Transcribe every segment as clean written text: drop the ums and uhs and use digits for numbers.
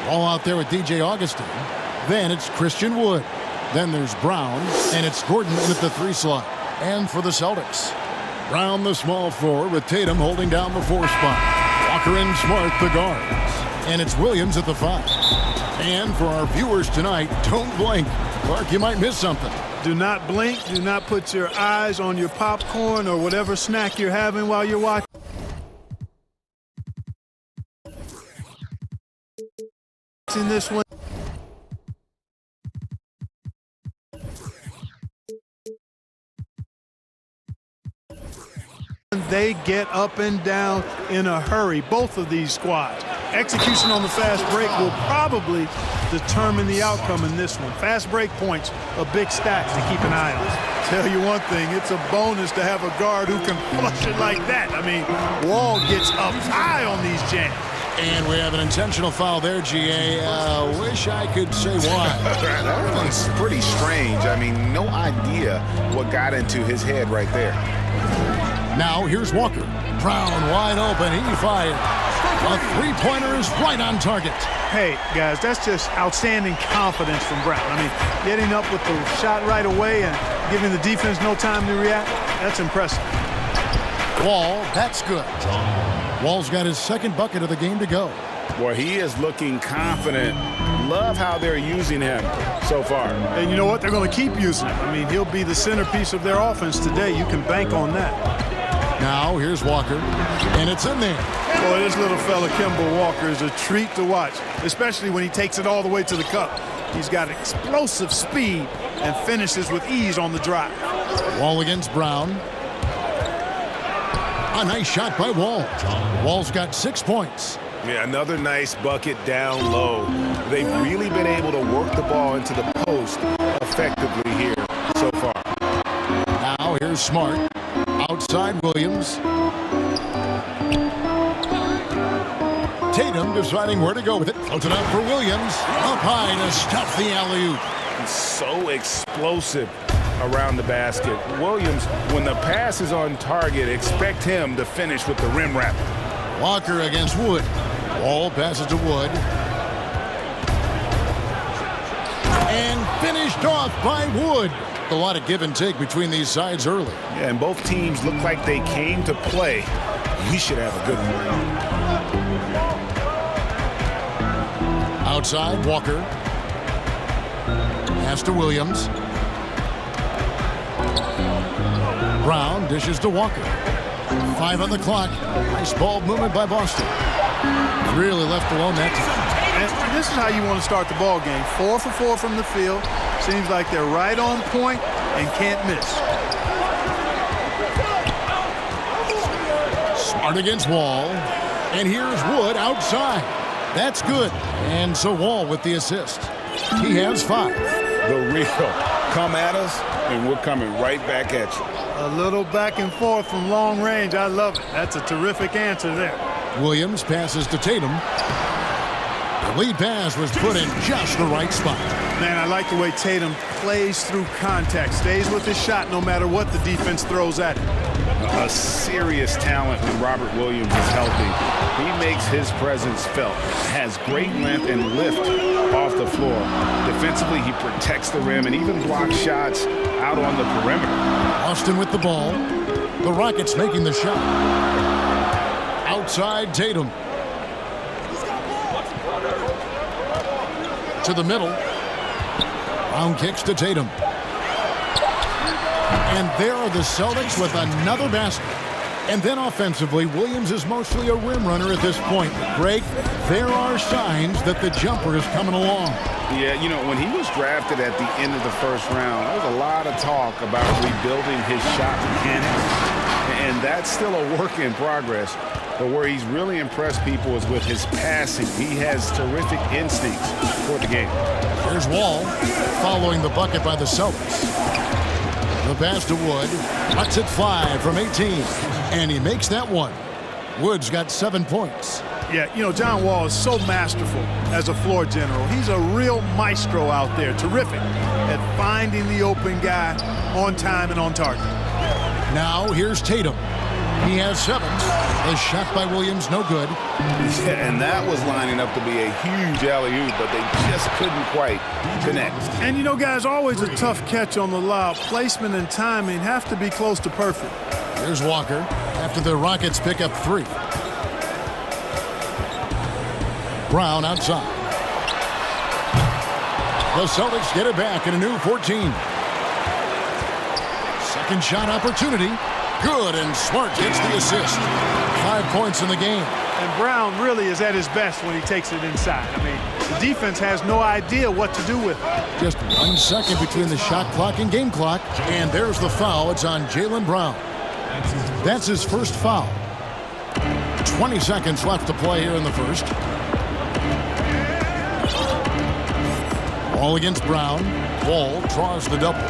All out there with DJ Augustine. Then it's Christian Wood. Then there's Brown, and it's Gordon in at the 3 slot. And for the Celtics, Brown the small forward with Tatum holding down the 4 spot. Walker and Smart the guards. And it's Williams at the 5. And for our viewers tonight, don't blink. Clark, you might miss something. Do not blink. Do not put your eyes on your popcorn or whatever snack you're having while you're watching this one. They get up and down in a hurry, both of these squads. Execution on the fast break will probably determine the outcome in this one. Fast break points, a big stack to keep an eye on. Tell you one thing, it's a bonus to have a guard who can flush it like that. I mean, Wall gets up high on these jams. And we have an intentional foul there, GA. Wish I could say why. That one's pretty strange. I mean, no idea what got into his head right there. Now here's Walker. Brown wide open. He fires. A three-pointer is right on target. Hey, guys, that's just outstanding confidence from Brown. I mean, getting up with the shot right away and giving the defense no time to react, that's impressive. Wall, that's good. Wall's got his second bucket of the game to go. Boy, he is looking confident. Love how they're using him so far. And you know what? They're going to keep using him. I mean, he'll be the centerpiece of their offense today. You can bank on that. Now, here's Walker, and it's in there. Boy, this little fella, Kemba Walker, is a treat to watch, especially when he takes it all the way to the cup. He's got explosive speed and finishes with ease on the drive. Wall against Brown. A nice shot by Wall. Wall's got 6 points. Yeah, another nice bucket down low. They've really been able to work the ball into the post effectively here so far. Now here's Smart. Outside Williams. Tatum deciding where to go with it. Floats it up for Williams. Up high to stuff the alley-oop. So explosive around the basket. Williams, when the pass is on target, expect him to finish with the rim wrap. Walker against Wood. Wall passes to Wood. And finished off by Wood. A lot of give and take between these sides early. Yeah, and both teams look like they came to play. We should have a good one. Outside, Walker. Pass to Williams. Brown dishes to Walker. 5 on the clock. Nice ball movement by Boston. Really left alone that time. And this is how you want to start the ball game. 4 for 4 from the field. Seems like they're right on point and can't miss. Smart against Wall. And here's Wood outside. That's good. And so Wall with the assist. He has 5. The real. Come at us, and we're coming right back at you. A little back and forth from long range. I love it. That's a terrific answer there. Williams passes to Tatum. The lead pass was put in just the right spot. Man, I like the way Tatum plays through contact, stays with his shot no matter what the defense throws at him. A serious talent when Robert Williams is healthy. He makes his presence felt, has great length and lift off the floor. Defensively, he protects the rim and even blocks shots out on the perimeter. Austin with the ball. The Rockets making the shot. Outside Tatum. To the middle. Brown kicks to Tatum. And there are the Celtics with another basket. And then offensively, Williams is mostly a rim runner at this point. Greg, there are signs that the jumper is coming along. Yeah, you know, when he was drafted at the end of the first round, there was a lot of talk about rebuilding his shot mechanics. And that's still a work in progress. But where he's really impressed people is with his passing. He has terrific instincts for the game. Here's Wall following the bucket by the Celtics. The pass to Wood. Lets it fly from 18. And he makes that one. Wood's got 7 points. Yeah, you know, John Wall is so masterful as a floor general. He's a real maestro out there. Terrific at finding the open guy on time and on target. Now here's Tatum. He has 7. The shot by Williams, no good. Yeah, and that was lining up to be a huge alley-oop, but they just couldn't quite connect. And, you know, guys, always a tough catch on the lob. Placement and timing have to be close to perfect. Here's Walker after the Rockets pick up 3. Brown outside. The Celtics get it back in a new 14. Second shot opportunity. Good, and Smart gets the assist. 5 points in the game. And Brown really is at his best when he takes it inside. I mean, the defense has no idea what to do with it. Just 1 second between the shot clock and game clock. And there's the foul. It's on Jaylen Brown. That's his first foul. 20 seconds left to play here in the first. Ball against Brown. Wall draws the double.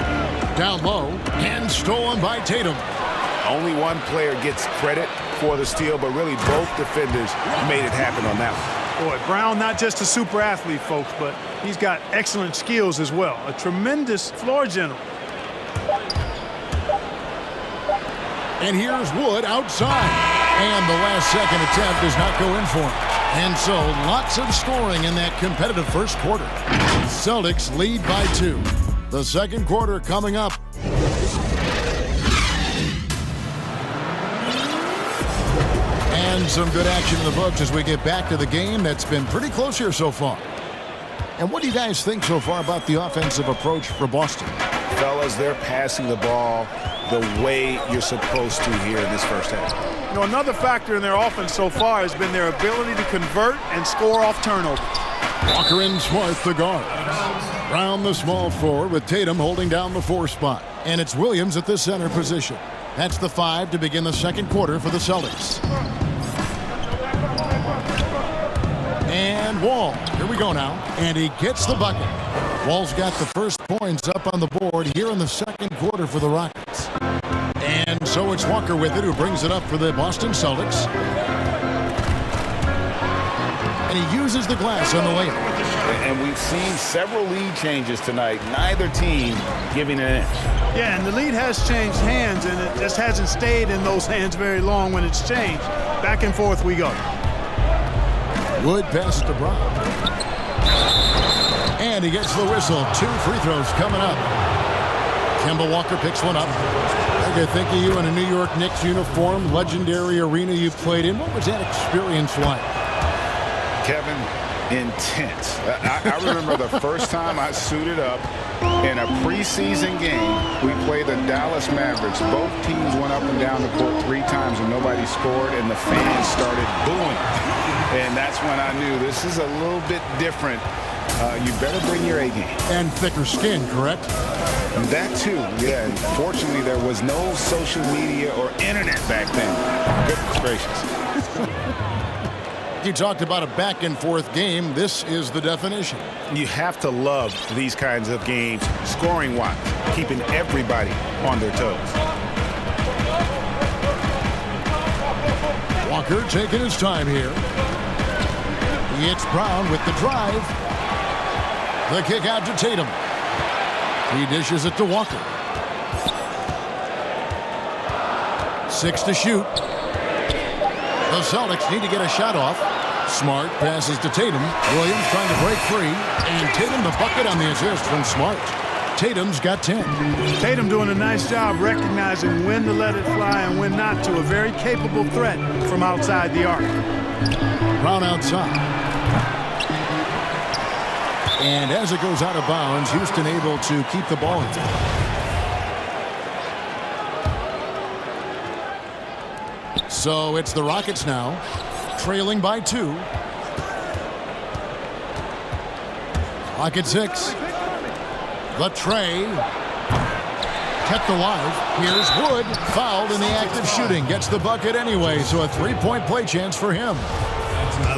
Down low, and stolen by Tatum. Only one player gets credit for the steal, but really both defenders made it happen on that one. Boy, Brown not just a super athlete, folks, but he's got excellent skills as well. A tremendous floor general. And here's Wood outside. And the last second attempt does not go in for him. And so lots of scoring in that competitive first quarter. Celtics lead by 2. The second quarter coming up. And some good action in the books as we get back to the game that's been pretty close here so far. And what do you guys think so far about the offensive approach for Boston? Fellas, they're passing the ball the way you're supposed to here in this first half. You know, another factor in their offense so far has been their ability to convert and score off turnovers. Walker and Smart, the guards. Brown, the small forward, with Tatum holding down the 4 spot. And it's Williams at the center position. That's the 5 to begin the second quarter for the Celtics. And Wall, here we go now. And he gets the bucket. Wall's got the first points up on the board here in the second quarter for the Rockets. And so it's Walker with it, who brings it up for the Boston Celtics. And he uses the glass on the layup. And we've seen several lead changes tonight. Neither team giving an inch. Yeah, and the lead has changed hands, and it just hasn't stayed in those hands very long when it's changed. Back and forth we go. Wood passes to Brown. And he gets the whistle. 2 free throws coming up. Kemba Walker picks one up. I think of you in a New York Knicks uniform, legendary arena you played in. What was that experience like? Kevin, intense. I remember the first time I suited up in a preseason game. We played the Dallas Mavericks. Both teams went up and down the court 3 times and nobody scored, and the fans started booing. And that's when I knew this is a little bit different. You better bring your A game. And thicker skin, correct? That too, yeah. And fortunately, there was no social media or internet back then. Goodness gracious. You talked about a back-and-forth game. This is the definition. You have to love these kinds of games, scoring-wise, keeping everybody on their toes. Walker taking his time here. It's Brown with the drive. The kick out to Tatum. He dishes it to Walker. 6 to shoot. The Celtics need to get a shot off. Smart passes to Tatum. Williams trying to break free. And Tatum the bucket on the assist from Smart. Tatum's got 10. Tatum doing a nice job recognizing when to let it fly and when not to. A very capable threat from outside the arc. Brown outside. And as it goes out of bounds, Houston able to keep the ball in. So it's the Rockets now, trailing by 2. Clock at 6. The tray. Kept alive. Here's Wood. Fouled in the act of shooting. Gets the bucket anyway, so a 3-point play chance for him.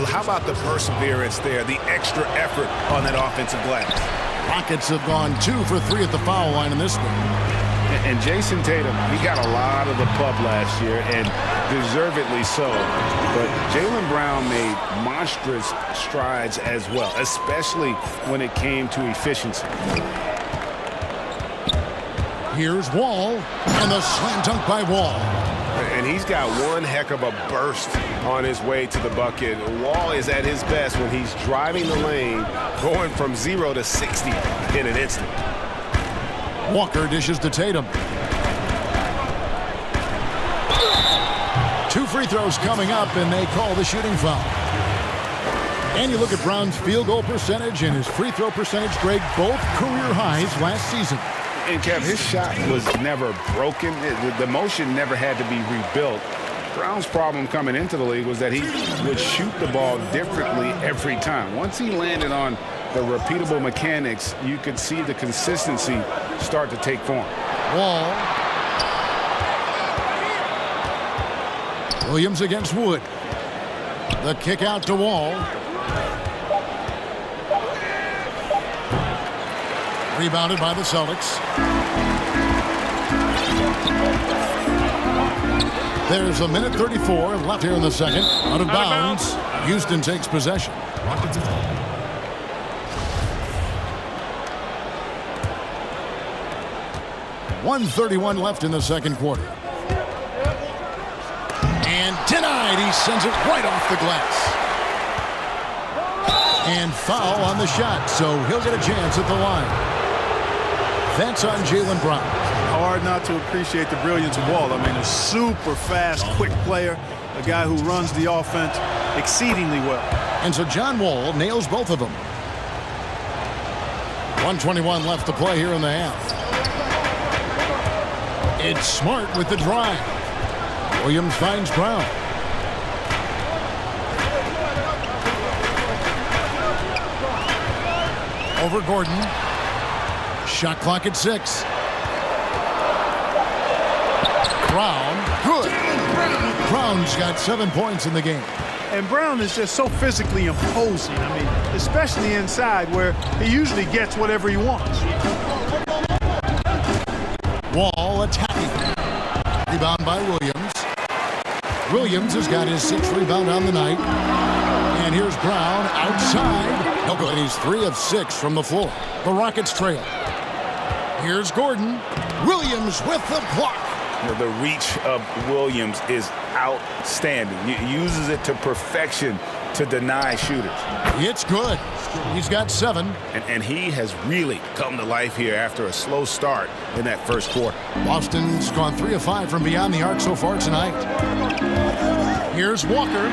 How about the perseverance there, the extra effort on that offensive glass? Rockets have gone 2 for 3 at the foul line in this one. And Jason Tatum, he got a lot of the pub last year, and deservedly so. But Jaylen Brown made monstrous strides as well, especially when it came to efficiency. Here's Wall, and the slam dunk by Wall. and he's got one heck of a burst on his way to the bucket. Wall is at his best when he's driving the lane, going from 0 to 60 in an instant. Walker dishes to Tatum. 2 free throws coming up, and they call the shooting foul. And you look at Brown's field goal percentage and his free throw percentage, Greg, both career highs last season. And, Kev, his shot was never broken. The motion never had to be rebuilt. Brown's problem coming into the league was that he would shoot the ball differently every time. Once he landed on the repeatable mechanics, you could see the consistency start to take form. Wall. Williams against Wood. The kick out to Wall. Rebounded by the Celtics. There's a minute 34 left here in the second. Out of bounds. Houston takes possession. 1:31 left in the second quarter. And denied. He sends it right off the glass. And foul on the shot, so he'll get a chance at the line. That's on Jaylen Brown. Hard not to appreciate the brilliance of Wall. I mean, a super fast, quick player, a guy who runs the offense exceedingly well. And so John Wall nails both of them. 1:21 left to play here in the half. It's Smart with the drive. Williams finds Brown. Over Gordon. Shot clock at 6. Brown, good. Brown's got 7 points in the game. And Brown is just so physically imposing. I mean, especially inside where he usually gets whatever he wants. Wall attacking. Rebound by Williams. Williams has got his 6th rebound on the night. And here's Brown outside. No good. He's 3 of 6 from the floor. The Rockets trail. Here's Gordon. Williams with the block. The reach of Williams is outstanding. He uses it to perfection to deny shooters. It's good. He's got 7. And he has really come to life here after a slow start in that first quarter. Boston's gone 3 of 5 from beyond the arc so far tonight. Here's Walker.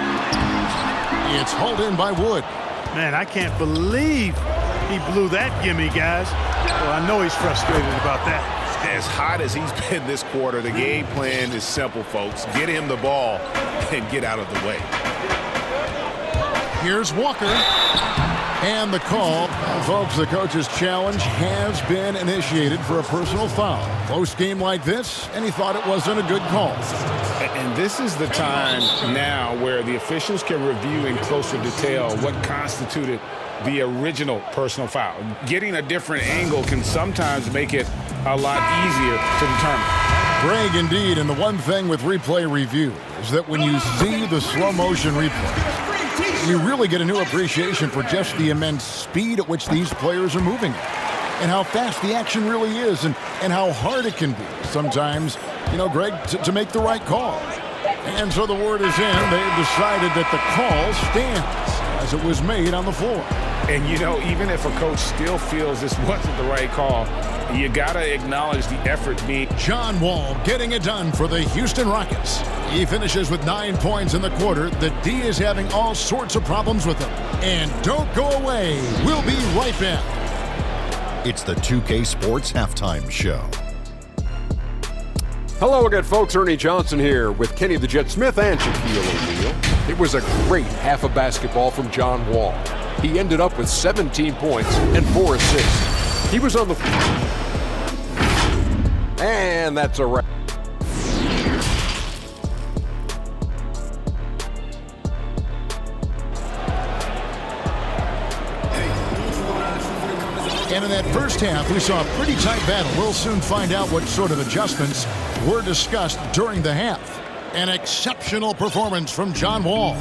It's hauled in by Wood. Man, I can't believe he blew that gimme, guys. Well, I know he's frustrated about that. As hot as he's been this quarter, the game plan is simple, folks. Get him the ball and get out of the way. Here's Walker. And the call. Folks, the coach's challenge has been initiated for a personal foul. Close game like this, and he thought it wasn't a good call. And this is the time now where the officials can review in closer detail what constituted the original personal foul. Getting a different angle can sometimes make it a lot easier to determine. Greg, indeed, and the one thing with replay review is that when you see the slow motion replay, you really get a new appreciation for just the immense speed at which these players are moving and how fast the action really is and how hard it can be sometimes, you know, Greg, to make the right call. And so the word is in. They've decided that the call stands as it was made on the floor. And, you know, even if a coach still feels this wasn't the right call, you got to acknowledge the effort being. John Wall getting it done for the Houston Rockets. He finishes with 9 points in the quarter. The D is having all sorts of problems with him. And don't go away. We'll be right back. It's the 2K Sports Halftime Show. Hello again, folks. Ernie Johnson here with Kenny the Jet Smith and Shaquille O'Neal. It was a great half of basketball from John Wall. He ended up with 17 points and 4 assists. He was on the... And that's a wrap. And in that first half, we saw a pretty tight battle. We'll soon find out what sort of adjustments were discussed during the half. An exceptional performance from John Wall.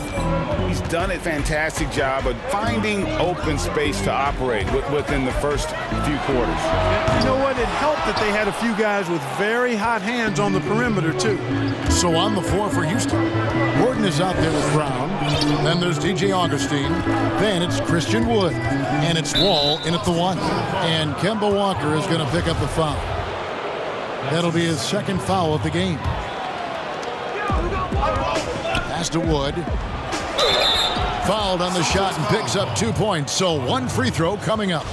He's done a fantastic job of finding open space to operate within the first few quarters. You know what? It helped that they had a few guys with very hot hands on the perimeter, too. So on the floor for Houston, Gordon is out there with Brown. Then there's DJ Augustine. Then it's Christian Wood. And it's Wall in at the 1. And Kemba Walker is going to pick up the foul. That'll be his second foul of the game. Pass to Wood. Fouled on the shot and picks up 2 points. So 1 free throw coming up.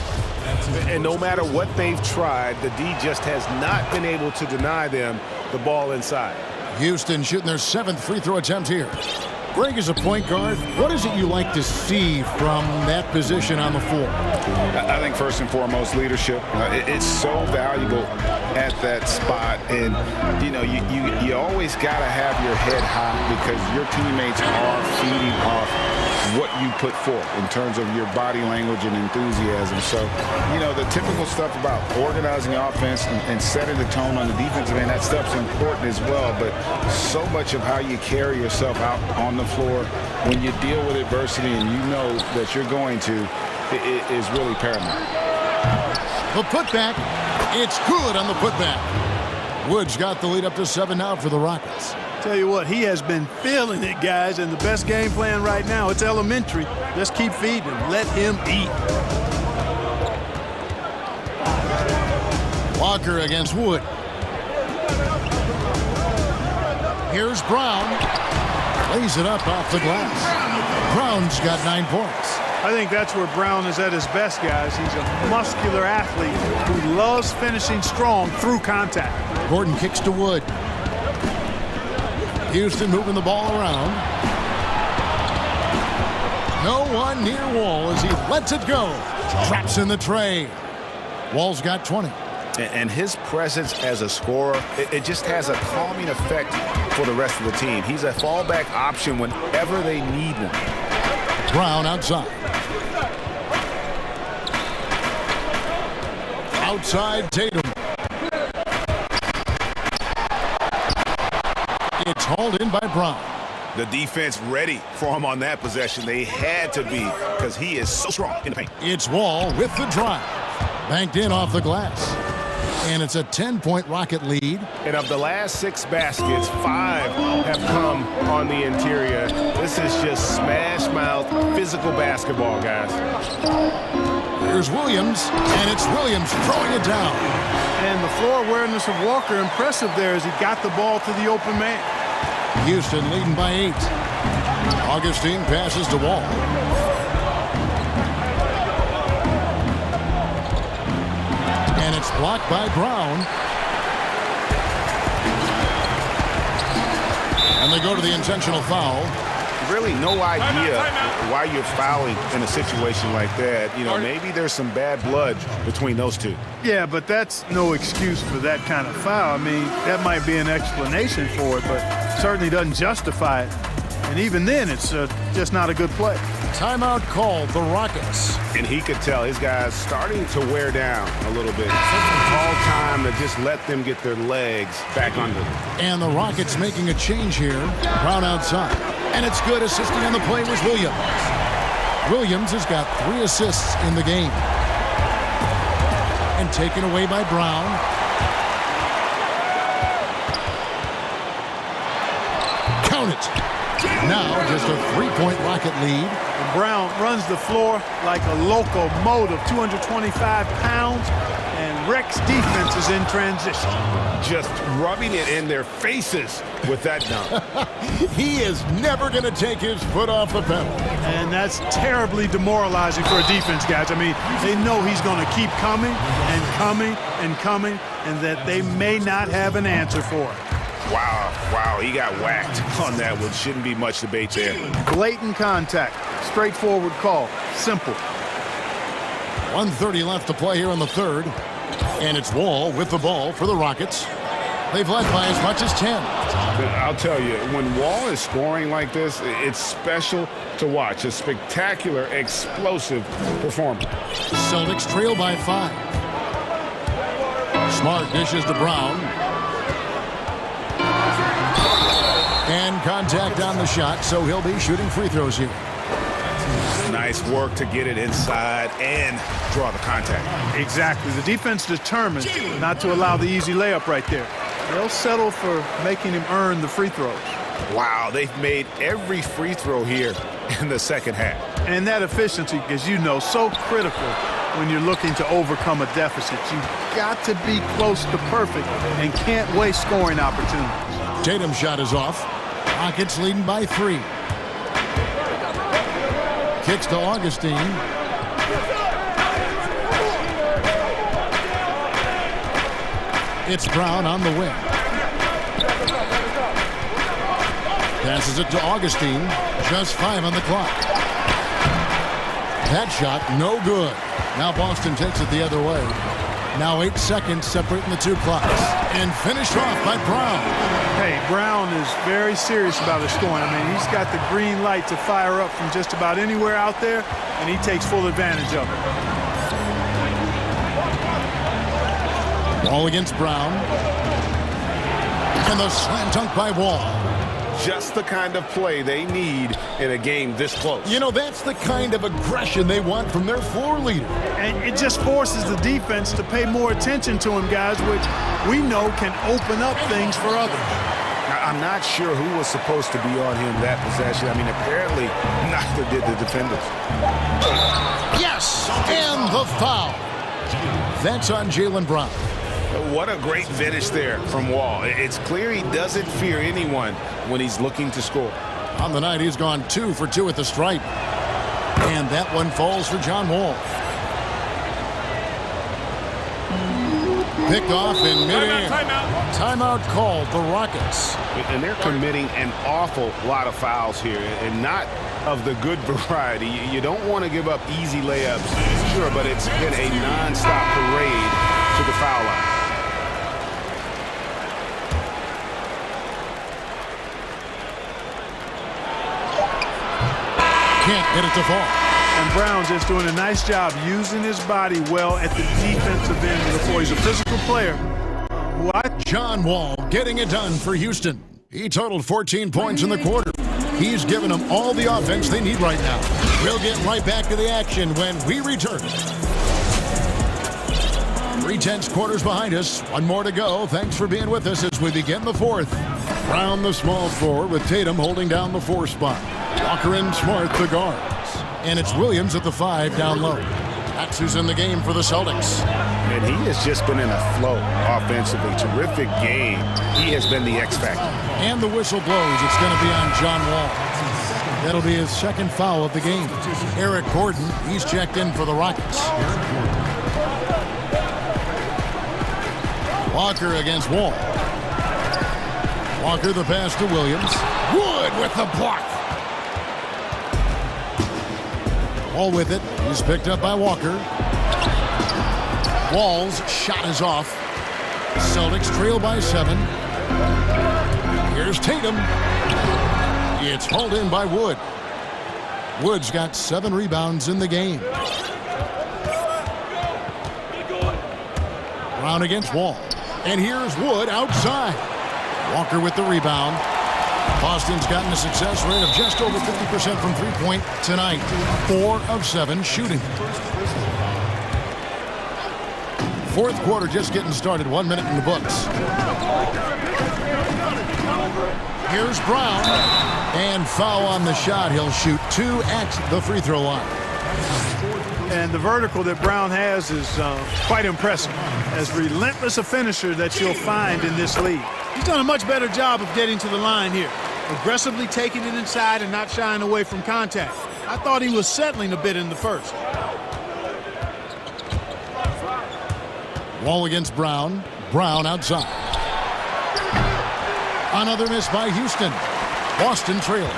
And no matter what they've tried, the D just has not been able to deny them the ball inside. Houston shooting their 7th free throw attempt here. Greg, as a point guard, what is it you like to see from that position on the floor? I think first and foremost, leadership. It's so valuable at that spot. And, you know, you always got to have your head high because your teammates are feeding off what you put forth in terms of your body language and enthusiasm. So, you know, the typical stuff about organizing offense and setting the tone on the defensive end, that stuff's important as well. But so much of how you carry yourself out on the floor when you deal with adversity and you know that you're going to, it is really paramount. The putback, it's good on the putback. Woods got the lead up to 7 now for the Rockets. Tell you what, he has been feeling it, guys, and the best game plan right now, it's elementary. Just keep feeding him. Let him eat. Walker against Wood. Here's Brown. Lays it up off the glass. Brown's got 9 points. I think that's where Brown is at his best, guys. He's a muscular athlete who loves finishing strong through contact. Gordon kicks to Wood. Houston moving the ball around. No one near Wall as he lets it go. Traps in the tray. Wall's got 20. And his presence as a scorer, it just has a calming effect for the rest of the team. He's a fallback option whenever they need one. Brown outside. Outside Tatum. It's hauled in by Brown. The defense ready for him on that possession. They had to be because he is so strong in the paint. It's Wall with the drive. Banked in off the glass. And it's a 10-point Rocket lead. And of the last 6 baskets, 5 have come on the interior. This is just smash-mouth physical basketball, guys. Here's Williams, and it's Williams throwing it down. And the floor awareness of Walker, impressive there as he got the ball to the open man. Houston leading by 8. Augustine passes to Wall. And it's blocked by Brown. And they go to the intentional foul. Really no idea why you're fouling in a situation like that. You know, maybe there's some bad blood between those two. Yeah, but that's no excuse for that kind of foul. I mean, that might be an explanation for it, but certainly doesn't justify it. And even then, it's just not a good play. Timeout called, the Rockets. And he could tell his guys starting to wear down a little bit. All time to just let them get their legs back under them. And the Rockets making a change here. Brown outside. And it's good. Assisting on the play was Williams. Williams has got 3 assists in the game. And taken away by Brown. Count it. Now just a 3-point Rocket lead. And Brown runs the floor like a locomotive, 225 pounds, and Rex defense is in transition. Just rubbing it in their faces with that dunk. He is never going to take his foot off the pedal. And that's terribly demoralizing for a defense, guys. I mean, they know he's going to keep coming and coming and coming, and that they may not have an answer for it. Wow, he got whacked on that one. Shouldn't be much debate there. Blatant contact, straightforward call, simple. 1:30 left to play here in the third. And it's Wall with the ball for the Rockets. They've led by as much as 10. I'll tell you, when Wall is scoring like this, it's special to watch. A spectacular, explosive performance. Celtics trail by 5. Smart dishes to Brown. shot, so he'll be shooting free throws here. Nice work to get it inside and draw the contact. Exactly. The defense determined not to allow the easy layup right there. They'll settle for making him earn the free throws. Wow, they've made every free throw here in the second half. And that efficiency, as you know, so critical when you're looking to overcome a deficit. You've got to be close to perfect and can't waste scoring opportunities. Tatum's shot is off. Rockets leading by 3. Kicks to Augustine. It's Brown on the wing. Passes it to Augustine. Just 5 on the clock. That shot, no good. Now Boston takes it the other way. Now 8 seconds separating the two clocks. And finished off by Brown. Hey, Brown is very serious about his scoring. I mean, he's got the green light to fire up from just about anywhere out there, and he takes full advantage of it. Wall against Brown. And the slam dunk by Wall. Just the kind of play they need in a game this close. You know, that's the kind of aggression they want from their floor leader. And it just forces the defense to pay more attention to him, guys, which we know can open up things for others. I'm not sure who was supposed to be on him that possession. I mean, apparently neither did the defenders. Yes, and the foul. That's on Jaylen Brown. What a great finish there from Wall. It's clear he doesn't fear anyone when he's looking to score. On the night, he's gone 2 for 2 at the stripe. And that one falls for John Wall. Picked off in mid-air. Timeout called the Rockets. And they're committing an awful lot of fouls here, and not of the good variety. You don't want to give up easy layups, sure, but it's been a nonstop parade to the foul line. Can't get it to fall. And Brown's just doing a nice job using his body well at the defensive end of the floor. He's a physical player. John Wall getting it done for Houston. He totaled 14 points in the quarter. He's given them all the offense they need right now. We'll get right back to the action when we return. 3/10 quarters behind us. One more to go. Thanks for being with us as we begin the fourth. Brown the small forward with Tatum holding down the 4 spot. Walker and Smart the guards. And it's Williams at the 5 down low. That's who's in the game for the Celtics. And he has just been in a flow offensively. Terrific game. He has been the X factor. And the whistle blows. It's going to be on John Wall. That'll be his second foul of the game. Eric Gordon, he's checked in for the Rockets. Walker against Wall. Walker the pass to Williams. Wood with the block. Wall with it. He's picked up by Walker. Wall's shot is off. Celtics trail by 7. Here's Tatum. It's hauled in by Wood. Wood's got 7 rebounds in the game. Brown against Wall. And here's Wood outside. Walker with the rebound. Boston's gotten a success rate of just over 50% from three-point tonight. 4 of 7 shooting. Fourth quarter just getting started. 1 minute in the books. Here's Brown. And foul on the shot. He'll shoot 2 at the free throw line. And the vertical that Brown has is quite impressive. As relentless a finisher that you'll find in this league. He's done a much better job of getting to the line here. Aggressively taking it inside and not shying away from contact. I thought he was settling a bit in the first. Wall against Brown. Brown outside. Another miss by Houston. Boston trailing.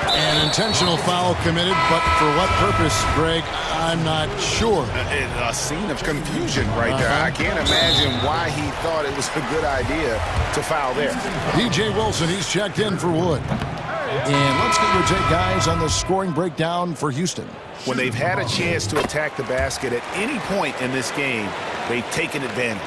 An intentional foul committed, but for what purpose, Greg? I'm not sure. A scene of confusion right there. I can't imagine why he thought it was a good idea to foul there. DJ Wilson, he's checked in for Wood. And let's get your take, guys, on the scoring breakdown for Houston. When they've had a chance to attack the basket at any point in this game, they've taken advantage.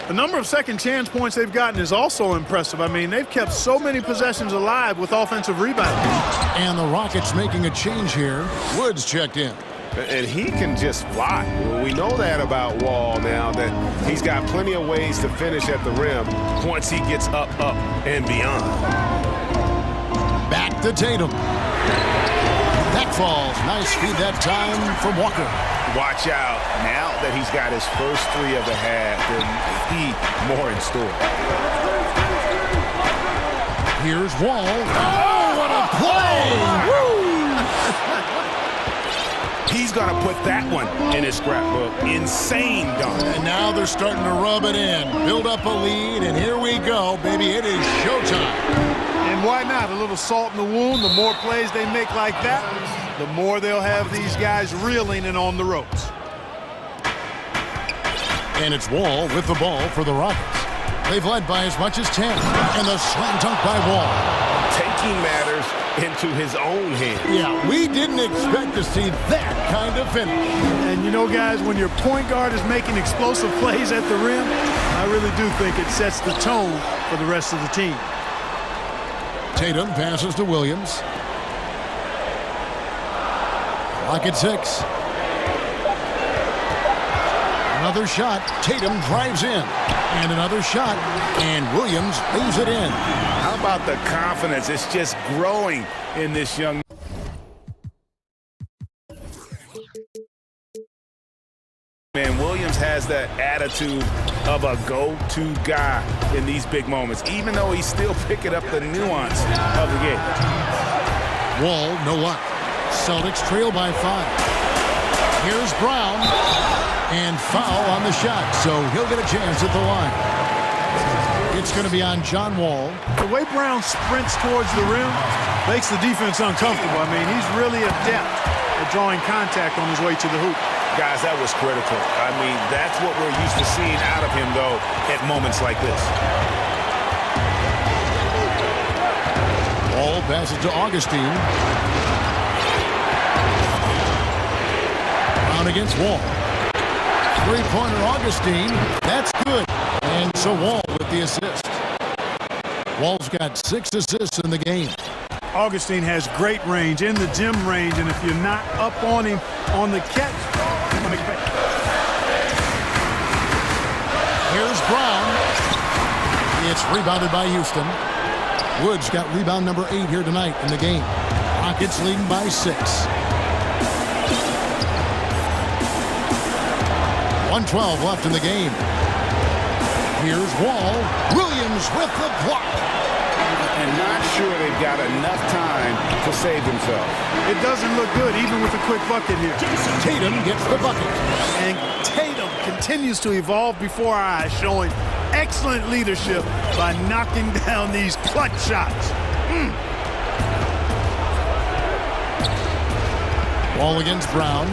The number of second chance points they've gotten is also impressive. I mean, they've kept so many possessions alive with offensive rebounds. And the Rockets making a change here. Woods checked in. And he can just fly. We know that about Wall now, that he's got plenty of ways to finish at the rim once he gets up, and beyond. Back to Tatum. That falls. Nice feed that time from Walker. Watch out. Now that he's got his first three of the half, there may be more in store. Here's Wall. Oh, what a play! Woo! He's going to put that one in his scrapbook. Insane dunk. And now they're starting to rub it in. Build up a lead, and here we go, baby. It is showtime. And why not? A little salt in the wound. The more plays they make like that, the more they'll have these guys reeling and on the ropes. And it's Wall with the ball for the Rockets. They've led by as much as 10. And the slam dunk by Wall. Taking matters into his own hands. Yeah, we didn't expect to see that kind of finish. And you know, guys, when your point guard is making explosive plays at the rim, I really do think it sets the tone for the rest of the team. Tatum passes to Williams. Clock at 6. Another shot. Tatum drives in. And another shot. And Williams leaves it in. How about the confidence? It's just growing in this young man. Williams has that attitude of a go-to guy in these big moments, even though he's still picking up the nuance of the game. Wall, no luck. Celtics trail by 5. Here's Brown. And foul on the shot, so he'll get a chance at the line. It's going to be on John Wall. The way Brown sprints towards the rim makes the defense uncomfortable. I mean, he's really adept at drawing contact on his way to the hoop. Guys, that was critical. I mean, that's what we're used to seeing out of him, though, at moments like this. Wall passes to Augustine. Brown against Wall. Three-pointer Augustine. That's good. And so Wall with the assist. Wall's got 6 assists in the game. Augustine has great range, in the gym range, and if you're not up on him on the catch, here's Brown. It's rebounded by Houston. Woods got rebound number 8 here tonight in the game. Rockets leading by 6. 1:12 left in the game. Here's Wall. Williams with the block. And not sure they've got enough time to save themselves. it doesn't look good even with a quick bucket here. Tatum gets the bucket. And Tatum continues to evolve before our eyes, showing excellent leadership by knocking down these clutch shots. Ball against Brown.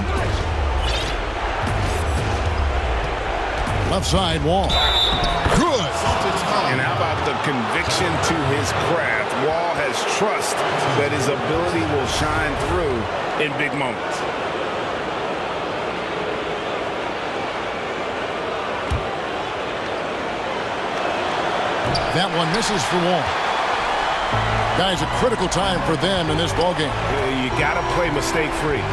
Left side, Wall. Good. And how about the conviction to his craft? Wall has trust that his ability will shine through in big moments. That one misses for Wall. Guys, a critical time for them in this ballgame. You got to play mistake-free.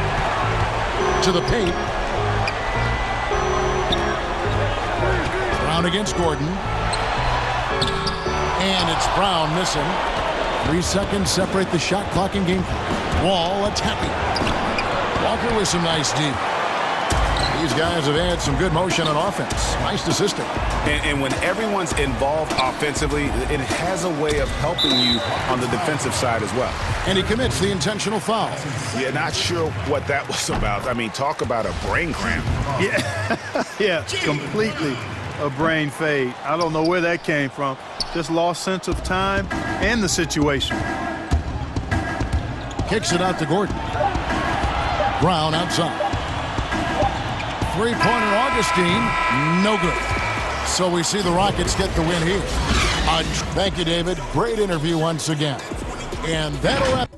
To the paint. Brown against Gordon. And it's Brown missing. 3 seconds separate the shot clock and game clock. Wall attacking. Walker with some nice D. These guys have had some good motion on offense. Nice assisting. And when everyone's involved offensively, it has a way of helping you on the defensive side as well. And he commits the intentional foul. Yeah, not sure what that was about. I mean, talk about a brain cramp. Yeah, completely a brain fade. I don't know where that came from. Just lost sense of time and the situation. Kicks it out to Gordon. Brown outside. Three-pointer Augustine, no good. So we see the Rockets get the win here. Thank you, David. Great interview once again. And that'll wrap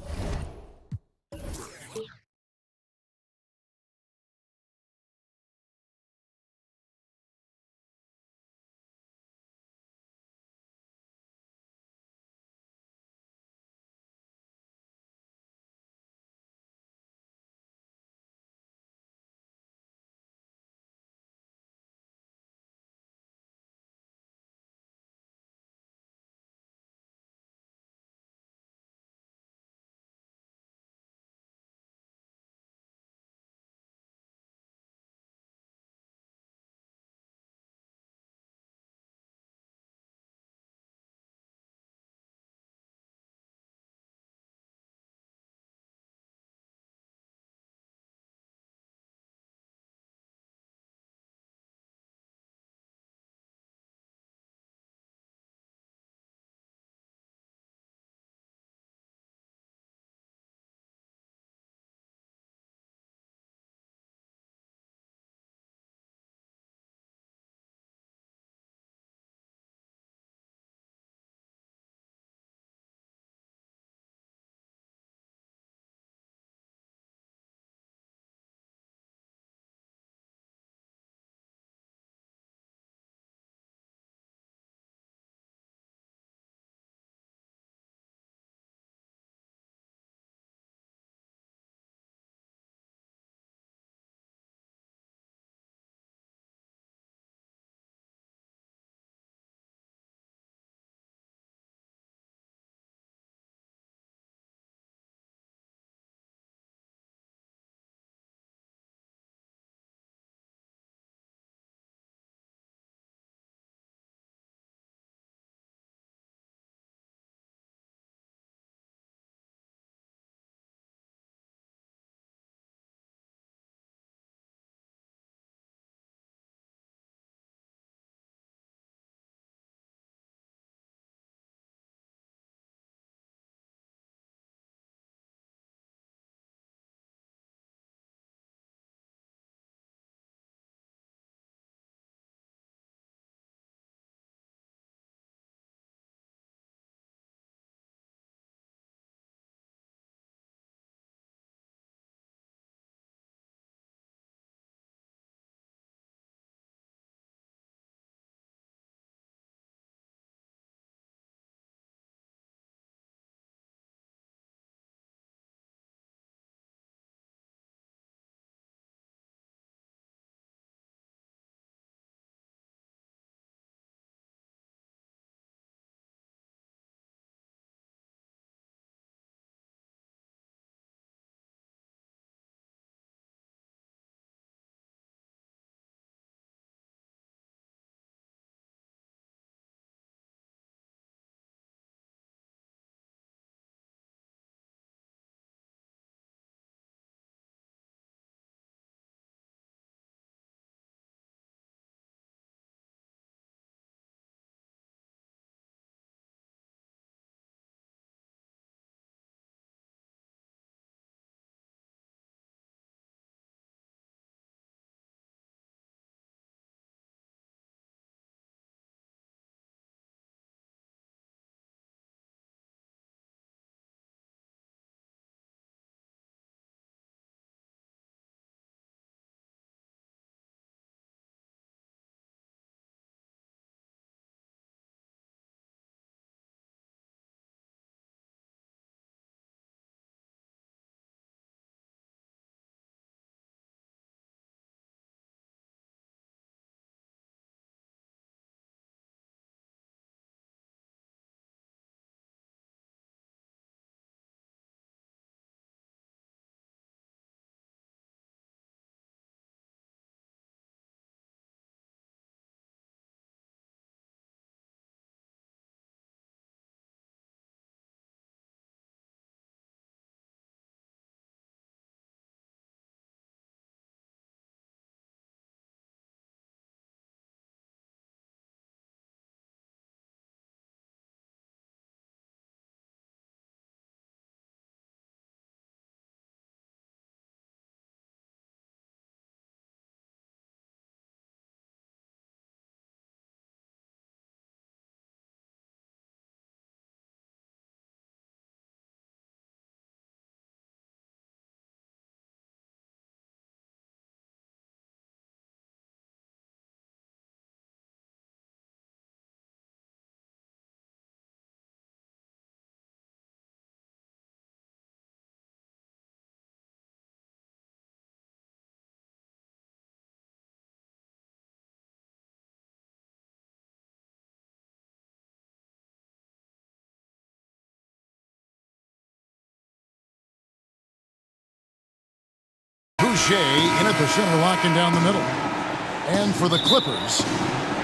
Boucher in at the center, locking down the middle. And for the Clippers,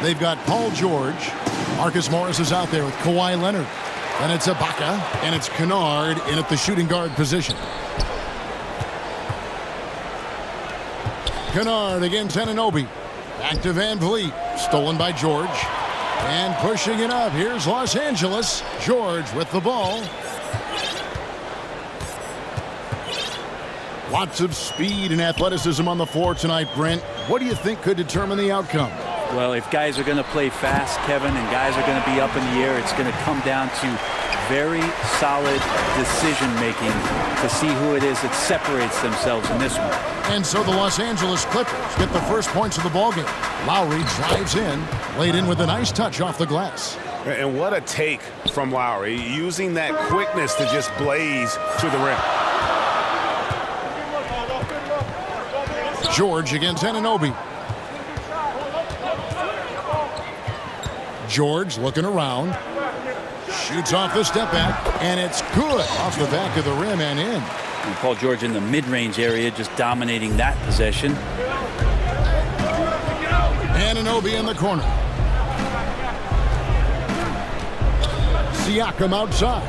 they've got Paul George. Marcus Morris is out there with Kawhi Leonard. Then it's Ibaka, and it's Kennard in at the shooting guard position. Kennard against Anunoby. Back to Van Vliet. Stolen by George. And pushing it up. Here's Los Angeles. George with the ball. Lots of speed and athleticism on the floor tonight, Brent. What do you think could determine the outcome? Well, if guys are going to play fast, Kevin, and guys are going to be up in the air, it's going to come down to very solid decision-making to see who it is that separates themselves in this one. And so the Los Angeles Clippers get the first points of the ballgame. Lowry drives in, laid in with a nice touch off the glass. And what a take from Lowry, using that quickness to just blaze to the rim. George against Anunoby. George looking around. Shoots off the step back, and it's good off the back of the rim and in. And Paul George in the mid-range area, just dominating that possession. Anunoby in the corner. Siakam outside.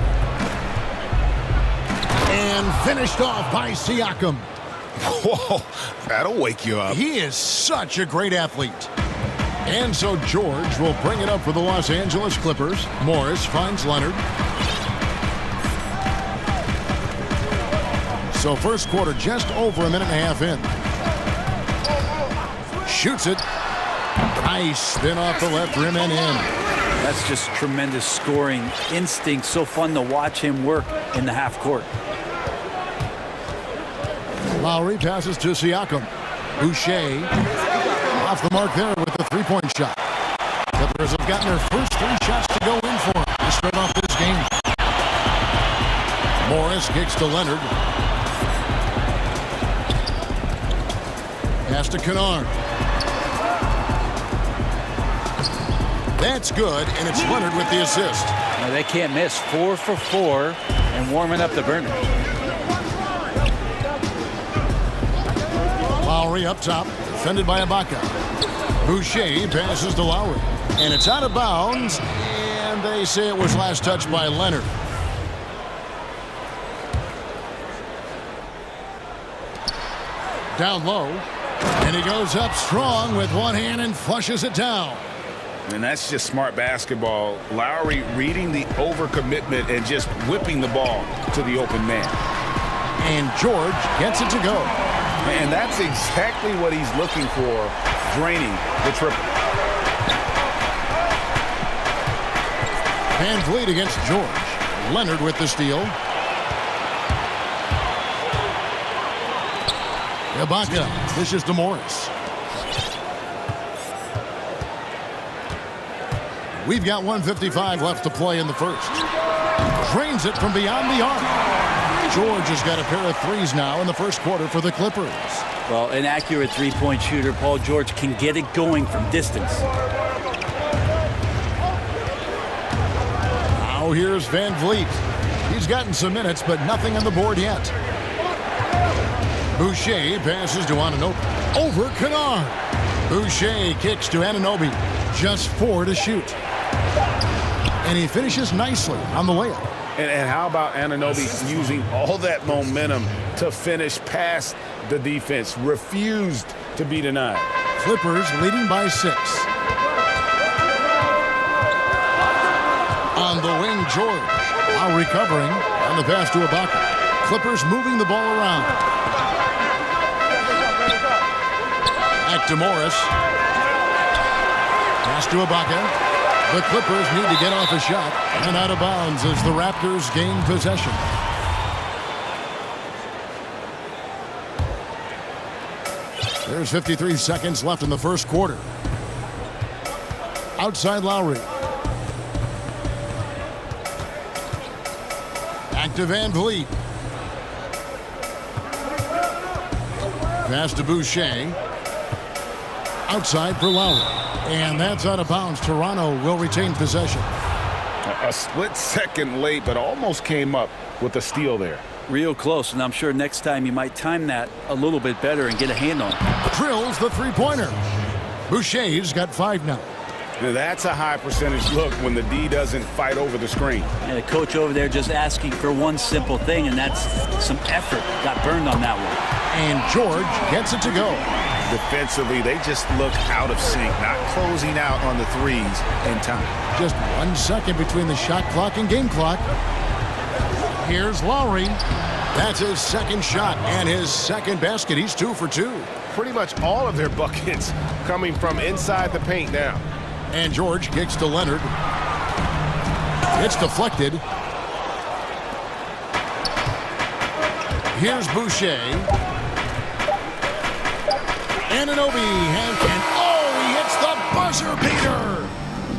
And finished off by Siakam. Whoa, that'll wake you up. He is such a great athlete. And so George will bring it up for the Los Angeles Clippers. Morris finds Leonard. So first quarter just over a minute and a half in. Shoots it. Nice spin off the left rim and in. That's just tremendous scoring instinct. So fun to watch him work in the half court. Lowry passes to Siakam. Boucher off the mark there with the three-point shot. Clippers have gotten their first 3 shots to go in for them to start off this game. Morris kicks to Leonard. Pass to Kennard. That's good, and it's Leonard with the assist. Now they can't miss. 4 for 4 and warming up the burner. Lowry up top, defended by Ibaka. Boucher passes to Lowry, and it's out of bounds, and they say it was last touched by Leonard. Down low, and he goes up strong with one hand and flushes it down. And that's just smart basketball. Lowry reading the overcommitment and just whipping the ball to the open man. And George gets it to go. And that's exactly what he's looking for, draining the triple. Van Vliet against George. Leonard with the steal. Ibaka dishes to Morris. We've got 1:55 left to play in the first. Drains it from beyond the arc. George has got a pair of threes now in the first quarter for the Clippers. Well, an accurate three-point shooter. Paul George can get it going from distance. Now here's Van Vliet. He's gotten some minutes, but nothing on the board yet. Boucher passes to Anunoby. Over Kennard. Boucher kicks to Anunoby. Just 4 to shoot. And he finishes nicely on the layup. And how about Anunoby using all that momentum to finish past the defense? Refused to be denied. Clippers leading by 6. On the wing, George. Now recovering on the pass to Ibaka. Clippers moving the ball around. Back to Morris. Pass to Ibaka. The Clippers need to get off a shot and out of bounds as the Raptors gain possession. There's 53 seconds left in the first quarter. Outside Lowry. Back to Van Vliet. Pass to Boucher. Outside for Lowry. And that's out of bounds. Toronto will retain possession. A split second late, but almost came up with a steal there. Real close, and I'm sure next time you might time that a little bit better and get a hand on it. Drills the three-pointer. Boucher's got 5 now. Now that's a high percentage look when the D doesn't fight over the screen. And the coach over there just asking for one simple thing, and that's some effort. Got burned on that one. And George gets it to go. Defensively, they just look out of sync, not closing out on the threes in time. Just 1 second between the shot clock and game clock. Here's Lowry. That's his second shot and his second basket. He's 2 for 2. Pretty much all of their buckets coming from inside the paint now. And George kicks to Leonard. It's deflected. Here's Boucher. Anunoby and oh, he hits the buzzer beater.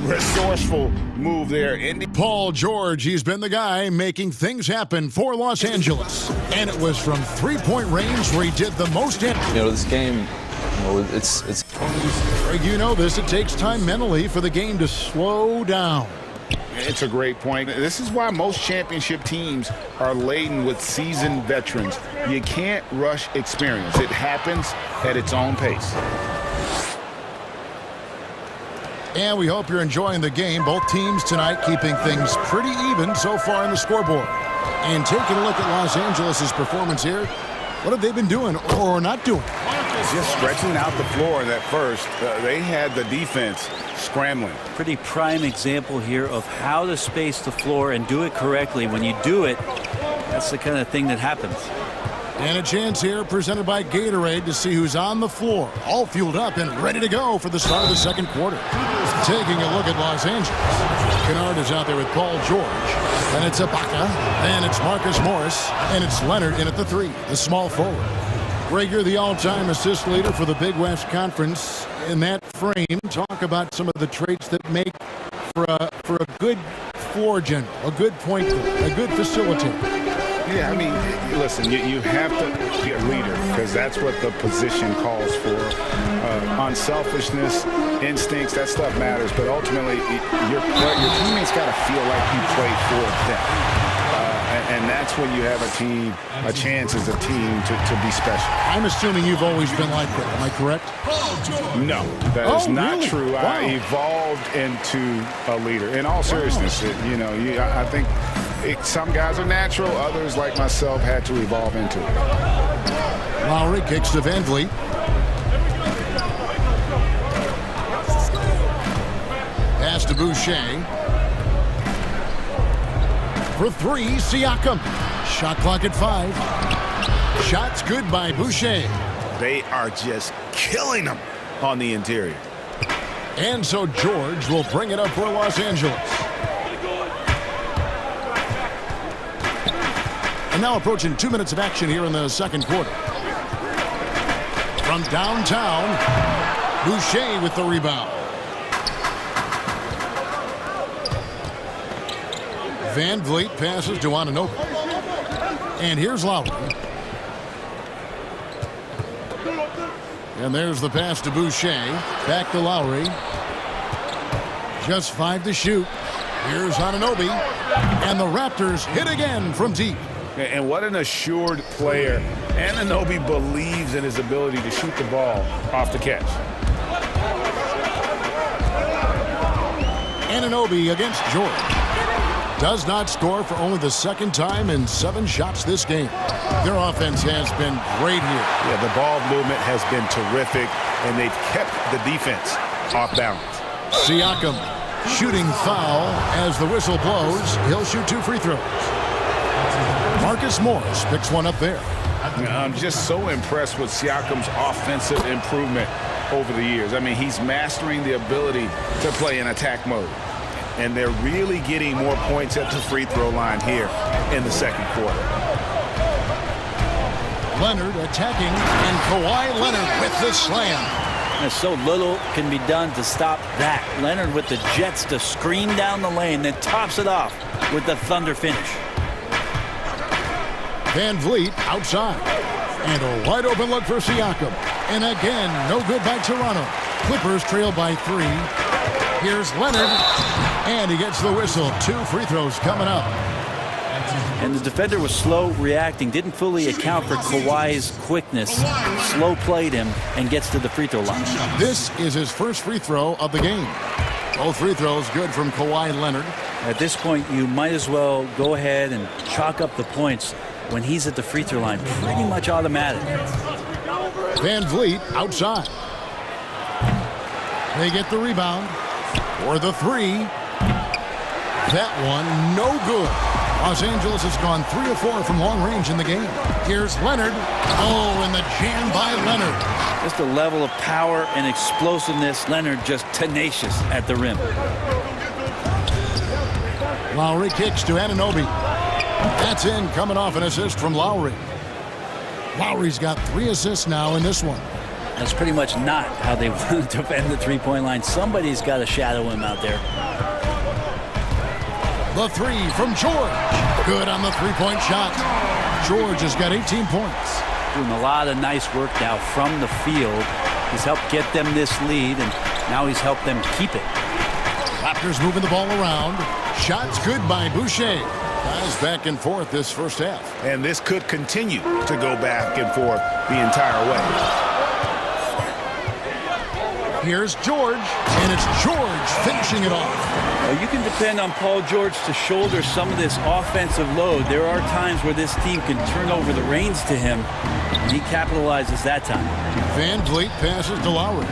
Resourceful move there. Paul George, he's been the guy making things happen for Los Angeles. And it was from three-point range where he did the most damage. You know, this game, it's Greg, you know this. It takes time mentally for the game to slow down. It's a great point. This is why most championship teams are laden with seasoned veterans. You can't rush experience. It happens at its own pace. And we hope you're enjoying the game. Both teams tonight keeping things pretty even so far in the scoreboard. And taking a look at Los Angeles' performance here, what have they been doing or not doing? Just stretching out the floor in that first. They had the defense scrambling. Pretty prime example here of how to space the floor and do it correctly. When you do it, that's the kind of thing that happens. And a chance here presented by Gatorade to see who's on the floor, all fueled up and ready to go for the start of the second quarter. Taking a look at Los Angeles. Kennard is out there with Paul George. And it's Ibaka. And it's Marcus Morris. And it's Leonard in at the 3, the small forward. Greg, you're the all-time assist leader for the Big West Conference. In that frame, talk about some of the traits that make for a good floor general, a good point guard, a good facilitator. Yeah, I mean, listen, you have to be a leader because that's what the position calls for. Unselfishness, instincts, that stuff matters. But ultimately, your teammates got to feel like you played for them. And that's when you have a chance as a team to be special. I'm assuming you've always been like that. Am I correct? No, that is not really? true. Wow. I evolved into a leader. In all seriousness, I think some guys are natural. Others, like myself, had to evolve into it. Lowry kicks to Van Vliet. Pass to Boucher. For 3, Siakam. Shot clock at 5. Shots good by Boucher. They are just killing them on the interior. And so George will bring it up for Los Angeles. And now approaching 2 minutes of action here in the second quarter. From downtown, Boucher with the rebound. Van Vliet passes to Anunoby. And here's Lowry. And there's the pass to Boucher. Back to Lowry. Just 5 to shoot. Here's Anunoby. And the Raptors hit again from deep. And what an assured player. Anunoby believes in his ability to shoot the ball off the catch. Anunoby against George. Does not score for only the second time in 7 shots this game. Their offense has been great here. Yeah, the ball movement has been terrific, and they've kept the defense off balance. Siakam shooting foul as the whistle blows. He'll shoot 2 free throws. Marcus Morris picks one up there. I'm just so impressed with Siakam's offensive improvement over the years. I mean, he's mastering the ability to play in attack mode. And they're really getting more points at the free throw line here in the second quarter. Leonard attacking, and Kawhi Leonard with the slam. And so little can be done to stop that. Leonard with the jets to screen down the lane, then tops it off with the thunder finish. Van Vliet outside. And a wide open look for Siakam. And again, no good by Toronto. Clippers trail by 3. Here's Leonard. And he gets the whistle. 2 free throws coming up. And the defender was slow reacting, didn't fully account for Kawhi's quickness, slow played him, and gets to the free throw line. This is his first free throw of the game. Both free throws good from Kawhi Leonard. At this point, you might as well go ahead and chalk up the points when he's at the free throw line. Pretty much automatic. Van Vliet outside. They get the rebound for the three. That one no good. Los Angeles has gone 3 of 4 from long range in the game. Here's Leonard. Oh, and the jam by Leonard. Just a level of power and explosiveness. Leonard just tenacious at the rim. Lowry kicks to Anunoby. That's in, coming off an assist from Lowry. Lowry's got 3 assists now in this one. That's pretty much not how they want to defend the three-point line. Somebody's got to shadow him out there. The three from George. Good on the three-point shot. George has got 18 points. Doing a lot of nice work now from the field. He's helped get them this lead, and now he's helped them keep it. Raptors moving the ball around. Shots good by Boucher. Guys back and forth this first half. And this could continue to go back and forth the entire way. Here's George, and it's George finishing it off. Well, you can depend on Paul George to shoulder some of this offensive load. There are times where this team can turn over the reins to him, and he capitalizes that time. Van Vliet passes to Lowry.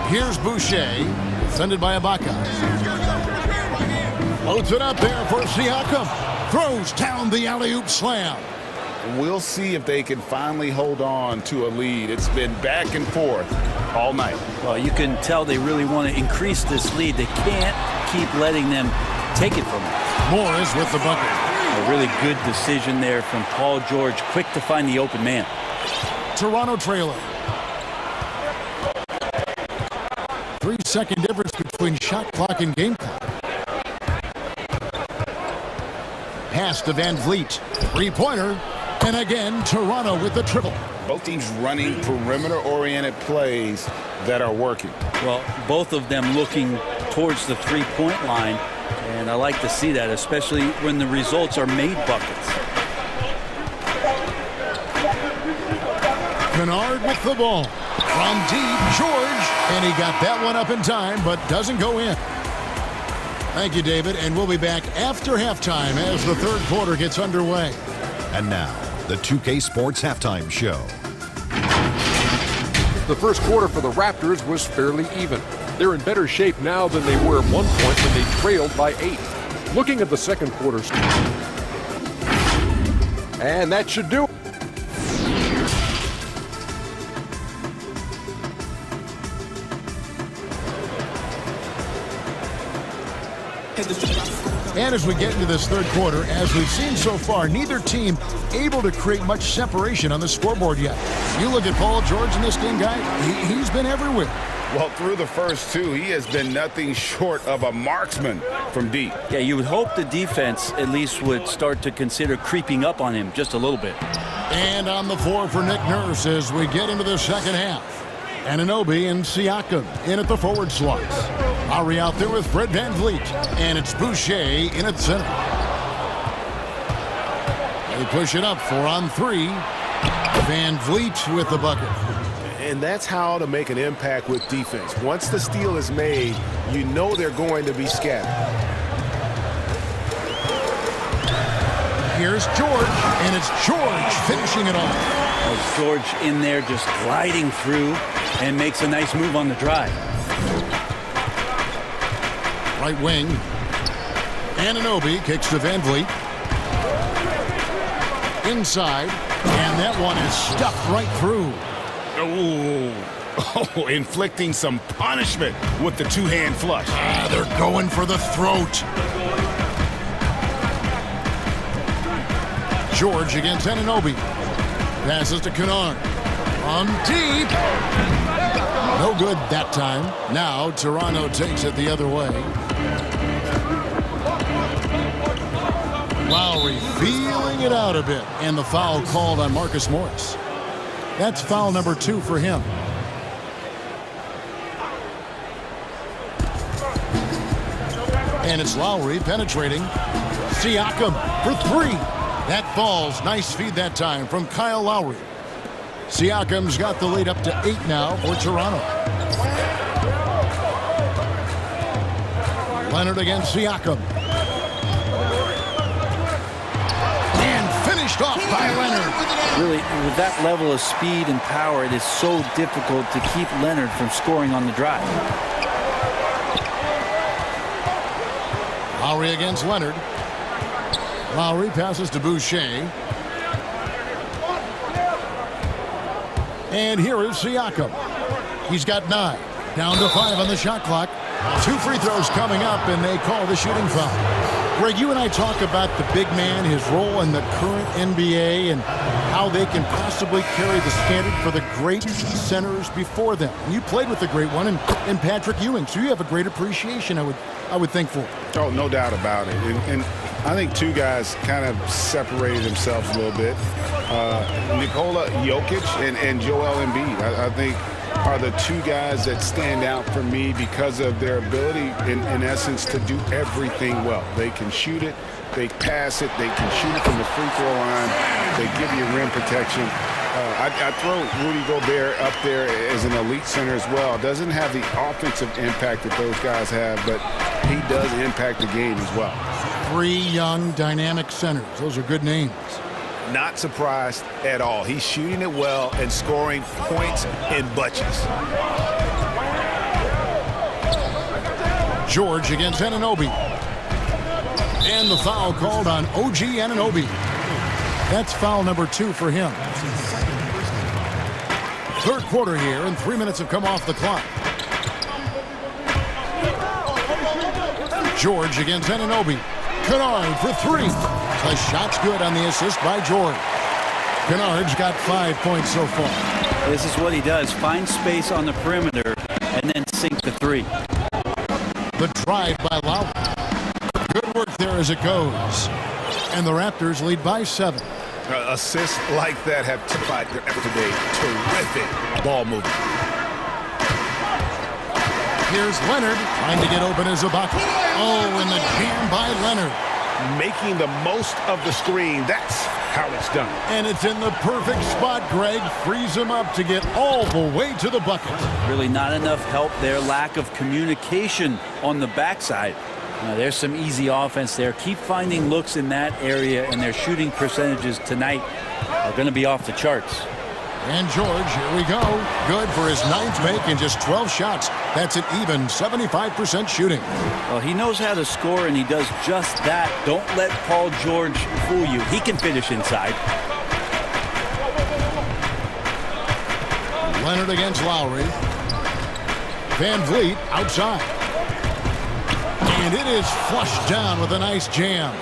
Here's Boucher, defended by Ibaka. Loads it up there for Siakam. Throws down the alley-oop slam. We'll see if they can finally hold on to a lead. It's been back and forth all night. Well, you can tell they really want to increase this lead. They can't keep letting them take it from them. Morris with the bucket. A really good decision there from Paul George. Quick to find the open man. Toronto trailer. 3-second difference between shot clock and game clock. Pass to Van Vliet. Three-pointer. And again, Toronto with the triple. Both teams running perimeter-oriented plays that are working. Well, both of them looking towards the three-point line. And I like to see that, especially when the results are made buckets. Kennard with the ball. From deep, George. And he got that one up in time, but doesn't go in. Thank you, David. And we'll be back after halftime as the third quarter gets underway. And now, the 2K Sports Halftime Show. The first quarter for the Raptors was fairly even. They're in better shape now than they were at one point when they trailed by 8. Looking at the second quarter. And that should do it. And as we get into this third quarter, as we've seen so far, neither team able to create much separation on the scoreboard yet. You look at Paul George in this game, guy, he's been everywhere. Well, through the first two, he has been nothing short of a marksman from deep. Yeah, you would hope the defense at least would start to consider creeping up on him just a little bit. And on the floor for Nick Nurse as we get into the second half. Anunoby and Siakam in at the forward slots. Lowry out there with Fred Van Vliet. And it's Boucher in at center. They push it up 4-on-3. Van Vliet with the bucket. And that's how to make an impact with defense. Once the steal is made, you know they're going to be scattered. Here's George, and it's George finishing it off. Oh, George in there just gliding through and makes a nice move on the drive. Right wing. Anunoby kicks to Van Vliet. Inside, and that one is stuffed right through. Oh, inflicting some punishment with the two-hand flush. They're going for the throat. George against Anunoby. Passes to Kennard. On deep. No good that time. Now Toronto takes it the other way. Lowry feeling it out a bit. And the foul called on Marcus Morris. That's foul number 2 for him. And it's Lowry penetrating. Siakam for three. That falls. Nice feed that time from Kyle Lowry. Siakam's got the lead up to 8 now for Toronto. Leonard against Siakam. And finished off by Leonard. Really, with that level of speed and power, it is so difficult to keep Leonard from scoring on the drive. Lowry against Leonard. Lowry passes to Boucher. And here is Siakam. He's got 9. Down to 5 on the shot clock. 2 free throws coming up, and they call the shooting foul. Greg, you and I talk about the big man, his role in the current NBA, and how they can possibly carry the standard for the great centers before them. And you played with the great one in Patrick Ewing, so you have a great appreciation, I would think, for. Oh, no doubt about it. And I think 2 guys kind of separated themselves a little bit. Nikola Jokic and Joel Embiid, I think, are the 2 guys that stand out for me because of their ability, in essence, to do everything well. They can shoot it, they pass it, they can shoot it from the free throw line, they give you rim protection. I throw Rudy Gobert up there as an elite center as well. Doesn't have the offensive impact that those guys have, but he does impact the game as well. 3 young, dynamic centers. Those are good names. Not surprised at all. He's shooting it well and scoring points in bunches. George against Anunoby. And the foul called on OG Anunoby. That's foul number 2 for him. Third quarter here, and 3 minutes have come off the clock. George against Anunoby. Kennard for 3. The shot's good on the assist by George. Kennard's got 5 points so far. This is what he does. Find space on the perimeter and then sink the 3. The drive by Lowry. Good work there as it goes. And the Raptors lead by 7. Assists like that have typified their everyday terrific ball movement. Here's Leonard trying to get open as a bucket. Oh, and the jam by Leonard. Making the most of the screen. That's how it's done. And it's in the perfect spot. Greg frees him up to get all the way to the bucket. Really not enough help there. Lack of communication on the backside. There's some easy offense there. Keep finding looks in that area, and their shooting percentages tonight are going to be off the charts. And George, here we go. Good for his 9th make in just 12 shots. That's an even 75% shooting. Well, he knows how to score, and he does just that. Don't let Paul George fool you. He can finish inside. Leonard against Lowry. Van Vliet outside. And it is flushed down with a nice jam.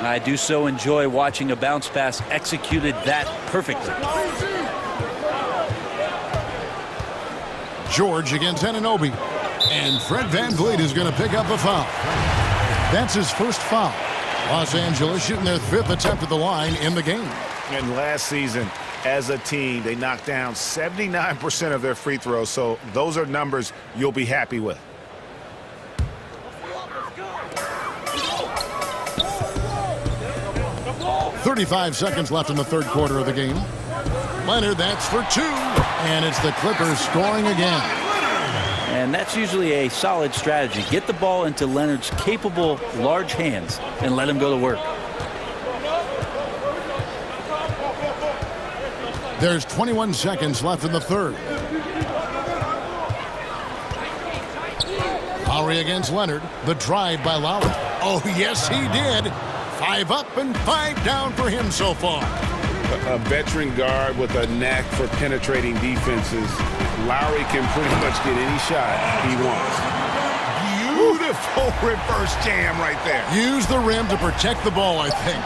I do so enjoy watching a bounce pass executed that perfectly. George against Anunoby. And Fred Van Vliet is going to pick up a foul. That's his first foul. Los Angeles shooting their 5th attempt at the line in the game. And last season, as a team, they knocked down 79% of their free throws. So those are numbers you'll be happy with. .35 seconds left in the third quarter of the game. Leonard, that's for 2. And it's the Clippers scoring again. And that's usually a solid strategy. Get the ball into Leonard's capable, large hands and let him go to work. There's 21 seconds left in the third. Lowry against Leonard. The drive by Lowry. Oh, yes, he did. 5 up and 5 down for him so far. A veteran guard with a knack for penetrating defenses. Lowry can pretty much get any shot he wants. Beautiful reverse jam right there. Use the rim to protect the ball, I think.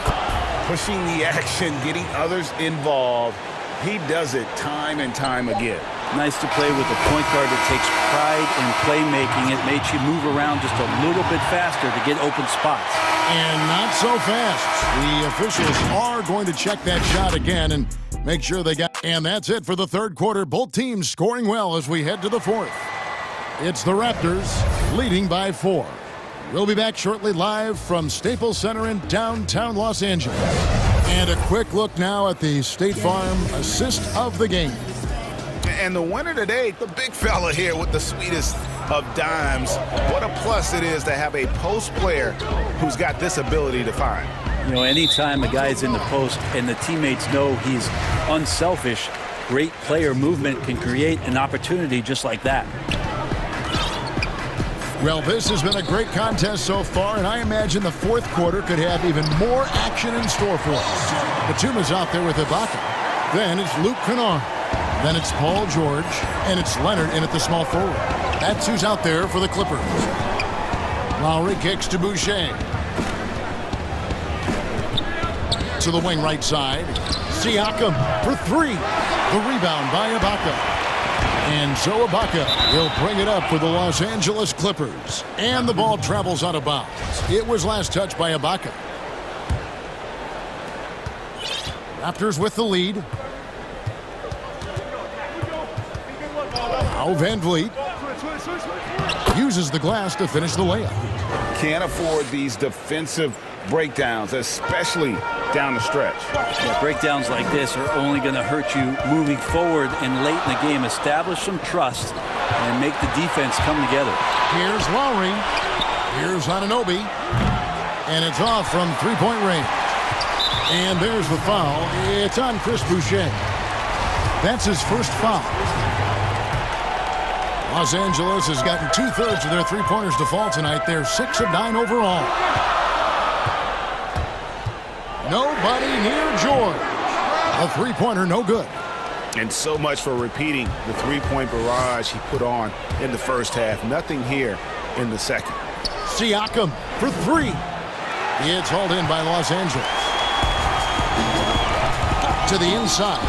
Pushing the action, getting others involved. He does it time and time again. Nice to play with a point guard that takes pride in playmaking. It makes you move around just a little bit faster to get open spots. And not so fast. The officials are going to check that shot again and make sure they got. And that's it for the third quarter. Both teams scoring well as we head to the fourth. It's the Raptors leading by 4. We'll be back shortly live from Staples Center in downtown Los Angeles. And a quick look now at the State Farm assist of the game. And the winner today, the big fella here with the sweetest of dimes. What a plus it is to have a post player who's got this ability to find. You know, anytime a guy's in the post and the teammates know he's unselfish, great player movement can create an opportunity just like that. Well, this has been a great contest so far, and I imagine the fourth quarter could have even more action in store for us. Batum is out there with Ibaka. Then it's Luke Kennard. Then it's Paul George, and it's Leonard in at the small forward. That's who's out there for the Clippers. Lowry kicks to Boucher. To the wing right side. Siakam for three. The rebound by Ibaka. And so Ibaka will bring it up for the Los Angeles Clippers. And the ball travels out of bounds. It was last touched by Ibaka. Raptors with the lead. Now Van Vliet uses the glass to finish the layup. Can't afford these defensive breakdowns, especially down the stretch. Yeah, breakdowns like this are only going to hurt you moving forward and late in the game. Establish some trust and make the defense come together. Here's Lowry. Here's Anunoby. And it's off from three-point range. And there's the foul. It's on Chris Boucher. That's his first foul. Los Angeles has gotten 2/3 of their three-pointers to fall tonight. They're 6 of 9 overall. Nobody near George. A three-pointer, no good. And so much for repeating the three-point barrage he put on in the first half. Nothing here in the second. Siakam for three. It's hauled in by Los Angeles. To the inside.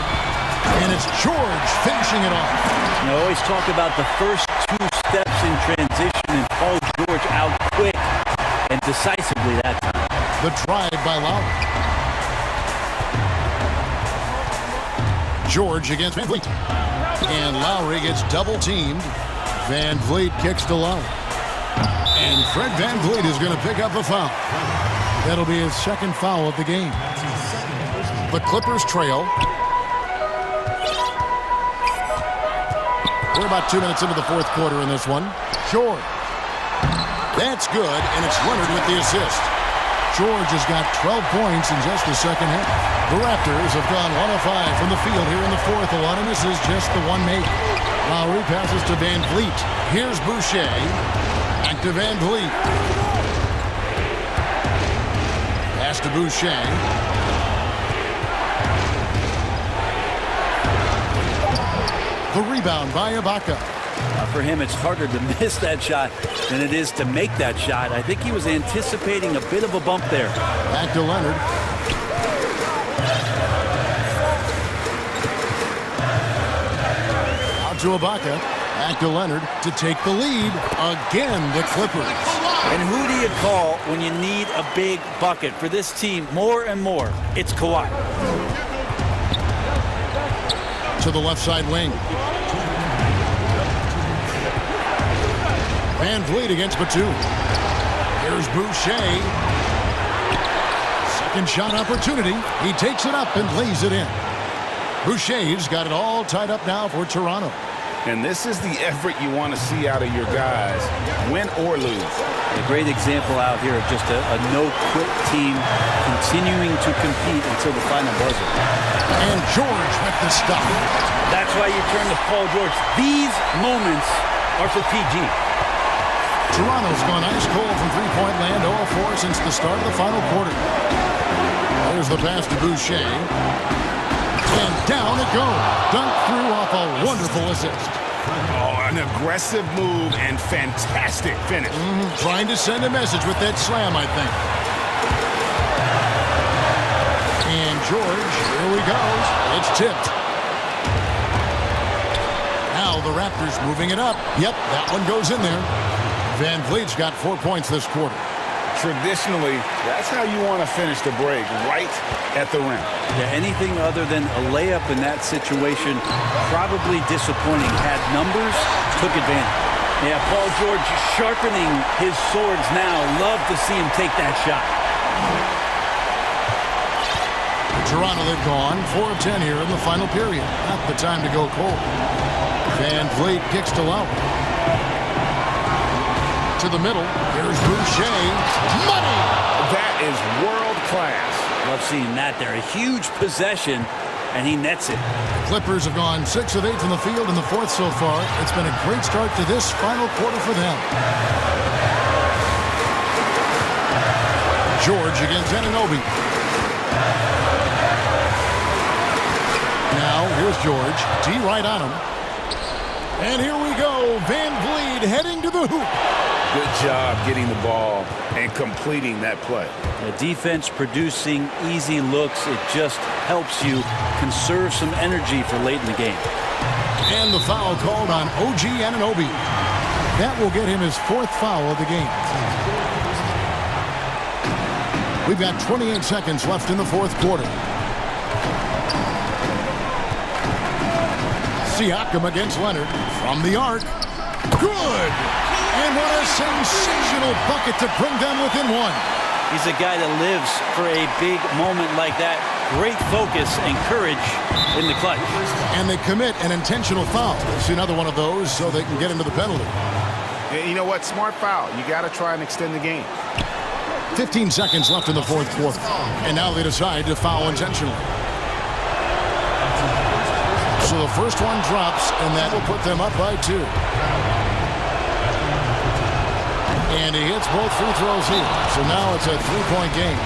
And it's George finishing it off. You know, always talk about the first two steps in transition, and Paul George out quick and decisively that time. The drive by Lowry. George against Van Vliet. And Lowry gets double-teamed. Van Vliet kicks to Lowry. And Fred Van Vliet is going to pick up the foul. That'll be his second foul of the game. The Clippers trail. We're about 2 minutes into the fourth quarter in this one. George. That's good, and it's Leonard with the assist. George has got 12 points in just the second half. The Raptors have gone 1 of 5 from the field here in the fourth. A lot of misses, just the one made. Lowry passes to Van Vliet. Here's Boucher. Back to Van Vliet. Pass to Boucher. The rebound by Ibaka. For him, it's harder to miss that shot than it is to make that shot. I think he was anticipating a bit of a bump there. Back to Leonard. Out to Ibaka. Back to Leonard to take the lead. Again, the Clippers. And who do you call when you need a big bucket? For this team, more and more, it's Kawhi. To the left side wing. Van Vliet against Batum. Here's Boucher. Second shot opportunity. He takes it up and lays it in. Boucher's got it all tied up now for Toronto. And this is the effort you want to see out of your guys, win or lose. A great example out here of just a no-quit team continuing to compete until the final buzzer. And George with the stop. That's why you turn to Paul George. These moments are for PG. Toronto's gone ice cold from three-point land, 0-4 since the start of the final quarter. There's the pass to Boucher. And down it goes. Dunked through off a wonderful assist. Oh, an aggressive move and fantastic finish. Trying to send a message with that slam, I think. And George, here he goes. It's tipped. Now the Raptors moving it up. Yep, that one goes in there. Van Vliet's got 4 points this quarter. Traditionally, that's how you want to finish the break, right at the rim. Yeah, anything other than a layup in that situation, probably disappointing. Had numbers, took advantage. Yeah, Paul George sharpening his swords now. Love to see him take that shot. Toronto, they've gone 4 of 10 here in the final period. Not the time to go cold. Van Vliet kicks to Lowry. To the middle. Here's Boucher. Money! That is world class. Love seeing that there. A huge possession, and he nets it. Clippers have gone 6 of 8 from the field in the fourth so far. It's been a great start to this final quarter for them. George against Anunoby. Now, here's George. T right on him. And here we go. Van Vliet heading to the hoop. Good job getting the ball and completing that play. The defense producing easy looks. It just helps you conserve some energy for late in the game. And the foul called on OG Anunoby. That will get him his 4th foul of the game. We've got 28 seconds left in the fourth quarter. Siakam against Leonard from the arc. Good! And what a sensational bucket to bring them within 1. He's a guy that lives for a big moment like that. Great focus and courage in the clutch. And they commit an intentional foul. See another one of those so they can get into the penalty. You know what? Smart foul. You got to try and extend the game. 15 seconds left in the fourth quarter. And now they decide to foul intentionally. So the first one drops, and that will put them up by 2. And he hits both free throws here. So now it's a 3-point game.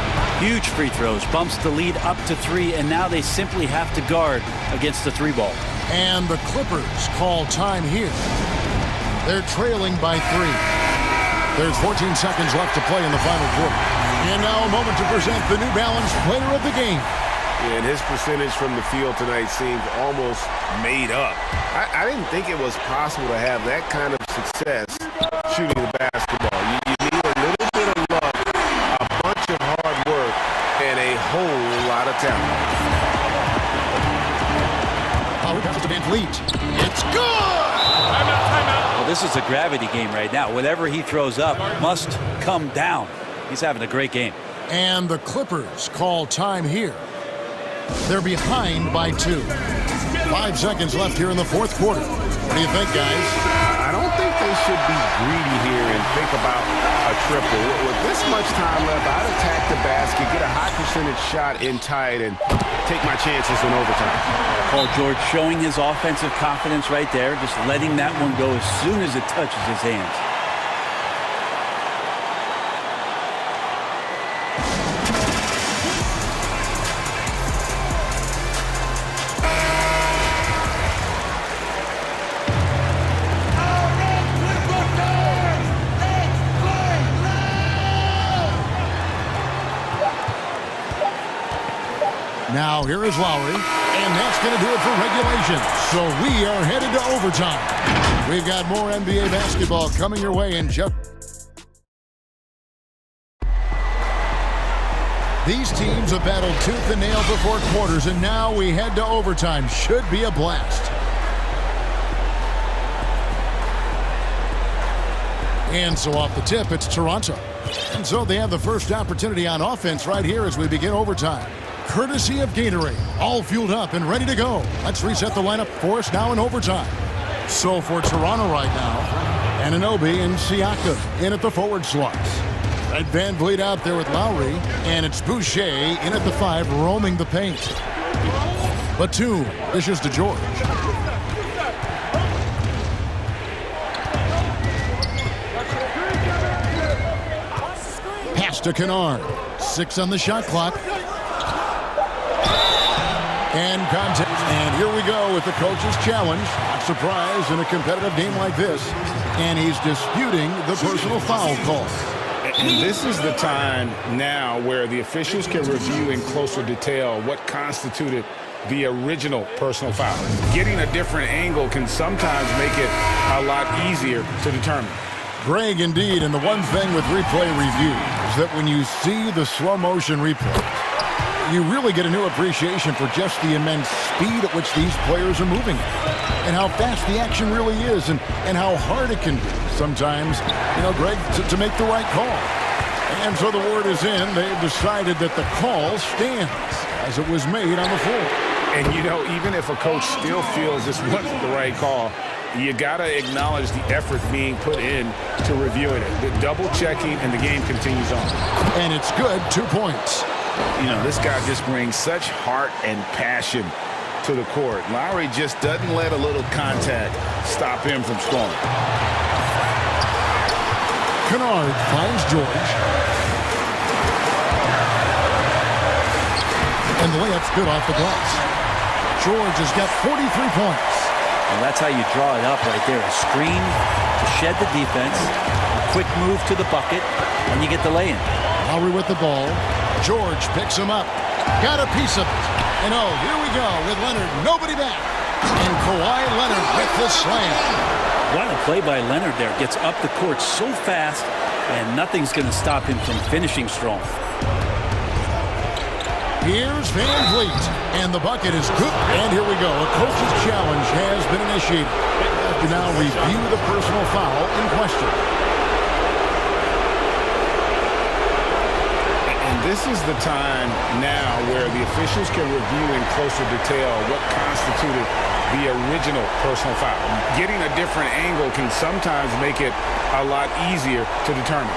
Huge free throws. Bumps the lead up to 3, and now they simply have to guard against the 3-ball. And the Clippers call time here. They're trailing by 3. There's 14 seconds left to play in the final quarter. And now a moment to present the New Balance Player of the Game. And his percentage from the field tonight seems almost made up. I didn't think it was possible to have that kind of success shooting the basketball. You need a little bit of luck, a bunch of hard work, and a whole lot of talent. Power passes to Van Vliet. It's good! Well, this is a gravity game right now. Whatever he throws up must come down. He's having a great game. And the Clippers call time here. They're behind by 2. 5 seconds left here in the fourth quarter. What do you think, guys? I don't think they should be greedy here and think about a triple. With this much time left, I'd attack the basket, get a high percentage shot in tight, and take my chances in overtime. Paul George showing his offensive confidence right there, just letting that one go as soon as it touches his hands. Now here is Lowry, and that's going to do it for regulation. So we are headed to overtime. We've got more NBA basketball coming your way in just... These teams have battled tooth and nail before quarters, and now we head to overtime. Should be a blast. And so off the tip, it's Toronto. And so they have the first opportunity on offense right here as we begin overtime. Courtesy of Gatorade, all fueled up and ready to go. Let's reset the lineup for us now in overtime. So for Toronto right now, Anunoby and Siakam in at the forward slots. Red Van Vliet out there with Lowry, and it's Boucher in at the 5, roaming the paint. Batum dishes to George. Pass to Kennard. 6 on the shot clock. And contact. And here we go with the coach's challenge. Not surprised in a competitive game like this. And he's disputing the personal foul call. And this is the time now where the officials can review in closer detail what constituted the original personal foul. Getting a different angle can sometimes make it a lot easier to determine. Greg, indeed, and the one thing with replay review is that when you see the slow motion replay, You really get a new appreciation for just the immense speed at which these players are moving and how fast the action really is and how hard it can be sometimes, Greg, to make the right call. And so the word is in. They've decided that the call stands as it was made on the floor. And, even if a coach still feels this wasn't the right call, you got to acknowledge the effort being put in to reviewing it. The double-checking, and the game continues on. And it's good, 2 points. This guy just brings such heart and passion to the court. Lowry just doesn't let a little contact stop him from scoring. Kennard finds George. And the layup's good off the glass. George has got 43 points. And that's how you draw it up right there. A screen to shed the defense, a quick move to the bucket, and you get the lay-in. Lowry with the ball. George picks him up. Got a piece of it. And here we go with Leonard. Nobody back. And Kawhi Leonard with the slam. What a play by Leonard there. Gets up the court so fast, and nothing's going to stop him from finishing strong. Here's Van Vliet, and the bucket is good. And here we go. A coach's challenge has been initiated. We have to now review the personal foul in question. And this is the time now where the officials can review in closer detail what constituted the original personal foul. Getting a different angle can sometimes make it a lot easier to determine.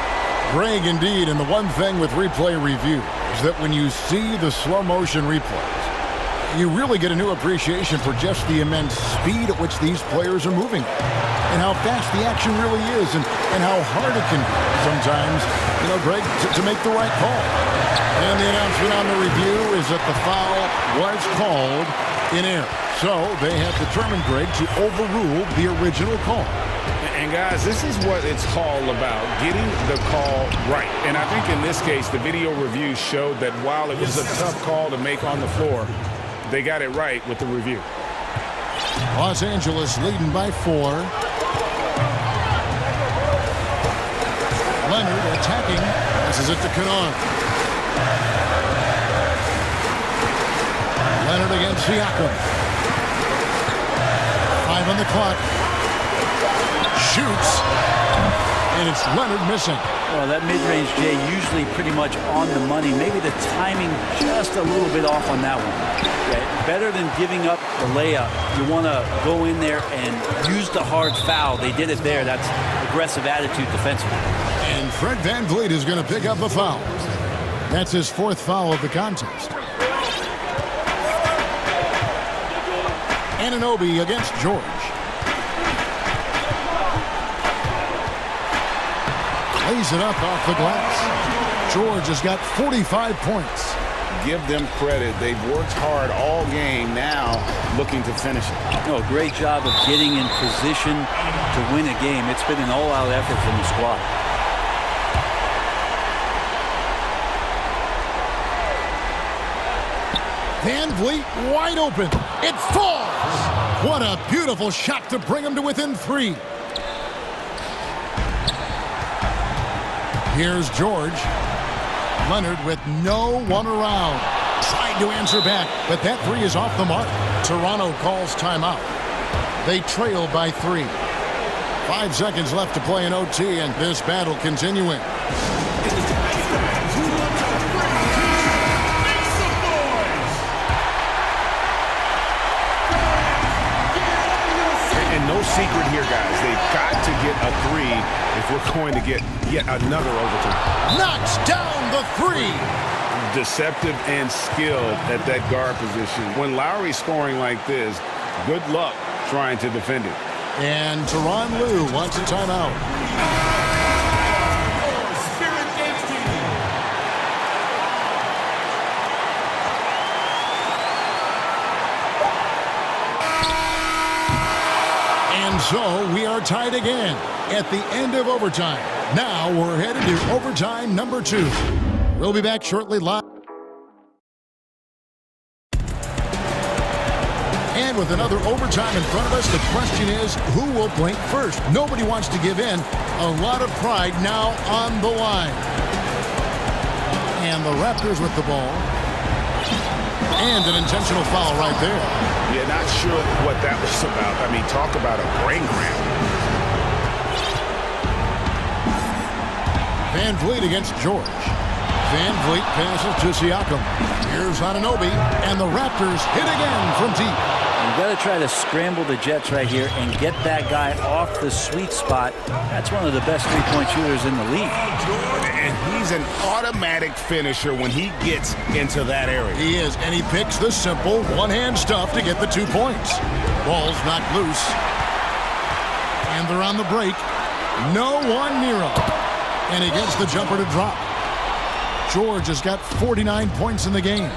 Greg, indeed, and the one thing with replay review is that when you see the slow motion replays, you really get a new appreciation for just the immense speed at which these players are moving and how fast the action really is and how hard it can be sometimes, Greg, to make the right call. And the announcement on the review is that the foul was called in error. So they have determined, Greg, to overrule the original call. And, guys, this is what it's all about, getting the call right. And I think in this case, the video review showed that while it was a tough call to make on the floor, they got it right with the review. Los Angeles leading by 4. Leonard attacking. This is it to Kennard. Leonard against Siakam. 5 on the clock. Shoots, and it's Leonard missing. Well, that mid-range, Jay, usually pretty much on the money. Maybe the timing just a little bit off on that one. Okay. Better than giving up the layup, you want to go in there and use the hard foul. They did it there. That's aggressive attitude defensively. And Fred VanVleet is going to pick up a foul. That's his 4th foul of the contest. Anunoby against George. Lays it up off the glass. George has got 45 points. Give them credit. They've worked hard all game, now looking to finish it. Great job of getting in position to win a game. It's been an all-out effort from the squad. VanVleet wide open. It falls. What a beautiful shot to bring him to within 3. Here's George. Leonard with no one around. Tried to answer back, but that 3 is off the mark. Toronto calls timeout. They trail by 3. 5 seconds left to play in OT, and this battle continuing. No secret here, guys. They've got to get a 3 if we're going to get yet another overtime. Knocks down the 3. Deceptive and skilled at that guard position. When Lowry's scoring like this, good luck trying to defend it. And Tyronn Lue wants a timeout. So we are tied again at the end of overtime. Now we're headed to overtime number 2. We'll be back shortly live. And with another overtime in front of us, the question is, who will blink first? Nobody wants to give in. A lot of pride now on the line. And the Raptors with the ball. And an intentional foul right there. Yeah, not sure what that was about. I mean, talk about a brain cramp. Van Vliet against George. Van Vliet passes to Siakam. Here's Anunoby, and the Raptors hit again from deep. You've got to try to scramble the Jets right here and get that guy off the sweet spot. That's one of the best three-point shooters in the league. And he's an automatic finisher when he gets into that area. He is, and he picks the simple one-hand stuff to get the 2 points. Ball's knocked loose. And they're on the break. No one near him. And he gets the jumper to drop. George has got 49 points in the game.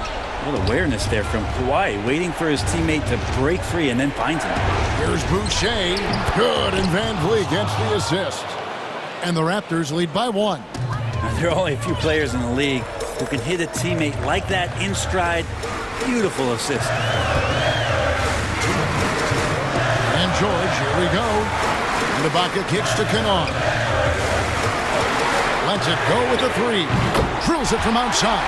What awareness there from Kawhi, waiting for his teammate to break free and then finds him. Here's Boucher. Good, and Van Vliet gets the assist. And the Raptors lead by 1. Now, there are only a few players in the league who can hit a teammate like that in stride. Beautiful assist. And George, here we go. And Ibaka kicks to Kennard. Lets it go with the 3. Drills it from outside.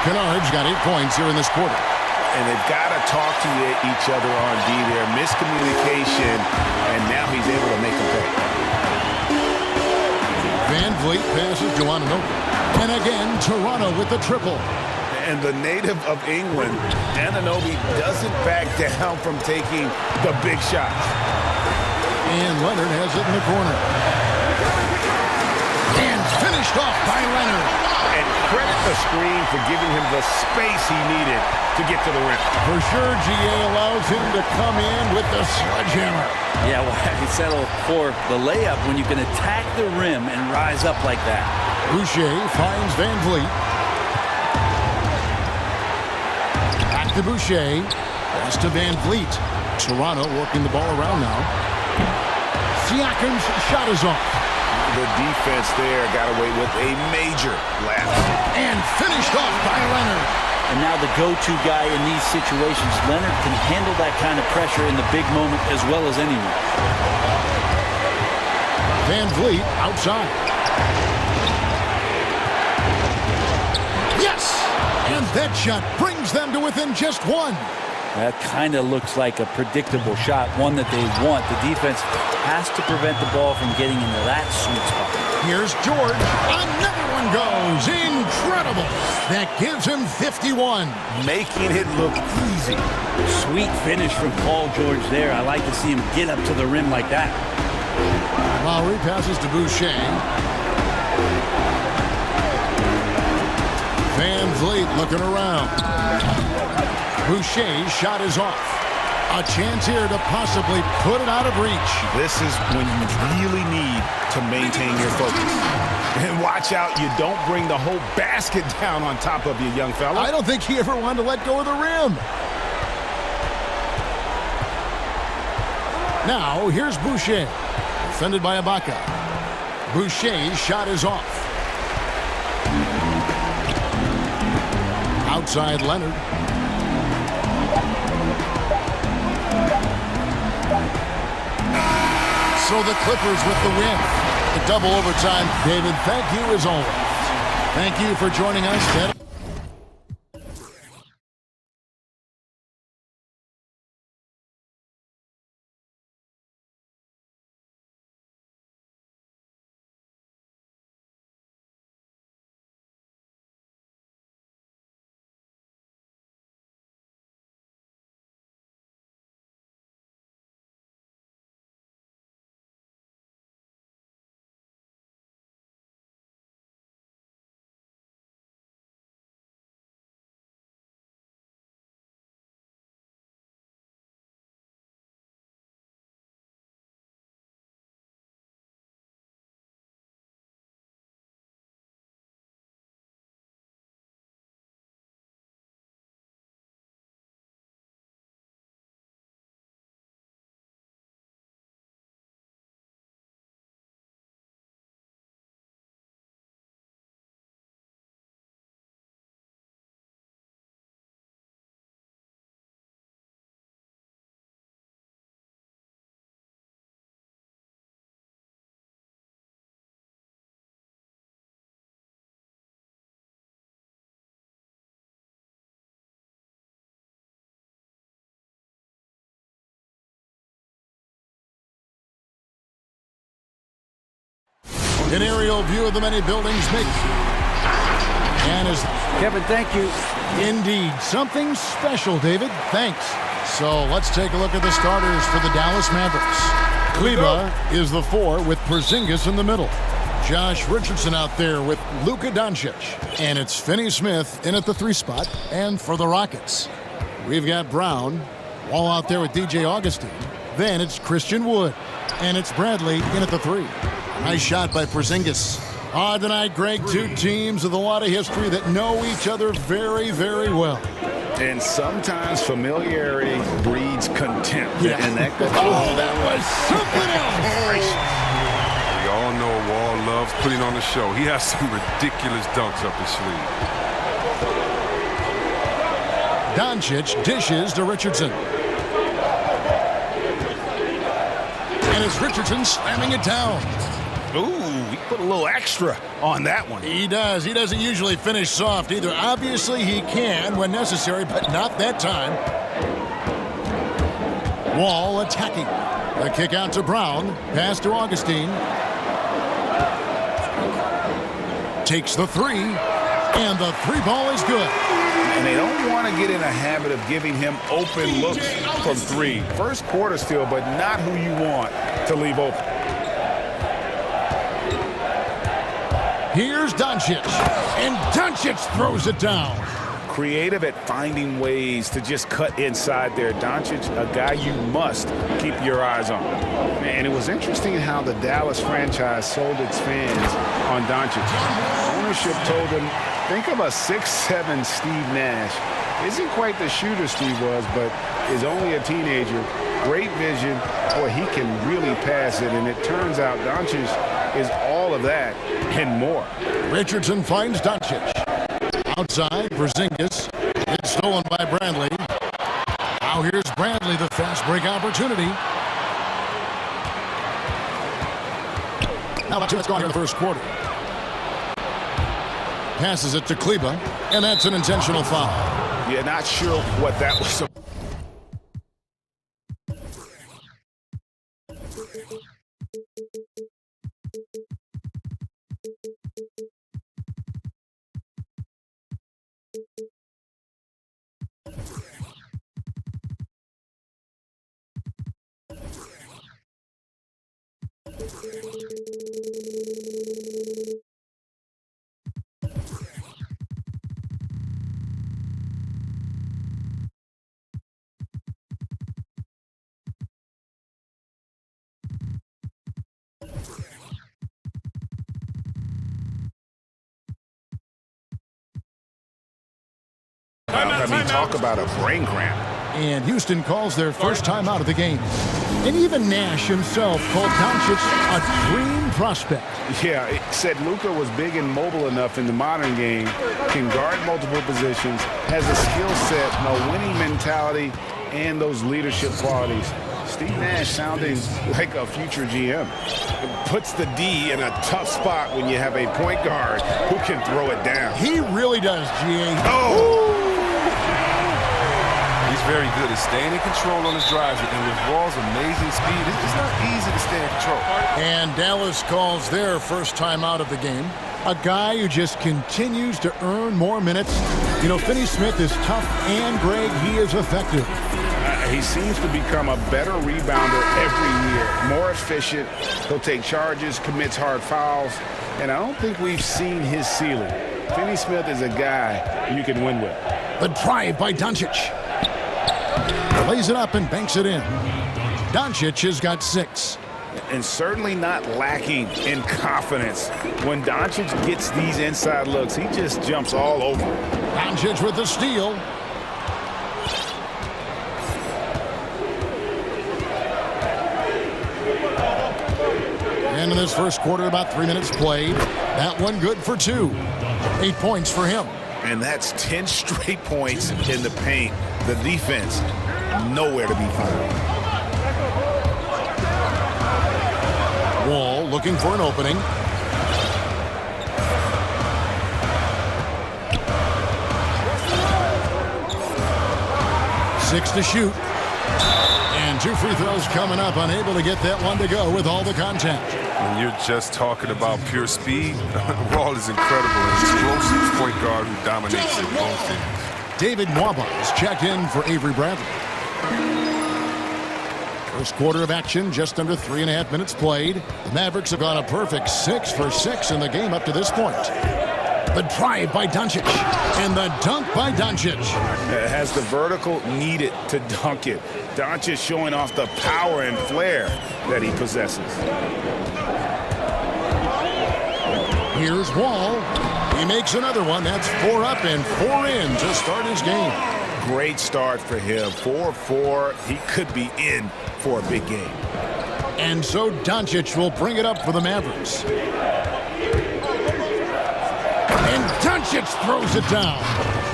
Kennard's got 8 points here in this quarter. And they've got to talk to each other on D there. Miscommunication, and now he's able to make a play. Van Vliet passes to Anunoby. And again, Toronto with the triple. And the native of England, Anunoby, doesn't back down from taking the big shots. And Leonard has it in the corner. And finished off by Leonard. And credit the screen for giving him the space he needed to get to the rim. For sure, GA allows him to come in with the sledgehammer. Yeah, well, you settle for the layup when you can attack the rim and rise up like that. Boucher finds Van Vliet. Back to Boucher. Pass to Van Vliet. Toronto working the ball around now. Siakam's shot is off. The defense there got away with a major lapse. And finished off by Leonard. And now the go-to guy in these situations. Leonard can handle that kind of pressure in the big moment as well as anyone. Van Vliet outside. Yes! And that shot brings them to within just 1. That kind of looks like a predictable shot, one that they want. The defense has to prevent the ball from getting into that sweet spot. Here's George. Another one goes. Incredible. That gives him 51. Making it look easy. Sweet finish from Paul George there. I like to see him get up to the rim like that. Lowry passes to Boucher. Van Vliet looking around. Boucher's shot is off. A chance here to possibly put it out of reach. This is when you really need to maintain your focus. And watch out, you don't bring the whole basket down on top of you, young fella. I don't think he ever wanted to let go of the rim. Now, here's Boucher. Defended by Ibaka. Boucher's shot is off. Outside Leonard. So the Clippers with the win. The double overtime. David, thank you as always. Thank you for joining us. An aerial view of the many buildings makes. And as Kevin, thank you. indeed, something special, David. Thanks. So let's take a look at the starters for the Dallas Mavericks. Kleba is the 4 with Porzingis in the middle. Josh Richardson out there with Luka Doncic. And it's Finney Smith in at the 3 spot. And for the Rockets, we've got Brown. Wall out there with DJ Augustine. Then it's Christian Wood. And it's Bradley in at the 3. Nice shot by Porzingis. Tonight, Greg, 2 teams with a lot of history that know each other very, very well. And sometimes familiarity breeds contempt. Yeah. And that goes. That was something else. We all know Wall loves putting on the show. He has some ridiculous dunks up his sleeve. Doncic dishes to Richardson. And it's Richardson slamming it down. Ooh, he put a little extra on that one. He does. He doesn't usually finish soft either. Obviously, he can when necessary, but not that time. Wall attacking. A kick out to Brown. Pass to Augustine. Takes the 3. And the 3 ball is good. And they don't want to get in a habit of giving him open looks from 3. First quarter still, but not who you want to leave open. Here's Doncic. And Doncic throws it down. Creative at finding ways to just cut inside there. Doncic, a guy you must keep your eyes on. And it was interesting how the Dallas franchise sold its fans on Doncic. Ownership told them, think of a 6'7" Steve Nash. Isn't quite the shooter Steve was, but is only a teenager. Great vision. Boy, he can really pass it. And it turns out Doncic is all of that and more. Richardson finds Doncic. Outside, Porzingis. It's stolen by Bradley. Now here's Bradley, the fast break opportunity. Now about 2 minutes gone here in the first quarter. Passes it to Kleba, and that's an intentional foul. Yeah, not sure what that was. I mean, talk about a brain cramp. And Houston calls their first time out of the game. And even Nash himself called Doncic a dream prospect. Yeah, it said Luka was big and mobile enough in the modern game, can guard multiple positions, has a skill set, a winning mentality, and those leadership qualities. Steve Nash sounding like a future GM. It puts the D in a tough spot when you have a point guard who can throw it down. He really does, GA. Oh! He's very good at staying in control on his drives, and with Wall's amazing speed, it's not easy to stay in control. And Dallas calls their first time out of the game. A guy who just continues to earn more minutes. You know, Finney Smith is tough, and Greg, he is effective. He seems to become a better rebounder every year, more efficient. He'll take charges, commits hard fouls, and I don't think we've seen his ceiling. Finney Smith is a guy you can win with. The drive by Doncic. Lays it up and banks it in. Doncic has got 6. And certainly not lacking in confidence. When Doncic gets these inside looks, he just jumps all over. Doncic with the steal. And in this first quarter, about 3 minutes played. That one good for 2. 8 points for him. And that's 10 straight points in the paint. The defense, nowhere to be found. Wall looking for an opening. Six to shoot. And 2 free throws coming up. Unable to get that one to go with all the contact. When you're just talking about pure speed, Wall is incredible. An explosive point guard who dominates in both ends. David Nwaba is checked in for Avery Bradley. First quarter of action, just under 3.5 minutes played. The Mavericks have gone a perfect 6 for 6 in the game up to this point. The drive by Doncic, and the dunk by Doncic. Has the vertical needed to dunk it. Doncic showing off the power and flair that he possesses. Here's Wall. He makes another one. That's 4 up and 4 in to start his game. Great start for him. 4-4. He could be in for a big game. And so Doncic will bring it up for the Mavericks. And Doncic throws it down.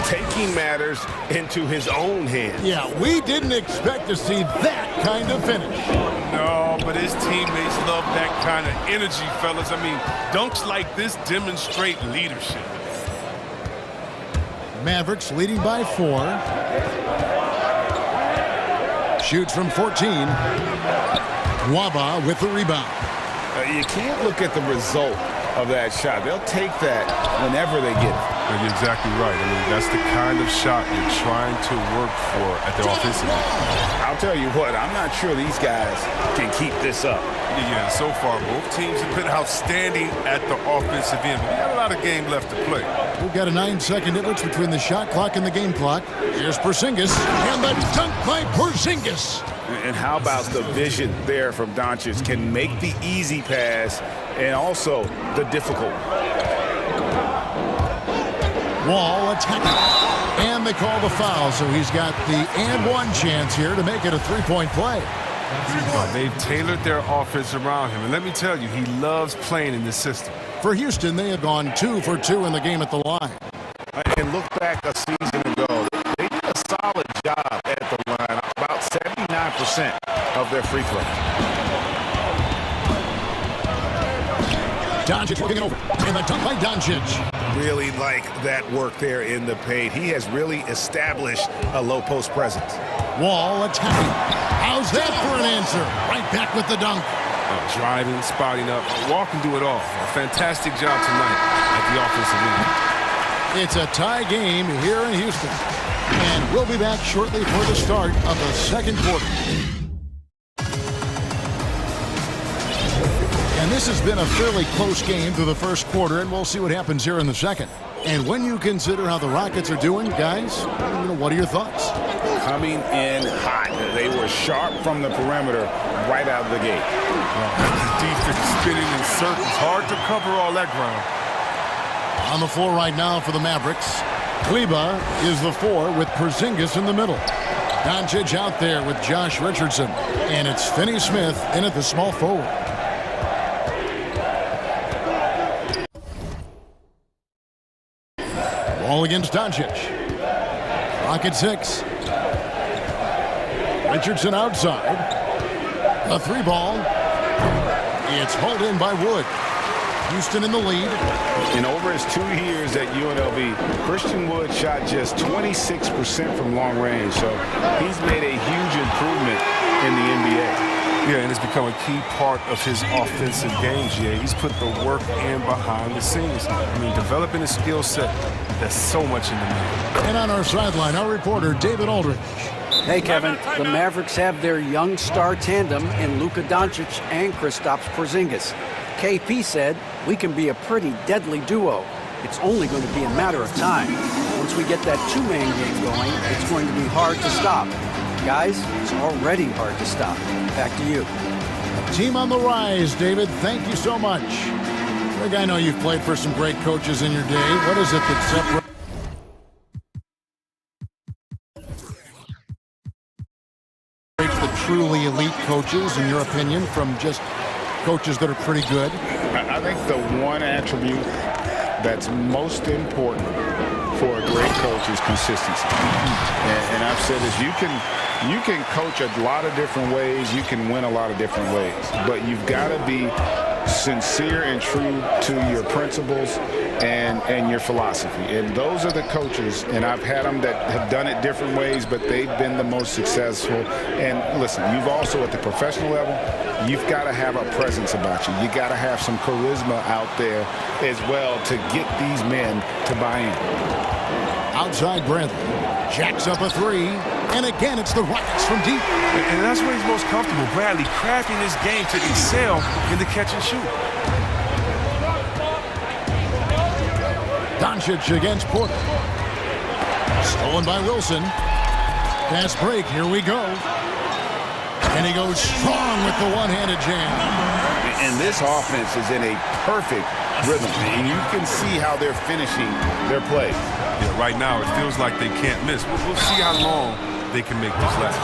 Taking matters into his own hands. Yeah, we didn't expect to see that kind of finish. No, but his teammates love that kind of energy, fellas. I mean, dunks like this demonstrate leadership. Mavericks leading by 4. Shoots from 14. Nwaba with the rebound. You can't look at the result of that shot. They'll take that whenever they get it. You're exactly right. I mean, that's the kind of shot you're trying to work for at the offensive end. I'll tell you what, I'm not sure these guys can keep this up. Yeah, so far, both teams have been outstanding at the offensive end. But we got a lot of game left to play. We've got a 9-second difference between the shot clock and the game clock. Here's Porzingis, and the dunk by Porzingis. And how about the vision there from Doncic? Can make the easy pass and also the difficult. Wall attacking. And they call the foul, so he's got the and one chance here to make it a 3-point play. They've tailored their offense around him. And let me tell you, he loves playing in this system. For Houston, they have gone 2 for 2 in the game at the line. And look back a season ago, they did a solid job at the line, about 79% of their free throw. Doncic working it over, and the dunk by Doncic. Really like that work there in the paint. He has really established a low post presence. Wall attacking. How's that for an answer? Right back with the dunk. Driving, spotting up. Wall can do it all. A fantastic job tonight at the offensive end. It's a tie game here in Houston. And we'll be back shortly for the start of the second quarter. And this has been a fairly close game through the first quarter, and we'll see what happens here in the second. And when you consider how the Rockets are doing, guys, what are your thoughts? Coming in hot. They were sharp from the perimeter right out of the gate. Defense spinning in circles. Hard to cover all that ground. On the floor right now for the Mavericks, Kleba is the 4 with Porzingis in the middle. Doncic out there with Josh Richardson. And it's Finney-Smith in at the small forward. Ball against Doncic. Rocket 6. Richardson outside. A 3-ball. It's hauled in by Wood. Houston in the lead. In over his 2 years at UNLV, Christian Wood shot just 26% from long range, so he's made a huge improvement in the NBA. Yeah, and it's become a key part of his offensive game, Jay. He's put the work in behind the scenes. I mean, developing a skill set, there's so much in the middle. And on our sideline, our reporter, David Aldridge. Hey, Kevin. The Mavericks have their young star tandem in Luka Doncic and Kristaps Porzingis. KP said, we can be a pretty deadly duo. It's only going to be a matter of time. Once we get that two-man game going, it's going to be hard to stop. Guys, it's already hard to stop. Back to you. Team on the rise, David. Thank you so much. Greg, I know you've played for some great coaches in your day. What is it that separates the truly elite coaches, in your opinion, from just coaches that are pretty good? I think the one attribute that's most important for a great coach is consistency. And I've said this, you can coach a lot of different ways, you can win a lot of different ways, but you've got to be sincere and true to your principles and your philosophy. And those are the coaches, and I've had them that have done it different ways, but they've been the most successful. And listen, you've also, at the professional level, you've got to have a presence about you. You got to have some charisma out there as well to get these men to buy in. Outside Bradley. Jacks up a three. And again, it's the Rockets from deep. And that's where he's most comfortable. Bradley crafting this game to excel in the catch and shoot. Doncic against Porter. Stolen by Wilson. Fast break. Here we go. And he goes strong with the one-handed jam. And this offense is in a perfect rhythm. And you can see how they're finishing their plays. Yeah, right now it feels like they can't miss. We'll see how long they can make this last.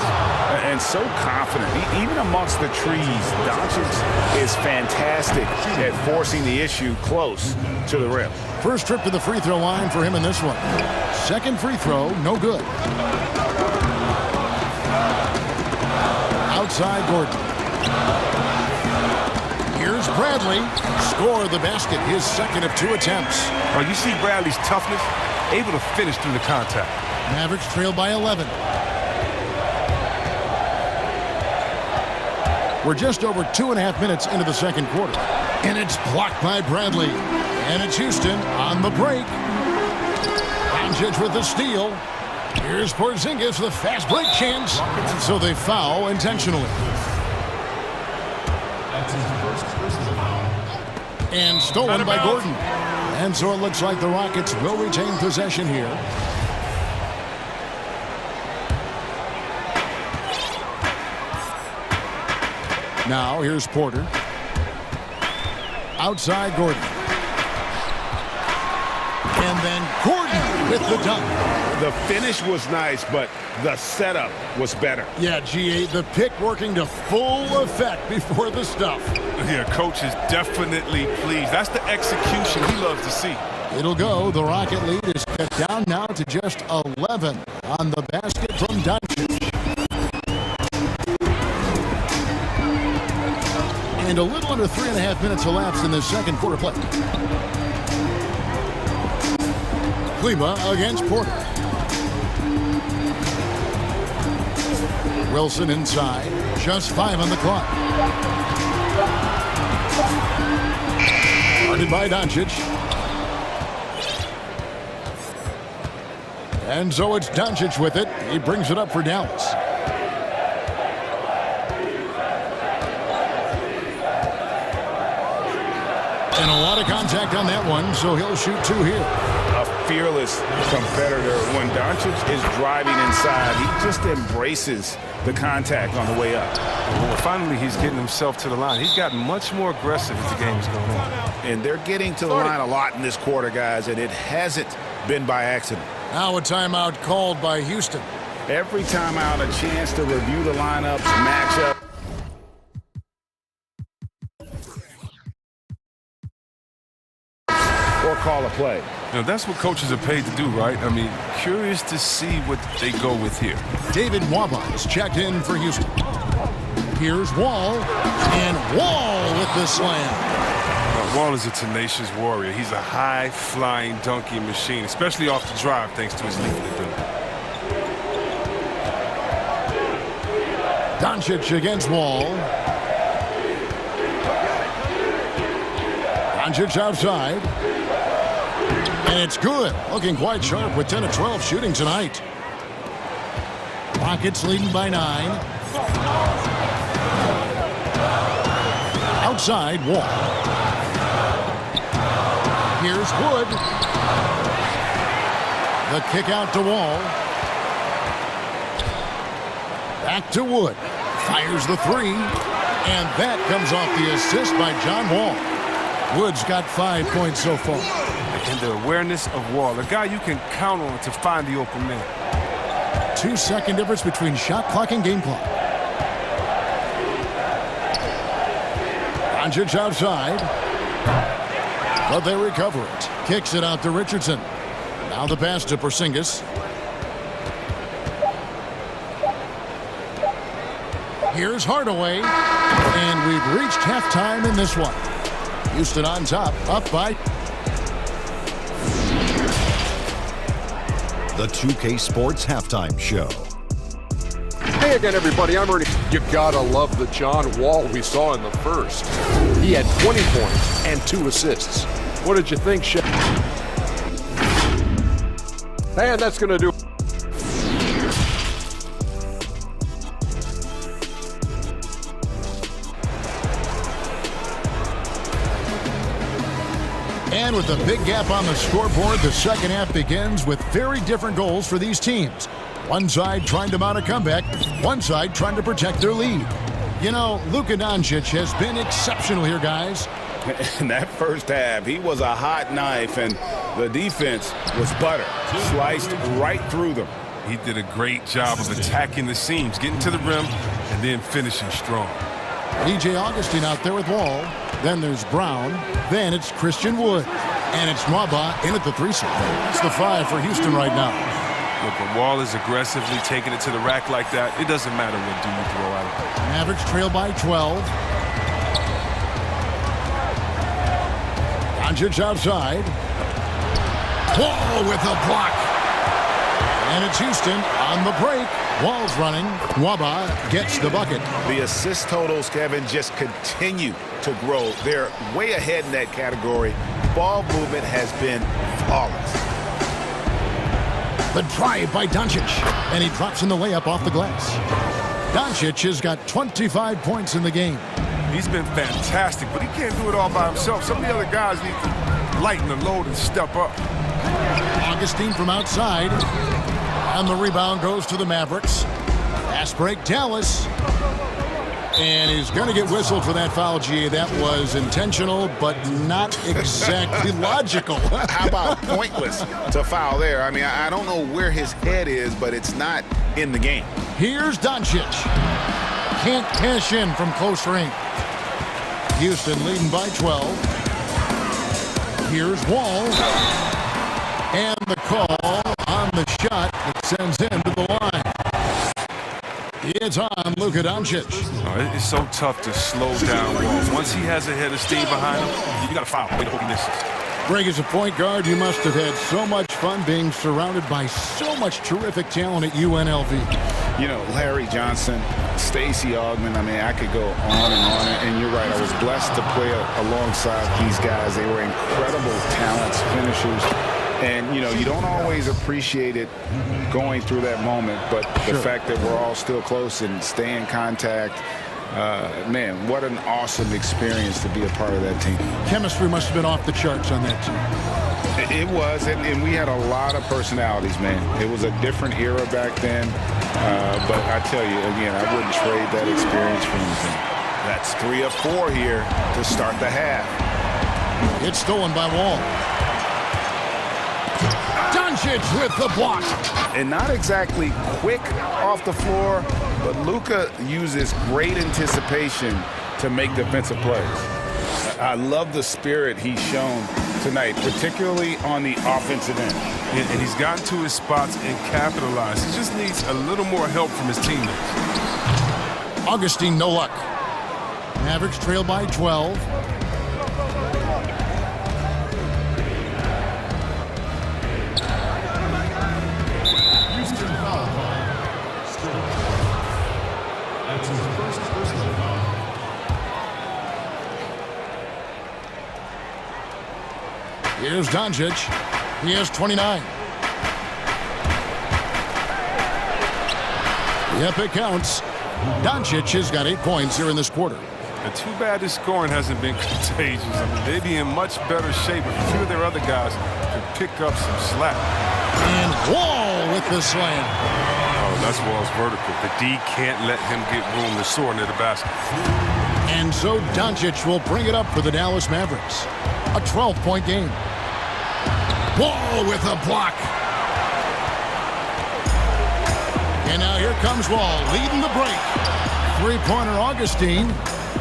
And so confident. Even amongst the trees, Doncic is fantastic at forcing the issue close to the rim. First trip to the free throw line for him in this one. Second free throw, no good. Outside Gordon. Here's Bradley. Score the basket, his second of 2 attempts. Oh, you see Bradley's toughness, able to finish through the contact. Mavericks trail by 11. We're just over 2.5 minutes into the second quarter. And it's blocked by Bradley. And it's Houston on the break. Doncic with the steal. Here's Porzingis, the fast break chance. And so they foul intentionally. And stolen by Gordon. And so it looks like the Rockets will retain possession here. Now here's Porter. Outside Gordon. And then Gordon with the dunk. The finish was nice, but the setup was better. Yeah, G8, the pick working to full effect before the stuff. Yeah, coach is definitely pleased. That's the execution he loves to see. It'll go. The Rocket lead is cut down now to just 11 on the basket from Doncic. And a little under 3.5 minutes elapsed in this second quarter play. Kleba against Porter. Wilson inside. Just 5 on the clock. Guarded by Doncic. And so it's Doncic with it. He brings it up for Dallas. And a lot of contact on that one, so he'll shoot 2 here. A fearless competitor. When Doncic is driving inside, he just embraces the contact on the way up. Well, finally, he's getting himself to the line. He's gotten much more aggressive as the game is going on. And they're getting to the line a lot in this quarter, guys, and it hasn't been by accident. Now a timeout called by Houston. Every timeout, a chance to review the lineups, match up. Or call a play. Now, that's what coaches are paid to do, right? I mean, curious to see what they go with here. David Nwaba is checked in for Houston. Here's Wall, and Wall with the slam. Wall is a tenacious warrior. He's a high-flying dunking machine, especially off the drive, thanks to his lethal ability. Doncic against Wall. Doncic outside. And it's good. Looking quite sharp with 10 of 12 shooting tonight. Rockets leading by 9. Outside, Wall. Here's Wood. The kick out to Wall. Back to Wood. Fires the 3. And that comes off the assist by John Wall. Wood's got 5 points so far. And the awareness of Wall, a guy you can count on to find the open man. 2-second difference between shot clock and game clock. Doncic outside. But they recover it. Kicks it out to Richardson. Now the pass to Porzingis. Here's Hardaway. And we've reached halftime in this one. Houston on top, up by... the 2K Sports Halftime Show. Hey again, everybody. I'm Ernie. You gotta love the John Wall we saw in the first. He had 20 points and 2 assists. What did you think, Shaq? And that's gonna do. And with a big gap on the scoreboard, the second half begins with very different goals for these teams. One side trying to mount a comeback, one side trying to protect their lead. You know, Luka Doncic has been exceptional here, guys. In that first half, he was a hot knife, and the defense was butter, sliced right through them. He did a great job of attacking the seams, getting to the rim, and then finishing strong. DJ Augustine out there with Wall. Then there's Brown. Then it's Christian Wood. And it's Mwaba in at the 3 slot. It's the 5 for Houston right now. Look, when Wall is aggressively taking it to the rack like that, it doesn't matter what do you throw at him. Mavericks trail by 12. Doncic outside. Wall with a block. And it's Houston on the break. Wall's running. Mwaba gets the bucket. The assist totals, Kevin, just continue to grow. They're way ahead in that category. Ball movement has been flawless. The drive by Doncic. And he drops in the layup off the glass. Doncic has got 25 points in the game. He's been fantastic, but he can't do it all by himself. Some of the other guys need to lighten the load and step up. Augustine from outside. And the rebound goes to the Mavericks. Fast break, Dallas. And he's going to get whistled for that foul, GA. That was intentional, but not exactly logical. How about pointless to foul there? I mean, I don't know where his head is, but it's not in the game. Here's Doncic. Can't cash in from close range. Houston leading by 12. Here's Wall. And the call on the shot that sends him to the line. It's on Luka Doncic. Oh, it's so tough to slow down Wall. Once he has a head of steam behind him, you got to foul. Wait, hope he misses. Greg, as a point guard, you must have had so much fun being surrounded by so much terrific talent at UNLV. You know, Larry Johnson, Stacey Augmon, I mean, I could go on and on. And you're right, I was blessed to play alongside these guys. They were incredible talents, finishers. And, you know, you don't always appreciate it going through that moment, but the fact that we're all still close and stay in contact, man, what an awesome experience to be a part of that team. Chemistry must have been off the charts on that team. It was, and we had a lot of personalities, man. It was a different era back then, but I tell you, again, I wouldn't trade that experience for anything. That's 3 of 4 here to start the half. It's stolen by Wall. Doncic with the block. And not exactly quick off the floor, but Luka uses great anticipation to make defensive plays. I love the spirit he's shown tonight, particularly on the offensive end. And he's gotten to his spots and capitalized. He just needs a little more help from his teammates. Augustine, no luck. Mavericks trail by 12. Here's Doncic. He has 29. Yep, it counts. Doncic has got 8 points here in this quarter. And too bad his scoring hasn't been contagious. I mean, they'd be in much better shape if a few of their other guys could pick up some slack. And Wall with the slam. Oh, that's Wall's vertical. The D can't let him get room to soar near the basket. And so Doncic will bring it up for the Dallas Mavericks. A 12-point game. Wall with a block. And now here comes Wall leading the break. Three-pointer Augustine.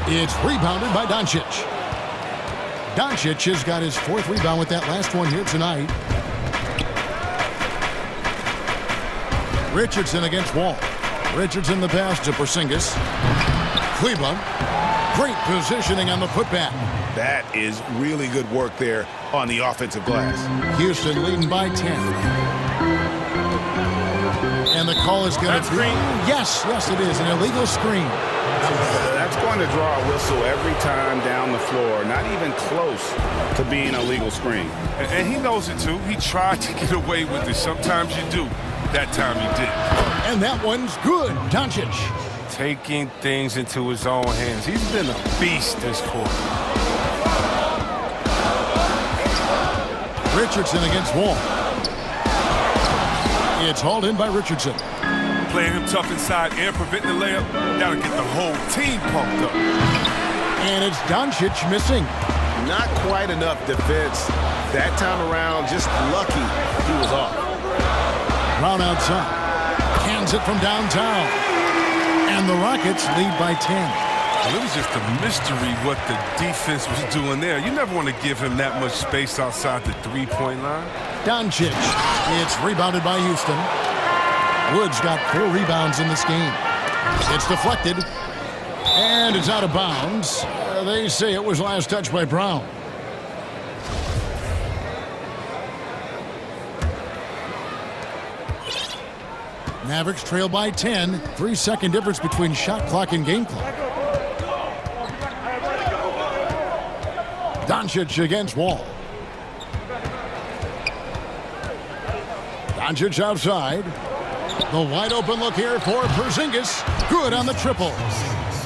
It's rebounded by Doncic. Doncic has got his 4th rebound with that last one here tonight. Richardson against Wall. Richardson the pass to Porzingis. Cleveland. Great positioning on the putback. That is really good work there on the offensive glass. Houston leading by 10. call is going to be... Yes, it is. An illegal screen. That's going to draw a whistle every time down the floor. Not even close to being a legal screen. And he knows it, too. He tried to get away with it. Sometimes you do. That time he did. And that one's good. Doncic. Taking things into his own hands. He's been a beast this quarter. Richardson against Wall. It's hauled in by Richardson. Playing him tough inside and preventing the layup. That'll get the whole team pumped up. And it's Doncic missing. Not quite enough defense that time around. Just lucky he was off. Brown outside. Cans it from downtown. And the Rockets lead by 10. Well, it was just a mystery what the defense was doing there. You never want to give him that much space outside the three-point line. Doncic. It's rebounded by Houston. Wood's got 4 rebounds in this game. It's deflected. And it's out of bounds. They say it was last touched by Brown. Mavericks trail by 10. 3-second difference between shot clock and game clock. Doncic against Wall. Doncic outside. The wide open look here for Porzingis. Good on the triple.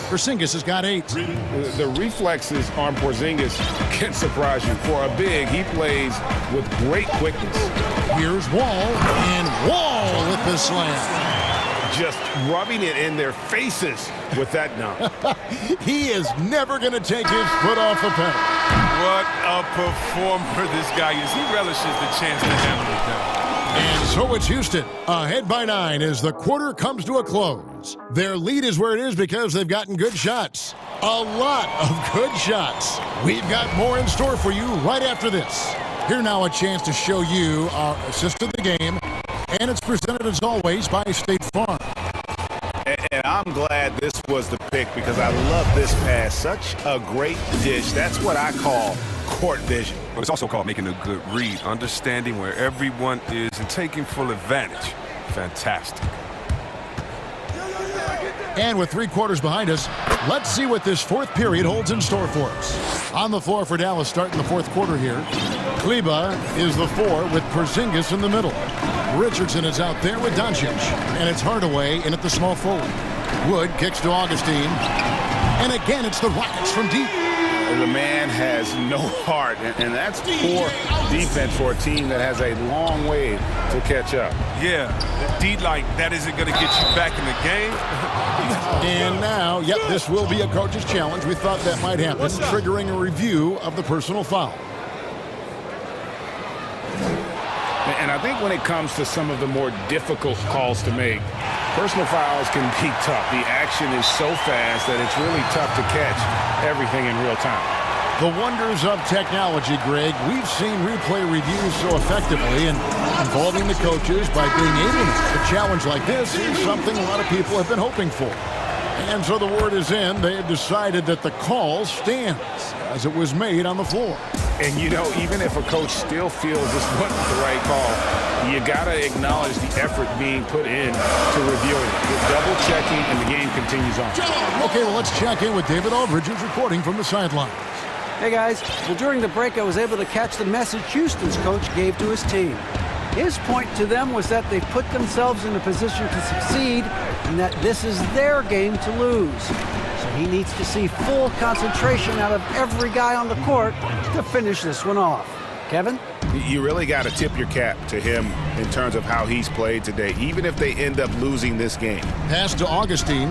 Porzingis has got 8. The reflexes on Porzingis can surprise you. For a big, he plays with great quickness. Here's Wall, and Wall with the slam. Just rubbing it in their faces with that dunk. He is never going to take his foot off the pedal. What a performer this guy is. He relishes the chance to hammer it down. And so it's Houston, ahead by 9 as the quarter comes to a close. Their lead is where it is because they've gotten good shots. A lot of good shots. We've got more in store for you right after this. Here now a chance to show you our assist of the game. And it's presented as always by State Farm. And I'm glad this was the pick because I love this pass. Such a great dish. That's what I call court vision. But it's also called making a good read, understanding where everyone is and taking full advantage. Fantastic. And with 3 quarters behind us, let's see what this 4th period holds in store for us. On the floor for Dallas starting the 4th quarter here. Kleba is the 4 with Porzingis in the middle. Richardson is out there with Doncic. And it's Hardaway in at the small forward. Wood kicks to Augustine. And again, it's the Rockets from deep. The man has no heart, and that's poor defense for a team that has a long way to catch up. Yeah, indeed, like that isn't going to get you back in the game. And now, yep, this will be a coach's challenge. We thought that might happen, triggering a review of the personal foul. And I think when it comes to some of the more difficult calls to make, personal fouls can be tough. The action is so fast that it's really tough to catch everything in real time. The wonders of technology, Greg. We've seen replay reviews so effectively and involving the coaches by being able to. A challenge like this is something a lot of people have been hoping for. And so the word is in. They have decided that the call stands as it was made on the floor. And, you know, even if a coach still feels this wasn't the right call, you got to acknowledge the effort being put in to reviewing it. With double-checking, and the game continues on. Okay, well, let's check in with David Aldridge, who's reporting from the sidelines. Hey, guys. Well, during the break, I was able to catch the message Houston's coach gave to his team. His point to them was that they've put themselves in a position to succeed and that this is their game to lose. So he needs to see full concentration out of every guy on the court to finish this one off. Kevin? You really got to tip your cap to him in terms of how he's played today, even if they end up losing this game. Pass to Augustine.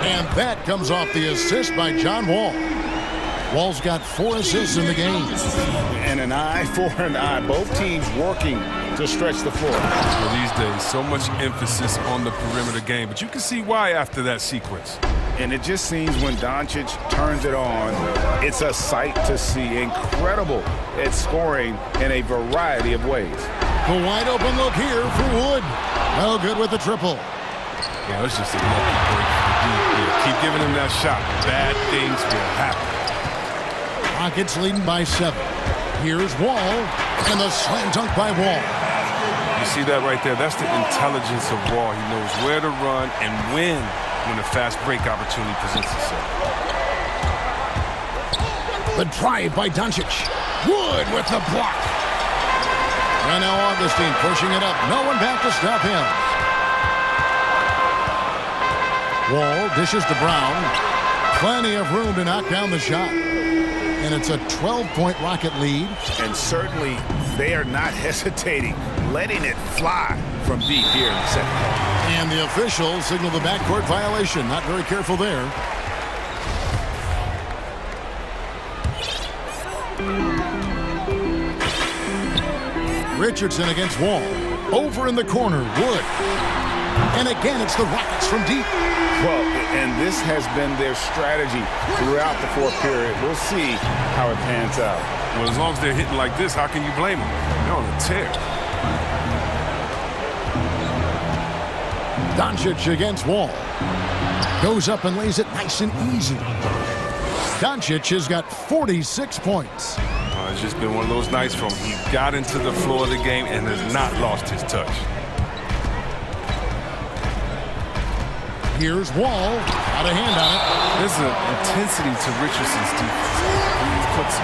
And that comes off the assist by John Wall. Wall's got 4 assists in the game. And an eye for an eye. Both teams working to stretch the floor. Well, these days, so much emphasis on the perimeter game, but you can see why after that sequence. And it just seems when Doncic turns it on, it's a sight to see. Incredible at scoring in a variety of ways. The wide open look here for Wood. Well, good with the triple. Yeah, it's just a lucky break for the deep. Keep giving him that shot. Bad things will happen. Rockets leading by 7. Here's Wall, and the slam dunk by Wall. You see that right there? That's the intelligence of Wall. He knows where to run and when a fast break opportunity presents itself. The drive by Doncic. Wood with the block. And now Augustine pushing it up. No one back to stop him. Wall dishes to Brown. Plenty of room to knock down the shot. And it's a 12-point Rocket lead. And certainly they are not hesitating, letting it fly from deep here in the second half. And the officials signal the backcourt violation. Not very careful there. Richardson against Wall. Over in the corner, Wood. And again, it's the Rockets from deep. Well, and this has been their strategy throughout the fourth period. We'll see how it pans out. Well, as long as they're hitting like this, how can you blame them? They're on a tear. Doncic against Wall. Goes up and lays it nice and easy. Doncic has got 46 points. It's just been one of those nights from he got into the floor of the game and has not lost his touch. Here's Wall. Got a hand on it. There's an intensity to Richardson's defense. He puts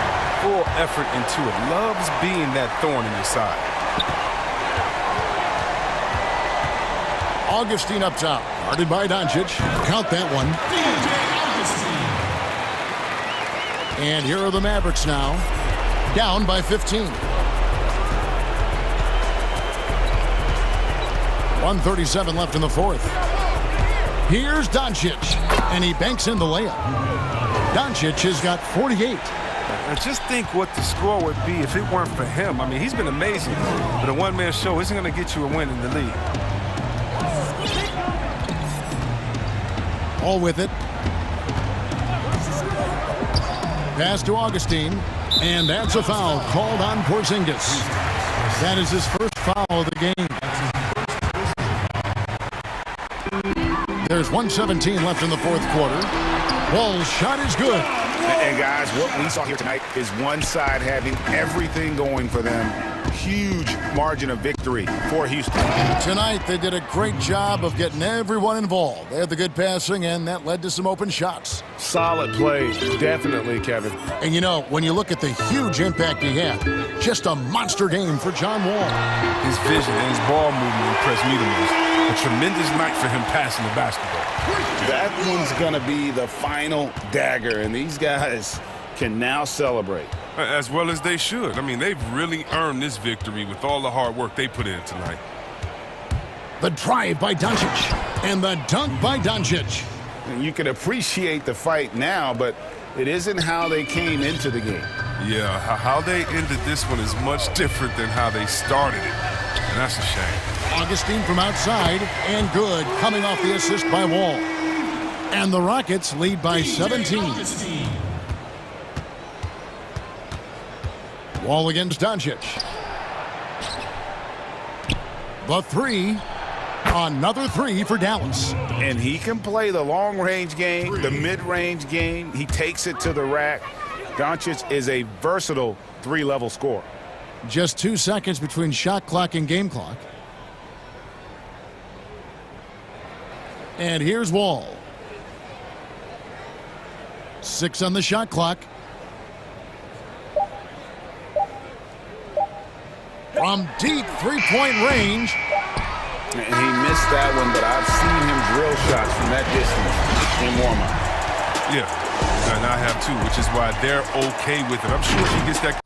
full effort into it. Loves being that thorn in your side. Augustine up top. Guarded by Doncic. Count that one. And here are the Mavericks now. Down by 15. 1:37 left in the fourth. Here's Doncic, and he banks in the layup. Doncic has got 48. Just think what the score would be if it weren't for him. I mean, he's been amazing, but a one-man show isn't going to get you a win in the league. All with it. Pass to Augustine, and that's a foul called on Porzingis. That is his first foul of the game. There's 1:17 left in the fourth quarter. Wall's shot is good. And guys, what we saw here tonight is one side having everything going for them. Huge margin of victory for Houston. Tonight, they did a great job of getting everyone involved. They had the good passing, and that led to some open shots. Solid play, definitely, Kevin. And you know, when you look at the huge impact he had, just a monster game for John Wall. His vision and his ball movement impressed me the most. A tremendous night for him passing the basketball. That one's going to be the final dagger, and these guys can now celebrate. As well as they should. I mean, they've really earned this victory with all the hard work they put in tonight. The drive by Doncic and the dunk by Doncic. And you can appreciate the fight now, but it isn't how they came into the game. Yeah, how they ended this one is much different than how they started it. And that's a shame. Augustine from outside, and good, coming off the assist by Wall. And the Rockets lead by 17. Wall against Doncic. The three. Another three for Dallas. And he can play the long-range game, the mid-range game. He takes it to the rack. Doncic is a versatile three-level scorer. Just 2 seconds between shot clock and game clock. And here's Wall. 6 on the shot clock. From deep three-point range. And he missed that one, but I've seen him drill shots from that distance in warm-up. Yeah, and I have too, which is why they're okay with it. I'm sure if he gets that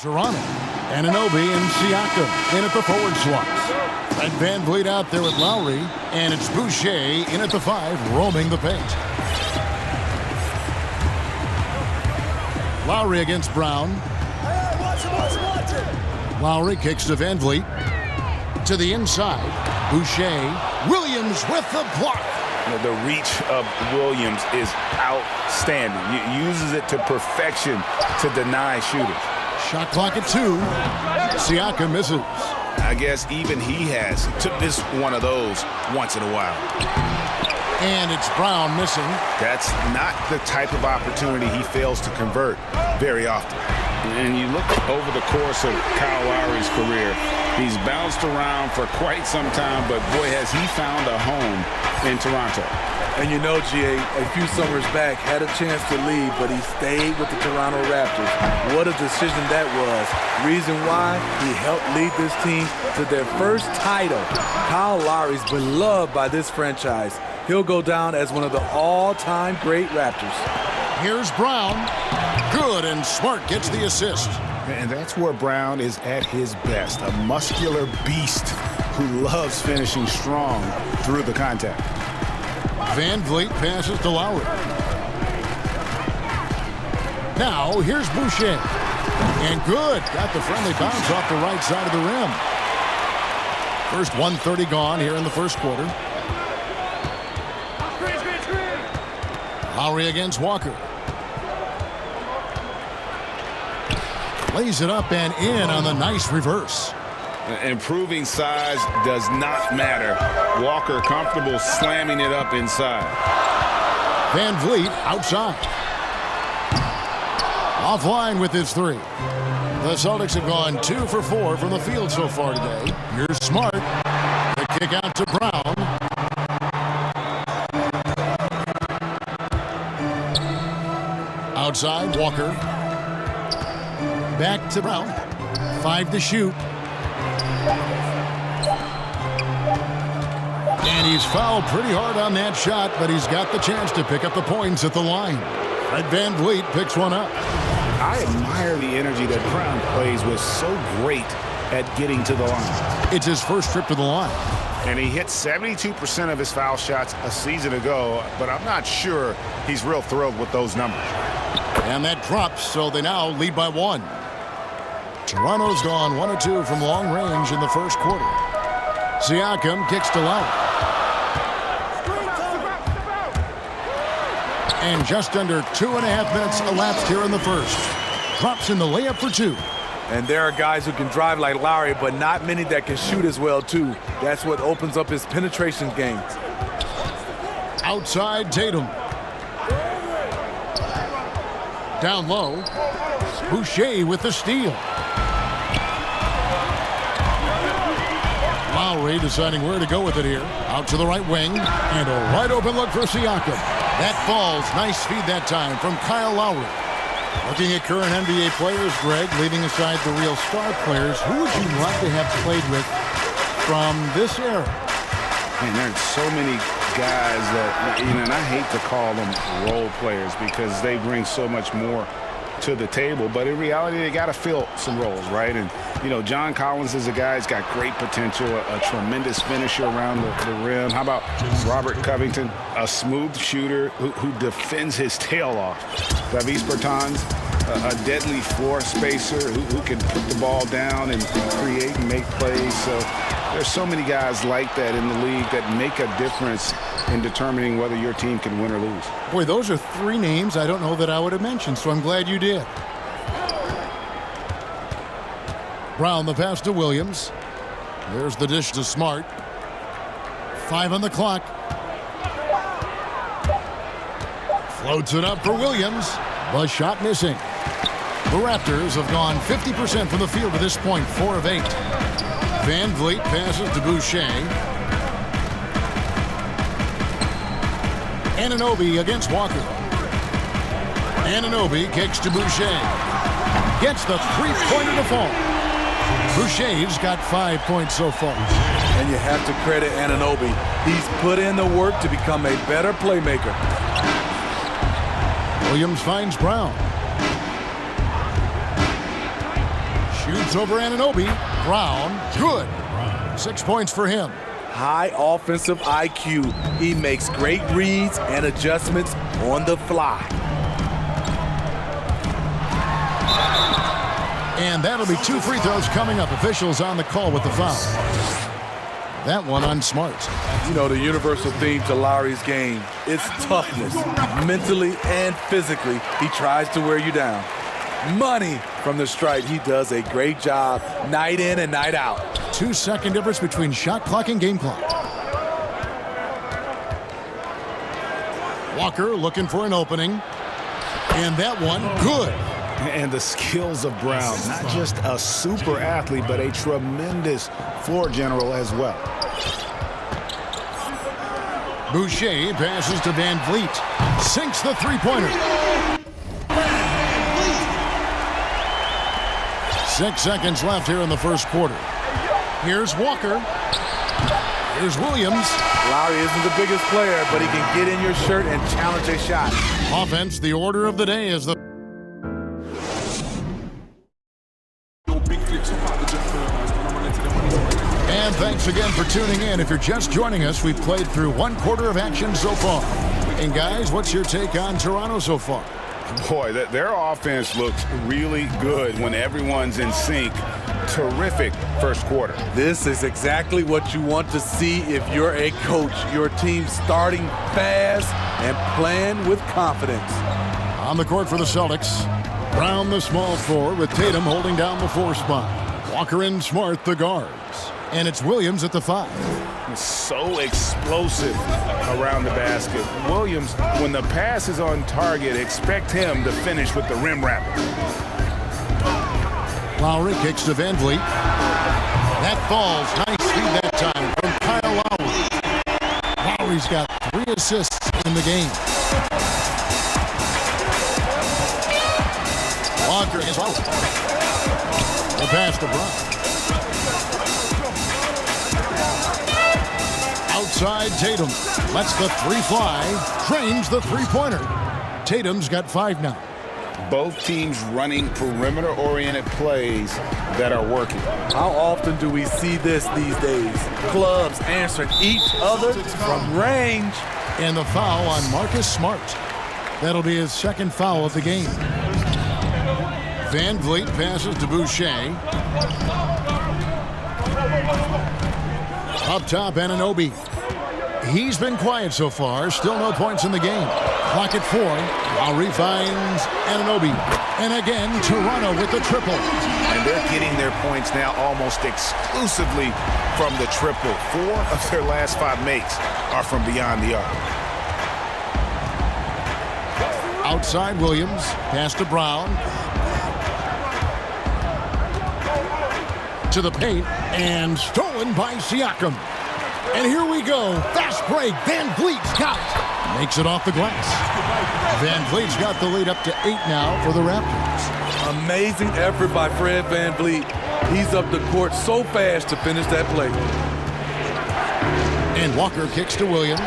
Toronto, Anunoby and Siakam in at the forward slots. And Van Vliet out there with Lowry, and it's Boucher in at the 5, roaming the paint. Lowry against Brown. Lowry kicks to Van Vliet. To the inside, Boucher. Williams with the block. The reach of Williams is outstanding. He uses it to perfection to deny shooters. Shot clock at 2. Siakam misses. I guess even he took this one of those once in a while. And it's Brown missing. That's not the type of opportunity he fails to convert very often. And you look over the course of Kyle Lowry's career, he's bounced around for quite some time, but boy, has he found a home in Toronto. And you know, GA, a few summers back, had a chance to leave, but he stayed with the Toronto Raptors. What a decision that was. Reason why? He helped lead this team to their first title. Kyle Lowry's beloved by this franchise. He'll go down as one of the all-time great Raptors. Here's Brown. Good, and Smart gets the assist. And that's where Brown is at his best, a muscular beast who loves finishing strong through the contact. Van Vliet passes to Lowry. Now, here's Boucher. And good. Got the friendly bounce off the right side of the rim. First 1:30 gone here in the first quarter. Lowry against Walker. Lays it up and in on the nice reverse. Improving size does not matter. Walker comfortable slamming it up inside. Van Vliet outside. Offline with his 3. The Celtics have gone 2 for 4 from the field so far today. Here's Smart. The kick out to Brown. Outside, Walker. Back to Brown. 5 to shoot. And he's fouled pretty hard on that shot, but he's got the chance to pick up the points at the line. Fred Van Vliet picks one up. I admire the energy that Brown plays with, so great at getting to the line. It's his first trip to the line. And he hit 72% of his foul shots a season ago, but I'm not sure he's real thrilled with those numbers. And that drops, so they now lead by 1. Toronto's gone 1 of 2 from long range in the first quarter. Siakam kicks to Lowry. And just under 2.5 minutes elapsed here in the first. Drops in the layup for 2. And there are guys who can drive like Lowry, but not many that can shoot as well, too. That's what opens up his penetration game. Outside Tatum. Down low. Boucher with the steal. Lowry deciding where to go with it here. Out to the right wing. And a wide open look for Siakam. That falls. Nice feed that time from Kyle Lowry. Looking at current NBA players, Greg, leaving aside the real star players, who would you like to have played with from this era? Man, there's so many guys that, and I hate to call them role players because they bring so much more to the table, but in reality, they got to fill some roles, right? And, John Collins is a guy who's got great potential, a tremendous finisher around the rim. How about Robert Covington, a smooth shooter who defends his tail off? Davis Bertans, a deadly floor spacer who can put the ball down and create and make plays. So there's so many guys like that in the league that make a difference in determining whether your team can win or lose. Boy, those are 3 names I don't know that I would have mentioned, so I'm glad you did. Brown the pass to Williams. There's the dish to Smart. 5 on the clock. Floats it up for Williams. The shot missing. The Raptors have gone 50% from the field to this point, 4 of 8. Van Vliet passes to Boucher. Anunoby against Walker. Anunoby kicks to Boucher. Gets the 3-pointer to fall. Boucher's got 5 points so far. And you have to credit Anunoby. He's put in the work to become a better playmaker. Williams finds Brown. Shoots over Anunoby. Brown, good. 6 points for him. High offensive IQ. He makes great reads and adjustments on the fly. And that'll be 2 free throws coming up. Officials on the call with the foul. That one on Smart. You know, the universal theme to Lowry's game, it's toughness. Mentally and physically, he tries to wear you down. Money from the stripe. He does a great job night in and night out. 2-second difference between shot clock and game clock. Walker looking for an opening. And that one, good. And the skills of Brown, not just a super athlete, but a tremendous floor general as well. Boucher passes to Van Vliet. Sinks the three-pointer. 6 seconds left here in the first quarter. Here's Walker. Here's Williams. Lowry isn't the biggest player, but he can get in your shirt and challenge a shot. Offense, the order of the day is the... And thanks again for tuning in. If you're just joining us, we've played through 1 quarter of action so far. And guys, what's your take on Toronto so far? Boy, their offense looks really good when everyone's in sync. Terrific first quarter. This is exactly what you want to see if you're a coach. Your team starting fast and playing with confidence. On the court for the Celtics, Brown the small forward with Tatum holding down the 4 spot. Walker and Smart the guards. And it's Williams at the 5. So explosive around the basket. Williams, when the pass is on target, expect him to finish with the rim wrapper. Lowry kicks to Van Vliet. That falls. Nice feed that time from Kyle Lowry. Lowry's got 3 assists in the game. Walker is out. The pass to Brown. Outside Tatum. Lets the 3 fly. Trains the 3-pointer. Tatum's got 5 now. Both teams running perimeter-oriented plays that are working. How often do we see this these days? Clubs answering each other from range. And the foul on Marcus Smart. That'll be his 2nd foul of the game. Van Vliet passes to Boucher. Up top, Anunoby. He's been quiet so far. Still no points in the game. Clock at 4. Lowry finds Anunoby. And again, Toronto with the triple. And they're getting their points now almost exclusively from the triple. 4 of their last 5 makes are from beyond the arc. Outside Williams. Pass to Brown. To the paint. And stolen by Siakam. And here we go. Fast break. Van Vliet's got it. Makes it off the glass. Van Vliet's got the lead up to 8 now for the Raptors. Amazing effort by Fred Van Vliet. He's up the court so fast to finish that play. And Walker kicks to Williams.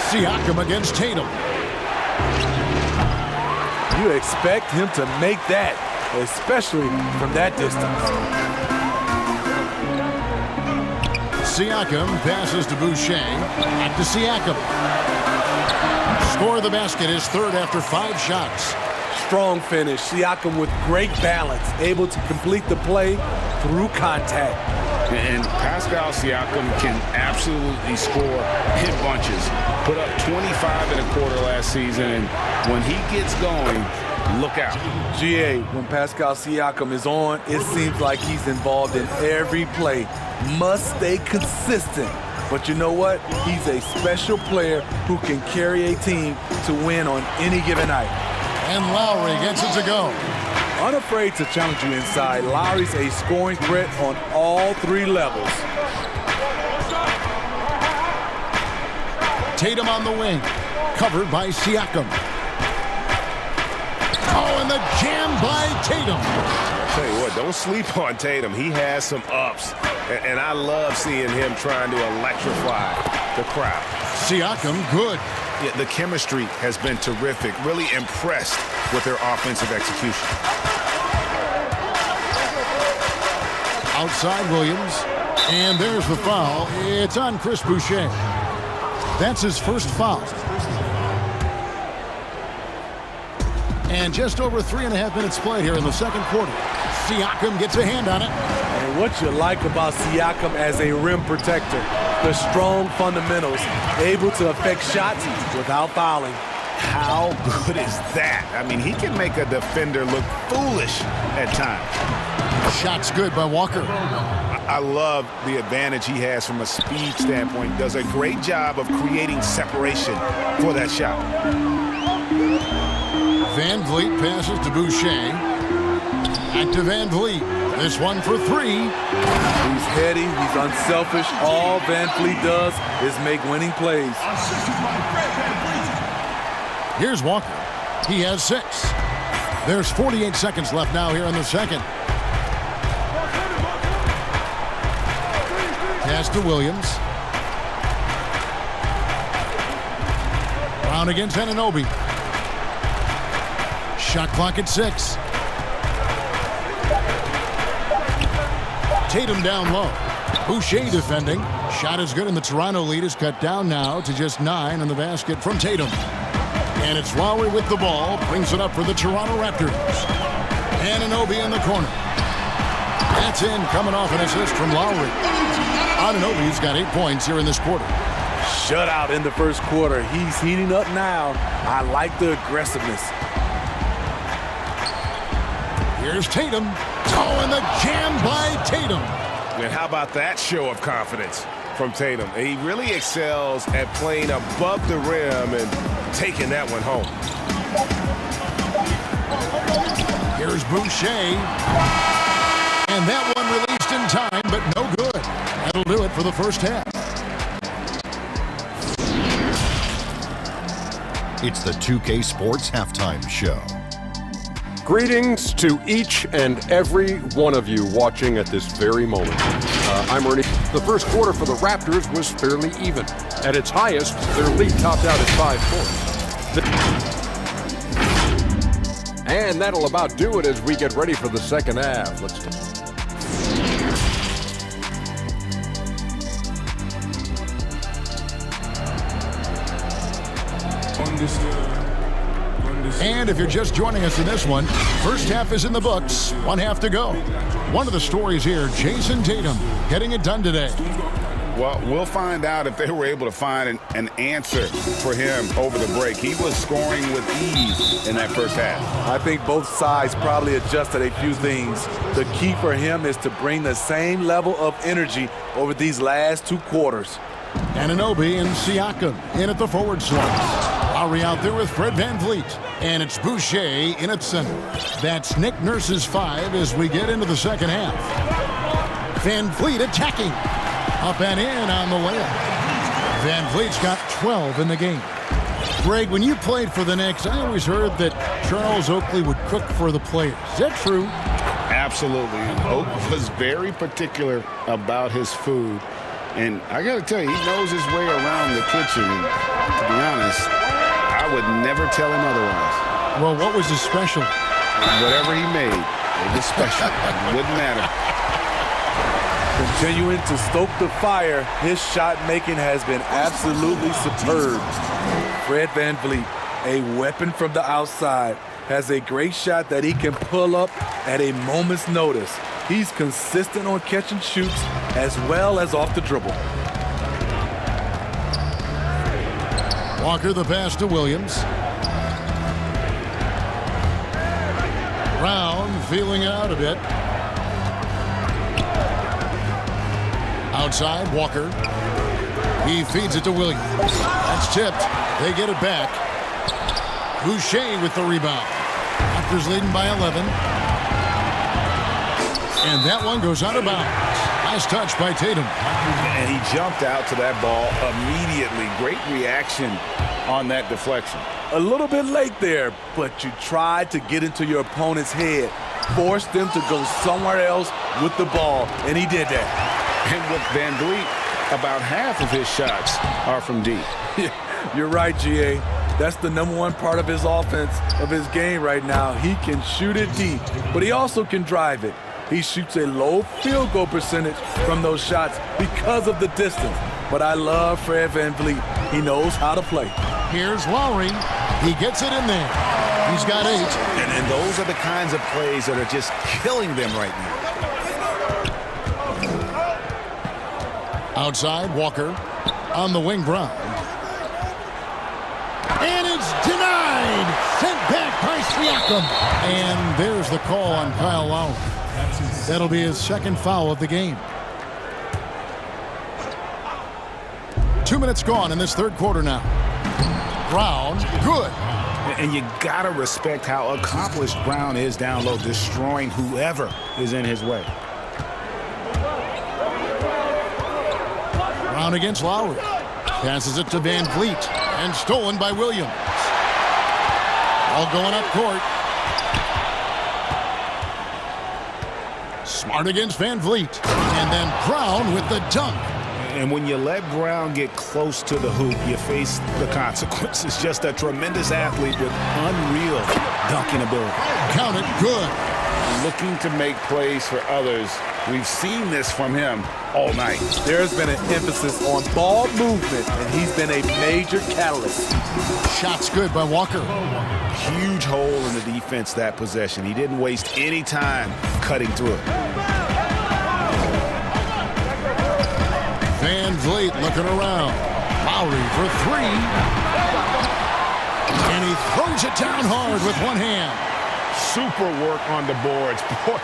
Siakam against Tatum. You expect him to make that, especially from that distance. Siakam passes to Boucher. Back to Siakam. Score the basket, his 3rd after 5 shots. Strong finish. Siakam with great balance, able to complete the play through contact. And Pascal Siakam can absolutely score in bunches. Put up 25 in a quarter last season, and when he gets going, look out. GA, when Pascal Siakam is on, it seems like he's involved in every play. Must stay consistent. But you know what? He's a special player who can carry a team to win on any given night. And Lowry gets it to go. Unafraid to challenge you inside, Lowry's a scoring threat on all 3 levels. Tatum on the wing. Covered by Siakam. Oh, and the jam by Tatum. I'll tell you what, don't sleep on Tatum. He has some ups. And I love seeing him trying to electrify the crowd. Siakam, good. Yeah, the chemistry has been terrific. Really impressed with their offensive execution. Outside Williams. And there's the foul. It's on Chris Boucher. That's his first foul. And just over 3.5 minutes played here in the second quarter. Siakam gets a hand on it. And what you like about Siakam as a rim protector, the strong fundamentals, able to affect shots without fouling. How good is that? I mean, he can make a defender look foolish at times. Shot's good by Walker. I love the advantage he has from a speed standpoint. Does a great job of creating separation for that shot. Van Vliet passes to Boucher. Back to Van Vliet. This one for three. He's heady. He's unselfish. All Van Vliet does is make winning plays. Here's Walker. He has 6. There's 48 seconds left now here in the second. Pass to Williams. Brown against Anunoby. Shot clock at 6. Tatum down low. Boucher defending. Shot is good, and the Toronto lead is cut down now to just 9 on the basket from Tatum. And it's Lowry with the ball. Brings it up for the Toronto Raptors. Anunoby in the corner. That's in, coming off an assist from Lowry. Anunoby's got 8 points here in this quarter. Shutout in the first quarter. He's heating up now. I like the aggressiveness. Here's Tatum. Oh, and the jam by Tatum. And how about that show of confidence from Tatum? He really excels at playing above the rim and taking that one home. Here's Boucher. And that one released in time, but no good. That'll do it for the first half. It's the 2K Sports Halftime Show. Greetings to each and every one of you watching at this very moment. I'm Ernie. The first quarter for the Raptors was fairly even. At its highest, their lead topped out at 5 points. And that'll about do it as we get ready for the second half. And if you're just joining us in this one, first half is in the books. 1 half to go. One of the stories here, Jason Tatum getting it done today. Well, we'll find out if they were able to find an answer for him over the break. He was scoring with ease in that first half. I think both sides probably adjusted a few things. The key for him is to bring the same level of energy over these last 2 quarters. Anunoby and Siakam in at the forward slots. Lowry out there with Fred Van Vliet. And it's Boucher in at center. That's Nick Nurse's 5 as we get into the second half. Van Vliet attacking. Up and in on the layup. Van Vliet's got 12 in the game. Greg, when you played for the Knicks, I always heard that Charles Oakley would cook for the players. Is that true? Absolutely. Oak was very particular about his food. And I got to tell you, he knows his way around the kitchen. And to be honest, I would never tell him otherwise. Well, what was his special? Whatever he made, it was special. It wouldn't matter. Continuing to stoke the fire, his shot making has been absolutely superb. Fred Van Vliet, a weapon from the outside, has a great shot that he can pull up at a moment's notice. He's consistent on catch and shoots as well as off the dribble. Walker the pass to Williams. Brown feeling it out a bit. Outside, Walker. He feeds it to Williams. That's tipped. They get it back. Boucher with the rebound. Raptors leading by 11. And that one goes out of bounds. Nice touch by Tatum. And he jumped out to that ball immediately. Great reaction on that deflection. A little bit late there, but you tried to get into your opponent's head. Forced them to go somewhere else with the ball, and he did that. And with Van Vliet, about half of his shots are from deep. You're right, GA. That's the #1 part of his offense, of his game right now. He can shoot it deep, but he also can drive it. He shoots a low field goal percentage from those shots because of the distance. But I love Fred VanVleet. He knows how to play. Here's Lowry. He gets it in there. He's got 8. And those are the kinds of plays that are just killing them right now. Outside, Walker. On the wing, Brown. And it's denied. Sent back by Siakam. And there's the call on Kyle Lowry. That'll be his second foul of the game. 2 minutes gone in this third quarter now. Brown, good. And you got to respect how accomplished Brown is down low, destroying whoever is in his way. Brown against Lowry. Passes it to VanVleet. And stolen by Williams. All going up court. Smart against VanVleet. And then Brown with the dunk. And when you let Brown get close to the hoop, you face the consequences. Just a tremendous athlete with unreal dunking ability. Count it, good. Looking to make plays for others. We've seen this from him all night. There's been an emphasis on ball movement, and he's been a major catalyst. Shot's good by Walker. Huge hole in the defense that possession. He didn't waste any time cutting through it. VanVleet looking around. Lowry for 3. And he throws it down hard with one hand. Super work on the boards. Boy,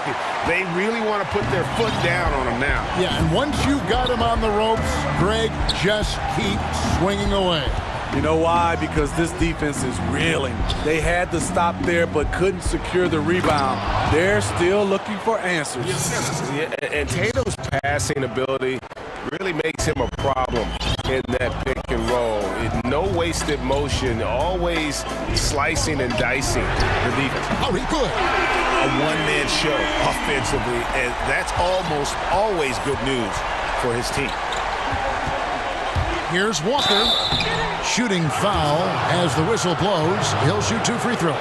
they really want to put their foot down on him now. Yeah, and once you've got him on the ropes, Greg, just keep swinging away. You know why? Because this defense is reeling. They had to stop there but couldn't secure the rebound. They're still looking for answers. Yeah, and Tatum's passing ability really makes him a problem in that pick and roll. No wasted motion, always slicing and dicing the defense. Lowry, good. A one-man show offensively, and that's almost always good news for his team. Here's Walker. Shooting foul as the whistle blows. He'll shoot 2 free throws.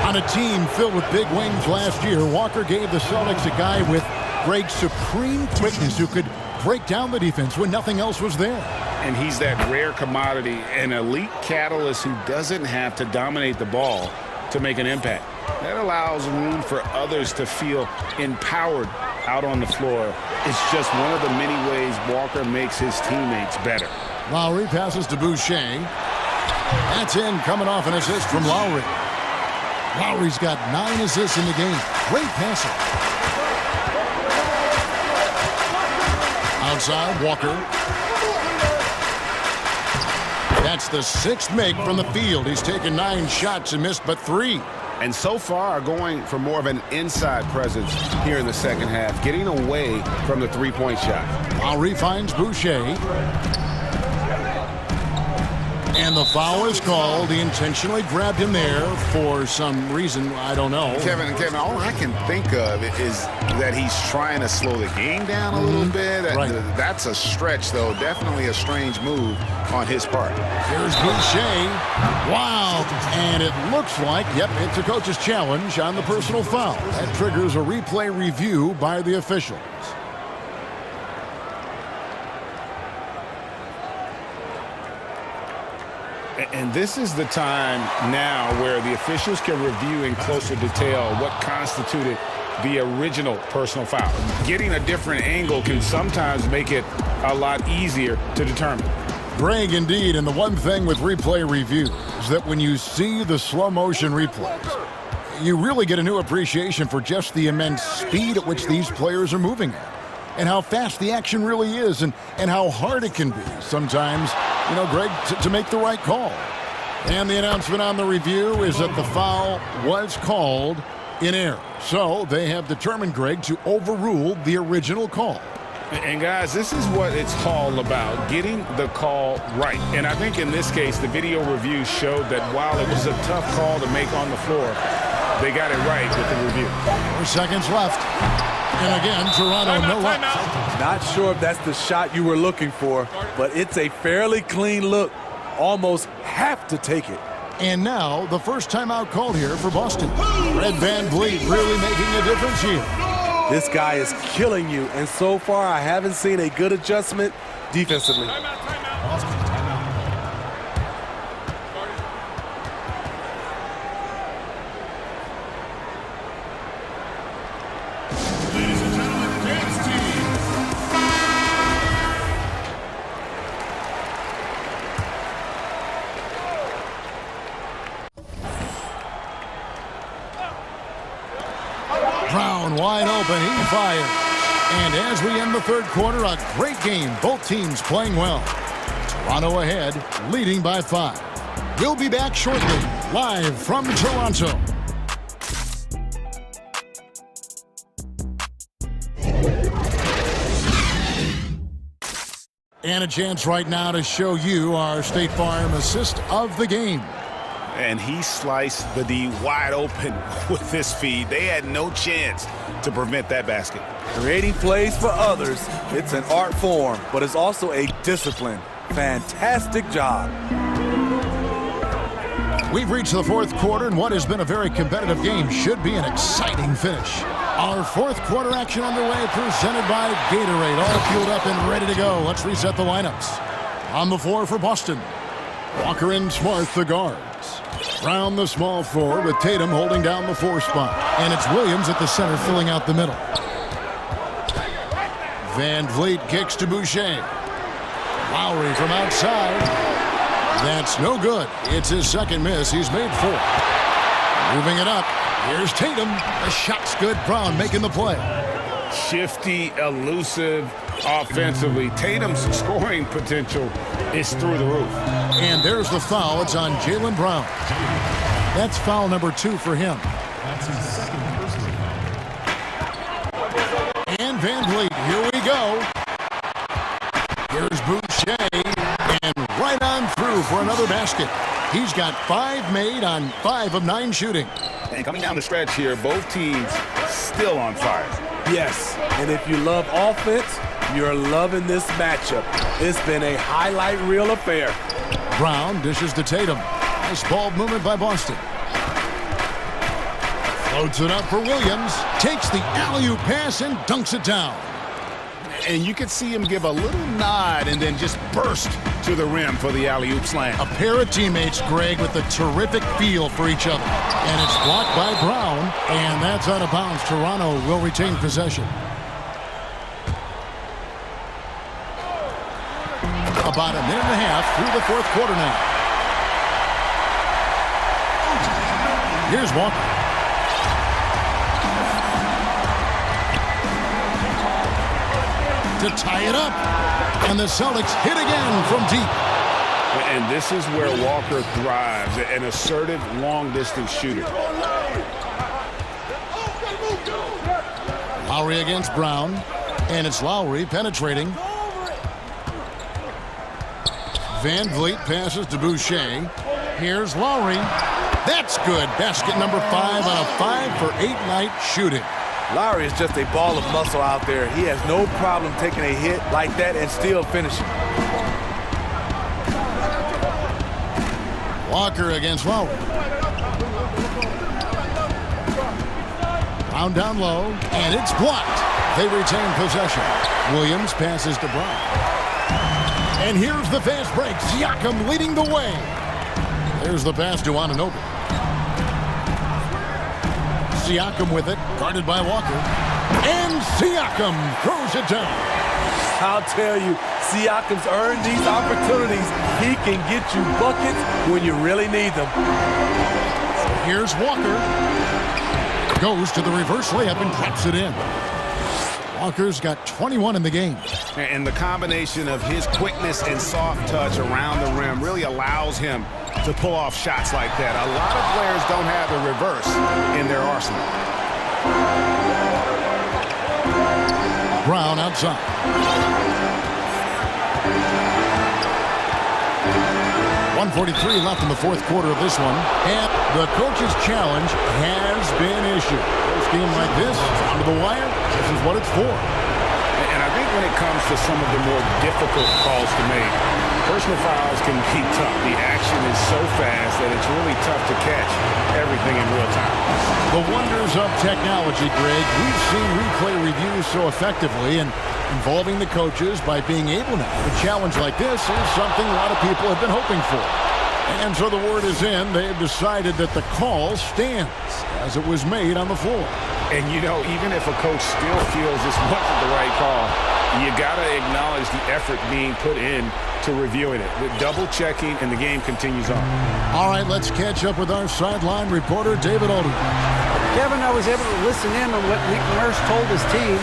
On a team filled with big wings last year, Walker gave the Celtics a guy with great supreme quickness who could break down the defense when nothing else was there. And he's that rare commodity, an elite catalyst who doesn't have to dominate the ball to make an impact. That allows room for others to feel empowered out on the floor. It's just one of the many ways Walker makes his teammates better. Lowry passes to Boucher. That's in, coming off an assist from Lowry. Lowry's got 9 assists in the game. Great passer. Outside, Walker. That's the 6th make from the field. He's taken 9 shots and missed but 3. And so far going for more of an inside presence here in the second half, getting away from the three-point shot. Lowry finds Boucher. And the foul is called. He intentionally grabbed him there for some reason, I don't know. Kevin, all I can think of is that he's trying to slow the game down a little bit. Right. That's a stretch, though. Definitely a strange move on his part. Here's Boucher. Wow. And it looks like, yep, it's a coach's challenge on the personal foul. That triggers a replay review by the officials. And this is the time now where the officials can review in closer detail what constituted the original personal foul. Getting a different angle can sometimes make it a lot easier to determine. Greg, indeed, and the one thing with replay review is that when you see the slow motion replays, you really get a new appreciation for just the immense speed at which these players are moving at, and how fast the action really is, and how hard it can be sometimes, you know, Greg, to make the right call. And the announcement on the review is that the foul was called in error. So they have determined, Greg, to overrule the original call. And guys, this is what it's all about, getting the call right. And I think in this case, the video review showed that while it was a tough call to make on the floor, they got it right with the review. 4 seconds left. And again, Toronto no luck. Not sure if that's the shot you were looking for, but it's a fairly clean look. Almost have to take it. And now, the first timeout called here for Boston. Red Van Vliet really making a difference here. This guy is killing you, and so far I haven't seen a good adjustment defensively. Brown wide open, he fires. And as we end the third quarter, a great game. Both teams playing well. Toronto ahead, leading by 5. We'll be back shortly, live from Toronto. And a chance right now to show you our State Farm assist of the game. And he sliced the D wide open with this feed. They had no chance to prevent that basket. Creating plays for others, it's an art form, but it's also a discipline. Fantastic job. We've reached the fourth quarter, and what has been a very competitive game should be an exciting finish. Our fourth quarter action underway, presented by Gatorade, all fueled up and ready to go. Let's reset the lineups. On the floor for Boston, Walker and Smart, the guards. Brown, the small forward, with Tatum holding down the 4 spot. And it's Williams at the center, filling out the middle. Van Vliet kicks to Boucher. Lowry from outside. That's no good. It's his second miss. He's made 4. Moving it up. Here's Tatum. The shot's good. Brown making the play. Shifty, elusive offensively. Tatum's scoring potential is through the roof. And there's the foul. It's on Jaylen Brown. That's foul number 2 for him. And Van Vliet, here we go. Here's Boucher, and right on through for another basket. He's got 5 made on 5 of 9 shooting. And coming down the stretch here, both teams still on fire. Yes, and if you love offense, you're loving this matchup. It's been a highlight reel affair. Brown dishes to Tatum. Nice ball movement by Boston. Floats it up for Williams. Takes the alley-oop pass and dunks it down. And you can see him give a little nod and then just burst to the rim for the alley-oop slam. A pair of teammates, Greg, with a terrific feel for each other. And it's blocked by Brown, and that's out of bounds. Toronto will retain possession. About a minute and a half through the fourth quarter now. Here's Walker. To tie it up. And the Celtics hit again from deep. And this is where Walker thrives, an assertive long-distance shooter. Lowry against Brown. And it's Lowry penetrating. Van Vliet passes to Boucher. Here's Lowry. That's good. Basket number 5 on a 5 for 8 night shooting. Lowry is just a ball of muscle out there. He has no problem taking a hit like that and still finishing. Walker against Lowry. Brown down low, and it's blocked. They retain possession. Williams passes to Brown. And here's the fast break. Siakam leading the way. There's the pass to Anunoby. Siakam with it, guarded by Walker. And Siakam throws it down. I'll tell you, Siakam's earned these opportunities. He can get you buckets when you really need them. Here's Walker. Goes to the reverse layup and claps it in. Walker's got 21 in the game. And the combination of his quickness and soft touch around the rim really allows him to pull off shots like that. A lot of players don't have the reverse in their arsenal. Brown outside. .143 left in the fourth quarter of this one. And the coach's challenge has been issued. First game like this, down to the wire. This is what it's for. And I think when it comes to some of the more difficult calls to make, personal fouls can be tough. The action is so fast that it's really tough to catch everything in real time. The wonders of technology, Greg. We've seen replay reviews so effectively, and involving the coaches by being able now. A challenge like this is something a lot of people have been hoping for. And so the word is in. They have decided that the call stands as it was made on the floor. And, you know, even if a coach still feels this wasn't the right call, you got to acknowledge the effort being put in to reviewing it. With double-checking, and the game continues on. All right, let's catch up with our sideline reporter, David Odom. Kevin, I was able to listen in on what Nick Nurse told his team.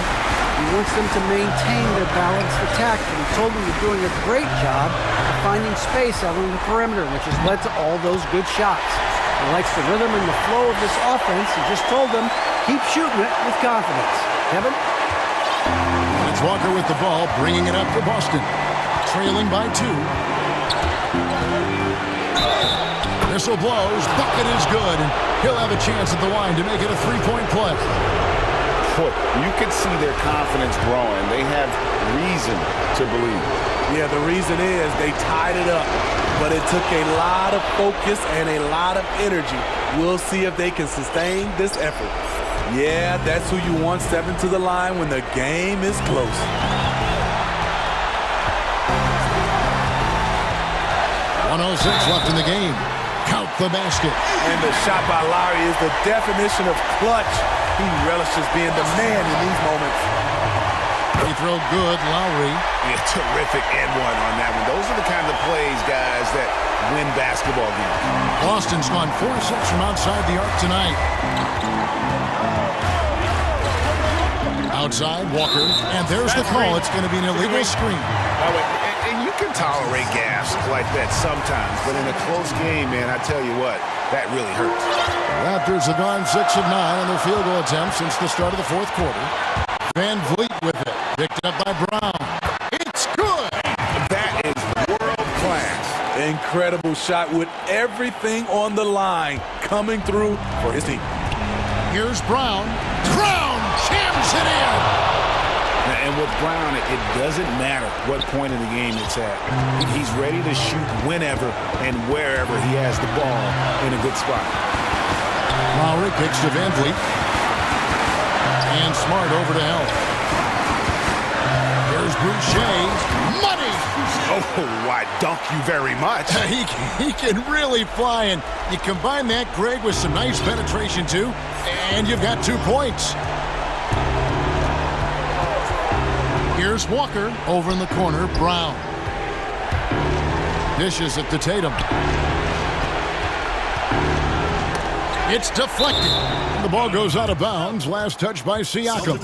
He wants them to maintain their balanced attack, and he told them they're doing a great job of finding space out on the perimeter, which has led to all those good shots. He likes the rhythm and the flow of this offense. He just told them, keep shooting it with confidence. Kevin? It's Walker with the ball, bringing it up for Boston. Trailing by 2. Whistle blows, bucket is good, and he'll have a chance at the line to make it a three-point play. You can see their confidence growing. They have reason to believe. Yeah, the reason is they tied it up, but it took a lot of focus and a lot of energy. We'll see if they can sustain this effort. Yeah, that's who you want stepping to the line when the game is close. .106 left in the game. Count the basket. And the shot by Lowry is the definition of clutch. He relishes being the man in these moments. Free throw good, Lowry. Yeah, terrific and one on that one. Those are the kind of plays, guys, that win basketball games. Boston's gone 4-6 from outside the arc tonight. Outside, Walker, and there's the call. It's going to be an illegal screen. And you can tolerate gaffes like that sometimes, but in a close game, man, I tell you what, that really hurts. Raptors have gone 6 of 9 on their field goal attempts since the start of the fourth quarter. Van Vliet with it, picked up by Brown. It's good! That is world class. Incredible shot with everything on the line coming through for his team. Here's Brown. Brown jams it in! And with Brown, it doesn't matter what point in the game it's at. He's ready to shoot whenever and wherever he has the ball in a good spot. Lowry kicks to Van Vliet. And Smart over to help. Here's Boucher. Money! Oh, I dunk you very much. He can really fly, and you combine that, Greg, with some nice penetration, too, and you've got 2 points. Here's Walker over in the corner. Brown. Dishes it to Tatum. It's deflected. And the ball goes out of bounds. Last touch by Siakam.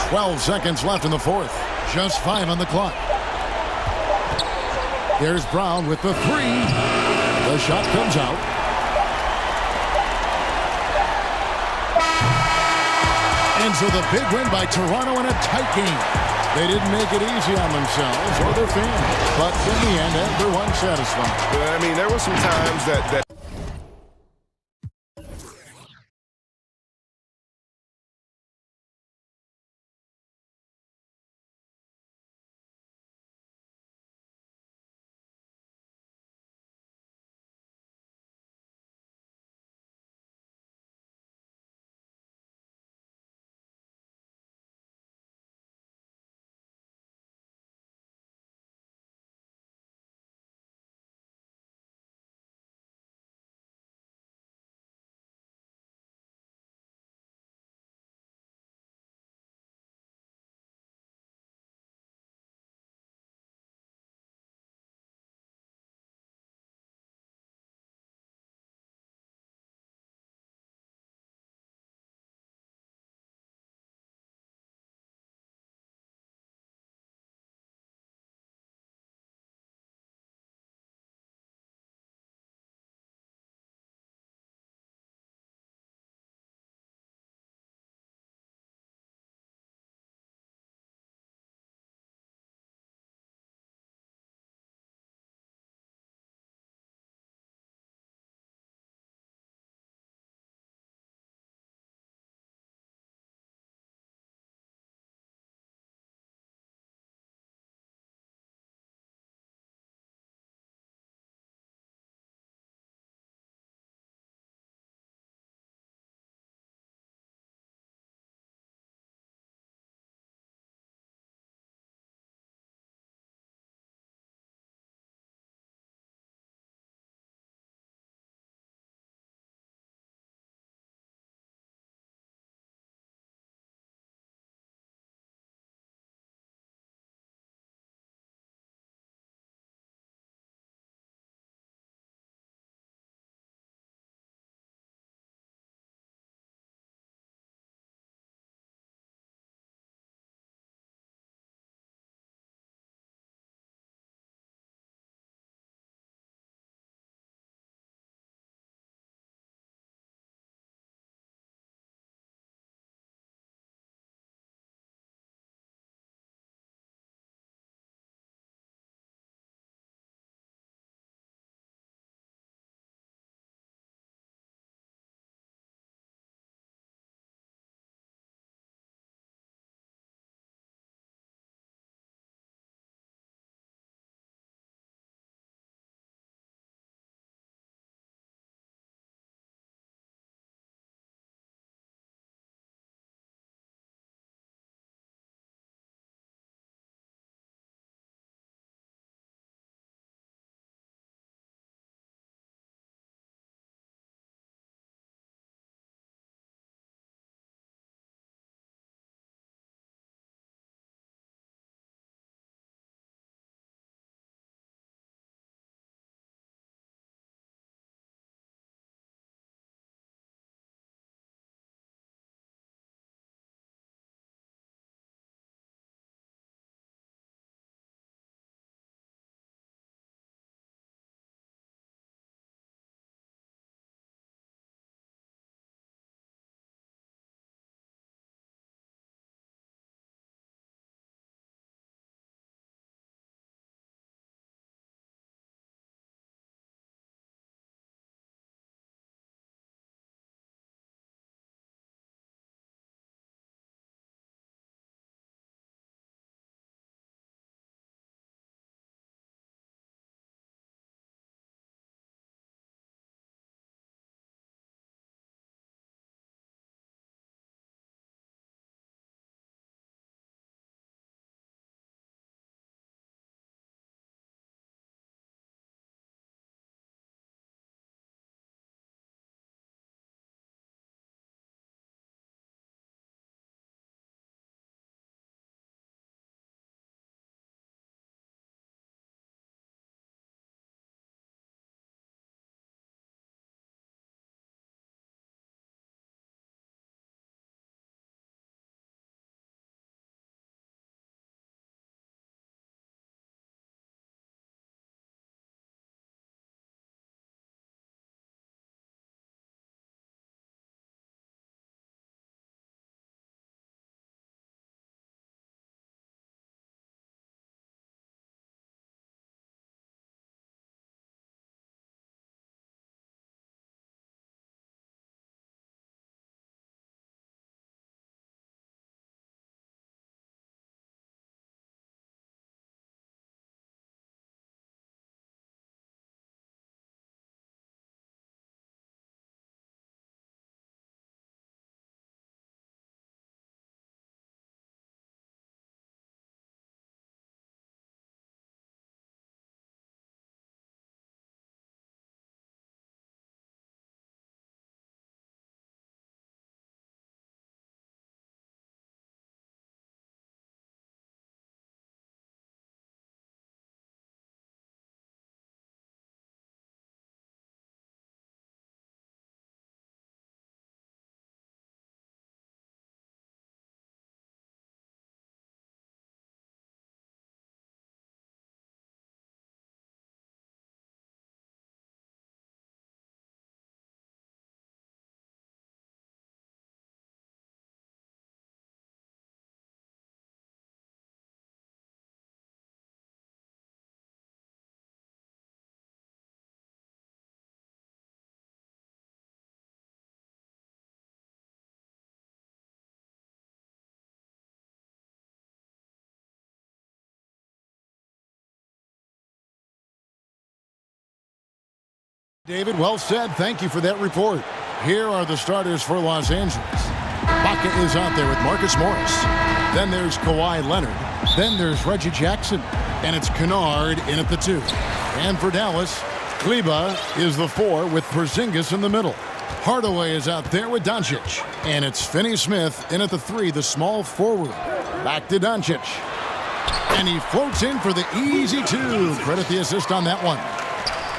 12 seconds left in the fourth. Just 5 on the clock. There's Brown with the 3. The shot comes out. And so the big win by Toronto in a tight game. They didn't make it easy on themselves or their fans. But in the end, everyone's satisfied. I mean, there were some times that David, well said. Thank you for that report. Here are the starters for Los Angeles. Baca is out there with Marcus Morris. Then there's Kawhi Leonard. Then there's Reggie Jackson. And it's Kennard in at the 2. And for Dallas, Kleber is the 4 with Porzingis in the middle. Hardaway is out there with Doncic. And it's Finney-Smith in at the 3, the small forward. Back to Doncic. And he floats in for the easy 2. Credit the assist on that one.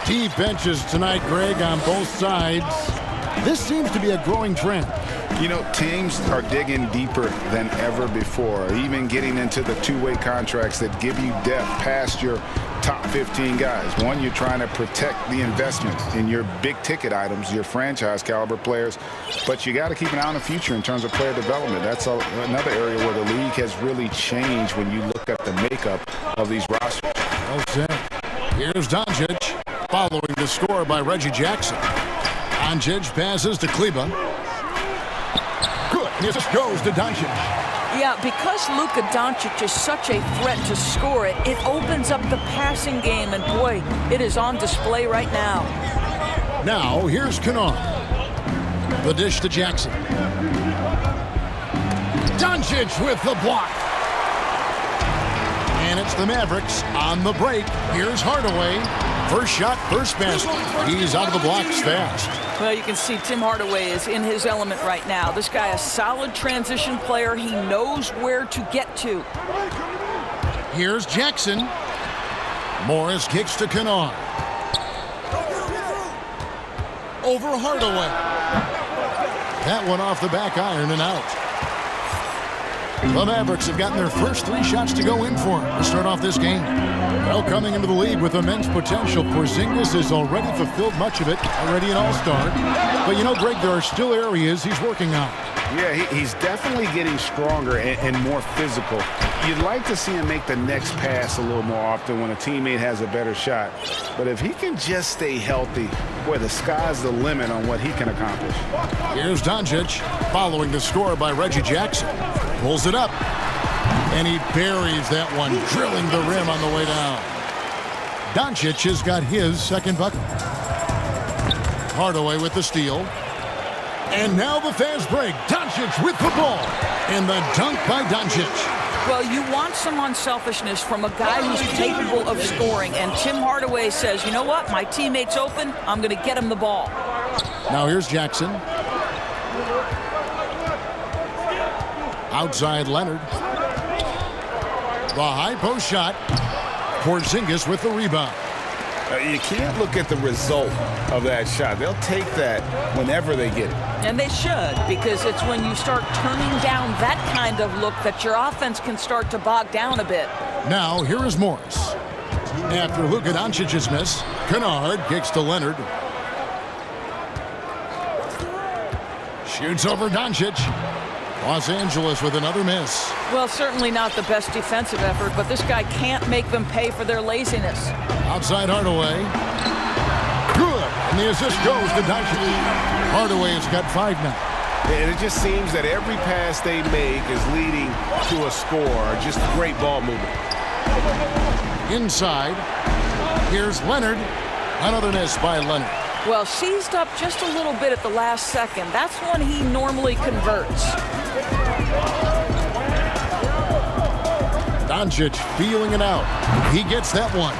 Deep benches tonight, Greg, on both sides. This seems to be a growing trend. You know, teams are digging deeper than ever before, even getting into the two-way contracts that give you depth past your top 15 guys. One, you're trying to protect the investment in your big-ticket items, your franchise-caliber players, but you got to keep an eye on the future in terms of player development. That's another area where the league has really changed when you look at the makeup of these rosters. Well said. Here's Doncic, following the score by Reggie Jackson. Doncic passes to Kleber. Good. This goes to Doncic. Yeah, because Luka Doncic is such a threat to score it, it opens up the passing game, and boy, it is on display right now. Now, here's Kennard. The dish to Jackson. Doncic with the block. And it's the Mavericks on the break. Here's Hardaway. First shot, first basket. He's out of the blocks fast. Well, you can see Tim Hardaway is in his element right now. This guy, a solid transition player. He knows where to get to. Here's Jackson. Morris kicks to Kennard. Over Hardaway. That one off the back iron and out. The Mavericks have gotten their first 3 shots to go in for him to start off this game. Well, coming into the league with immense potential, Porzingis has already fulfilled much of it, already an all-star. But you know, Greg, there are still areas he's working on. Yeah, he's definitely getting stronger and more physical. You'd like to see him make the next pass a little more often when a teammate has a better shot. But if he can just stay healthy, boy, the sky's the limit on what he can accomplish. Here's Doncic, following the score by Reggie Jackson. Pulls it up, and he buries that one, drilling the rim on the way down. Doncic has got his second bucket. Hardaway with the steal. And now the fast break. Doncic with the ball. And the dunk by Doncic. Well, you want some unselfishness from a guy who's capable of scoring. And Tim Hardaway says, you know what? My teammate's open. I'm going to get him the ball. Now here's Jackson. Outside Leonard. The high post shot. Porzingis with the rebound. You can't look at the result of that shot. They'll take that whenever they get it. And they should, because it's when you start turning down that kind of look that your offense can start to bog down a bit. Now, here is Morris. After Luka Doncic's miss, Kennard kicks to Leonard. Shoots over Doncic. Los Angeles with another miss. Well, certainly not the best defensive effort, but this guy can't make them pay for their laziness. Outside Hardaway. Good. And the assist goes to Doncic. Hardaway has got 5 now. And it just seems that every pass they make is leading to a score. Just great ball movement. Inside. Here's Leonard. Another miss by Leonard. Well, seized up just a little bit at the last second. That's when he normally converts. Doncic feeling it out. He gets that one.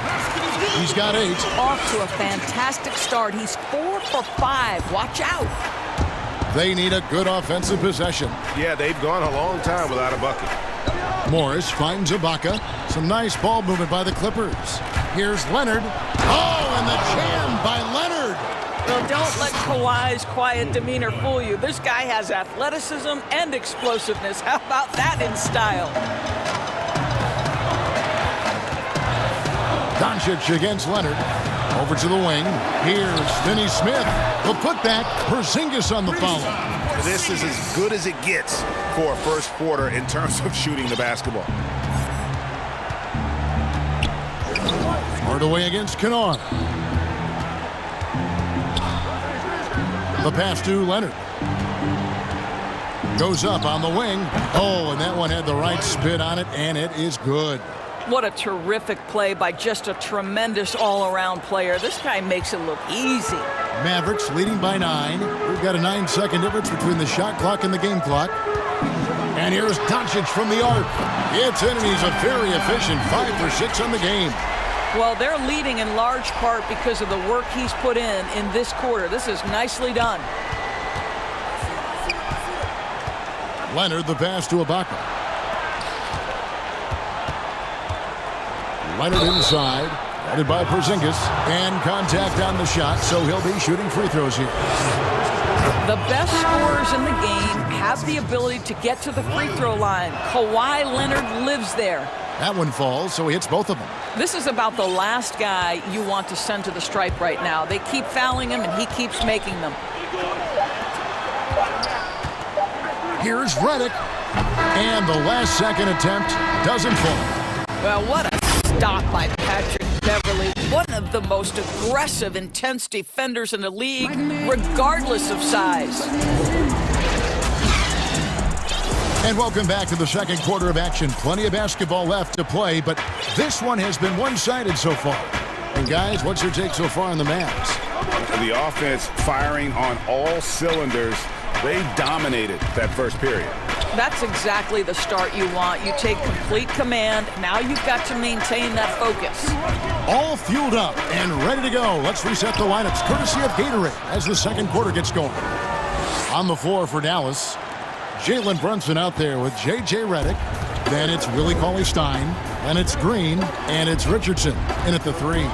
He's got 8. Off to a fantastic start. He's 4 for 5. Watch out. They need a good offensive possession. Yeah, they've gone a long time without a bucket. Morris finds Ibaka. Some nice ball movement by the Clippers. Here's Leonard. Oh, and the jam by Leonard. Well, don't let Kawhi's quiet demeanor fool you. This guy has athleticism and explosiveness. How about that in style? Doncic against Leonard. Over to the wing. Here's Finney-Smith. The putback. Porzingis on the foul. This is as good as it gets for a first quarter in terms of shooting the basketball. Hardaway against Kennard. The pass to Leonard. Goes up on the wing. Oh, and that one had the right spin on it, and it is good. What a terrific play by just a tremendous all-around player. This guy makes it look easy. Mavericks leading by 9. We've got a 9-second difference between the shot clock and the game clock. And here's Doncic from the arc. It's in, and he's a very efficient 5 for 6 on the game. Well, they're leading in large part because of the work he's put in this quarter. This is nicely done. Leonard, the pass to Ibaka. Leonard inside, guarded by Porzingis, and contact on the shot, so he'll be shooting free throws here. The best scorers in the game have the ability to get to the free throw line. Kawhi Leonard lives there. That one falls, so he hits both of them. This is about the last guy you want to send to the stripe right now. They keep fouling him, and he keeps making them. Here's Redick, and the last second attempt doesn't fall. Well, what a stop by Patrick Beverley. One of the most aggressive, intense defenders in the league, regardless of size. And welcome back to the second quarter of action. Plenty of basketball left to play, but this one has been one-sided so far. And guys, what's your take so far on the Mavs? The offense firing on all cylinders. They dominated that first period. That's exactly the start you want. You take complete command. Now you've got to maintain that focus. All fueled up and ready to go. Let's reset the lineups courtesy of Gatorade as the second quarter gets going. On the floor for Dallas, Jalen Brunson out there with J.J. Redick. Then it's Willie Cauley-Stein. Then it's Green. And it's Richardson in at the 3.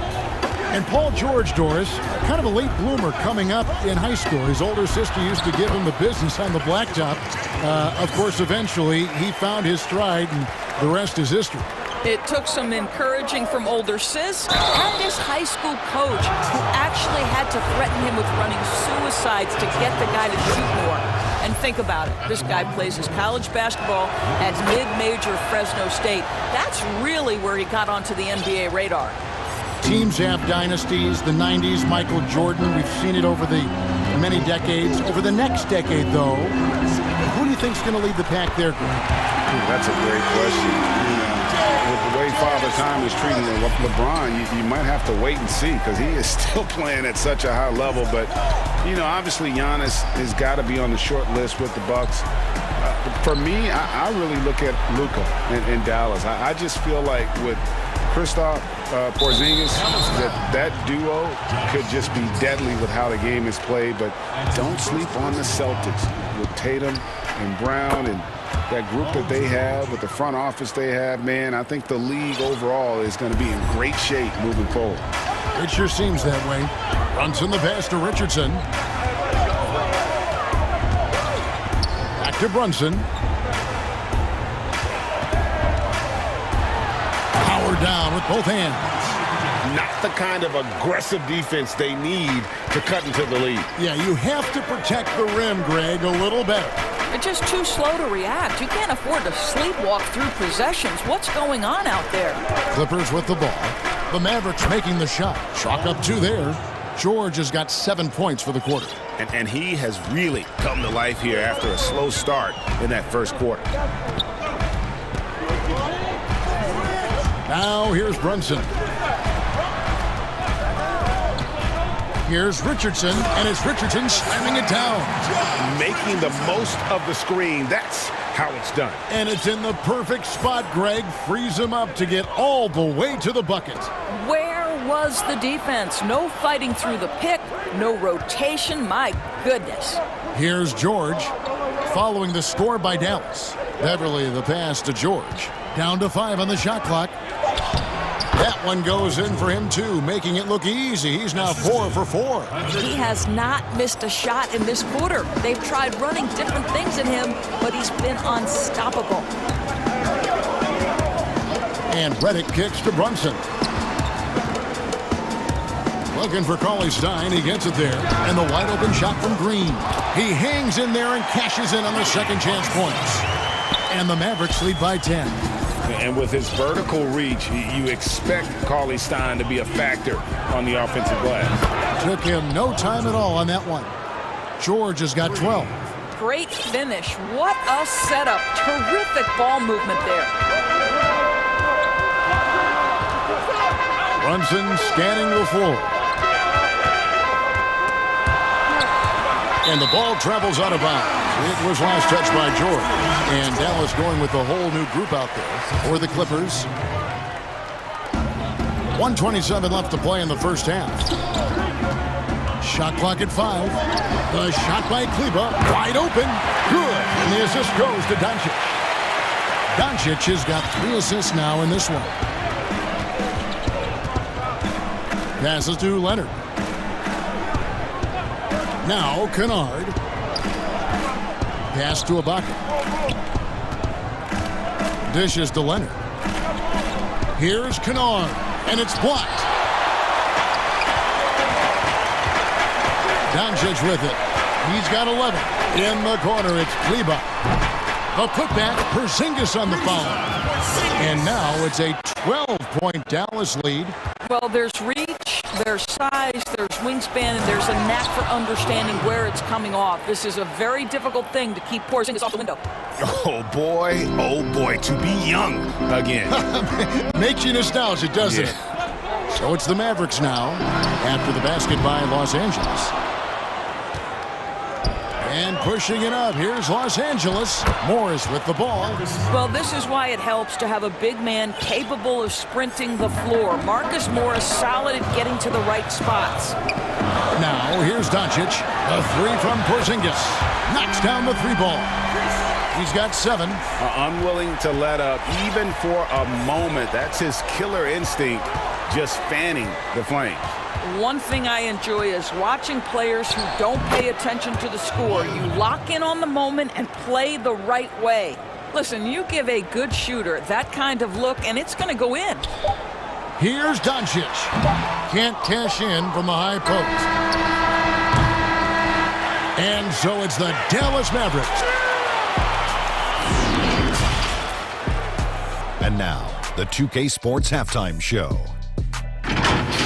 And Paul George, Doris, kind of a late bloomer coming up in high school. His older sister used to give him the business on the blacktop. Of course, eventually, he found his stride, and the rest is history. It took some encouraging from older sis and his high school coach, who actually had to threaten him with running suicides to get the guy to shoot more. And think about it. This guy plays his college basketball at mid-major Fresno State. That's really where he got onto the NBA radar. Teams have dynasties. The 90s, Michael Jordan. We've seen it over the many decades. Over the next decade, though, who do you think is going to lead the pack there, Greg? That's a great question. With the way Father Time is treating LeBron, you might have to wait and see because he is still playing at such a high level. But, obviously Giannis has got to be on the short list with the Bucks. For me, I really look at Luka in Dallas. I just feel like with Kristaps Porzingis, that duo could just be deadly with how the game is played. But don't sleep on the Celtics with Tatum and Brown and that group that they have with the front office they have. Man, I think the league overall is going to be in great shape moving forward. It sure seems that way. Brunson the pass to Richardson. Back to Brunson. Howard down with both hands. Not the kind of aggressive defense they need to cut into the lead. Yeah, you have to protect the rim, Greg, a little better. They're just too slow to react. You can't afford to sleepwalk through possessions. What's going on out there? Clippers with the ball. The Mavericks making the shot. Chalk up 2 there. George has got 7 points for the quarter. And he has really come to life here after a slow start in that first quarter. Now here's Brunson. Here's Richardson, and it's Richardson slamming it down. Making the most of the screen. That's how it's done. And it's in the perfect spot, Greg. Frees him up to get all the way to the bucket. Where was the defense? No fighting through the pick, no rotation. My goodness. Here's George, following the score by Dallas. Beverly the pass to George. Down to 5 on the shot clock. That one goes in for him, too, making it look easy. He's now 4 for 4. He has not missed a shot in this quarter. They've tried running different things at him, but he's been unstoppable. And Redick kicks to Brunson. Looking for Cauley-Stein. He gets it there. And the wide-open shot from Green. He hangs in there and cashes in on the second chance points. And the Mavericks lead by 10. And with his vertical reach, you expect Cauley-Stein to be a factor on the offensive glass. Took him no time at all on that one. George has got 12. Great finish. What a setup. Terrific ball movement there. Brunson scanning the floor. And the ball travels out of bounds. It was last touched by George. And Dallas going with a whole new group out there for the Clippers. 1:27 left to play in the first half. Shot clock at 5. The shot by Kleba, wide open. Good. And the assist goes to Doncic. Doncic has got 3 assists now in this one. Passes to Leonard. Now Kennard. Pass to Ibaka. Dishes to Leonard. Here's Kennard. And it's blocked. Doncic with it. He's got 11. In the corner, it's Kleba. A putback. Porzingis on the foul. And now it's a 12-point Dallas lead. Well, there's reach, there's size, there's wingspan, and there's a knack for understanding where it's coming off. This is a very difficult thing to keep Porzingis off the window. Oh, boy, to be young again. Makes you nostalgic, doesn't it? So it's the Mavericks now after the basket by Los Angeles. And pushing it up, here's Los Angeles. Morris with the ball. Well, this is why it helps to have a big man capable of sprinting the floor. Marcus Morris solid at getting to the right spots. Now, here's Doncic. A 3 from Porzingis. Knocks down the 3 ball. He's got 7. Unwilling to let up, even for a moment. That's his killer instinct, just fanning the flames. One thing I enjoy is watching players who don't pay attention to the score. You lock in on the moment and play the right way. Listen, you give a good shooter that kind of look, and it's going to go in. Here's Doncic. Can't cash in from the high post. And so it's the Dallas Mavericks. And now, the 2K Sports Halftime Show.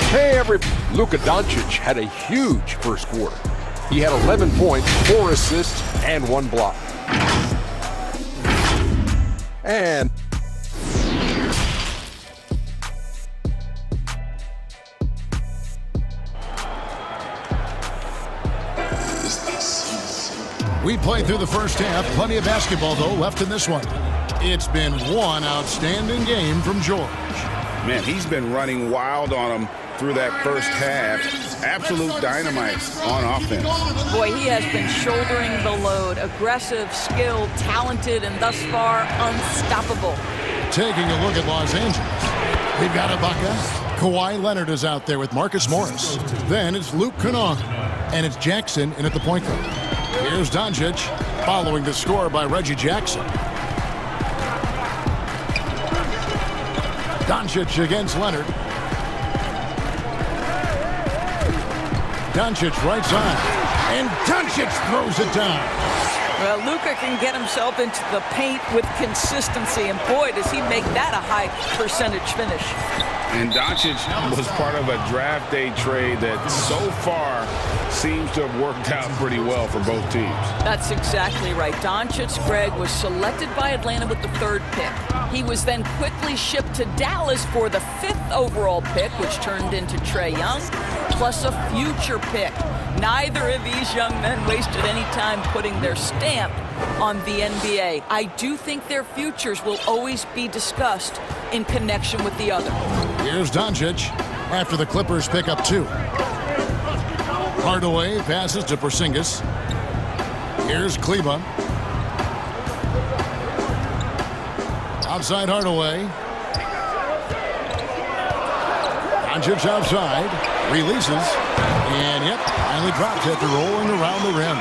Hey, Luka Doncic had a huge first quarter. He had 11 points, 4 assists, and 1 block. And we played through the first half. Plenty of basketball, though, left in this one. It's been one outstanding game from George. Man, he's been running wild on him through that first half. Absolute dynamite on offense. Boy, he has been shouldering the load. Aggressive, skilled, talented, and thus far, unstoppable. Taking a look at Los Angeles. We've got Ibaka. Kawhi Leonard is out there with Marcus Morris. Then it's Luke Kennard. And it's Jackson in at the point guard. Here's Doncic, following the score by Reggie Jackson. Doncic against Leonard. Doncic right side. And Doncic throws it down. Well, Luka can get himself into the paint with consistency, and boy, does he make that a high percentage finish. And Doncic was part of a draft day trade that so far seems to have worked out pretty well for both teams. That's exactly right. Doncic, Greg, was selected by Atlanta with the 3rd pick. He was then quickly shipped to Dallas for the 5th overall pick, which turned into Trae Young, plus a future pick. Neither of these young men wasted any time putting their stamp on the NBA. I do think their futures will always be discussed in connection with the other. Here's Doncic after the Clippers pick up 2. Hardaway passes to Porzingis. Here's Kleba. Outside Hardaway. Doncic outside. Releases. And yep, finally drops after rolling around the rim.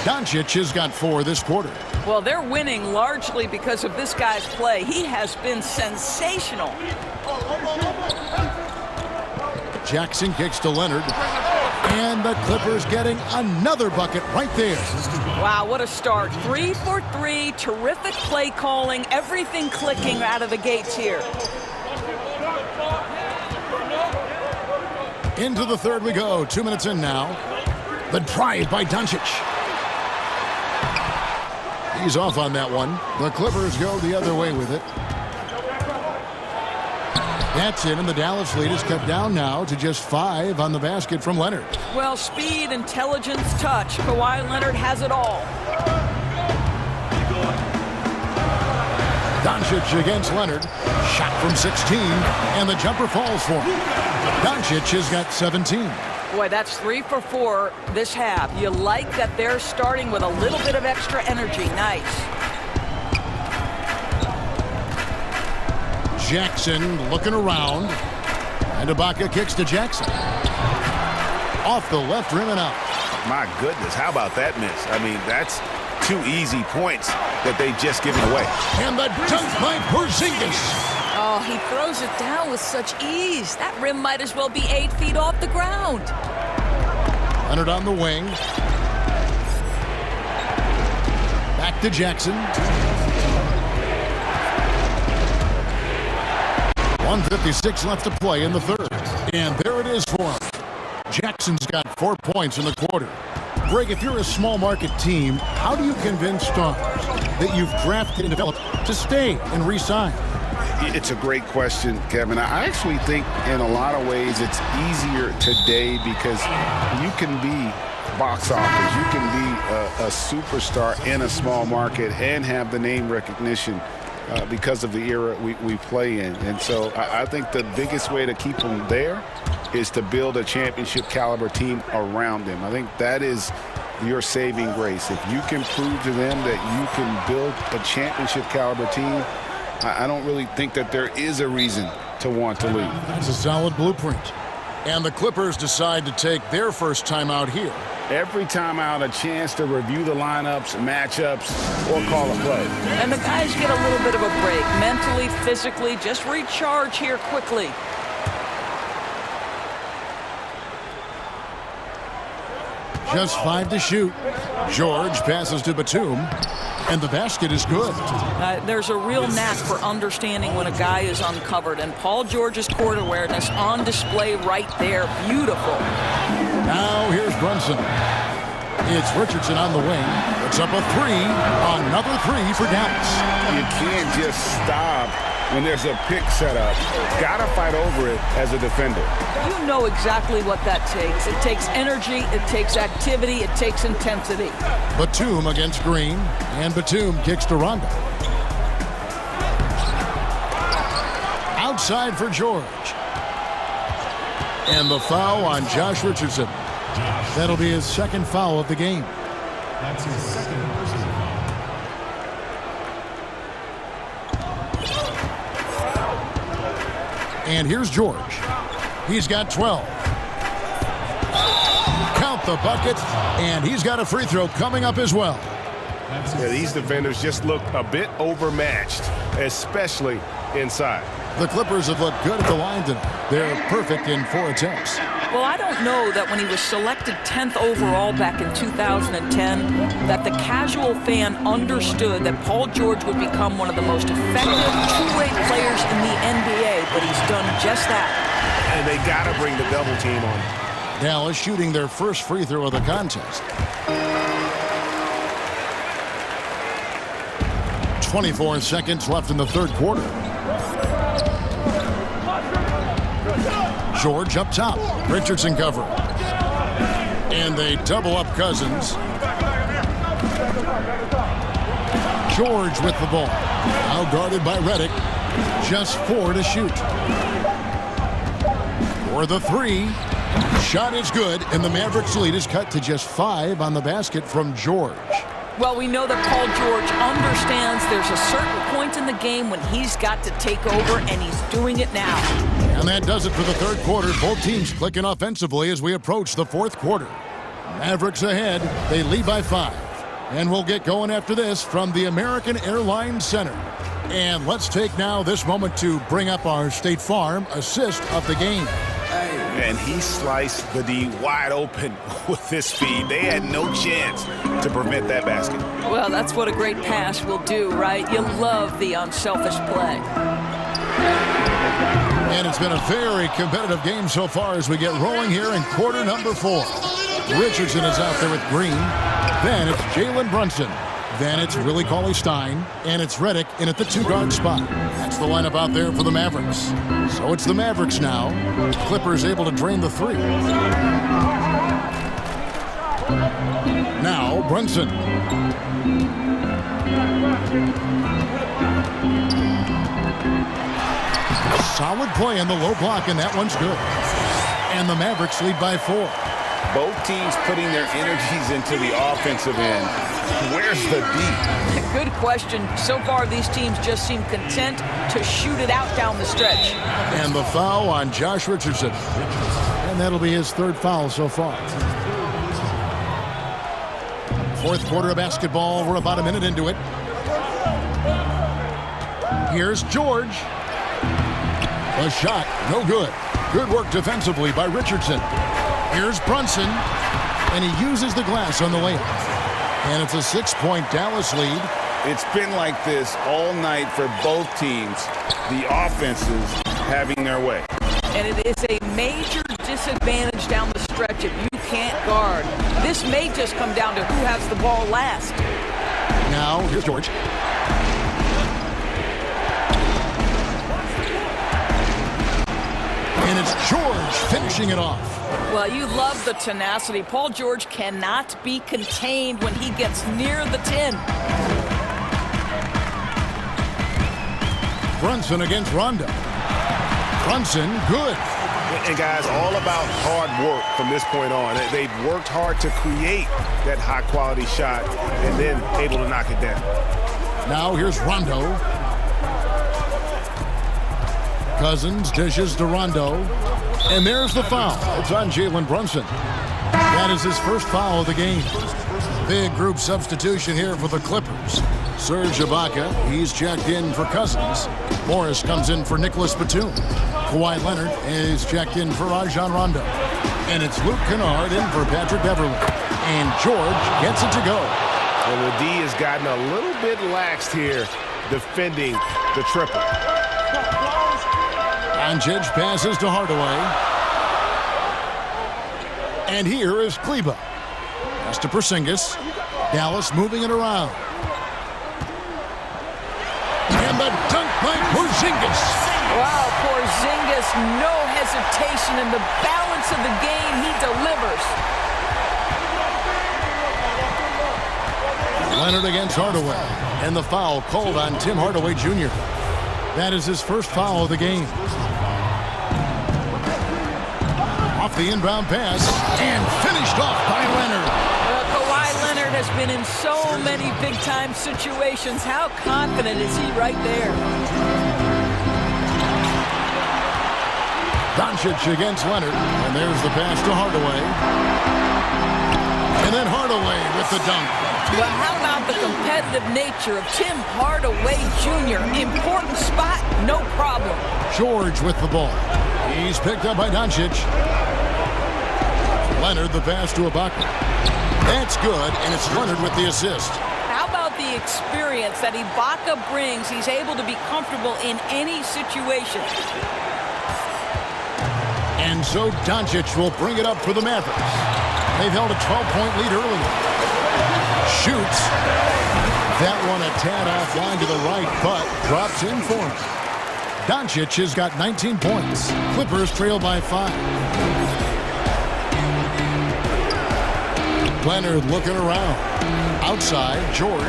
Doncic has got 4 this quarter. Well, they're winning largely because of this guy's play. He has been sensational. Jackson kicks to Leonard. And the Clippers getting another bucket right there. Wow, what a start. 3 for 3, terrific play calling, everything clicking out of the gates here. Into the 3rd we go. 2 minutes in now. The drive by Doncic. He's off on that one. The Clippers go the other way with it. That's in, and the Dallas lead is cut down now to just 5 on the basket from Leonard. Well, speed, intelligence, touch. Kawhi Leonard has it all. Doncic against Leonard. Shot from 16, and the jumper falls for him. Doncic has got 17. Boy, that's 3 for 4 this half. You like that they're starting with a little bit of extra energy. Nice. Jackson looking around. And Ibaka kicks to Jackson. Off the left rim and out. My goodness, how about that miss? I mean, that's 2 easy points that they've just given away. And the dunk by Porzingis. Oh, he throws it down with such ease. That rim might as well be 8 feet off the ground. Leonard on the wing. Back to Jackson. 1:56 left to play in the third. And there it is for him. Jackson's got 4 points in the quarter. Greg, if you're a small market team, how do you convince stars that you've drafted and developed to stay and re-sign? It's a great question, Kevin. I actually think in a lot of ways it's easier today because you can be box office. You can be a superstar in a small market and have the name recognition because of the era we play in. And so I think the biggest way to keep them there is to build a championship caliber team around them. I think that is your saving grace. If you can prove to them that you can build a championship caliber team, I don't really think that there is a reason to want to leave. That's a solid blueprint. And the Clippers decide to take their first time out here. Every time out, a chance to review the lineups, matchups, or call a play. And the guys get a little bit of a break, mentally, physically, just recharge here quickly. Just 5 to shoot. George passes to Batum, and the basket is good. There's a real knack for understanding when a guy is uncovered, and Paul George's court awareness on display right there. Beautiful. Now here's Brunson. It's Richardson on the wing. It's up a 3. Another 3 for Dallas. You can't just stop when there's a pick set up. Gotta fight over it as a defender. You know exactly what that takes. It takes energy, it takes activity, it takes intensity. Batum against Green, and Batum kicks to Rondo. Outside for George. And the foul on Josh Richardson. That'll be his second foul of the game. That's his second personal. And here's George. He's got 12. Count the bucket, and he's got a free throw coming up as well. Yeah, these defenders just look a bit overmatched, especially inside. The Clippers have looked good at the line tonight. They're perfect in 4 attempts. Well, I don't know that when he was selected 10th overall back in 2010, that the casual fan understood that Paul George would become one of the most effective two-way players in the NBA, but he's done just that. And they got to bring the double team on. Dallas shooting their first free throw of the contest. 24 seconds left in the third quarter. George up top. Richardson cover. And they double up Cousins. George with the ball. Now guarded by Redick. Just 4 to shoot. For the 3. Shot is good, and the Mavericks lead is cut to just 5 on the basket from George. Well, we know that Paul George understands there's a certain point in the game when he's got to take over, and he's doing it now. And that does it for the third quarter. Both teams clicking offensively as we approach the fourth quarter. Mavericks ahead. They lead by 5. And we'll get going after this from the American Airlines Center. And let's take now this moment to bring up our State Farm assist of the game. And he sliced the D wide open with this feed. They had no chance to prevent that basket. Well, that's what a great pass will do, right? You love the unselfish play. And it's been a very competitive game so far as we get rolling here in quarter number 4. Richardson is out there with Green. Then it's Jalen Brunson. Then it's Willie Cauley-Stein, and it's Redick in at the 2-guard spot. That's the lineup out there for the Mavericks. So it's the Mavericks now. Clippers able to drain the 3. Now Brunson. Solid play in the low block, and that one's good. And the Mavericks lead by 4. Both teams putting their energies into the offensive end. Where's the D? Good question. So far, these teams just seem content to shoot it out down the stretch. And the foul on Josh Richardson. And that'll be his 3rd foul so far. 4th quarter of basketball. We're about a minute into it. Here's George. A shot, no good. Good work defensively by Richardson. Here's Brunson, and he uses the glass on the layup. And it's a 6-point Dallas lead. It's been like this all night for both teams. The offenses having their way. And it is a major disadvantage down the stretch if you can't guard. This may just come down to who has the ball last. Now, here's George. And it's George finishing it off. Well, you love the tenacity. Paul George cannot be contained when he gets near the 10. Brunson against Rondo. Brunson, good. And guys, all about hard work from this point on. They've worked hard to create that high-quality shot and then able to knock it down. Now here's Rondo. Cousins dishes to Rondo. And there's the foul. It's on Jalen Brunson. That is his 1st foul of the game. Big group substitution here for the Clippers. Serge Ibaka, he's checked in for Cousins. Morris comes in for Nicholas Batum. Kawhi Leonard is checked in for Rajon Rondo. And it's Luke Kennard in for Patrick Beverley. And George gets it to go. Well, the D has gotten a little bit laxed here defending the triple. Doncic passes to Hardaway. And here is Kleba. Pass to Porzingis. Dallas moving it around. And the dunk by Porzingis. Wow, Porzingis, no hesitation in the balance of the game. He delivers. Leonard against Hardaway. And the foul called on Tim Hardaway Jr. That is his 1st foul of the game. Off the inbound pass and finished off by Leonard. Kawhi Leonard has been in so many big-time situations. How confident is he right there? Doncic against Leonard, and there's the pass to Hardaway. And then Hardaway with the dunk. Well, how about the competitive nature of Tim Hardaway Jr.? Important spot, no problem. George with the ball. He's picked up by Doncic. Leonard, the pass to Ibaka. That's good, and it's Leonard with the assist. How about the experience that Ibaka brings? He's able to be comfortable in any situation. And so Doncic will bring it up for the Mavericks. They've held a 12-point lead earlier. Shoots. That one a tad offline to the right, but drops in for him. Doncic has got 19 points. Clippers trail by 5. Leonard looking around. Outside, George.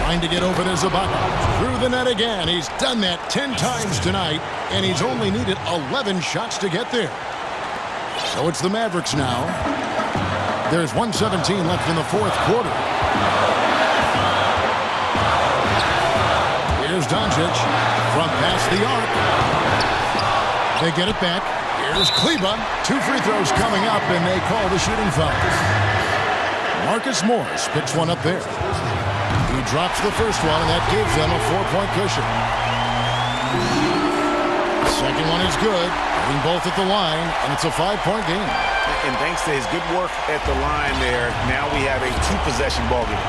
Trying to get open as Ibaka. Through the net again. He's done that 10 times tonight, and he's only needed 11 shots to get there. So it's the Mavericks now. There's 1:17 left in the 4th quarter. Here's Doncic from past the arc. They get it back. Here's Kleba. 2 free throws coming up, and they call the shooting foul. Marcus Morris picks one up there. He drops the first one, and that gives them a 4-point cushion. The second one is good. Hitting both at the line, and it's a 5-point game. And thanks to his good work at the line there, now we have a 2-possession ball game.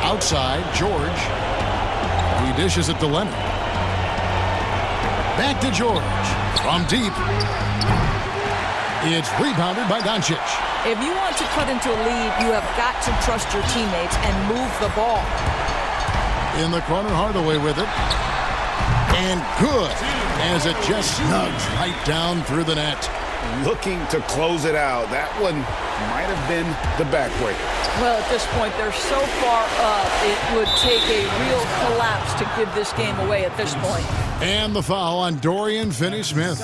Outside, George. He dishes it to Leonard. Back to George. From deep. It's rebounded by Doncic. If you want to cut into a lead, you have got to trust your teammates and move the ball. In the corner, Hardaway with it. And good, as it just snugs right down through the net. Looking to close it out. That one might have been the backbreaker. Well, at this point, they're so far up, it would take a real collapse to give this game away at this point. And the foul on Dorian Finney-Smith.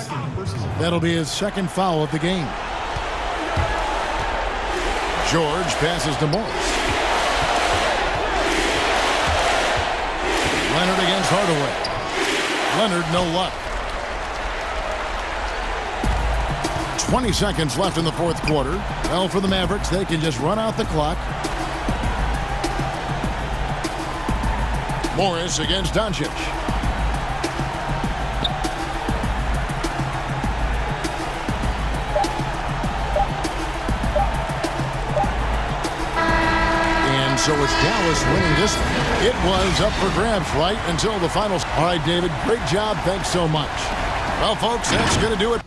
That'll be his second foul of the game. George passes to Morris. Leonard against Hardaway. Leonard, no luck. 20 seconds left in the fourth quarter. Well, for the Mavericks, they can just run out the clock. Morris against Doncic. And so it's Dallas winning this one. It was up for grabs right until the finals. All right, David, great job. Thanks so much. Well, folks, that's going to do it.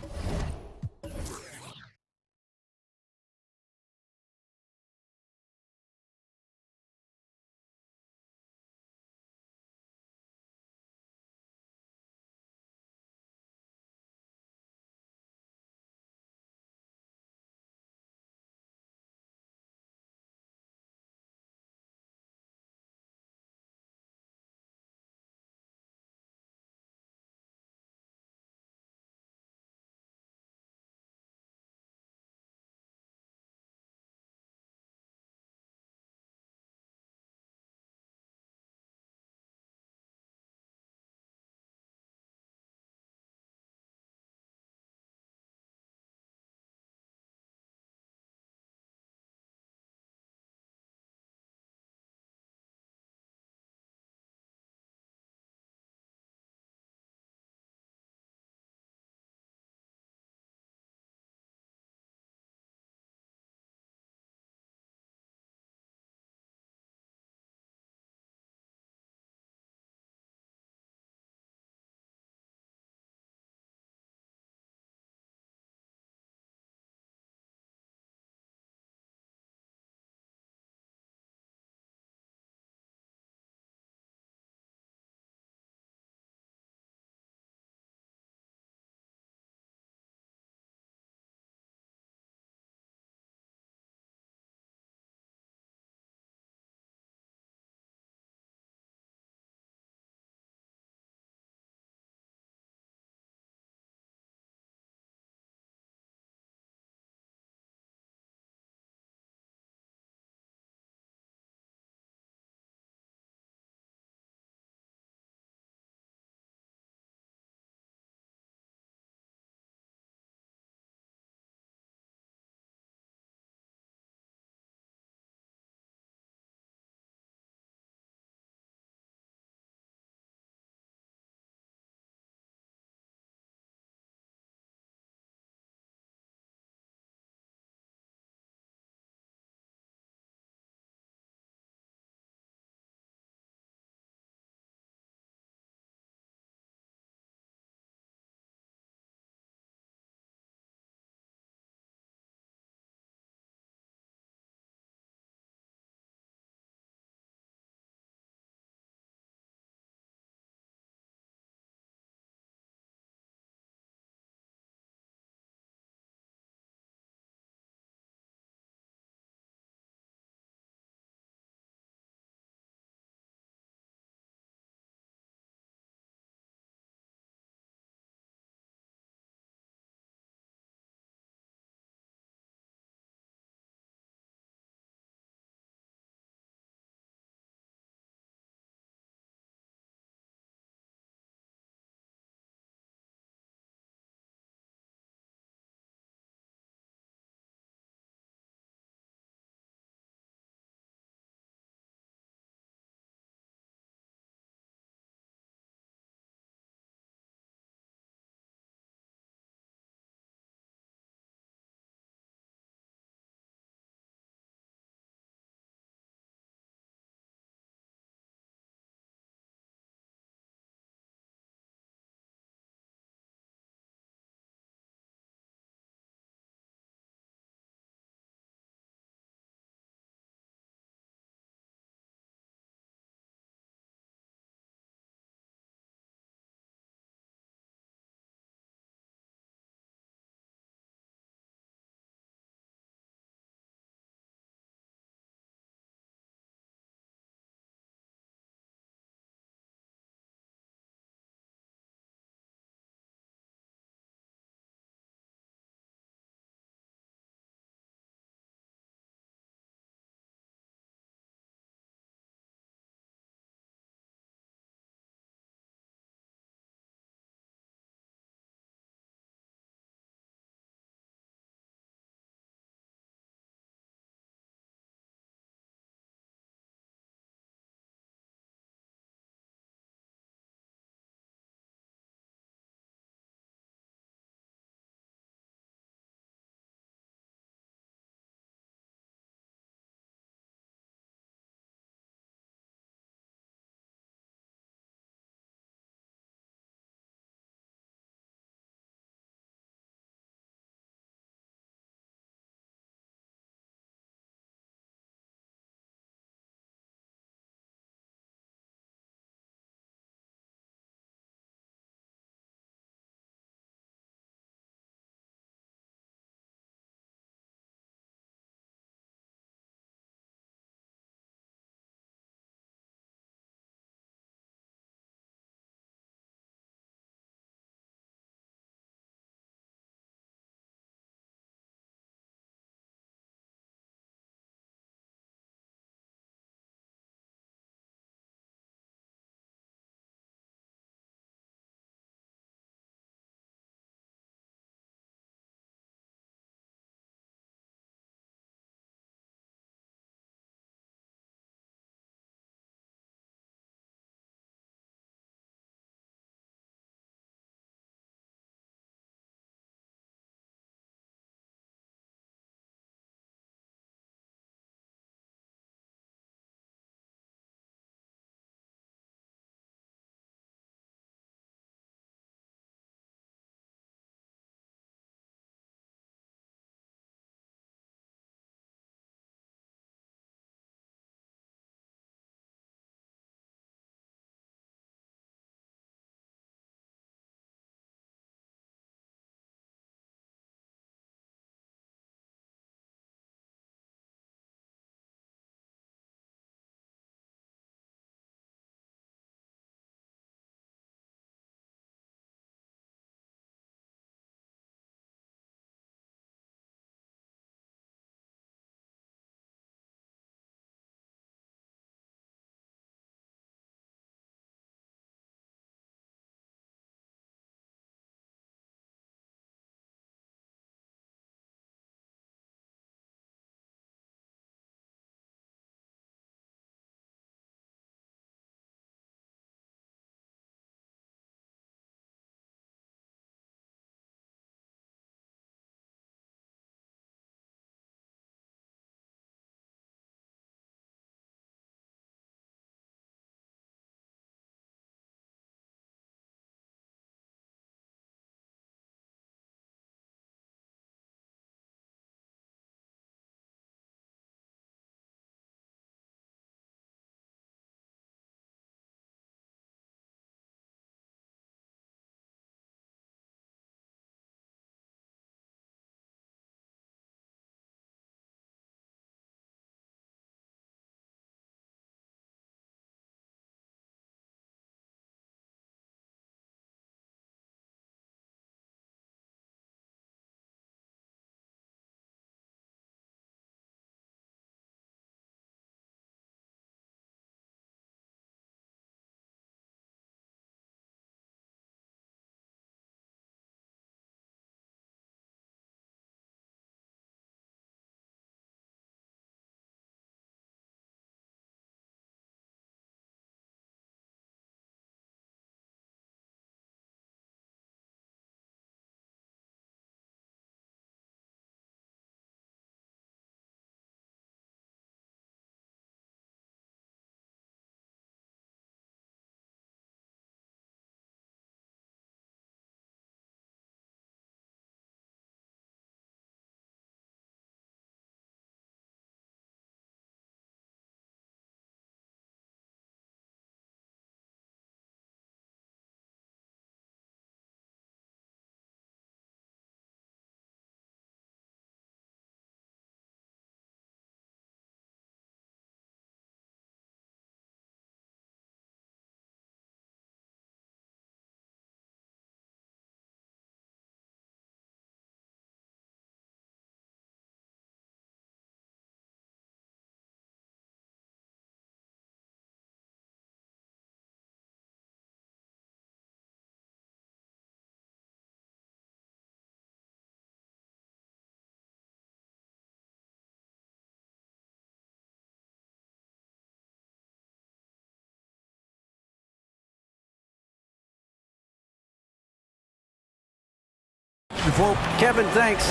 before. Kevin, thanks.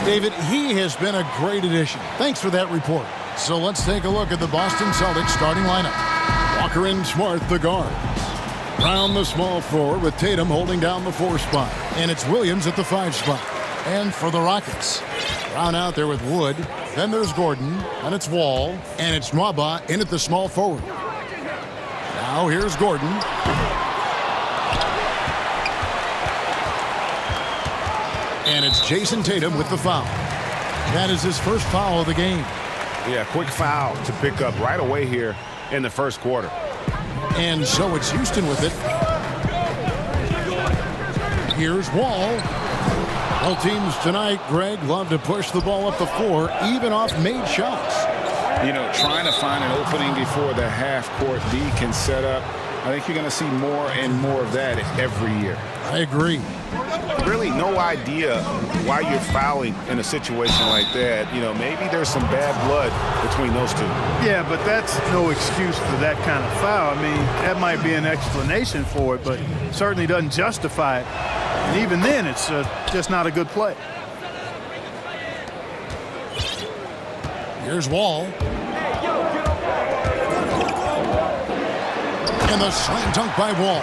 David, he has been a great addition. Thanks for that report. So let's take a look at the Boston Celtics starting lineup. Walker and Smart, the guards. Brown, the small forward, with Tatum holding down the 4 spot. And it's Williams at the 5 spot. And for the Rockets, Brown out there with Wood. Then there's Gordon, and it's Wall, and it's Nwaba in at the small forward. Now here's Gordon. And it's Jason Tatum with the foul. That is his first foul of the game. Yeah, quick foul to pick up right away here in the first quarter. And so it's Houston with it. Here's Wall. Both teams tonight, Greg, love to push the ball up the floor, even off made shots. You know, trying to find an opening before the half-court D can set up. I think you're going to see more and more of that every year. I agree. Really no idea why you're fouling in a situation like that. You know, maybe there's some bad blood between those two. Yeah, but that's no excuse for that kind of foul. I mean, that might be an explanation for it, but certainly doesn't justify it. And even then, it's just not a good play. Here's Wall. And the slam dunk by Wall.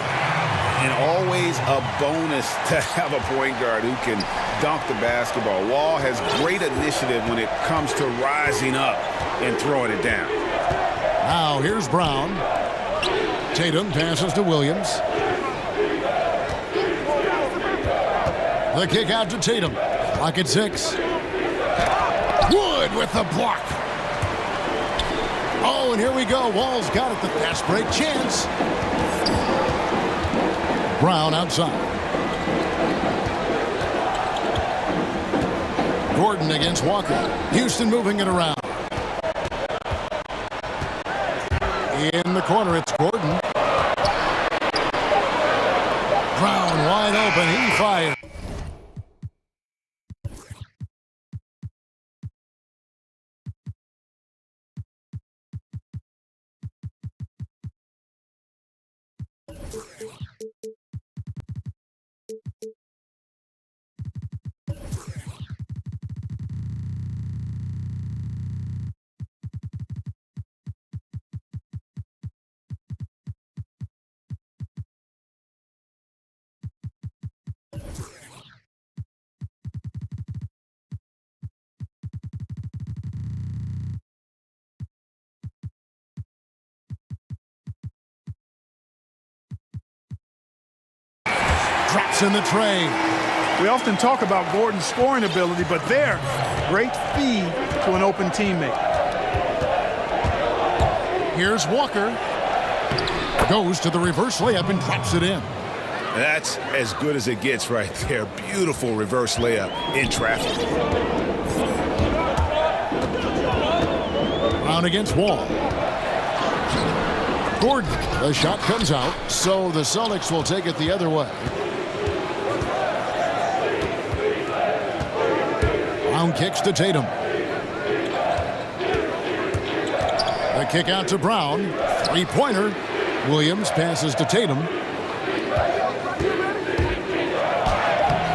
And always a bonus to have a point guard who can dunk the basketball. Wall has great initiative when it comes to rising up and throwing it down. Now here's Brown. Tatum passes to Williams. The kick out to Tatum. Clock at 6. Wood with the block. Oh, and here we go. Wall's got it. The fast break chance. Brown outside. Gordon against Walker. Houston moving it around. In the corner, it's Gordon. Brown wide open. He fires. Drops in the tray. We often talk about Gordon's scoring ability, but there, great feed to an open teammate. Here's Walker. Goes to the reverse layup and drops it in. That's as good as it gets right there. Beautiful reverse layup in traffic. Brown against Wall. Gordon, the shot comes out, so the Celtics will take it the other way. Brown kicks to Tatum. The kick out to Brown. Three-pointer. Williams passes to Tatum.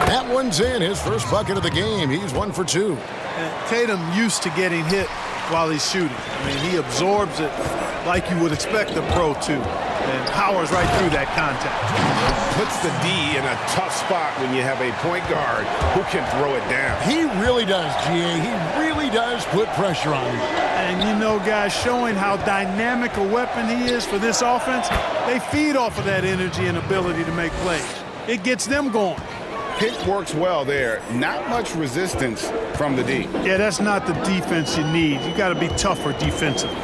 That one's in. His first bucket of the game. He's 1 for 2. And Tatum used to getting hit while he's shooting. I mean, he absorbs it like you would expect a pro to, and powers right through that contact. Puts the D in a tough spot when you have a point guard who can throw it down. He really does, GA. He really does put pressure on him. And you know, guys, showing how dynamic a weapon he is for this offense, they feed off of that energy and ability to make plays. It gets them going. Pick works well there. Not much resistance from the D. Yeah, that's not the defense you need. You got to be tougher defensively.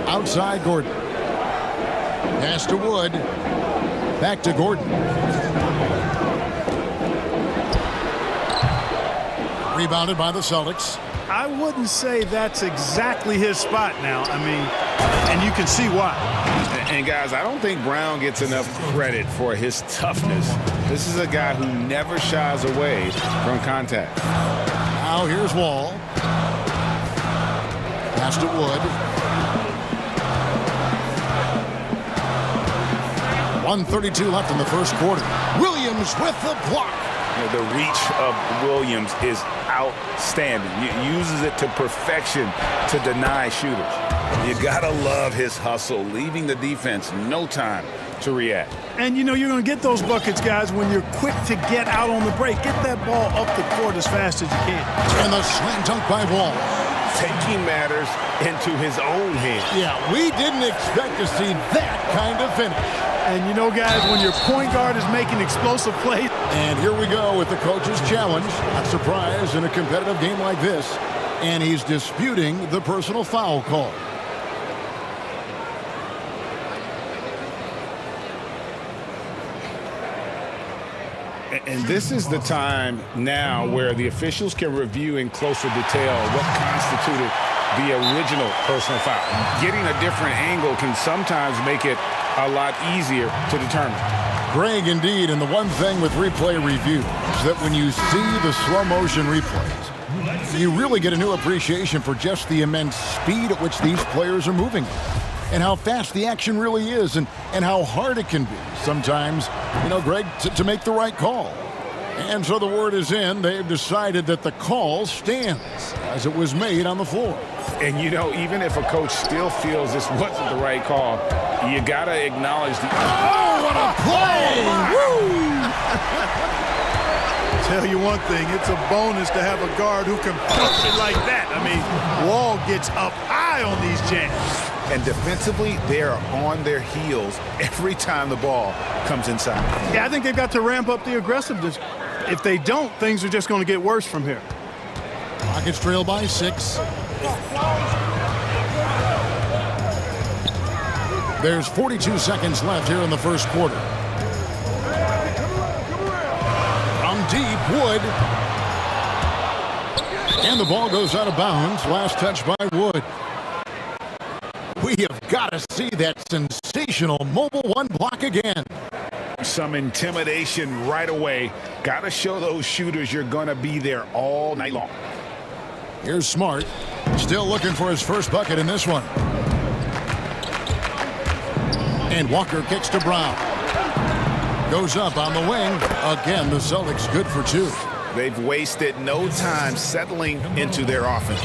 Outside Gordon. Pass to Wood. Back to Gordon. Rebounded by the Celtics. I wouldn't say that's exactly his spot now. I mean, and you can see why. And guys, I don't think Brown gets enough credit for his toughness. This is a guy who never shies away from contact. Now here's Wall. Pass to Wood. 1:32 left in the first quarter. Williams with the block. The reach of Williams is outstanding. He uses it to perfection to deny shooters. You gotta love his hustle, leaving the defense no time to react. And you know you're going to get those buckets, guys, when you're quick to get out on the break. Get that ball up the court as fast as you can. And the slam dunk by Wall. Taking matters into his own hands. Yeah, we didn't expect to see that kind of finish. And you know, guys, when your point guard is making explosive plays. And here we go with the coach's challenge. A surprise in a competitive game like this. And he's disputing the personal foul call. And this is the time now where the officials can review in closer detail what constituted the original personal foul. Getting a different angle can sometimes make it a lot easier to determine. Greg, indeed, and the one thing with replay review is that when you see the slow motion replays, you really get a new appreciation for just the immense speed at which these players are moving and how fast the action really is and how hard it can be sometimes, you know, Greg, to make the right call. And so the word is in. They've decided that the call stands as it was made on the floor. And, you know, even if a coach still feels this wasn't the right call, you got to acknowledge the... Oh, what a play! Woo! Tell you one thing, it's a bonus to have a guard who can punch it like that. I mean, Wall gets up high on these jams. And defensively, they are on their heels every time the ball comes inside. Yeah, I think they've got to ramp up the aggressiveness. If they don't, things are just going to get worse from here. Rockets trail by 6. There's 42 seconds left here in the first quarter. From deep, Wood. And the ball goes out of bounds. Last touch by Wood. We have got to see that sensational mobile one block again. Some intimidation right away. Got to show those shooters you're going to be there all night long. Here's Smart. Still looking for his first bucket in this one. And Walker kicks to Brown. Goes up on the wing. Again, the Celtics good for 2. They've wasted no time settling into their offense.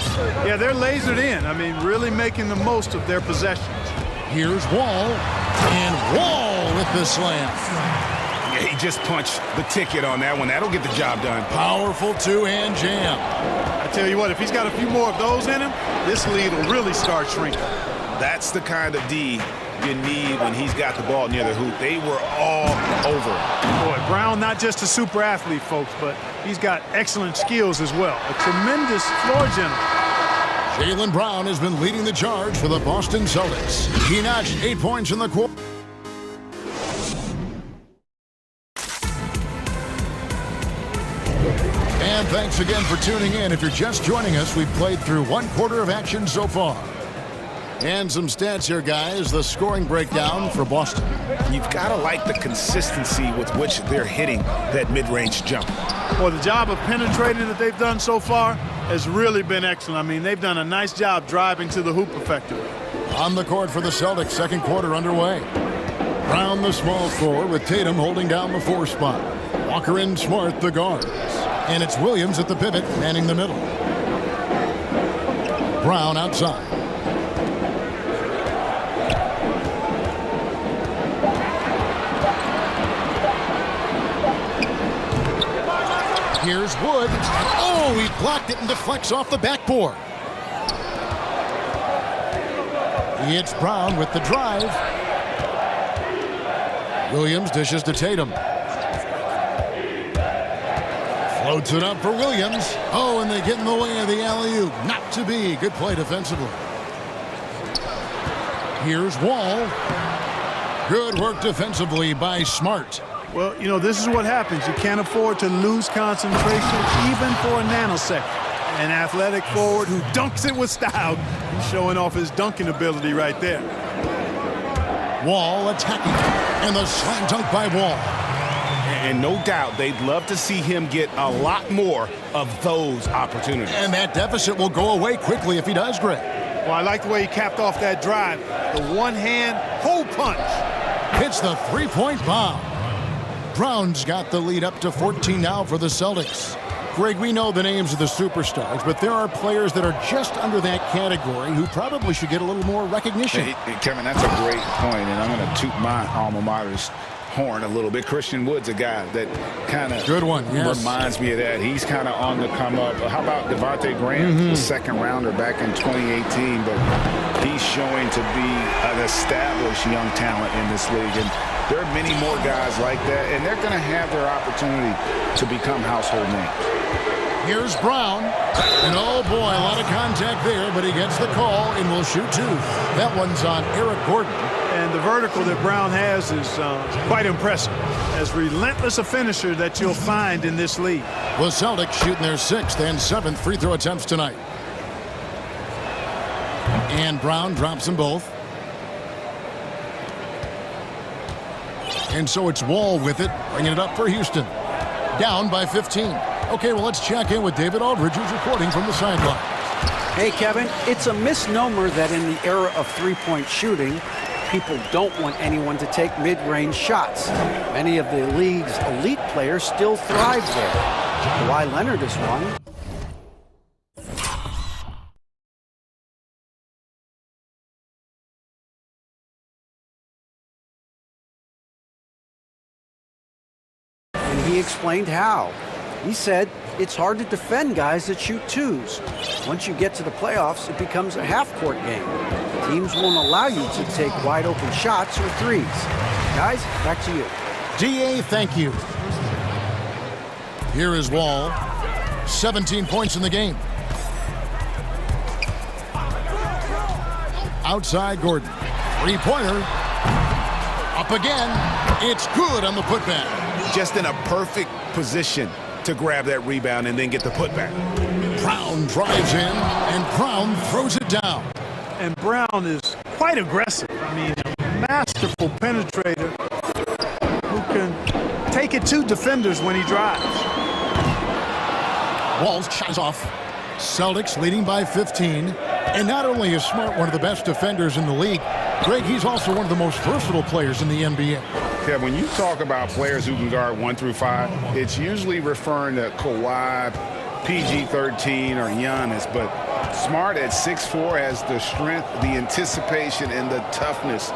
Yeah, they're lasered in. I mean, really making the most of their possessions. Here's Wall. And Wall with the slam. Yeah, he just punched the ticket on that one. That'll get the job done. Powerful two-hand jam. I tell you what, if he's got a few more of those in him, this lead will really start shrinking. That's the kind of D you need when he's got the ball near the hoop. They were all over him. Boy, Brown, not just a super athlete, folks, but he's got excellent skills as well. A tremendous floor general. Jaylen Brown has been leading the charge for the Boston Celtics. He notched 8 points in the quarter. And thanks again for tuning in. If you're just joining us, we've played through one quarter of action so far. And some stats here, guys. The scoring breakdown for Boston. You've got to like the consistency with which they're hitting that mid-range jump. Well, the job of penetrating that they've done so far has really been excellent. I mean, they've done a nice job driving to the hoop effectively. On the court for the Celtics, second quarter underway. Brown, the small forward, with Tatum holding down the 4 spot. Walker and Smart, the guards. And it's Williams at the pivot, manning the middle. Brown outside. Here's Wood. Oh, he blocked it and deflects off the backboard. It's Brown with the drive. Williams dishes to Tatum. Floats it up for Williams. Oh, and they get in the way of the alley-oop. Not to be. Good play defensively. Here's Wall. Good work defensively by Smart. Well, you know, this is what happens. You can't afford to lose concentration even for a nanosecond. An athletic forward who dunks it with style. He's showing off his dunking ability right there. Wall attacking. And the slam dunk by Wall. And no doubt they'd love to see him get a lot more of those opportunities. And that deficit will go away quickly if he does, Greg. Well, I like the way he capped off that drive. The one-hand hole punch. Hits the three-point bomb. Brown's got the lead up to 14 now for the Celtics. Greg, we know the names of the superstars, but there are players that are just under that category who probably should get a little more recognition. Hey, Kevin, that's a great point, and I'm going to toot my alma mater's horn a little bit. Christian Wood's a guy that kind of reminds me of that. He's kind of on the come up. How about Devontae Graham, the second rounder back in 2018, but he's showing to be an established young talent in this league. And there are many more guys like that, and they're going to have their opportunity to become household names. Here's Brown, and oh boy, a lot of contact there, but he gets the call and will shoot two. That one's on Eric Gordon. And the vertical that Brown has is quite impressive. As relentless a finisher that you'll find in this league. The Celtics shooting their 6th and 7th free throw attempts tonight. And Brown drops them both. And so it's Wall with it, bringing it up for Houston. Down by 15. Okay, well, let's check in with David Aldridge, who's reporting from the sideline. Hey, Kevin, it's a misnomer that in the era of three-point shooting, people don't want anyone to take mid-range shots. Many of the league's elite players still thrive there. Kawhi Leonard is one. And he explained how. He said it's hard to defend guys that shoot twos. Once you get to the playoffs, it becomes a half-court game. Teams won't allow you to take wide-open shots or threes. Guys, back to you. DA, thank you. Here is Wall. 17 points in the game. Outside Gordon. Three-pointer. Up again. It's good on the putback. Just in a perfect position to grab that rebound and then get the putback. Brown drives in, and Brown throws it down. And Brown is quite aggressive. I mean, a masterful penetrator who can take it to defenders when he drives. Walls shies off. Celtics leading by 15. And not only is Smart one of the best defenders in the league, Greg, he's also one of the most versatile players in the NBA. Yeah, when you talk about players who can guard 1 through 5, it's usually referring to Kawhi, PG-13, or Giannis, but Smart at 6'4" has the strength, the anticipation, and the toughness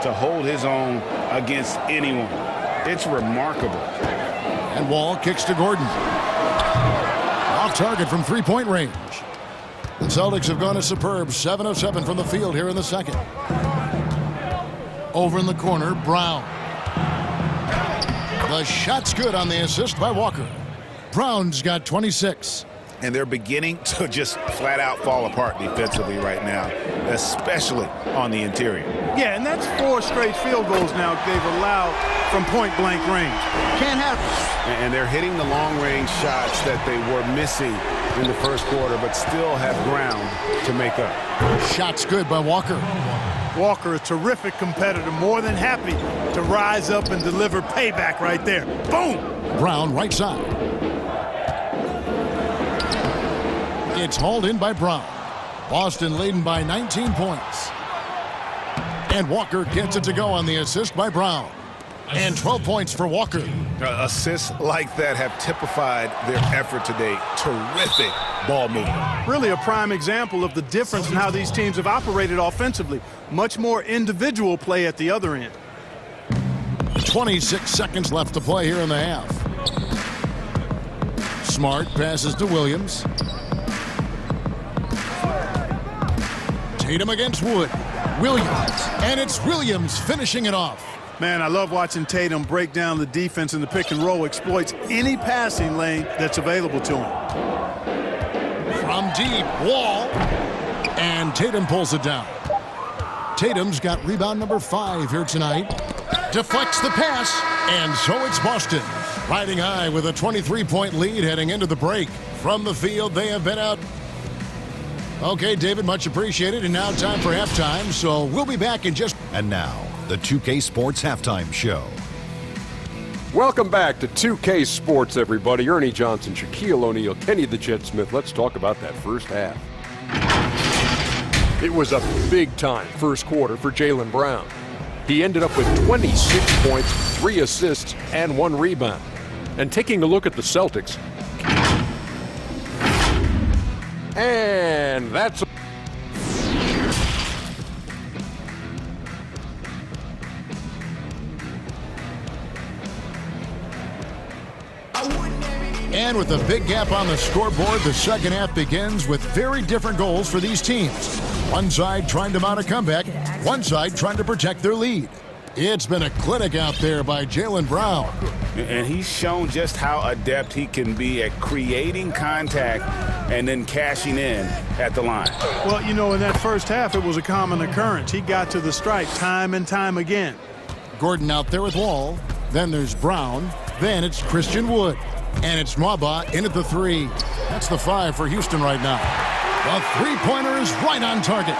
to hold his own against anyone. It's remarkable. And Wall kicks to Gordon. Off target from three-point range. The Celtics have gone a superb 7 of 7 from the field here in the second. Over in the corner, Brown. The shot's good on the assist by Walker. Brown's got 26. And they're beginning to just flat out fall apart defensively right now, especially on the interior. Yeah, and that's 4 straight field goals now they've allowed from point-blank range. Can't happen. And they're hitting the long-range shots that they were missing in the first quarter, but still have ground to make up. Shot's good by Walker. Walker, a terrific competitor, more than happy to rise up and deliver payback right there. Boom! Brown right side. It's hauled in by Brown. Boston leading by 19 points. And Walker gets it to go on the assist by Brown. And 12 points for Walker. Assists like that have typified their effort today. Terrific ball movement. Really a prime example of the difference in how these teams have operated offensively. Much more individual play at the other end. 26 seconds left to play here in the half. Smart passes to Williams. Tatum against Wood. Williams. And it's Williams finishing it off. Man, I love watching Tatum break down the defense in the pick and roll, exploits any passing lane that's available to him. From deep, Wall. And Tatum pulls it down. Tatum's got rebound number 5 here tonight. Deflects the pass, and so it's Boston. Riding high with a 23-point lead heading into the break. From the field, they have been out. Okay, David, much appreciated. And now time for halftime, so we'll be back in just... And now, the 2K Sports Halftime Show. Welcome back to 2K Sports, everybody. Ernie Johnson, Shaquille O'Neal, Kenny the Jet Smith. Let's talk about that first half. It was a big-time first quarter for Jaylen Brown. He ended up with 26 points, 3 assists, and 1 rebound. And taking a look at the Celtics, and that's And with a big gap on the scoreboard, the second half begins with very different goals for these teams. One side trying to mount a comeback, one side trying to protect their lead. It's been a clinic out there by Jaylen Brown. And he's shown just how adept he can be at creating contact and then cashing in at the line. Well, you know, in that first half, it was a common occurrence. He got to the stripe time and time again. Gordon out there with Wall. Then there's Brown. Then it's Christian Wood. And it's Nwaba in at the 3. That's the 5 for Houston right now. The three-pointer is right on target.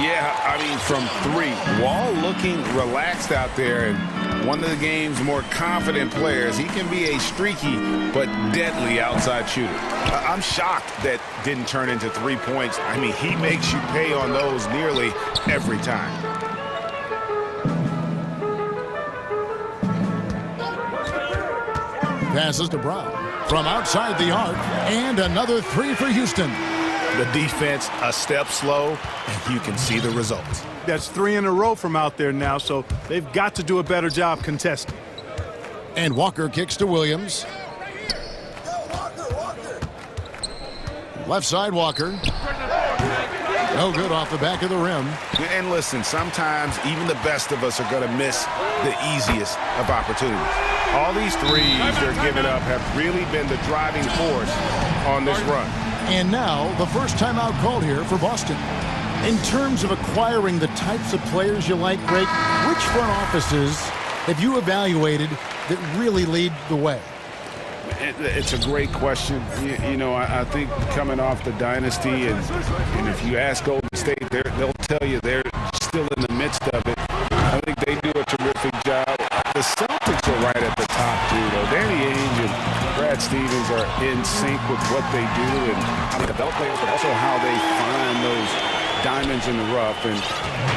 Yeah, I mean, from 3. Wall looking relaxed out there, and one of the game's more confident players. He can be a streaky but deadly outside shooter. I'm shocked that didn't turn into 3 points. I mean, he makes you pay on those nearly every time. Passes to Brown from outside the arc, and another 3 for Houston. The defense a step slow, and you can see the results. That's 3 in a row from out there now, so they've got to do a better job contesting. And Walker kicks to Williams. Left side Walker. No good off the back of the rim. And listen, sometimes even the best of us are going to miss the easiest of opportunities. All these threes they're giving up have really been the driving force on this run. And now the first timeout called here for Boston. In terms of acquiring the types of players you like, Greg, which front offices have you evaluated that really lead the way? It's a great question. You know, I think coming off the dynasty, and if you ask Golden State, they'll tell you they're still in the midst of it. I think they do a terrific job. The Celtics are right at the top, too, though. Danny Ainge and Brad Stevens are in sync with what they do and how they develop players, but also how they find those diamonds in the rough. And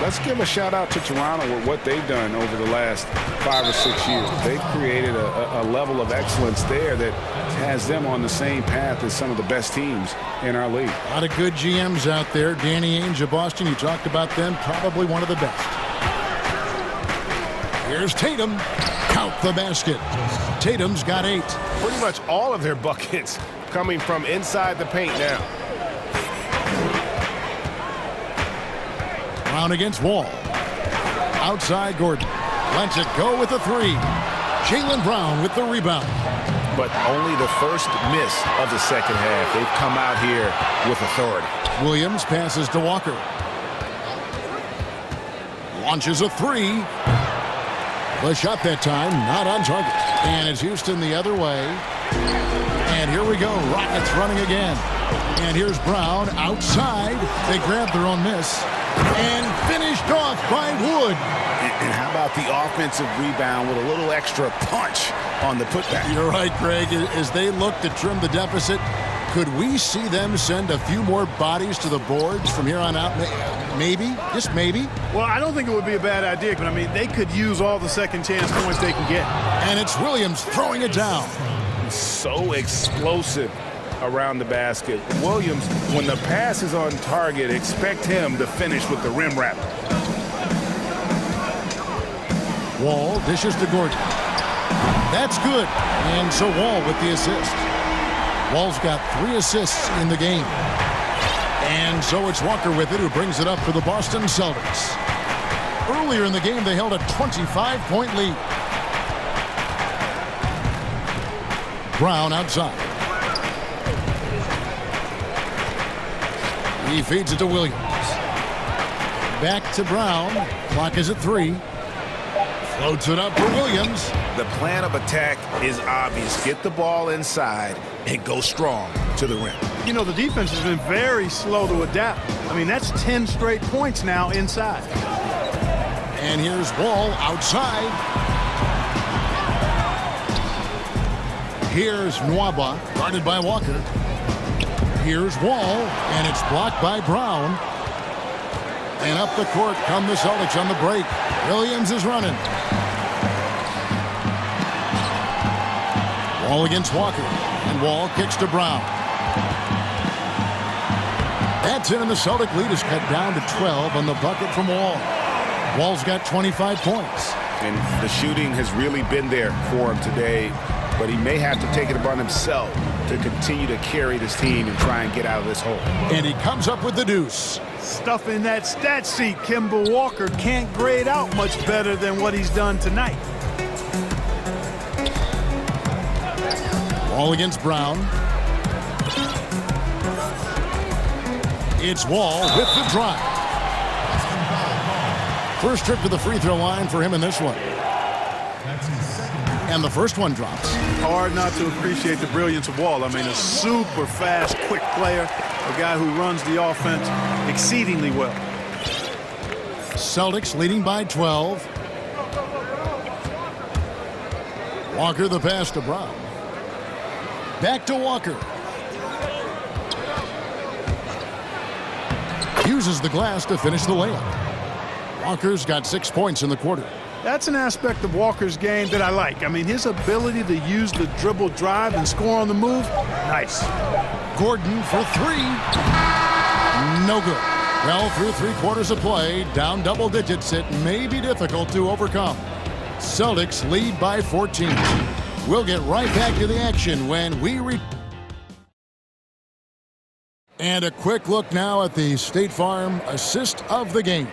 let's give a shout out to Toronto with what they've done over the last 5 or 6 years. They've created a level of excellence there that has them on the same path as some of the best teams in our league. A lot of good GMs out there. Danny Ainge of Boston, you talked about them, probably one of the best. Here's Tatum. Count the basket. Tatum's got 8. Pretty much all of their buckets coming from inside the paint now. Brown against Wall. Outside Gordon. Lets it go with the 3. Jaylen Brown with the rebound. But only the first miss of the second half. They've come out here with authority. Williams passes to Walker. Launches a 3. The shot that time, not on target. And it's Houston the other way. And here we go. Rockets running again. And here's Brown outside. They grab their own miss. And finished off by Wood. And how about the offensive rebound with a little extra punch on the putback? You're right, Greg. As they look to trim the deficit, could we see them send a few more bodies to the boards from here on out? Maybe, just maybe. Well, I don't think it would be a bad idea, but I mean, they could use all the second chance points they can get. And it's Williams throwing it down. So explosive around the basket. Williams, when the pass is on target, expect him to finish with the rim wrap. Wall dishes to Gordon. That's good. And so Wall with the assist. Wall's got 3 assists in the game. And so it's Walker with it, who brings it up for the Boston Celtics. Earlier in the game, they held a 25-point lead. Brown outside. He feeds it to Williams. Back to Brown. Clock is at 3. Floats it up for Williams. The plan of attack is obvious. Get the ball inside and go strong to the rim. You know, the defense has been very slow to adapt. I mean, that's 10 straight points now inside. And here's Wall outside. Here's Nwaba, guarded by Walker. Here's Wall, and it's blocked by Brown. And up the court come the Celtics on the break. Williams is running. Wall against Walker. And Wall kicks to Brown. That's it, and the Celtic lead is cut down to 12 on the bucket from Wall. Wall's got 25 points. And the shooting has really been there for him today, but he may have to take it upon himself to continue to carry this team and try and get out of this hole. And he comes up with the deuce. Stuff in that stat sheet. Kemba Walker can't grade out much better than what he's done tonight. Wall against Brown. It's Wall with the drive. First trip to the free throw line for him in this one. And the first one drops. Hard not to appreciate the brilliance of Wall. I mean, a super fast, quick player. A guy who runs the offense exceedingly well. Celtics leading by 12. Walker the pass to Brown. Back to Walker. Uses the glass to finish the layup. Walker's got 6 points in the quarter. That's an aspect of Walker's game that I like. I mean, his ability to use the dribble drive and score on the move, nice. Gordon for three. No good. Well, through 3 quarters of play, down double digits, it may be difficult to overcome. Celtics lead by 14. We'll get right back to the action when we return. And a quick look now at the State Farm assist of the game.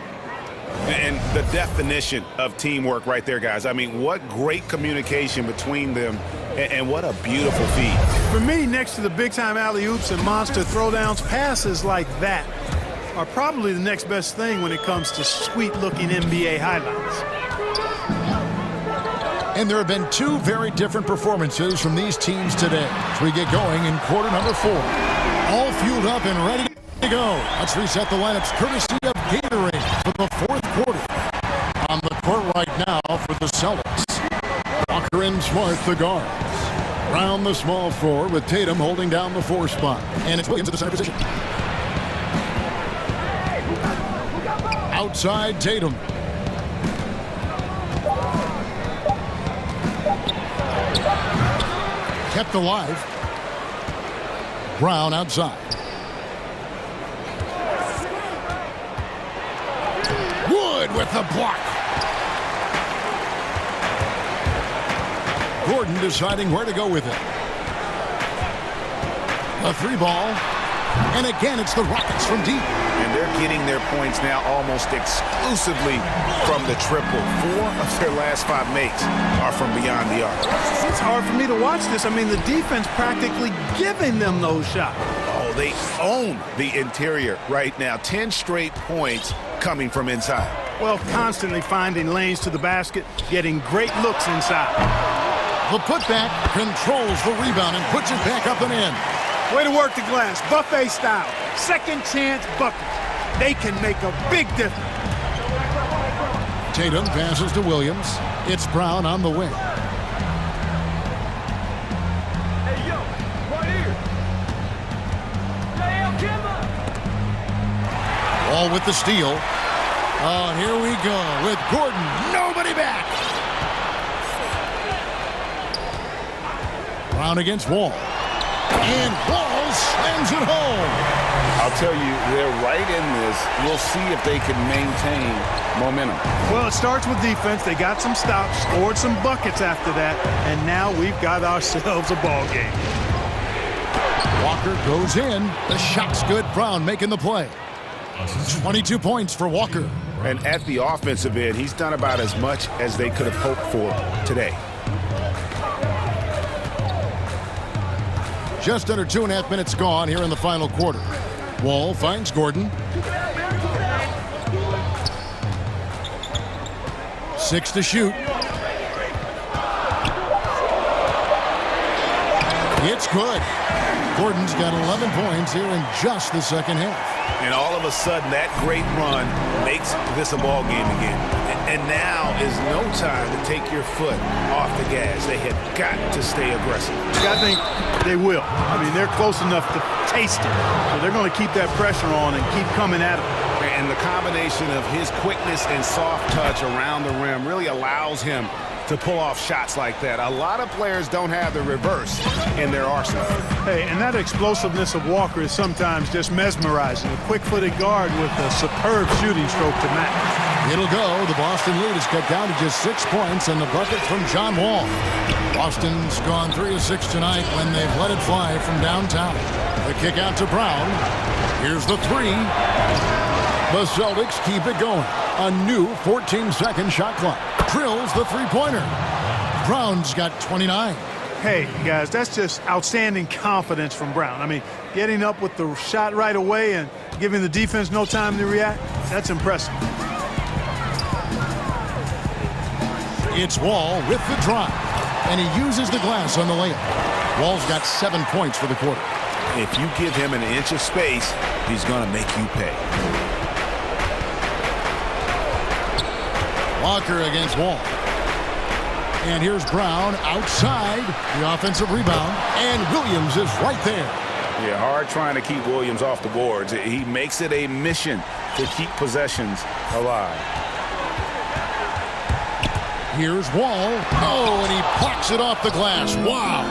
And the definition of teamwork right there, guys. I mean, what great communication between them, and what a beautiful feed. For me, next to the big-time alley-oops and monster throwdowns, passes like that are probably the next best thing when it comes to sweet-looking NBA highlights. And there have been 2 very different performances from these teams today as we get going in quarter number 4. All fueled up and ready to go. Let's reset the lineups courtesy of Gatorade for the 4th quarter. On the court right now for the Celtics. Walker and Smart, the guards. Brown, the small forward, with Tatum holding down the 4 spot. And it's Williams at the center position. Outside, Tatum. Kept alive. Brown outside. Wood with the block. Gordon deciding where to go with it. A 3 ball. And again, it's the Rockets from deep. And they're getting their points now almost exclusively from the triple. 4 of their last 5 makes are from beyond the arc. It's hard for me to watch this. I mean, the defense practically giving them those shots. Oh, they own the interior right now. 10 straight points coming from inside. Well, constantly finding lanes to the basket, getting great looks inside. The putback controls the rebound and puts it back up and in. Way to work the glass, buffet style. Second chance bucket. They can make a big difference. Tatum passes to Williams. It's Brown on the wing. Hey, yo, right here. Wall with the steal. Oh, here we go with Gordon. Nobody back. Brown against Wall. And Wall slams it home. I'll tell you, they're right in this. We'll see if they can maintain momentum. Well, it starts with defense. They got some stops, scored some buckets after that, and now we've got ourselves a ball game. Walker goes in. The shot's good. Brown making the play. 22 points for Walker. And at the offensive end, he's done about as much as they could have hoped for today. Just under 2.5 minutes gone here in the final quarter. Wall finds Gordon. 6 to shoot. It's good. Gordon's got 11 points here in just the second half. And all of a sudden, that great run makes this a ball game again. And now is no time to take your foot off the gas. They have got to stay aggressive. I think they will. I mean, they're close enough to taste it. So they're going to keep that pressure on and keep coming at them. And the combination of his quickness and soft touch around the rim really allows him to pull off shots like that. A lot of players don't have the reverse in their arsenal. Hey, and that explosiveness of Walker is sometimes just mesmerizing. A quick-footed guard with a superb shooting stroke to match. It'll go. The Boston lead is cut down to just 6 points, and the bucket from John Wall. Boston's gone 3 of 6 tonight when they've let it fly from downtown. The kick out to Brown. Here's the three. The Celtics keep it going. A new 14-second shot clock. Drills the three-pointer. Brown's got 29. Hey, guys, that's just outstanding confidence from Brown. I mean, getting up with the shot right away and giving the defense no time to react, that's impressive. It's Wall with the drive, and he uses the glass on the layup. Wall's got 7 points for the quarter. If you give him an inch of space, he's going to make you pay. Walker against Wall. And here's Brown outside. The offensive rebound. And Williams is right there. Yeah, hard trying to keep Williams off the boards. He makes it a mission to keep possessions alive. Here's Wall. Oh, and he plucks it off the glass. Wow.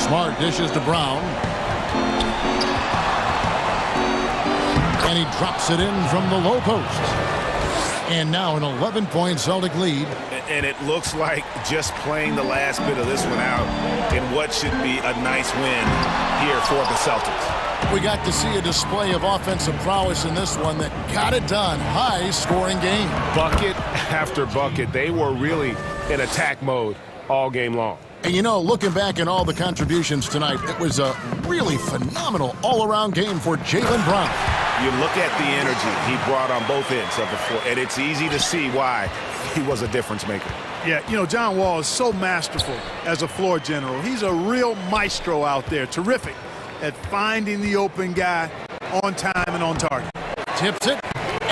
Smart dishes to Brown. And he drops it in from the low post. And now an 11-point Celtic lead. And it looks like just playing the last bit of this one out in what should be a nice win here for the Celtics. We got to see a display of offensive prowess in this one that got it done. High-scoring game. Bucket after bucket. They were really in attack mode all game long. And, you know, looking back at all the contributions tonight, it was a really phenomenal all-around game for Jaylen Brown. You look at the energy he brought on both ends of the floor, and it's easy to see why he was a difference maker. Yeah, you know, John Wall is so masterful as a floor general. He's a real maestro out there, terrific at finding the open guy on time and on target. Tips it,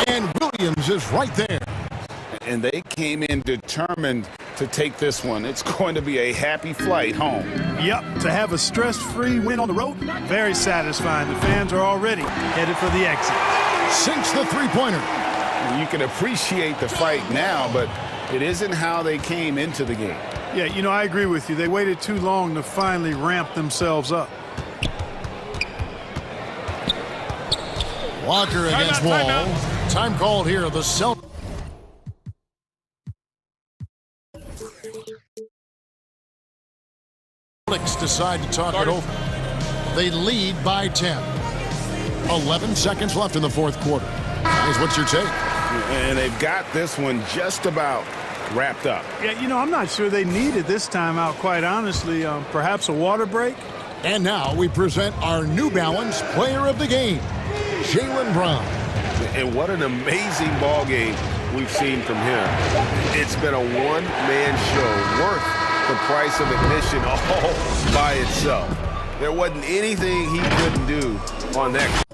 and Williams is right there. And they came in determined to take this one. It's going to be a happy flight home. Yep, to have a stress-free win on the road, very satisfying. The fans are already headed for the exit. Sinks the three-pointer. You can appreciate the fight now, but it isn't how they came into the game. Yeah, you know, I agree with you. They waited too long to finally ramp themselves up. Walker against Wall. Time called here. The Celtics decide to talk it over. They lead by 10. 11 seconds left in the fourth quarter. Guys, what's your take? And they've got this one just about wrapped up. Yeah, you know, I'm not sure they needed this timeout, quite honestly. Perhaps a water break? And now we present our New Balance Player of the Game, Jaylen Brown. And what an amazing ball game we've seen from him. It's been a one-man show worth the price of admission all by itself. There wasn't anything he couldn't do on that.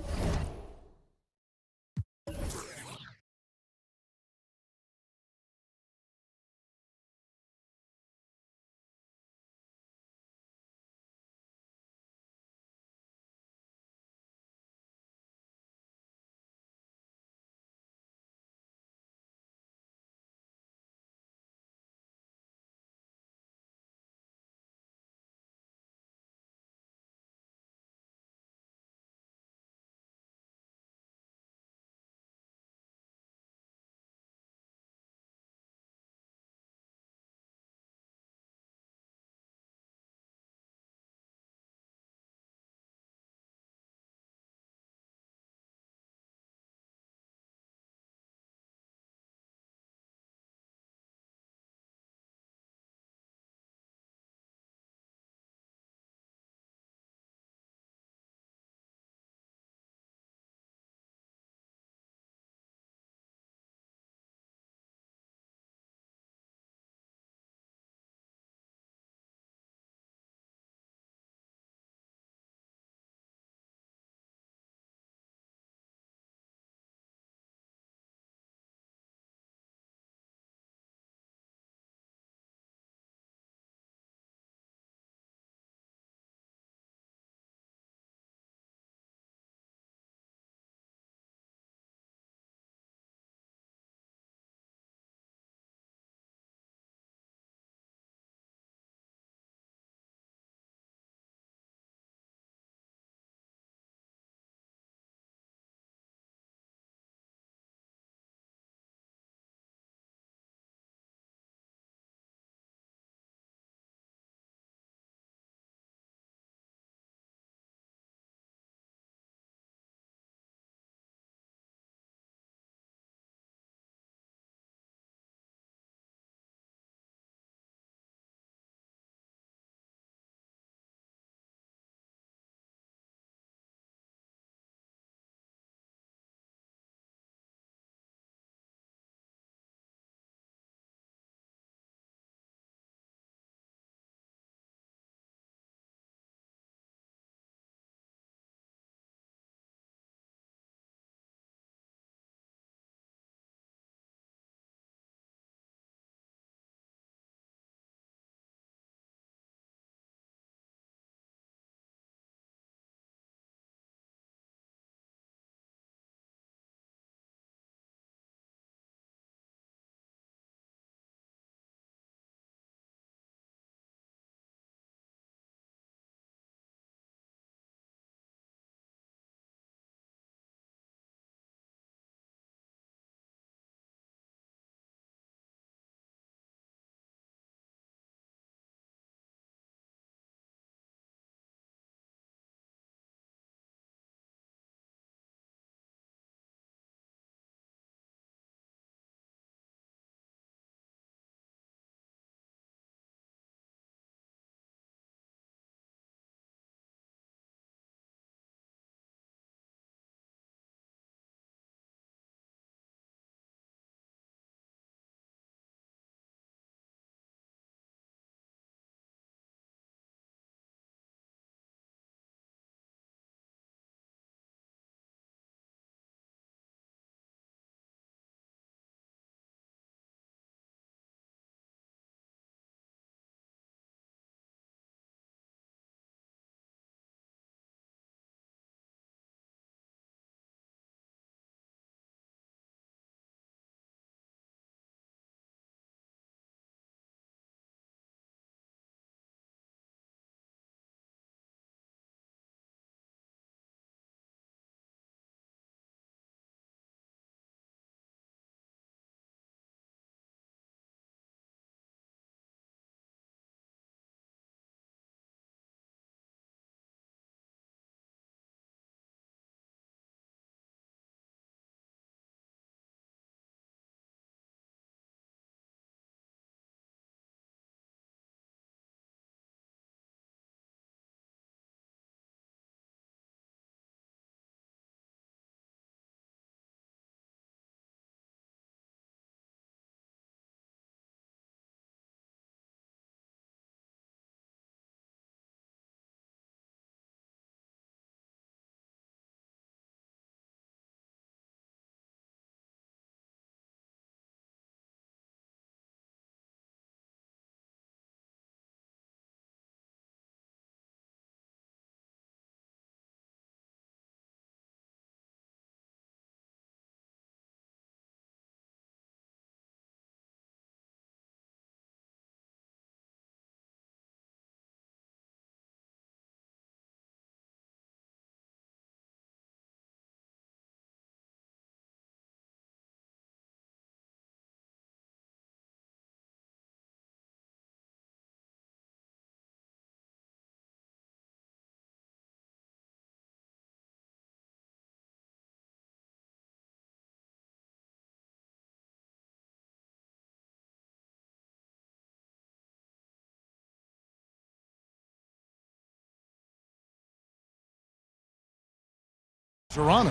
Toronto.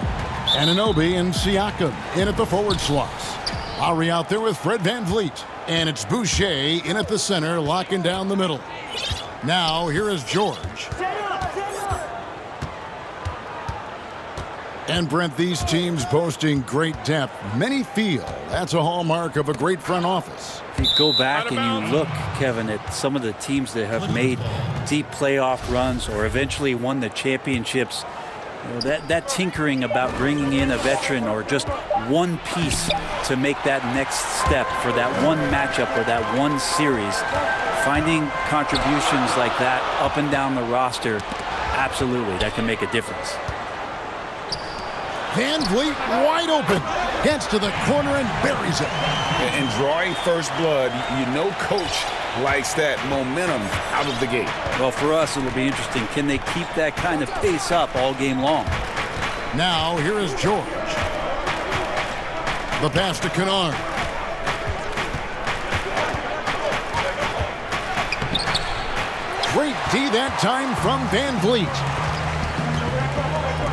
Anunoby and Siakam in at the forward slots. Lowry out there with Fred VanVleet. And it's Boucher in at the center, locking down the middle. Now, here is George. And Brent, these teams boasting great depth. Many feel that's a hallmark of a great front office. If you go back and you look, Kevin, at some of the teams that have made deep playoff runs or eventually won the championships, you know, that tinkering about bringing in a veteran or just one piece to make that next step for that one matchup or that one series, finding contributions like that up and down the roster, absolutely, that can make a difference. VanVleet wide open, gets to the corner and buries it. And drawing first blood, you know coach likes that momentum out of the gate. Well, for us, it'll be interesting. Can they keep that kind of pace up all game long? Now, here is George. The pass to Kennard. Great D that time from VanVleet.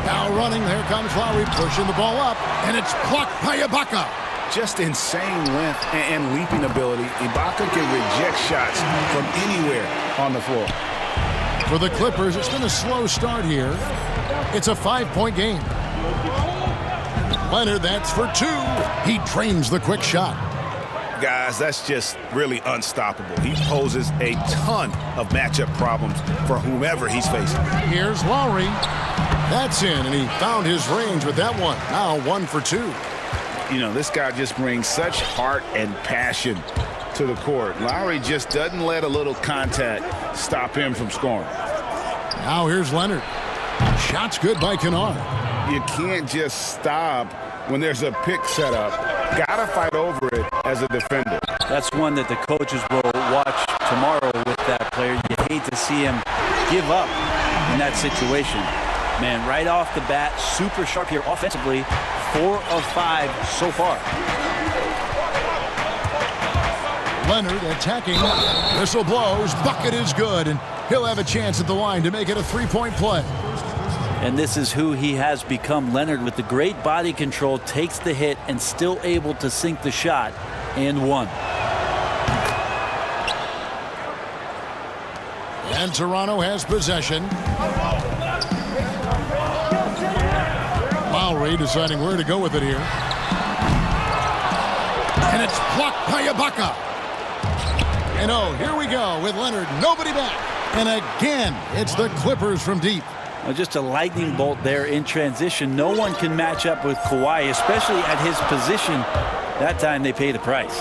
Now running, there comes Lowry pushing the ball up, and it's blocked by Ibaka. Just insane length and leaping ability. Ibaka can reject shots from anywhere on the floor. For the Clippers, it's been a slow start here. It's a 5-point game. Leonard, that's for two. He drains the quick shot. Guys, that's just really unstoppable. He poses a ton of matchup problems for whomever he's facing. Here's Lowry. That's in, and he found his range with that one. Now 1 for 2. You know, this guy just brings such heart and passion to the court. Lowry just doesn't let a little contact stop him from scoring. Now here's Leonard. Shot's good by Kennard. You can't just stop when there's a pick set up. Gotta fight over it as a defender. That's one that the coaches will watch tomorrow with that player. You hate to see him give up in that situation. Man, right off the bat, super sharp here offensively. 4 of 5 so far. Leonard attacking. Whistle blows. Bucket is good, and he'll have a chance at the line to make it a 3-point play. And this is who he has become. Leonard, with the great body control, takes the hit and still able to sink the shot and one. And Toronto has possession. Lowry deciding where to go with it here. And it's blocked by Ibaka. And oh, here we go with Leonard. Nobody back. And again, it's the Clippers from deep. Well, just a lightning bolt there in transition. No one can match up with Kawhi, especially at his position. That time they pay the price.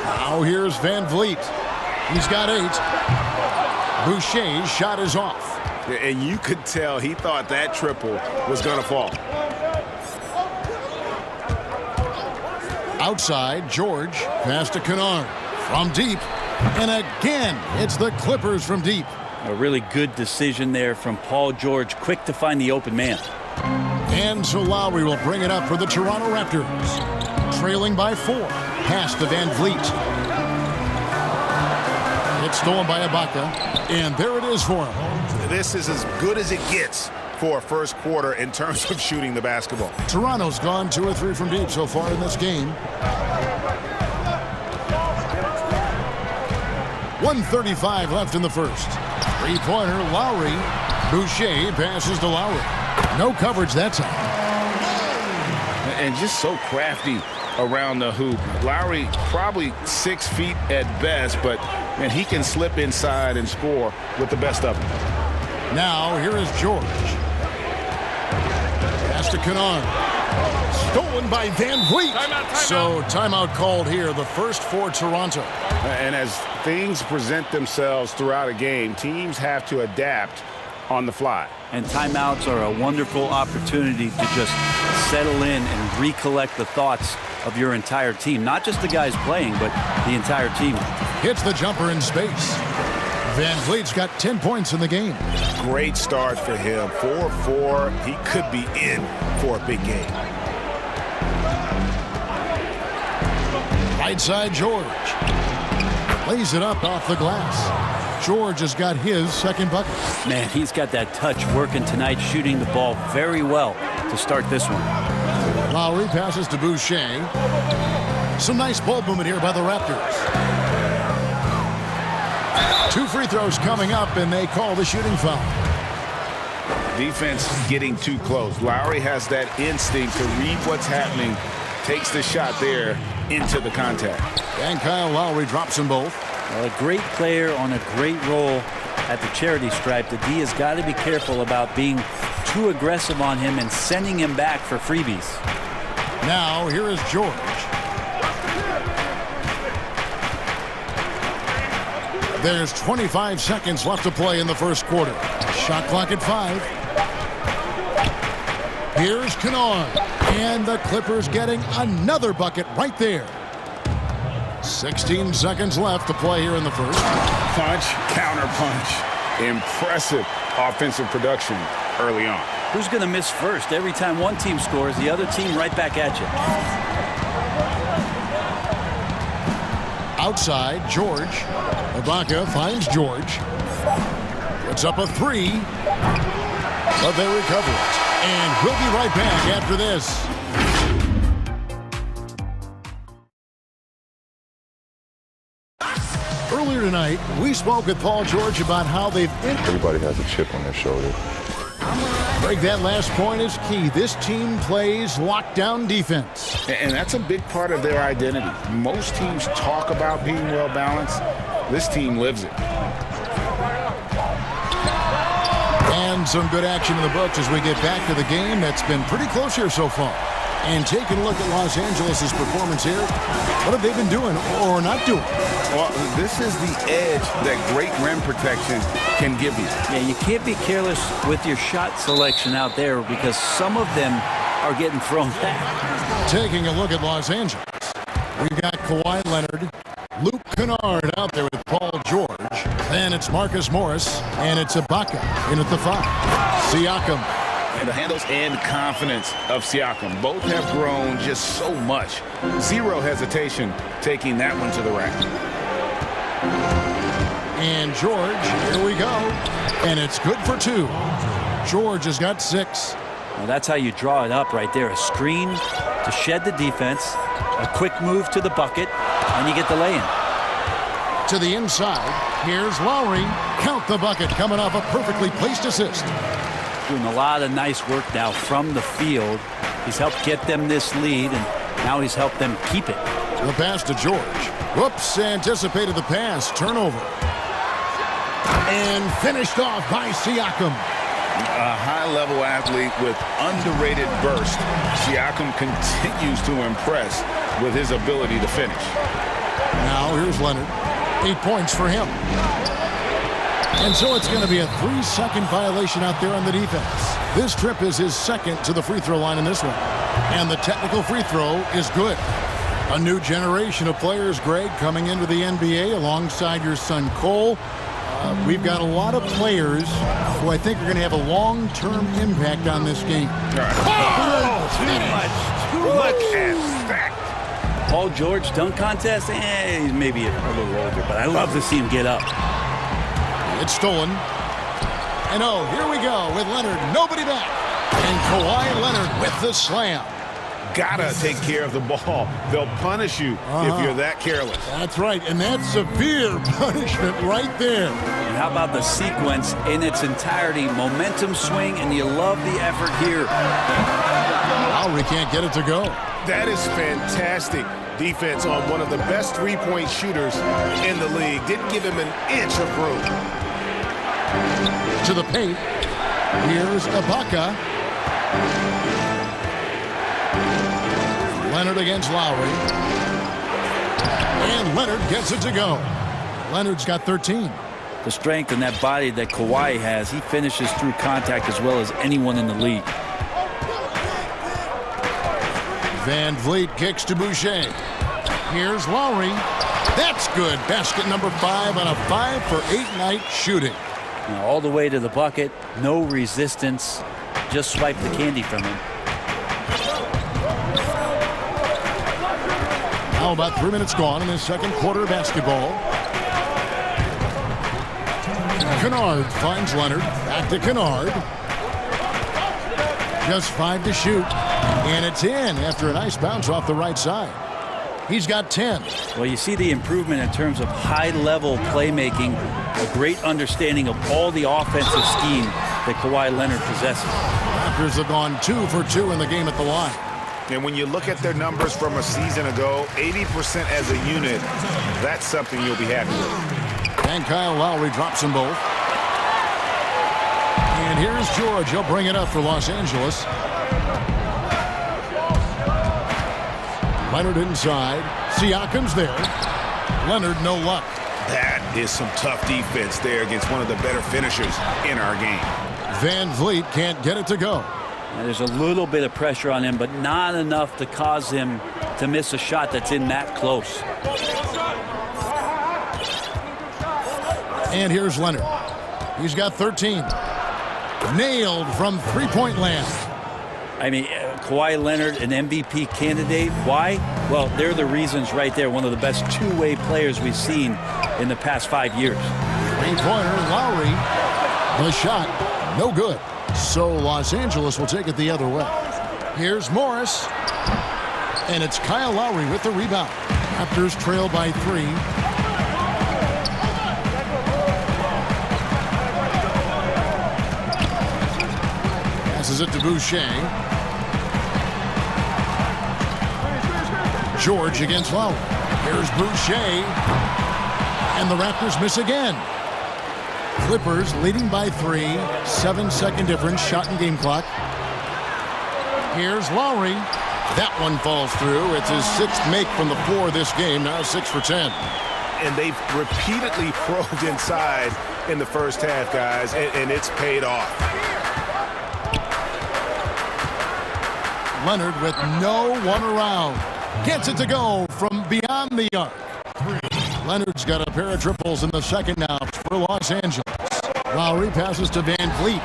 Now here's VanVleet. He's got 8. Boucher's shot is off. And you could tell he thought that triple was going to fall. Outside, George. Pass to Kennard. From deep. And again, it's the Clippers from deep. A really good decision there from Paul George. Quick to find the open man. And so Lowry will bring it up for the Toronto Raptors. Trailing by 4. Pass to VanVleet. It's stolen by Ibaka. And there it is for him. This is as good as it gets for a first quarter in terms of shooting the basketball. Toronto's gone 2 or 3 from deep so far in this game. 1:35 left in the first. 3-pointer, Lowry. Boucher passes to Lowry. No coverage that time. And just so crafty around the hoop. Lowry probably 6 feet at best, but man, he can slip inside and score with the best of them. Now here is George. Pass to Kennard. Stolen by VanVleet. So timeout called here, the first for Toronto. And as things present themselves throughout a game, teams have to adapt on the fly. And timeouts are a wonderful opportunity to just settle in and recollect the thoughts of your entire team. Not just the guys playing, but the entire team. Hits the jumper in space. VanVleet's got 10 points in the game. Great start for him. 4-4. He could be in for a big game. Right side, George. Lays it up off the glass. George has got his second bucket. Man, he's got that touch working tonight, shooting the ball very well. to start this one. Lowry passes to Boucher. Some nice ball movement here by the Raptors. 2 free throws coming up, and they call the shooting foul. Defense getting too close. Lowry has that instinct to read what's happening, takes the shot there into the contact. And Kyle Lowry drops them both. Well, a great player on a great role at the charity stripe. The D has got to be careful about being too aggressive on him and sending him back for freebies. Now, here is George. There's 25 seconds left to play in the first quarter. Shot clock at 5. Here's Kennard. And the Clippers getting another bucket right there. 16 seconds left to play here in the first. Punch, counter punch. Impressive offensive production early on. Who's going to miss first? Every time one team scores, the other team right back at you. Outside, George. Ibaka finds George. Puts up a 3. But they recover it. And we'll be right back after this. Earlier tonight, we spoke with Paul George about how they've... Everybody has a chip on their shoulder. Greg, that last point is key. This team plays lockdown defense. And that's a big part of their identity. Most teams talk about being well-balanced. This team lives it. And some good action in the books as we get back to the game that's been pretty close here so far. And taking a look at Los Angeles' performance here, what have they been doing or not doing? Well, this is the edge that great rim protection can give you. Yeah, you can't be careless with your shot selection out there because some of them are getting thrown back. Taking a look at Los Angeles, we've got Kawhi Leonard, Luke Kennard out there with Paul George. Then it's Marcus Morris, and it's Ibaka in at the 5. Siakam. And the handles and confidence of Siakam. Both have grown just so much. Zero hesitation taking that one to the rack. And George, here we go. And it's good for 2. George has got 6. Well, that's how you draw it up right there. A screen to shed the defense, a quick move to the bucket, and you get the lay-in. To the inside, here's Lowry. Count the bucket coming off a perfectly placed assist. Doing a lot of nice work now from the field. He's helped get them this lead, and now he's helped them keep it. The pass to George. Whoops, anticipated the pass. Turnover. And finished off by Siakam. A high-level athlete with underrated burst. Siakam continues to impress with his ability to finish. Now here's Leonard. 8 points for him. And so it's going to be a 3-second violation out there on the defense. This trip is his second to the free throw line in this one. And the technical free throw is good. A new generation of players, Greg, coming into the NBA alongside your son Cole. We've got a lot of players who I think are going to have a long-term impact on this game. Too much and stacked. Paul George dunk contest? He's maybe a little older, but I love to see him get up. It's stolen. And oh, here we go with Leonard. Nobody back. And Kawhi Leonard with the slam. Gotta take care of the ball. They'll punish you if you're that careless. That's right, and that's severe punishment right there. And how about the sequence in its entirety? Momentum swing, and you love the effort here. Lowry can't get it to go. That is fantastic defense on one of the best three-point shooters in the league. Didn't give him an inch of room. To the paint. Here's Ibaka. Leonard against Lowry. And Leonard gets it to go. Leonard's got 13. The strength and that body that Kawhi has, he finishes through contact as well as anyone in the league. Van Vliet kicks to Boucher. Here's Lowry. That's good. Basket number 5 on a 5-for-8 night shooting. Now all the way to the bucket. No resistance. Just swipe the candy from him. Now about 3 minutes gone in the second quarter of basketball. Kennard finds Leonard. Back to Kennard. Just 5 to shoot. And it's in after a nice bounce off the right side. He's got 10. Well, you see the improvement in terms of high-level playmaking, a great understanding of all the offensive scheme that Kawhi Leonard possesses. Raptors have gone 2 for 2 in the game at the line. And when you look at their numbers from a season ago, 80% as a unit, that's something you'll be happy with. And Kyle Lowry drops them both. And here's George. He'll bring it up for Los Angeles. Leonard inside. Siakam's there. Leonard, no luck. That is some tough defense there against one of the better finishers in our game. Van Vliet can't get it to go. There's a little bit of pressure on him, but not enough to cause him to miss a shot that's in that close. And here's Leonard. He's got 13. Nailed from three-point land. I mean, Kawhi Leonard, an MVP candidate. Why? Well, they're the reasons right there. One of the best two-way players we've seen in the past 5 years. Three-pointer, Lowry. The shot, no good. So Los Angeles will take it the other way. Here's Morris. And it's Kyle Lowry with the rebound. Raptors trail by 3. Passes it to Boucher. George against Lowry. Here's Boucher. And the Raptors miss again. Clippers leading by 3. 7-second difference. Shot and game clock. Here's Lowry. That one falls through. It's his 6th make from the floor this game. Now 6 for 10. And they've repeatedly probed inside in the first half, guys, and it's paid off. Leonard with no one around. Gets it to go from beyond the arc. Leonard's got a pair of triples in the second now for Los Angeles. Lowry passes to Van Vliet.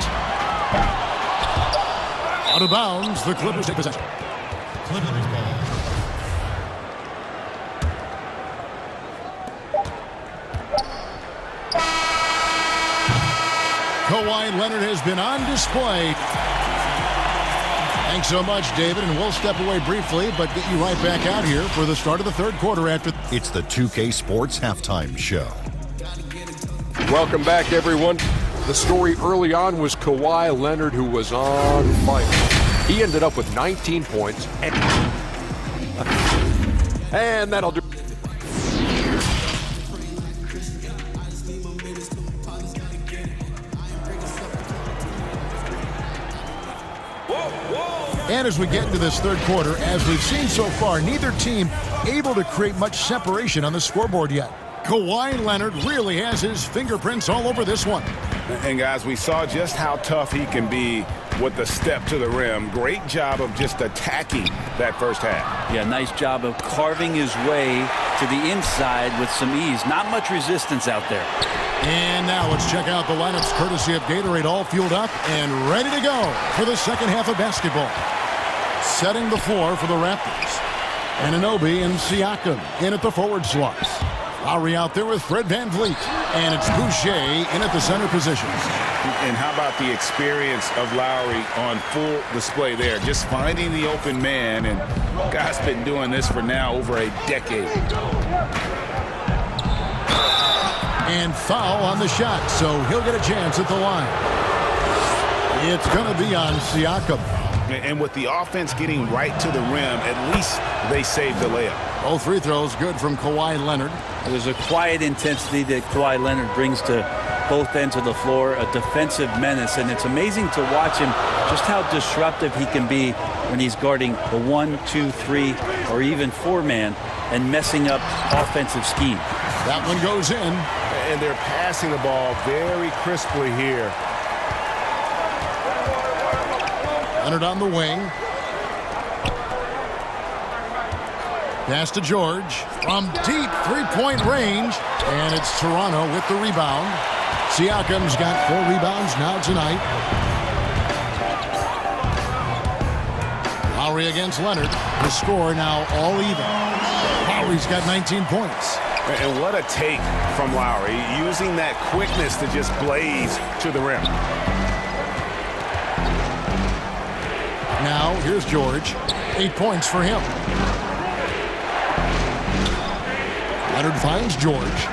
Out of bounds, the Clippers take possession. Kawhi Leonard has been on display. Thanks so much, David, and we'll step away briefly, but get you right back out here for the start of the third quarter after. It's the 2K Sports Halftime Show. Welcome back, everyone. The story early on was Kawhi Leonard, who was on fire. He ended up with 19 points. And that'll do. And as we get into this third quarter, as we've seen so far, neither team able to create much separation on the scoreboard yet. Kawhi Leonard really has his fingerprints all over this one. And guys, we saw just how tough he can be with the step to the rim. Great job of just attacking that first half. Yeah, nice job of carving his way to the inside with some ease. Not much resistance out there. And now let's check out the lineups courtesy of Gatorade, all fueled up and ready to go for the second half of basketball. Setting the floor for the Raptors. Anunoby and Siakam in at the forward slots. Lowry out there with Fred Van Vliet. And it's Boucher in at the center position. And how about the experience of Lowry on full display there? Just finding the open man. And guy's been doing this for now over a decade. And foul on the shot, so he'll get a chance at the line. It's going to be on Siakam. And with the offense getting right to the rim, at least they saved the layup. Both free throws good from Kawhi Leonard. There's a quiet intensity that Kawhi Leonard brings to both ends of the floor, a defensive menace, and it's amazing to watch him just how disruptive he can be when he's guarding the 1, 2, 3, or even 4-man and messing up offensive scheme. That one goes in. And they're passing the ball very crisply here. Leonard on the wing. Pass to George from deep three-point range. And it's Toronto with the rebound. Siakam's got 4 rebounds now tonight. Lowry against Leonard. The score now all even. Lowry's got 19 points. And what a take from Lowry, using that quickness to just blaze to the rim. Now, here's George. 8 points for him. Leonard finds George.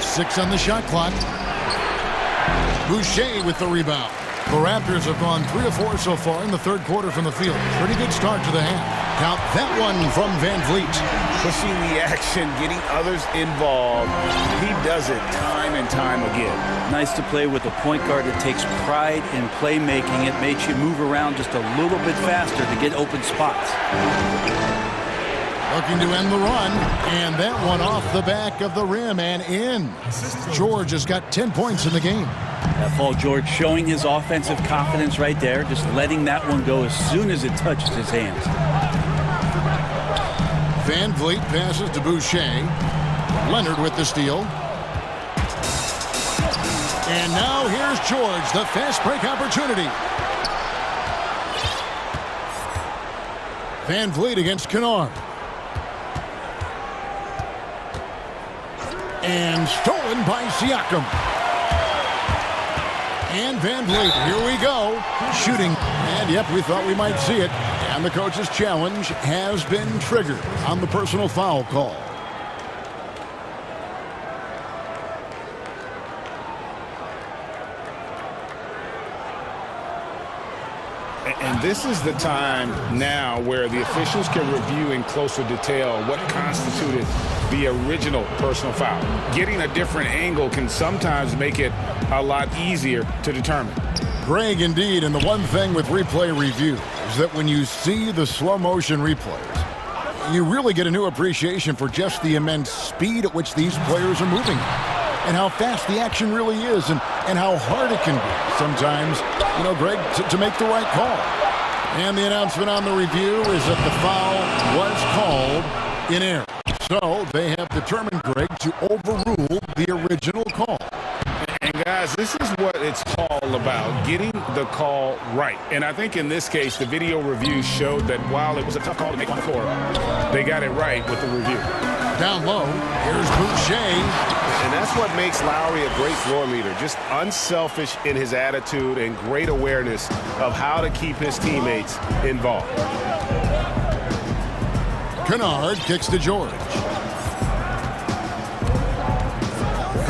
6 on the shot clock. Boucher with the rebound. The Raptors have gone 3 of 4 so far in the third quarter from the field. Pretty good start to the half. Count that one from Van Vliet. Pushing the action, getting others involved. He does it time and time again. Nice to play with a point guard that takes pride in playmaking. It makes you move around just a little bit faster to get open spots. Looking to end the run, and that one off the back of the rim and in. George has got 10 points in the game. That Paul George showing his offensive confidence right there, just letting that one go as soon as it touched his hands. Van Vliet passes to Boucher. Leonard with the steal. And now here's George, the fast break opportunity. Van Vliet against Kennard. And stolen by Siakam. And Van Vliet, here we go. Shooting. And yep, we thought we might see it. And the coach's challenge has been triggered on the personal foul call. And this is the time now where the officials can review in closer detail what constituted the original personal foul. Getting a different angle can sometimes make it a lot easier to determine. Greg, indeed, and the one thing with replay review is that when you see the slow motion replays, you really get a new appreciation for just the immense speed at which these players are moving and how fast the action really is and how hard it can be sometimes, you know, Greg, to make the right call. And the announcement on the review is that the foul was called in error. So they have determined, Greg, to overrule the original call. And guys, this is what it's all about, getting the call right. And I think in this case, the video review showed that while it was a tough call to make on the floor, they got it right with the review. Down low, here's Boucher. And that's what makes Lowry a great floor leader, just unselfish in his attitude and great awareness of how to keep his teammates involved. Kennard kicks to George.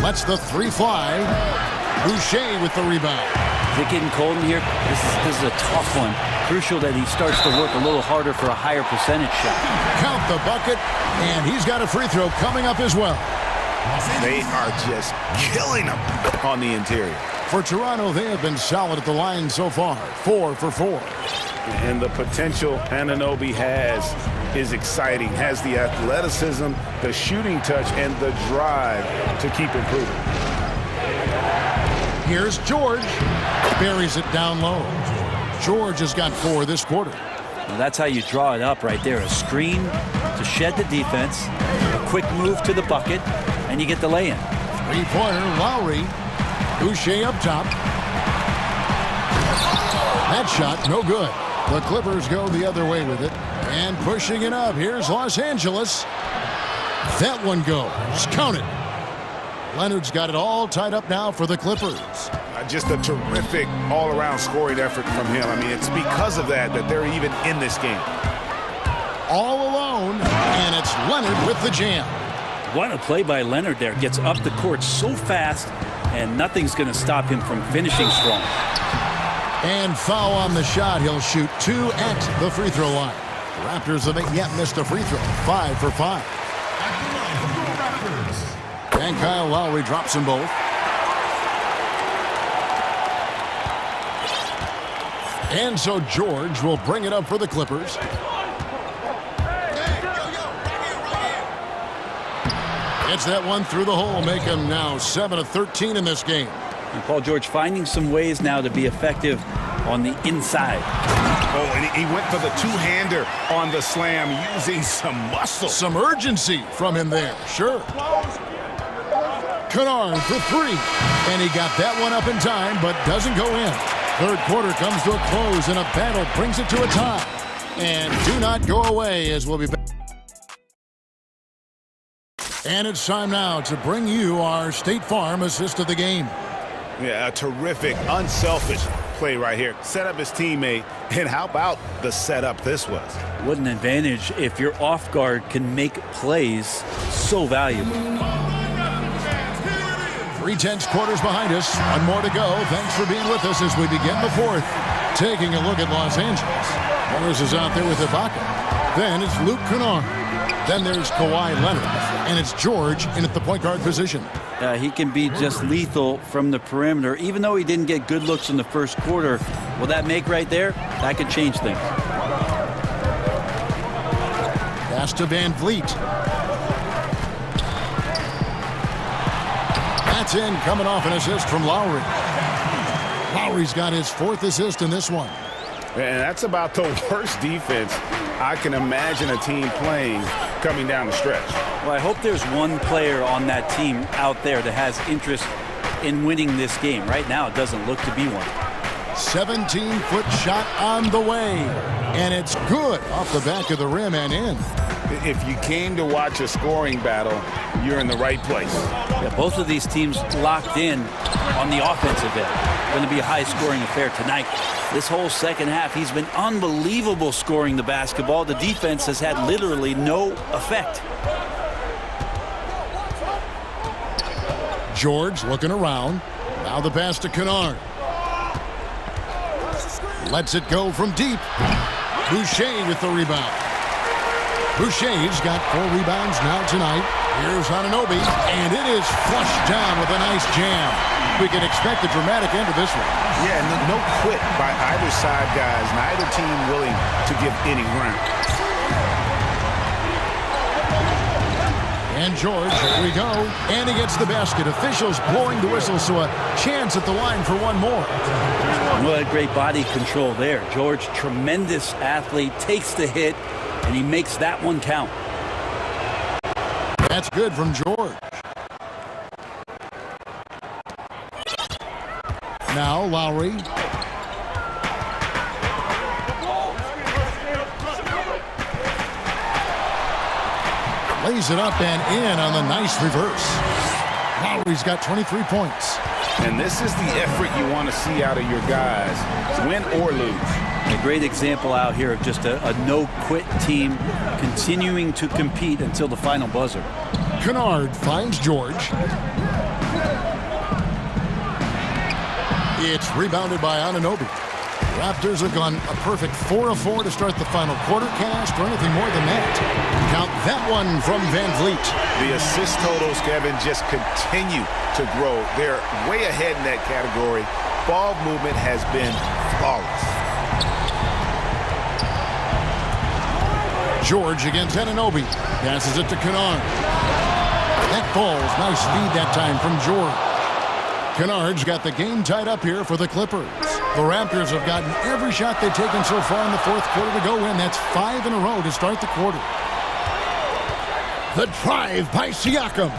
Lets the 3 fly. Boucher with the rebound. Is it getting cold in here? This is a tough one. Crucial that he starts to work a little harder for a higher percentage shot. Count the bucket, and he's got a free throw coming up as well. They are just killing them on the interior. For Toronto, they have been solid at the line so far. 4 for 4. And the potential Anunoby has is exciting. Has the athleticism, the shooting touch, and the drive to keep improving. Here's George. Buries it down low. George has got 4 this quarter. Well, that's how you draw it up right there. A screen to shed the defense, a quick move to the bucket, and you get the lay-in. 3-pointer, Lowry. Boucher up top. That shot, no good. The Clippers go the other way with it. And pushing it up, here's Los Angeles. That one goes. Count it. Leonard's got it all tied up now for the Clippers. Just a terrific all-around scoring effort from him. I mean, it's because of that they're even in this game. All alone, and it's Leonard with the jam. What a play by Leonard there. Gets up the court so fast, and nothing's going to stop him from finishing strong. And foul on the shot. He'll shoot 2 at the free throw line. The Raptors haven't yet missed a free throw. 5 for 5. And Kyle Lowry drops them both. And so George will bring it up for the Clippers. Gets that one through the hole, make him now 7 of 13 in this game. And Paul George finding some ways now to be effective on the inside. Oh, and he went for the two-hander on the slam, using some muscle. Some urgency from him there, sure. Kennard for 3. And he got that one up in time, but doesn't go in. Third quarter comes to a close, and a battle brings it to a tie. And do not go away, as we'll be back. And it's time now to bring you our State Farm assist of the game. Yeah, a terrific, unselfish play right here. Set up his teammate, and how about the setup this was? What an advantage if your off guard can make plays so valuable. 3/10 quarters behind us. One more to go. Thanks for being with us as we begin the fourth. Taking a look at Los Angeles. Morris is out there with Ibaka. Then it's Luke Kennard. Then there's Kawhi Leonard. And it's George in at the point guard position. He can be just lethal from the perimeter. Even though he didn't get good looks in the first quarter, will that make right there? That could change things. Pass to Van Vliet. That's in, coming off an assist from Lowry. Lowry's got his 4th assist in this one. And that's about the worst defense I can imagine a team playing coming down the stretch. Well, I hope there's one player on that team out there that has interest in winning this game. Right now, it doesn't look to be one. 17-foot shot on the way. And it's good off the back of the rim and in. If you came to watch a scoring battle, you're in the right place. Yeah, both of these teams locked in on the offensive end. Going to be a high-scoring affair tonight. This whole second half, he's been unbelievable scoring the basketball. The defense has had literally no effect. George looking around. Now the pass to Kennard. Lets it go from deep. Boucher with the rebound. Boucher's got 4 rebounds now tonight. Here's Anunoby, and it is flushed down with a nice jam. We can expect a dramatic end to this one. Yeah, no quit by either side, guys. Neither team willing to give any ground. And George, here we go. And he gets the basket. Officials blowing the whistle, so a chance at the line for one more. What great body control there. George, tremendous athlete, takes the hit, and he makes that one count. That's good from George. Now Lowry. Lays it up and in on the nice reverse. Lowry's got 23 points. And this is the effort you want to see out of your guys, win or lose. A great example out here of just a no-quit team continuing to compete until the final buzzer. Kennard finds George. It's rebounded by Anunoby. Raptors have gone a perfect 4 of 4 to start the final quarter. Cast or anything more than that. Count that one from Van Vliet. The assist totals, Kevin, just continue to grow. They're way ahead in that category. Ball movement has been flawless. George against Anunoby. Passes it to Kennard. That falls. Nice feed that time from George. Kennard's got the game tied up here for the Clippers. The Raptors have gotten every shot they've taken so far in the fourth quarter to go in. That's 5 in a row to start the quarter. The drive by Siakam.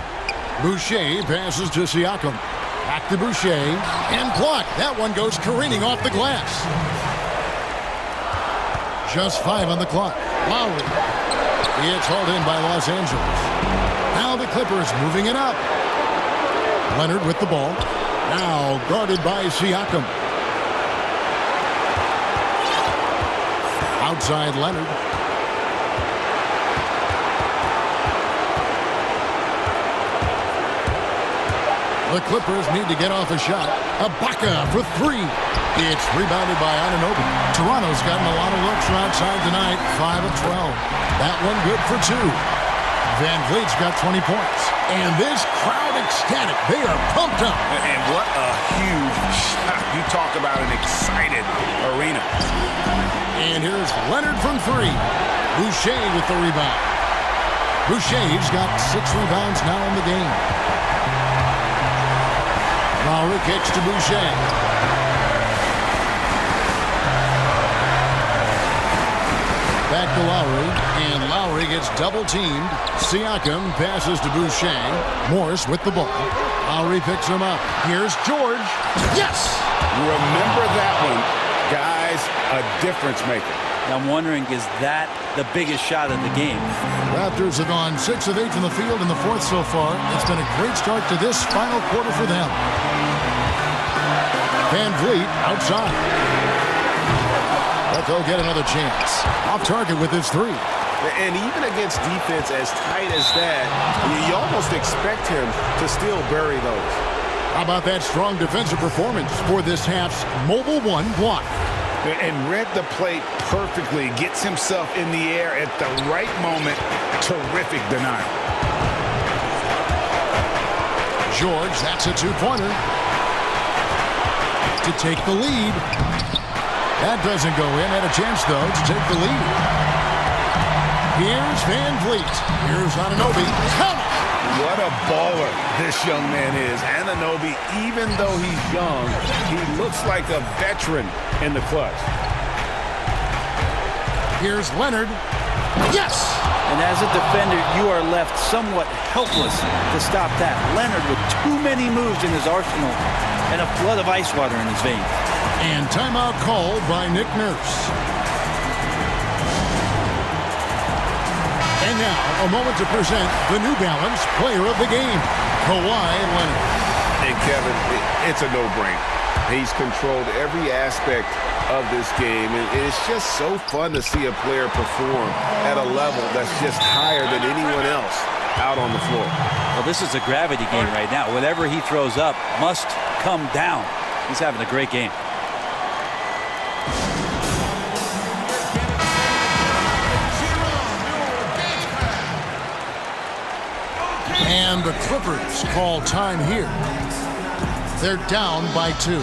Boucher passes to Siakam. Back to Boucher. And blocked. That one goes careening off the glass. Just 5 on the clock. Lowry. It's hauled in by Los Angeles. Now the Clippers moving it up. Leonard with the ball. Now guarded by Siakam. Outside Leonard. The Clippers need to get off a shot. Ibaka for 3. It's rebounded by Anunoby. Toronto's gotten a lot of looks from outside tonight. 5 of 12. That one good for 2. Van Vliet's got 20 points. And this crowd ecstatic. They are pumped up. And what a huge shot. You talk about an excited arena. And here's Leonard from 3. Boucher with the rebound. Boucher's got 6 rebounds now in the game. Lowry kicks to Boucher. Back to Lowry, and Lowry gets double-teamed. Siakam passes to Boucher. Morris with the ball. Lowry picks him up. Here's George. Yes! Remember that one. Guys, a difference maker. I'm wondering, is that the biggest shot of the game? Raptors have gone 6 of 8 from the field in the fourth so far. It's been a great start to this final quarter for them. Van Vliet outside. But they'll get another chance. Off target with his three. And even against defense as tight as that, you almost expect him to still bury those. How about that strong defensive performance for this half's Mobile One block? And read the plate perfectly. Gets himself in the air at the right moment. Terrific denial. George, that's a two-pointer. To take the lead. That doesn't go in. Had a chance, though, to take the lead. Here's Van Vliet. Here's Anunoby. Count it! What a baller this young man is. Anunoby, even though he's young, he looks like a veteran in the clutch. Here's Leonard. Yes! And as a defender, you are left somewhat helpless to stop that. Leonard with too many moves in his arsenal and a flood of ice water in his veins. And timeout called by Nick Nurse. And now, a moment to present the New Balance Player of the Game, Kawhi Leonard. And Kevin, it's a no-brainer. He's controlled every aspect of this game, and it's just so fun to see a player perform at a level that's just higher than anyone else out on the floor. Well, this is a gravity game right now. Whatever he throws up must come down. He's having a great game. And the Clippers call time here. They're down by 2.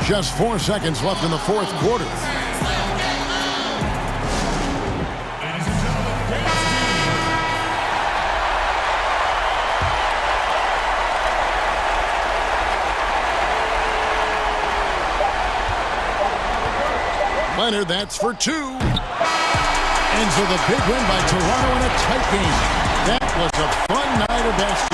Just 4 seconds left in the fourth quarter. Leonard, that's for 2. Ends with a big win by Toronto in a tight game. That was a fun night of basketball.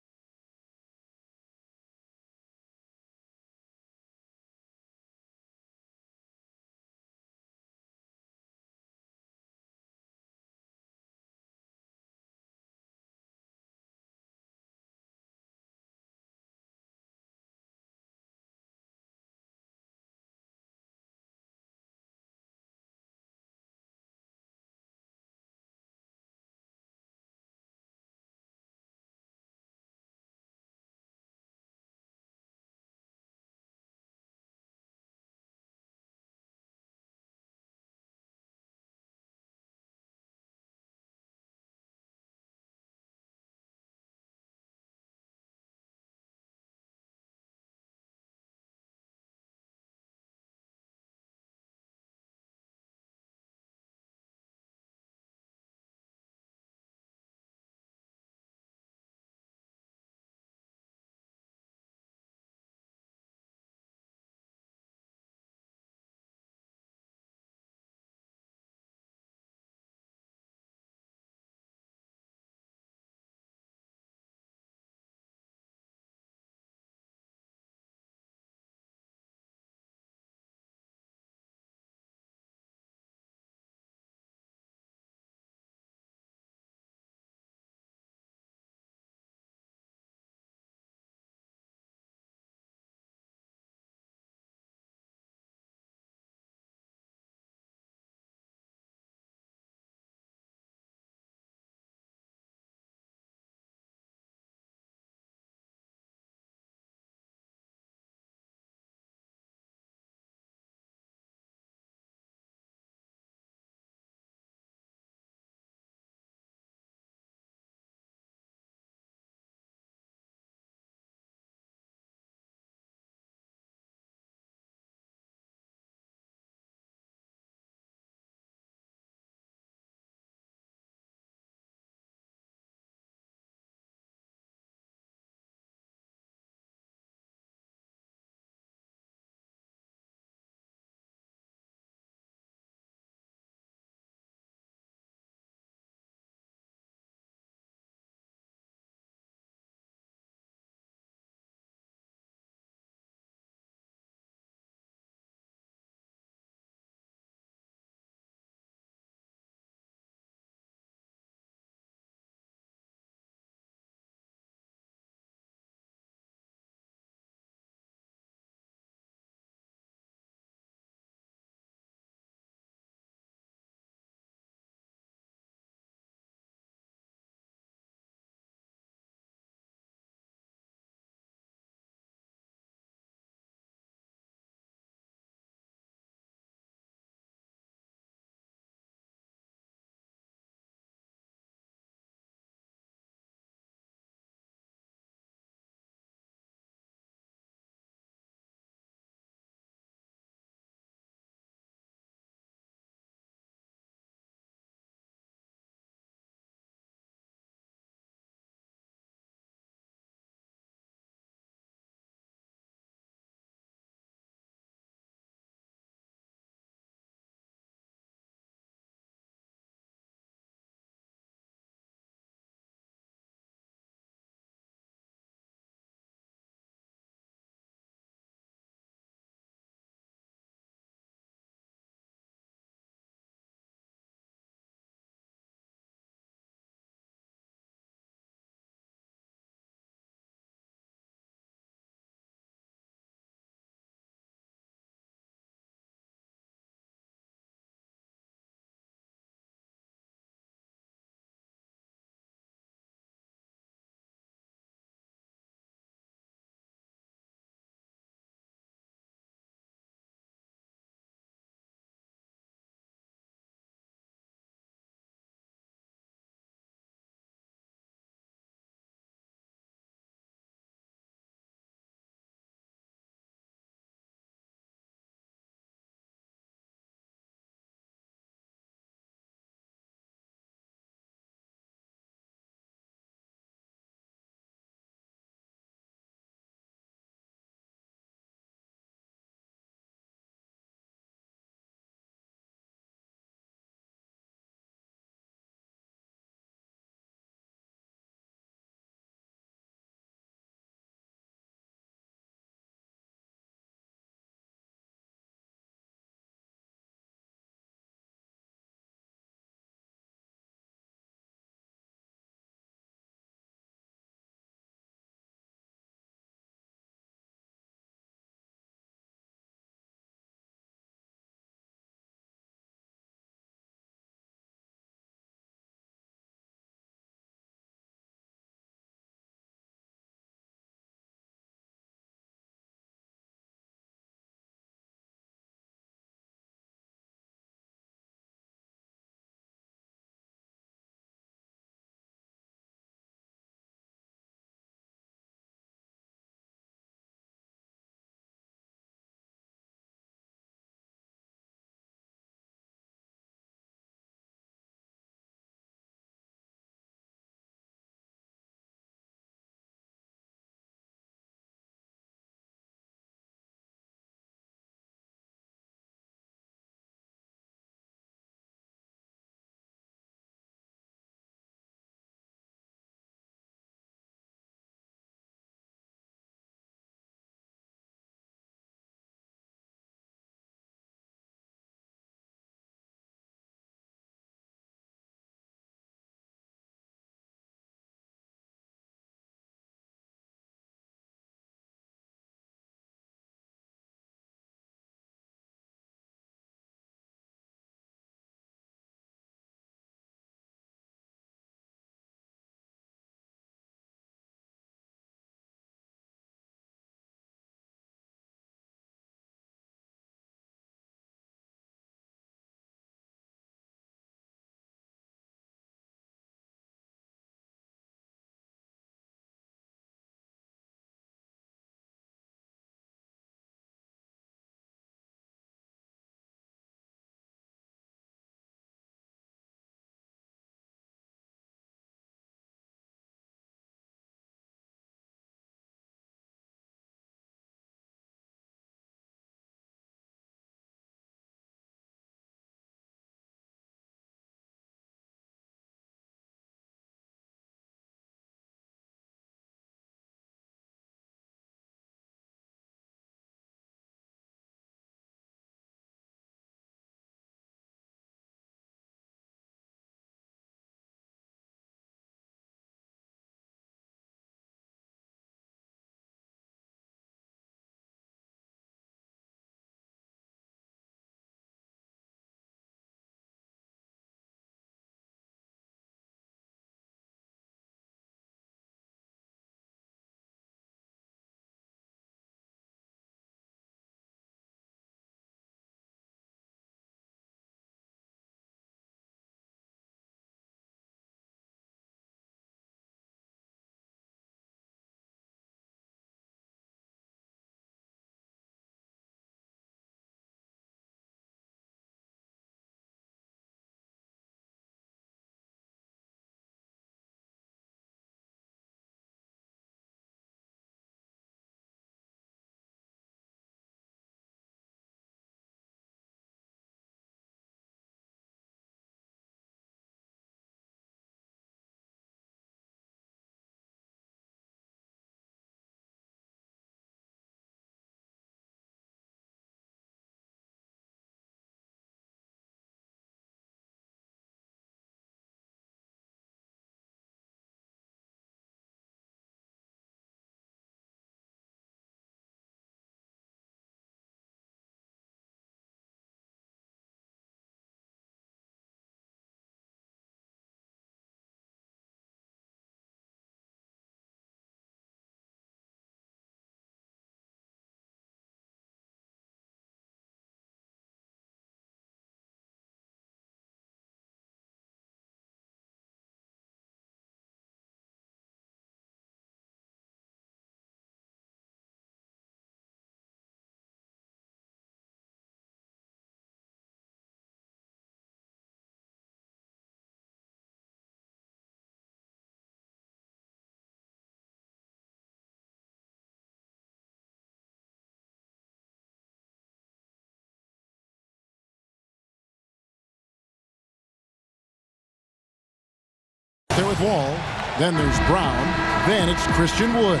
with Wall. Then there's Brown. Then it's Christian Wood.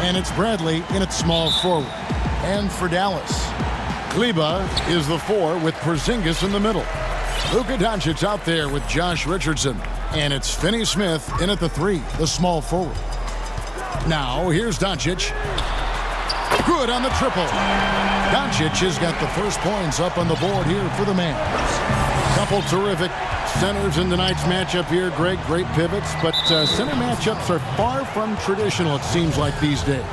And it's Bradley in at small forward. And for Dallas, Kleba is the 4 with Porzingis in the middle. Luka Doncic out there with Josh Richardson. And it's Finney Smith in at the 3, the small forward. Now, here's Doncic. Good on the triple. Doncic has got the first points up on the board here for the Mavs. Couple terrific centers in tonight's matchup here, Greg. Great pivots, but center matchups are far from traditional, it seems like, these days.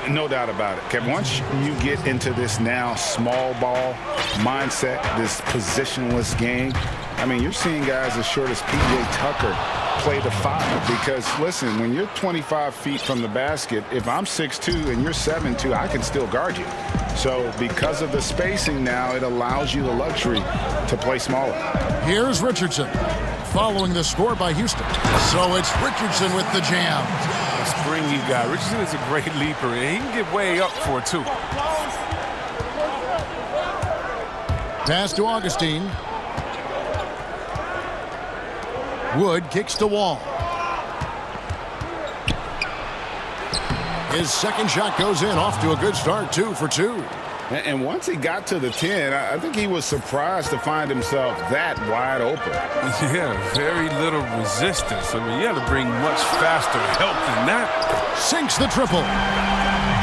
No doubt about it, Kevin. Once you get into this now small ball mindset, this positionless game, I mean, you're seeing guys as short as P.J. Tucker play the 5 because, listen, when you're 25 feet from the basket, if I'm 6'2" and you're 7'2", I can still guard you. So because of the spacing now, it allows you the luxury to play smaller. Here's Richardson following the score by Houston. So it's Richardson with the jam. The springy guy. Richardson is a great leaper, and he can get way up for it, too. Pass to Augustine. Wood kicks to Wall. His second shot goes in, off to a good start, 2 for 2. And once he got to the 10, I think he was surprised to find himself that wide open. Yeah, very little resistance. I mean, you had to bring much faster help than that. Sinks the triple.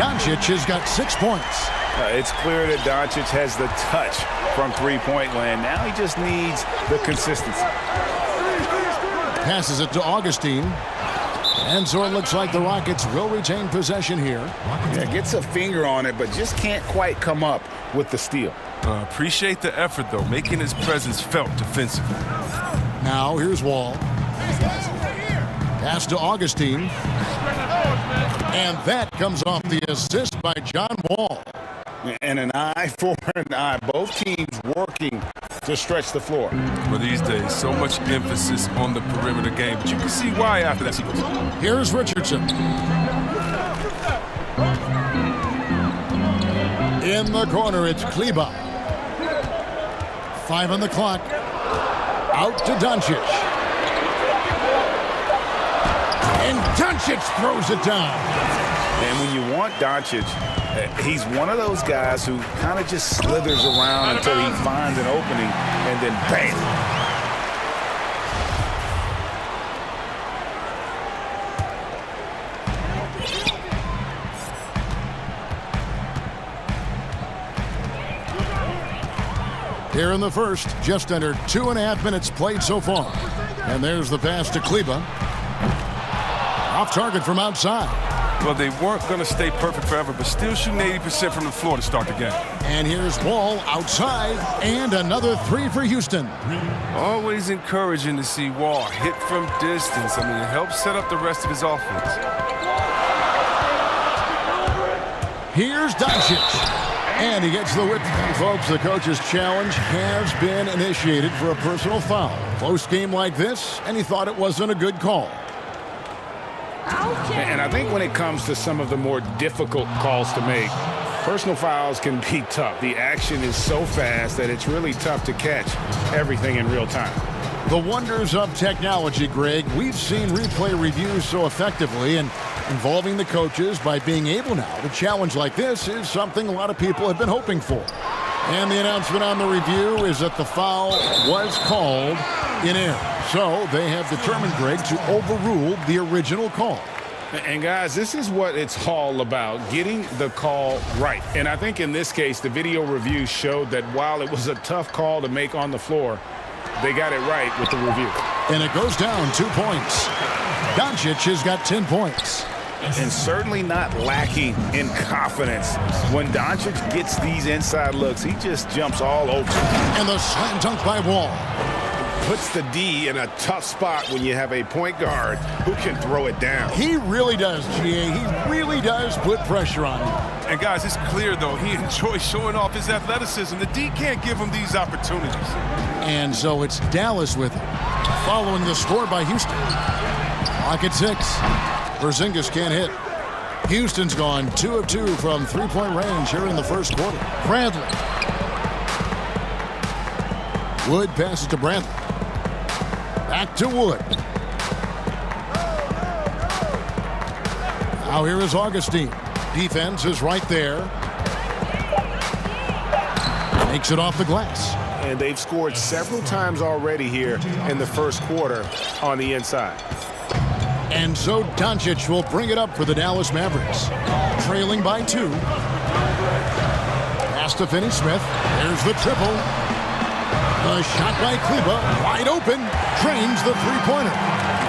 Doncic has got 6 points. It's clear that Doncic has the touch from three-point land. Now he just needs the consistency. Passes it to Augustine. And so it looks like the Rockets will retain possession here. Yeah, gets a finger on it, but just can't quite come up with the steal. Appreciate the effort, though, making his presence felt defensively. Now here's Wall. Pass to Augustine. And that comes off the assist by John Wall. And an eye for an eye. Both teams working to stretch the floor. Well, these days, so much emphasis on the perimeter game, but you can see why after that sequence. Here's Richardson. In the corner, it's Kleba. 5 on the clock. Out to Doncic. And Doncic throws it down. And when you want Doncic, he's one of those guys who kind of just slithers around until he finds an opening, and then bam. Here in the first, just under 2.5 minutes played so far. And there's the pass to Kleba. Off target from outside. Well, they weren't going to stay perfect forever, but still shooting 80% from the floor to start the game. And here's Wall outside, and another 3 for Houston. Always encouraging to see Wall hit from distance. I mean, it helps set up the rest of his offense. Here's Doncic. And he gets the whip. Folks, the coach's challenge has been initiated for a personal foul. Close game like this, and he thought it wasn't a good call. And I think when it comes to some of the more difficult calls to make, personal fouls can be tough. The action is so fast that it's really tough to catch everything in real time. The wonders of technology, Greg. We've seen replay reviews so effectively, and involving the coaches by being able now to challenge like this is something a lot of people have been hoping for. And the announcement on the review is that the foul was called in error. So they have determined, Greg, to overrule the original call. And guys, this is what it's all about, getting the call right. And I think in this case, the video review showed that while it was a tough call to make on the floor, they got it right with the review. And it goes down 2 points. Doncic has got 10 points. And certainly not lacking in confidence. When Doncic gets these inside looks, he just jumps all over. And the slam dunk by Wall. Puts the D in a tough spot when you have a point guard who can throw it down. He really does, GA. He really does put pressure on him. And guys, it's clear, though, he enjoys showing off his athleticism. The D can't give him these opportunities. And so it's Dallas with it, following the score by Houston. Clock at 6. Porzingis can't hit. Houston's gone 2 of 2 from three-point range here in the first quarter. Bradley. Wood passes to Bradley. Back to Wood. Now here is Augustine. Defense is right there. Makes it off the glass. And they've scored several times already here in the first quarter on the inside. And so Doncic will bring it up for the Dallas Mavericks. Trailing by 2. Pass to Finney-Smith. There's the triple. The shot by Kleber. Wide open. Drains the three-pointer.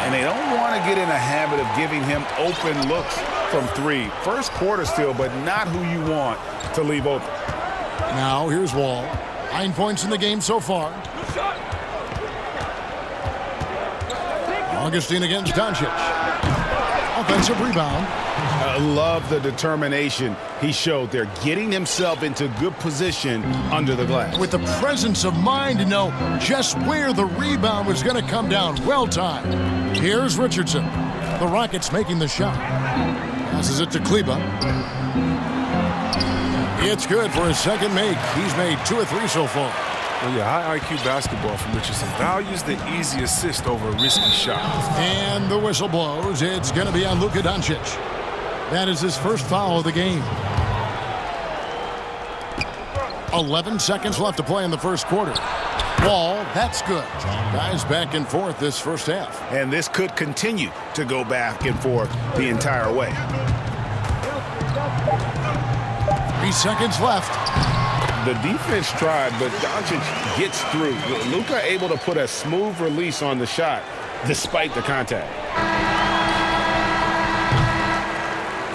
And they don't want to get in a habit of giving him open looks from 3. First quarter still, but not who you want to leave open. Now here's Wall. 9 points in the game so far. Augustine against Doncic. Offensive rebound. I love the determination he showed there, getting himself into good position under the glass. With the presence of mind to know just where the rebound was going to come down. Well timed. Here's Richardson. The Rockets making the shot. Passes it to Kleber. It's good for his second make. He's made 2 of 3 so far. Well, yeah, high IQ basketball from Richardson. Values the easy assist over a risky shot. And the whistle blows. It's going to be on Luka Doncic. That is his first foul of the game. 11 seconds left to play in the first quarter. Wall, that's good. Guys back and forth this first half. And this could continue to go back and forth the entire way. 3 seconds left. The defense tried, but Doncic gets through. Luka able to put a smooth release on the shot despite the contact.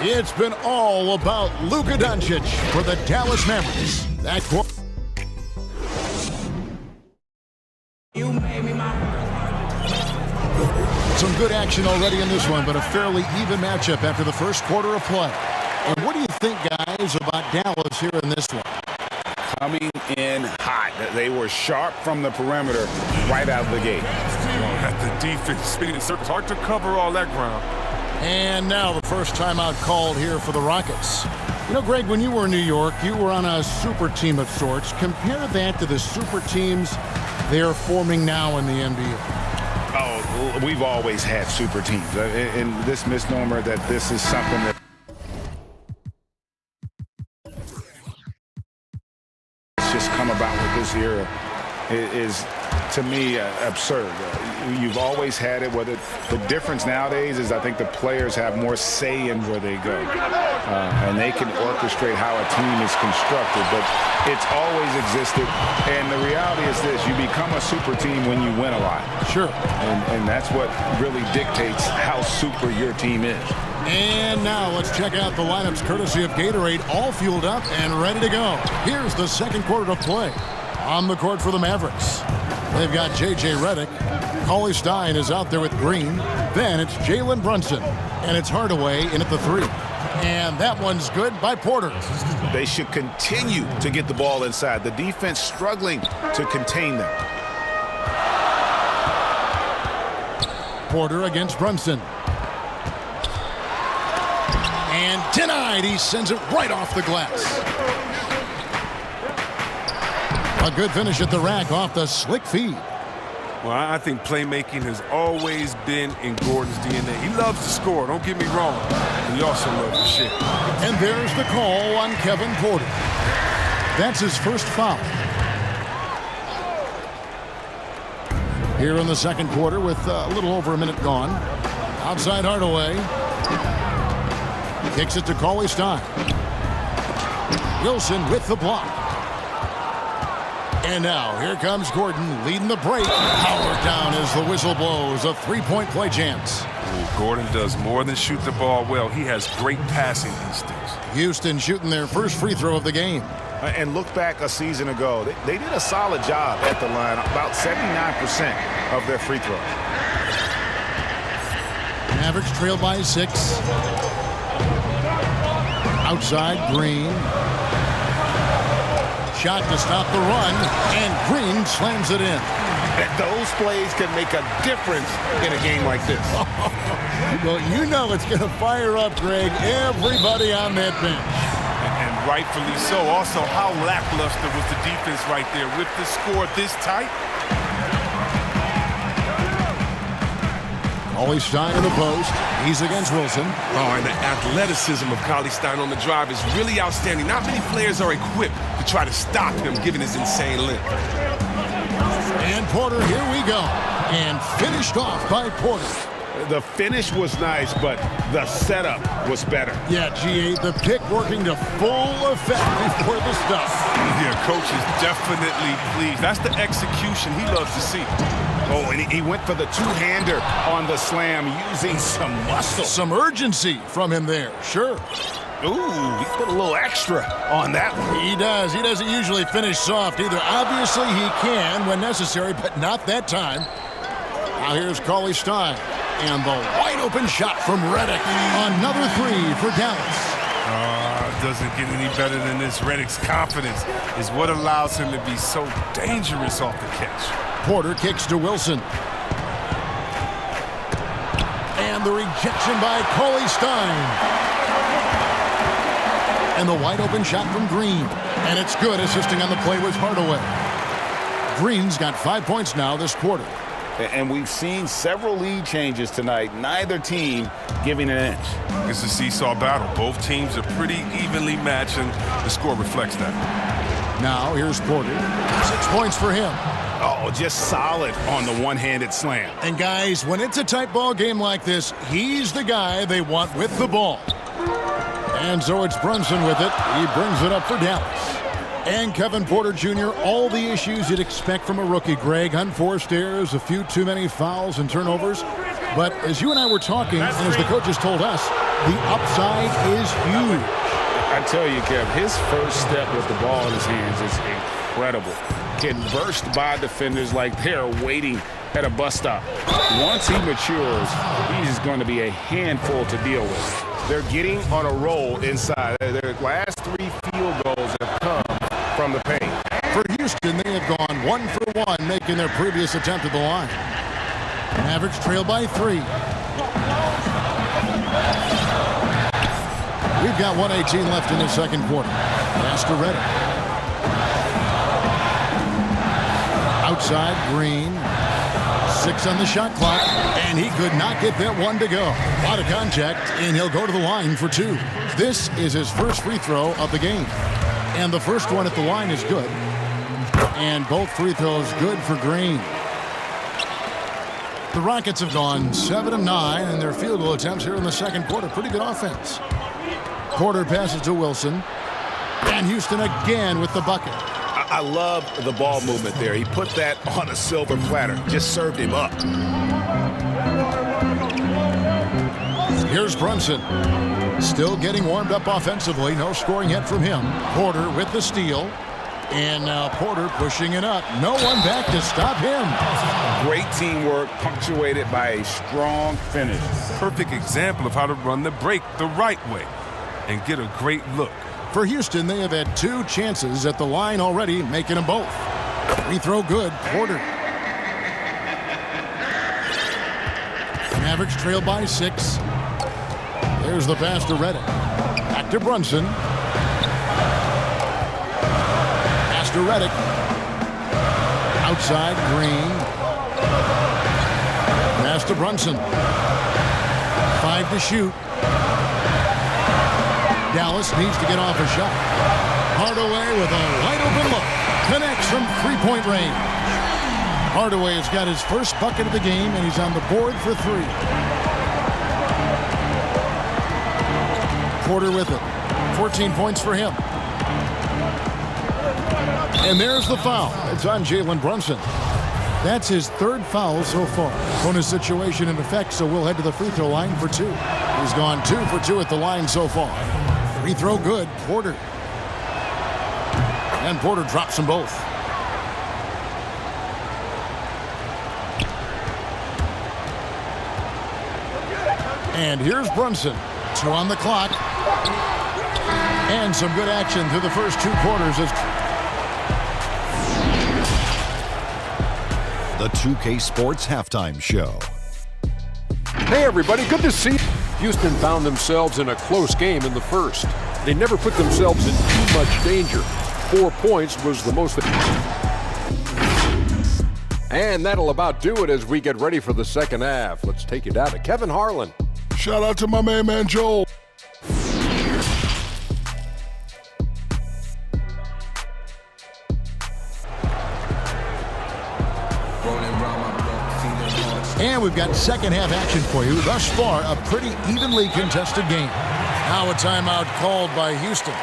It's been all about Luka Doncic for the Dallas Mavericks. That some good action already in this one, but a fairly even matchup after the first quarter of play. And what do you think, guys, about Dallas here in this one? Coming in hot. They were sharp from the perimeter right out of the gate. At the defense, spinning in circles, hard to cover all that ground. And now the first timeout called here for the Rockets. You know, Greg, when you were in New York, you were on a super team of sorts. Compare that to the super teams they're forming now in the NBA. Oh, we've always had super teams. And this misnomer that this is something that just come about with this era is, to me, absurd. You've always had it. Whether the difference nowadays is I think the players have more say in where they go. And they can orchestrate how a team is constructed. But it's always existed. And the reality is this. You become a super team when you win a lot. Sure. And that's what really dictates how super your team is. And now let's check out the lineups courtesy of Gatorade, all fueled up and ready to go. Here's the second quarter of play. On the court for the Mavericks, they've got J.J. Redick. Cauley Stein is out there with Green. Then it's Jalen Brunson. And it's Hardaway in at the 3. And that one's good by Porter. They should continue to get the ball inside. The defense struggling to contain them. Porter against Brunson. And denied. He sends it right off the glass. A good finish at the rack off the slick feed. Well, I think playmaking has always been in Gordon's DNA. He loves to score, don't get me wrong. He also loves to shit. And there's the call on Kevin Porter. That's his first foul. Here in the second quarter with a little over a minute gone. Outside Hardaway. Kicks it to Cauley Stein. Wilson with the block. And now, here comes Gordon leading the break. Powered down as the whistle blows. A three-point play chance. Gordon does more than shoot the ball well. He has great passing instincts. Houston shooting their first free throw of the game. And look back a season ago. They did a solid job at the line. About 79% of their free throws. Mavericks trailed by 6. Outside, Green. Shot to stop the run, and Green slams it in. Those plays can make a difference in a game like this. Well, you know it's going to fire up, Greg, everybody on that bench. And rightfully so. Also, how lackluster was the defense right there with the score this tight? Cauley Stein in the post. He's against Wilson. Oh, and the athleticism of Cauley Stein on the drive is really outstanding. Not many players are equipped to try to stop him, given his insane length. And Porter, here we go. And finished off by Porter. The finish was nice, but the setup was better. Yeah, G8, the pick working to full effect before the stuff. Yeah, coach is definitely pleased. That's the execution he loves to see. Oh, and he went for the two-hander on the slam using some muscle. Some urgency from him there, sure. Ooh, he put a little extra on that one. He does. He doesn't usually finish soft either. Obviously, he can when necessary, but not that time. Now here's Cauley Stein. And the wide-open shot from Redick. Another three for Dallas. Doesn't get any better than this. Redick's confidence is what allows him to be so dangerous off the catch. Porter kicks to Wilson. And the rejection by Cauley Stein. And the wide-open shot from Green. And it's good. Assisting on the play was Hardaway. Green's got 5 points now this quarter. And we've seen several lead changes tonight. Neither team giving an inch. It's a seesaw battle. Both teams are pretty evenly matched, and the score reflects that. Now here's Porter. 6 points for him. Oh, just solid on the one-handed slam. And guys, when it's a tight ball game like this, he's the guy they want with the ball. And so it's Brunson with it. He brings it up for Dallas. And Kevin Porter Jr., all the issues you'd expect from a rookie. Greg, unforced errors, a few too many fouls and turnovers. But as you and I were talking, and as the coaches told us, the upside is huge. I tell you, Kev, his first step with the ball in his hands is incredible. Can burst by defenders like they're waiting at a bus stop. Once he matures, he's going to be a handful to deal with. They're getting on a roll inside. Their last 3 field goals have come from the paint. For Houston, they have gone 1 for 1, making their previous attempt at the line. Mavericks trail by 3. We've got 1:18 left in the second quarter. Pass to Redick. Outside, Green. 6 on the shot clock, and he could not get that one to go. A lot of contact, and he'll go to the line for 2. This is his first free throw of the game. And the first one at the line is good. And both free throws good for Green. The Rockets have gone 7 of 9 in their field goal attempts here in the second quarter. Pretty good offense. Porter passes to Wilson. And Houston again with the bucket. I love the ball movement there. He put that on a silver platter. Just served him up. Here's Brunson. Still getting warmed up offensively. No scoring yet from him. Porter with the steal. And now Porter pushing it up. No one back to stop him. Great teamwork punctuated by a strong finish. Perfect example of how to run the break the right way and get a great look. For Houston, they have had 2 chances at the line already, making them both. Free throw good, Porter. Mavericks trail by 6. There's the pass to Redick. Back to Brunson. Pass to Redick. Outside, Green. Pass to Brunson. 5 to shoot. Dallas needs to get off a shot. Hardaway with a wide-open look. Connects from three-point range. Hardaway has got his first bucket of the game, and he's on the board for 3. Porter with it. 14 points for him. And there's the foul. It's on Jalen Brunson. That's his 3rd foul so far. Bonus situation in effect, so we'll head to the free throw line for 2. He's gone 2 for 2 at the line so far. Free throw good, Porter. And Porter drops them both. And here's Brunson. 2 on the clock. And some good action through the first 2 quarters. The 2K Sports Halftime Show. Hey everybody, good to see you. Houston found themselves in a close game in the first. They never put themselves in too much danger. 4 points was the most. And that'll about do it as we get ready for the second half. Let's take you down to Kevin Harlan. Shout out to my main man, Joel. And we've got second half action for you. Thus far, a pretty evenly contested game. Now a timeout called by Houston.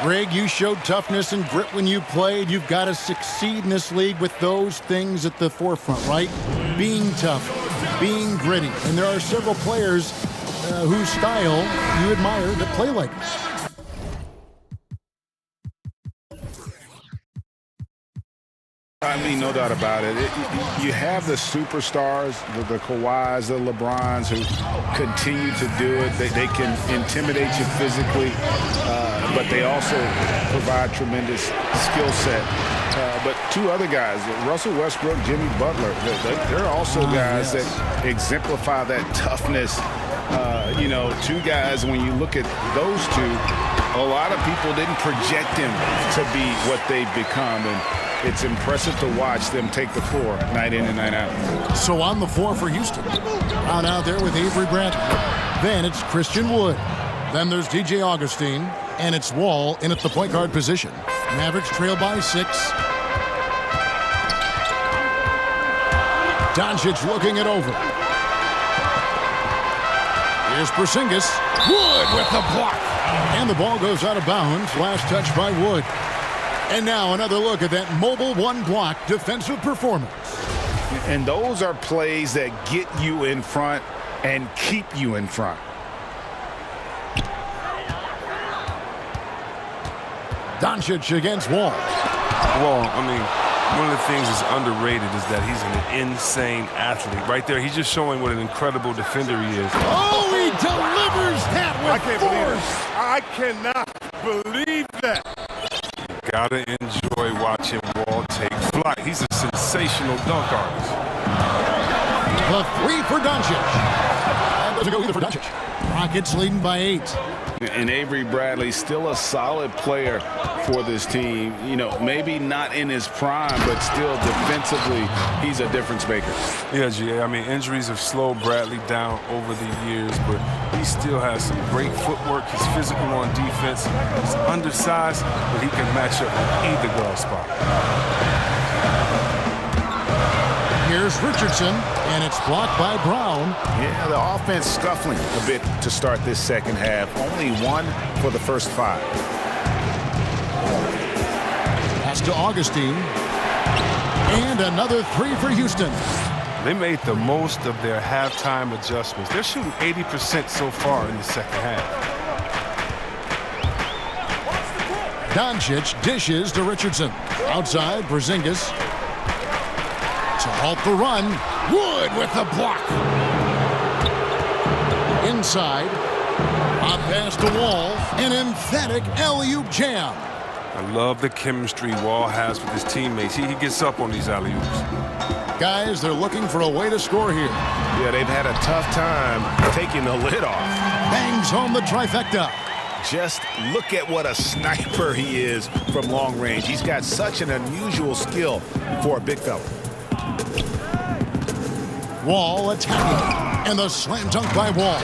Greg, you showed toughness and grit when you played. You've got to succeed in this league with those things at the forefront, right? Being tough, being gritty. And there are several players whose style you admire that play like this. I mean, no doubt about it. You have the superstars, the Kawhis, the LeBrons, who continue to do it. They can intimidate you physically, but they also provide tremendous skill set. But two other guys, Russell Westbrook, Jimmy Butler, they're also guys that exemplify that toughness. Two guys, when you look at those two, a lot of people didn't project them to be what they've become. And it's impressive to watch them take the floor night in and night out. So on the floor for Houston. Out there with Avery Bradley. Then it's Christian Wood. Then there's DJ Augustine. And it's Wall in at the point guard position. Mavericks trail by 6. Doncic looking it over. Here's Porzingis. Wood with the block. And the ball goes out of bounds. Last touch by Wood. And now another look at that mobile one-block defensive performance. And those are plays that get you in front and keep you in front. Doncic against Wall. Wall, I mean, one of the things that's underrated is that he's an insane athlete. Right there, he's just showing what an incredible defender he is. Oh, he delivers that with force. I cannot believe that. Gotta enjoy watching Wall take flight. He's a sensational dunk artist. The three for Doncic. That doesn't go either for Doncic. Rockets leading by 8. And Avery Bradley still a solid player for this team. Maybe not in his prime, but still defensively, he's a difference maker. Yeah, GA. I mean, injuries have slowed Bradley down over the years, but he still has some great footwork. He's physical on defense. He's undersized, but he can match up with either guard spot. Here's Richardson, and it's blocked by Brown. Yeah, the offense scuffling a bit to start this second half. Only 1 for the first 5. Pass to Augustine. And another 3 for Houston. They made the most of their halftime adjustments. They're shooting 80% so far in the second half. Doncic dishes to Richardson. Outside, Porzingis. To halt the run, Wood with the block. Inside, a pass to Wall, an emphatic alley-oop jam. I love the chemistry Wall has with his teammates. He gets up on these alley-oops. Guys, they're looking for a way to score here. Yeah, they've had a tough time taking the lid off. Bangs home the trifecta. Just look at what a sniper he is from long range. He's got such an unusual skill for a big fella. Wall attacking, and the slam dunk by Wall.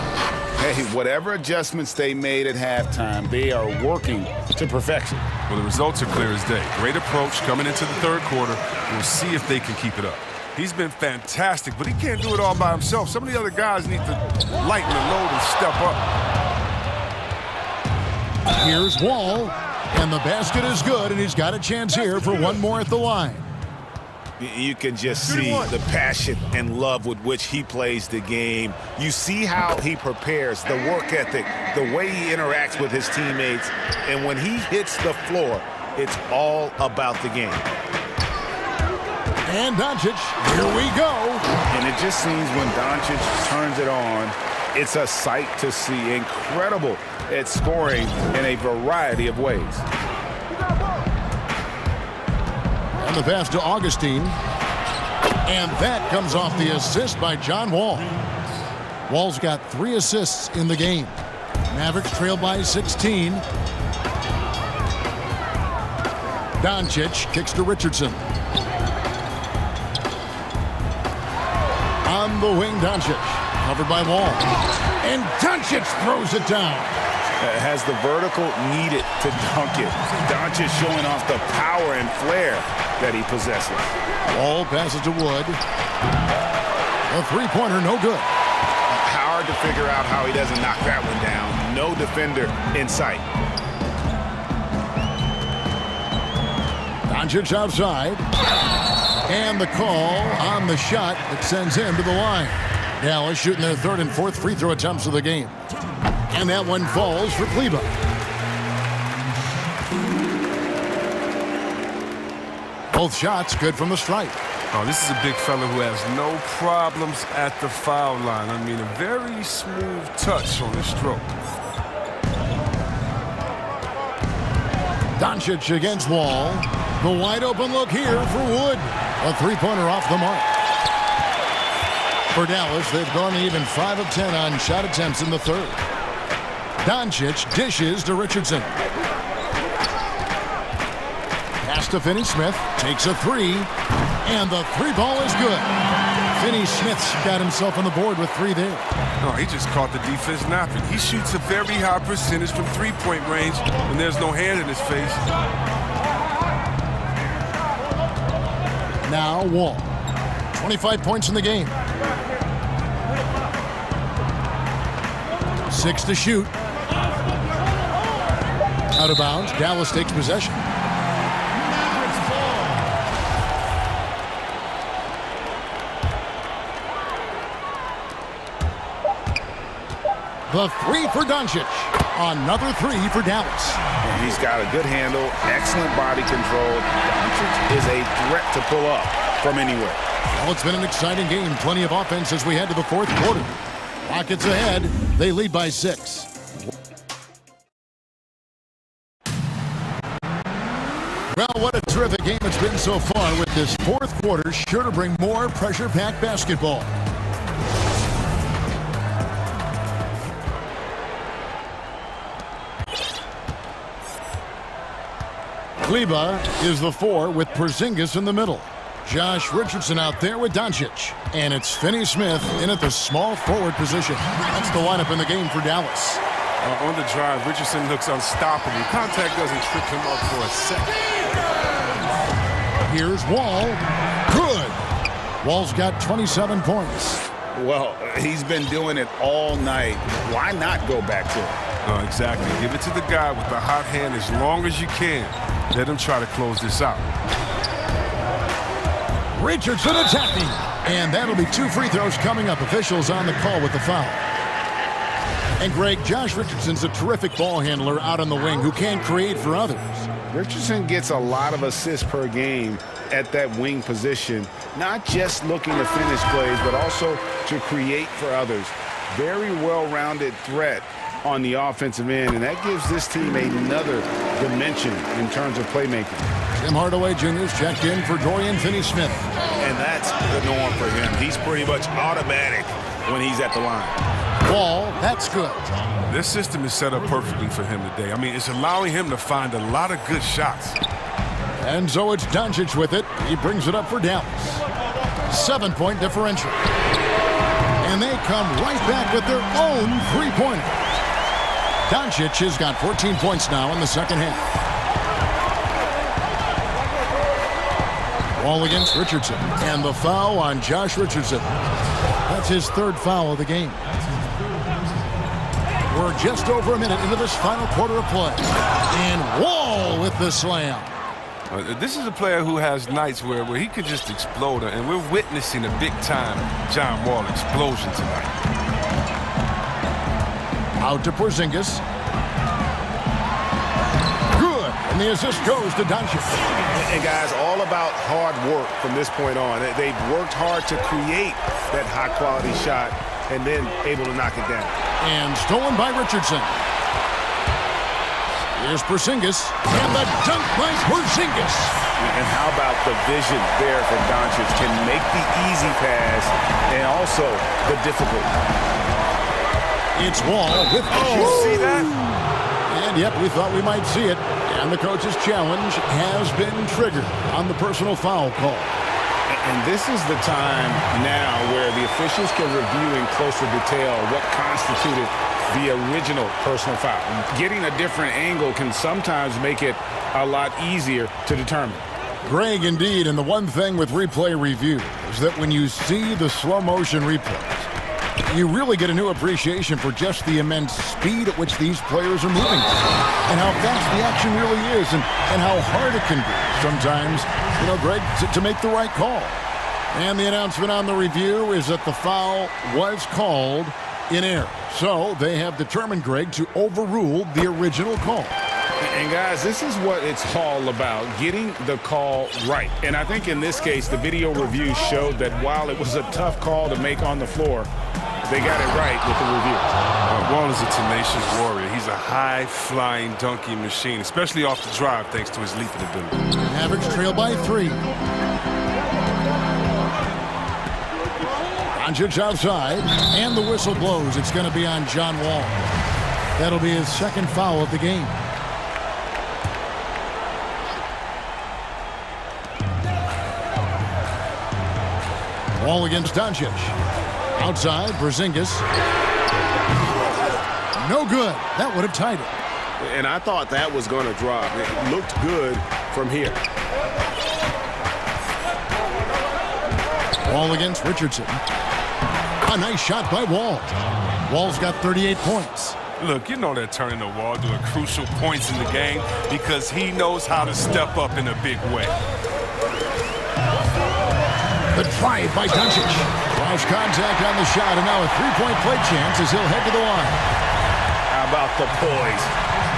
Hey, whatever adjustments they made at halftime, they are working to perfection. Well, the results are clear as day. Great approach coming into the third quarter. We'll see if they can keep it up. He's been fantastic, but he can't do it all by himself. Some of the other guys need to lighten the load and step up. Here's Wall, and the basket is good, and he's got a chance here for one more at the line. You can just see the passion and love with which he plays the game. You see how he prepares, the work ethic, the way he interacts with his teammates. And when he hits the floor, it's all about the game. And Doncic, here we go. And it just seems when Doncic turns it on, it's a sight to see. Incredible at scoring in a variety of ways. And the pass to Augustine. And that comes off the assist by John Wall. Wall's got 3 assists in the game. Mavericks trail by 16. Doncic kicks to Richardson. On the wing, Doncic. Covered by Wall. And Doncic throws it down. Has the vertical needed to dunk it. Doncic showing off the power and flair that he possesses. Wall passes to Wood. A three-pointer, no good. Hard to figure out how he doesn't knock that one down. No defender in sight. Doncic outside. And the call on the shot that sends him to the line. Dallas shooting their third and fourth free throw attempts of the game. And that one falls for Kleber. Both shots good from the stripe. Oh, this is a big fella who has no problems at the foul line. I mean, a very smooth touch on his stroke. Doncic against Wall. The wide open look here for Wood. A three-pointer off the mark. For Dallas, they've gone even 5 of 10 on shot attempts in the third. Doncic dishes to Richardson. Pass to Finney-Smith. Takes a three. And the three ball is good. Finney-Smith's got himself on the board with 3 there. No, he just caught the defense napping. He shoots a very high percentage from three-point range when there's no hand in his face. Now Wall. 25 points in the game. 6 to shoot. Out of bounds. Dallas takes possession. The three for Doncic. Another three for Dallas. And he's got a good handle, excellent body control. Doncic is a threat to pull up from anywhere. Well, it's been an exciting game. Plenty of offense as we head to the fourth quarter. Rockets ahead. They lead by 6. Well, what a terrific game it's been so far, with this fourth quarter sure to bring more pressure-packed basketball. Kleber is the 4 with Porzingis in the middle. Josh Richardson out there with Doncic. And it's Finney-Smith in at the small forward position. That's the lineup in the game for Dallas. On the drive, Richardson looks unstoppable. Contact doesn't trip him up for a second. Here's Wall. Good. Wall's got 27 points. Well, he's been doing it all night. Why not go back to it? No, exactly. Give it to the guy with the hot hand as long as you can. Let him try to close this out. Richardson attacking. And that'll be 2 free throws coming up. Officials on the call with the foul. And Greg, Josh Richardson's a terrific ball handler out on the wing who can create for others. Richardson gets a lot of assists per game at that wing position, not just looking to finish plays, but also to create for others. Very well-rounded threat on the offensive end, and that gives this team another dimension in terms of playmaking. Tim Hardaway Jr.'s checked in for Dorian Finney-Smith. And that's the norm for him. He's pretty much automatic when he's at the line. Wall, that's good. This system is set up perfectly for him today. I mean, it's allowing him to find a lot of good shots. And so it's Doncic with it. He brings it up for Dallas. 7-point differential. And they come right back with their own three-pointer. Doncic has got 14 points now in the second half. Wall against Richardson. And the foul on Josh Richardson. That's his 3rd foul of the game. We're just over a minute into this final quarter of play. And Wall with the slam. This is a player who has nights where he could just explode, and we're witnessing a big-time John Wall explosion tonight. Out to Porzingis. Good. And the assist goes to Doncic. And guys, all about hard work from this point on. They've worked hard to create that high-quality shot and then able to knock it down. And stolen by Richardson. Here's Porzingis. And the dunk by Porzingis. And how about the vision there from Doncic? Can make the easy pass and also the difficult. It's Wall with... Oh, see that? And yep, we thought we might see it. And the coach's challenge has been triggered on the personal foul call. And this is the time now where the officials can review in closer detail what constituted the original personal foul. Getting a different angle can sometimes make it a lot easier to determine. Greg, indeed, and the one thing with replay review is that when you see the slow motion replays, you really get a new appreciation for just the immense speed at which these players are moving and how fast the action really is and how hard it can be sometimes, Greg, to make the right call. And the announcement on the review is that the foul was called in error. So they have determined, Greg, to overrule the original call. And guys, this is what it's all about, getting the call right. And I think in this case, the video review showed that while it was a tough call to make on the floor, they got it right with the review. Wall is a tenacious warrior. He's a high-flying dunking machine, especially off the drive, thanks to his leaping ability. Mavericks trail by 3. Doncic outside, and the whistle blows. It's going to be on John Wall. That'll be his second foul of the game. Wall against Doncic. Outside, Porzingis. No good. That would have tied it. And I thought that was going to drop. It looked good from here. Wall against Richardson. A nice shot by Wall. Wall's got 38 points. Look, they're turning the Wall to a crucial points in the game because he knows how to step up in a big way. The drive by Doncic. Lost contact on the shot, and now a three-point play chance as he'll head to the line. How about the poise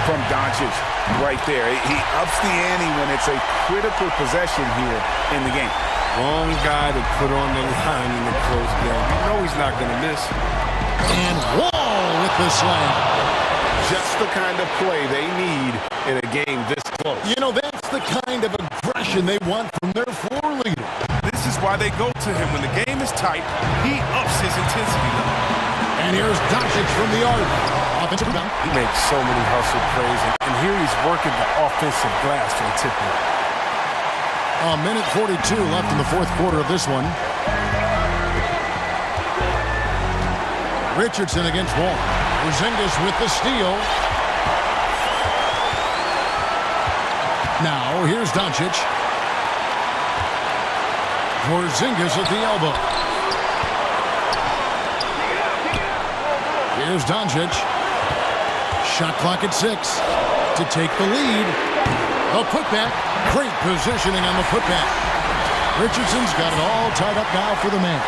from Doncic right there? He ups the ante when it's a critical possession here in the game. Wrong guy to put on the line in the close game. He's not going to miss. And Wall with the slam. Just the kind of play they need in a game this close. That's the kind of aggression they want from their floor leader. This is why they go to him. When the game is tight, he ups his intensity level. And here's Doncic from the arc. Offensive rebound. He makes so many hustle plays, and here he's working the offensive glass for the tip-in. A minute 42 left in the fourth quarter of this one. Richardson against Wall. Porzingis with the steal. Now, here's Doncic. Porzingis at the elbow. Here's Doncic. Shot clock at 6 to take the lead. A putback. Great positioning on the putback. Richardson's got it all tied up now for the man.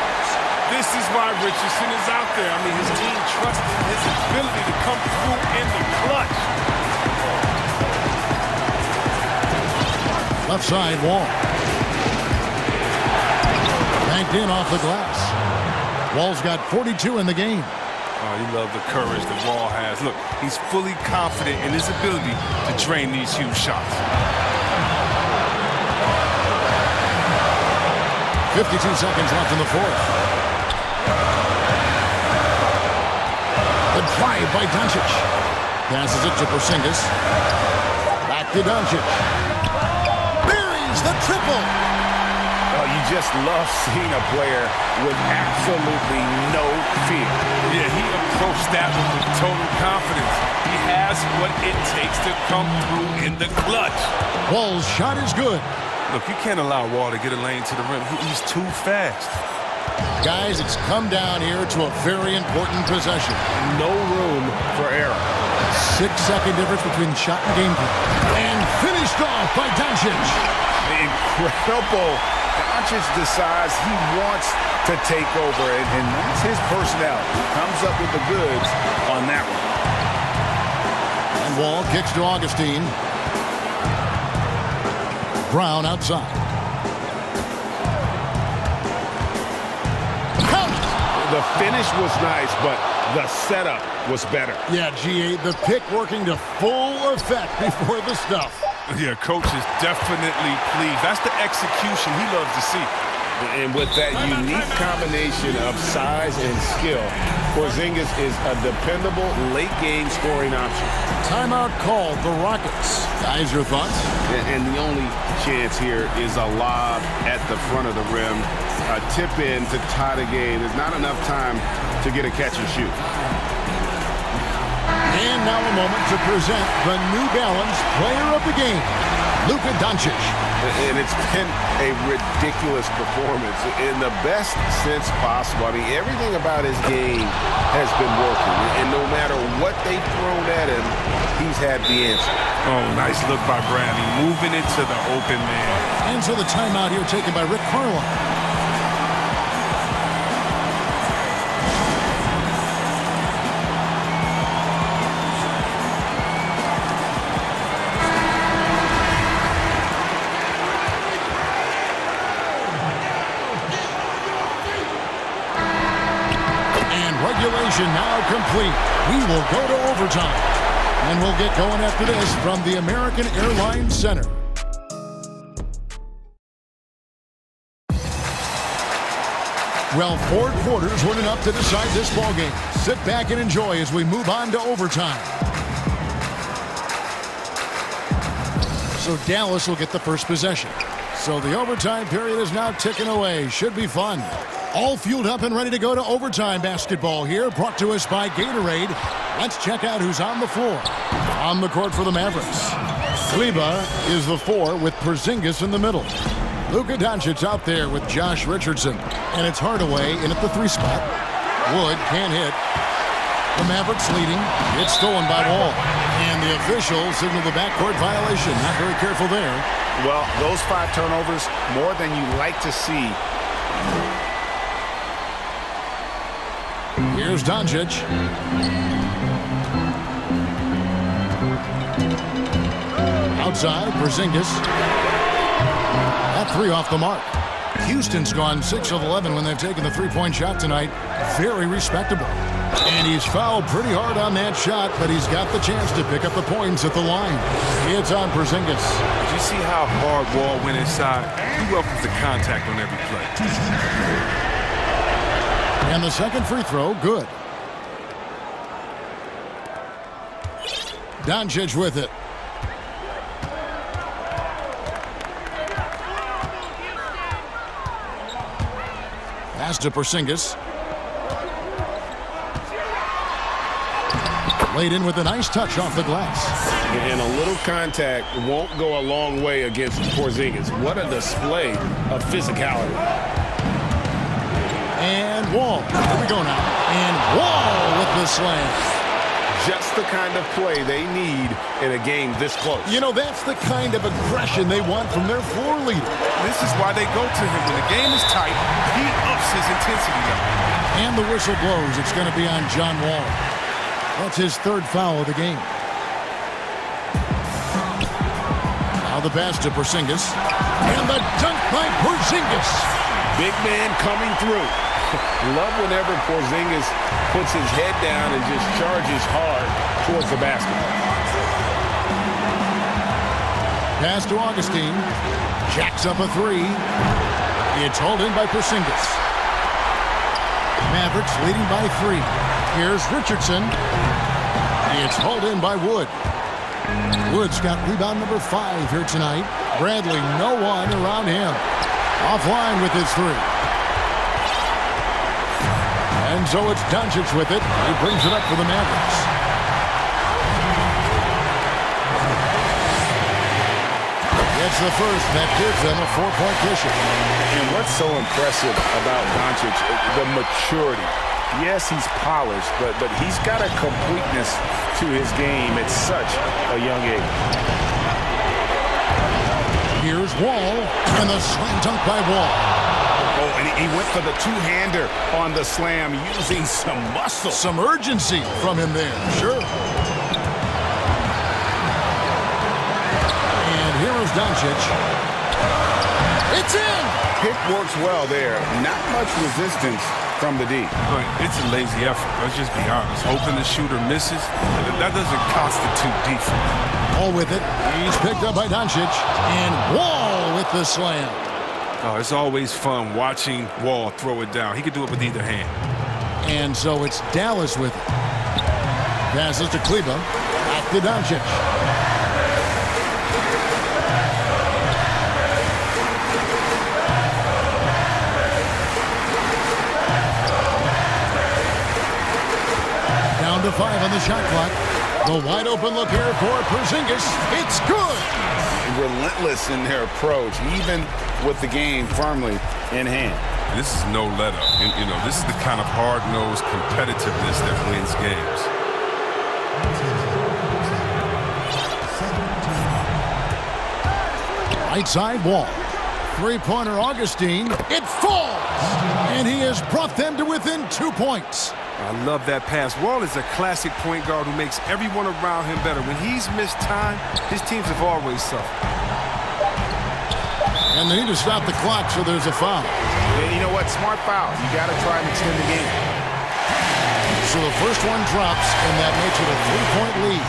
This is why Richardson is out there. His team trusts in his ability to come through in the clutch. Left side, Wall. Banked in off the glass. Wall's got 42 in the game. Oh, you love the courage that Wall has. Look, he's fully confident in his ability to drain these huge shots. 52 seconds left in the fourth. The drive by Doncic. Passes it to Porzingis. Back to Doncic. Buries the triple. Oh, you just love seeing a player with absolutely no fear. Yeah, he approached that one with total confidence. He has what it takes to come through in the clutch. Wall's shot is good. Look, you can't allow Wall to get a lane to the rim. He's too fast. Guys, it's come down here to a very important possession. No room for error. 6-second difference between shot and game plan. And finished off by Doncic. Incredible. Doncic decides he wants to take over, and that's his personnel. Comes up with the goods on that one. And Wall kicks to Augustine. Brown outside. The finish was nice, but the setup was better. Yeah, GA, the pick working to full effect before the stuff. Yeah, coach is definitely pleased. That's the execution he loves to see. And with that unique combination of size and skill, Porzingis is a dependable late-game scoring option. Timeout called, the Rockets. Guys, your thoughts? And the only chance here is a lob at the front of the rim, a tip in to tie the game. There's not enough time to get a catch and shoot. And now a moment to present the New Balance Player of the Game, Luka Doncic. And it's been a ridiculous performance in the best sense possible. I mean, everything about his game has been working. And no matter what they've thrown at him, he's had the answer. Oh, nice look by Bradley, moving into the open man. And so the timeout here taken by Rick Carlisle. Regulation now complete. We will go to overtime. And we'll get going after this from the American Airlines Center. Well, 4 quarters weren't enough to decide this ballgame. Sit back and enjoy as we move on to overtime. So Dallas will get the first possession. So the overtime period is now ticking away. Should be fun. All fueled up and ready to go to overtime basketball here, brought to us by Gatorade. Let's check out who's on the floor. On the court for the Mavericks, Kleba is the 4 with Porzingis in the middle. Luka Doncic out there with Josh Richardson. And it's Hardaway in at the 3 spot. Wood can't hit. The Mavericks leading. It's stolen by Wall. And the officials signal the backcourt violation. Not very careful there. Well, those 5 turnovers, more than you like to see. Here's Doncic. Outside, Porzingis. That 3 off the mark. Houston's gone 6 of 11 when they've taken the 3-point shot tonight. Very respectable. And he's fouled pretty hard on that shot, but he's got the chance to pick up the points at the line. It's on Porzingis. Did you see how hard Wall went inside? He welcomes the contact on every play. And the second free throw, good. Doncic with it. Pass to Porzingis. Laid in with a nice touch off the glass. And a little contact won't go a long way against Porzingis. What a display of physicality. And Wall. Here we go now. And Wall with the slam. Just the kind of play they need in a game this close. You know, that's the kind of aggression they want from their floor leader. This is why they go to him. When the game is tight, he ups his intensity level. And the whistle blows. It's going to be on John Wall. That's his 3rd foul of the game. Now the pass to Porzingis. And the dunk by Porzingis. Big man coming through. Love whenever Porzingis puts his head down and just charges hard towards the basket. Pass to Augustine. Jacks up a 3. It's hauled in by Porzingis. Mavericks leading by 3. Here's Richardson. It's hauled in by Wood. Wood's got rebound number 5 here tonight. Bradley, no one around him. Offline with his 3. And so it's Doncic with it. He brings it up for the Mavericks. It's the first that gives them a 4-point cushion. And what's so impressive about Doncic, the maturity. Yes, he's polished, but he's got a completeness to his game at such a young age. Here's Wall, and the slam dunk by Wall. Oh, and he went for the 2-hander on the slam, using some muscle. Some urgency from him there, sure. And here is Doncic. It's in! Pick works well there. Not much resistance from the D. It's a lazy effort. Let's just be honest. Hoping the shooter misses, that doesn't constitute defense. Wall with it. He's picked up by Doncic. And Wall with the slam. Oh, it's always fun watching Wall throw it down. He could do it with either hand. And so it's Dallas with it. Passes to Kleba. Back to Doncic. Down to 5 on the shot clock. The wide open look here for Porzingis. It's good. Relentless in their approach, even with the game firmly in hand. This is no let up. You know, this is the kind of hard-nosed competitiveness that wins games. Right side Wall. Three-pointer Augustine. It falls. And he has brought them to within 2 points. I love that pass. Wall is a classic point guard who makes everyone around him better. When he's missed time, his teams have always suffered. And they need to stop the clock, so there's a foul. And you know what? Smart foul. You got to try and extend the game. So the first one drops, and that makes it a 3-point lead.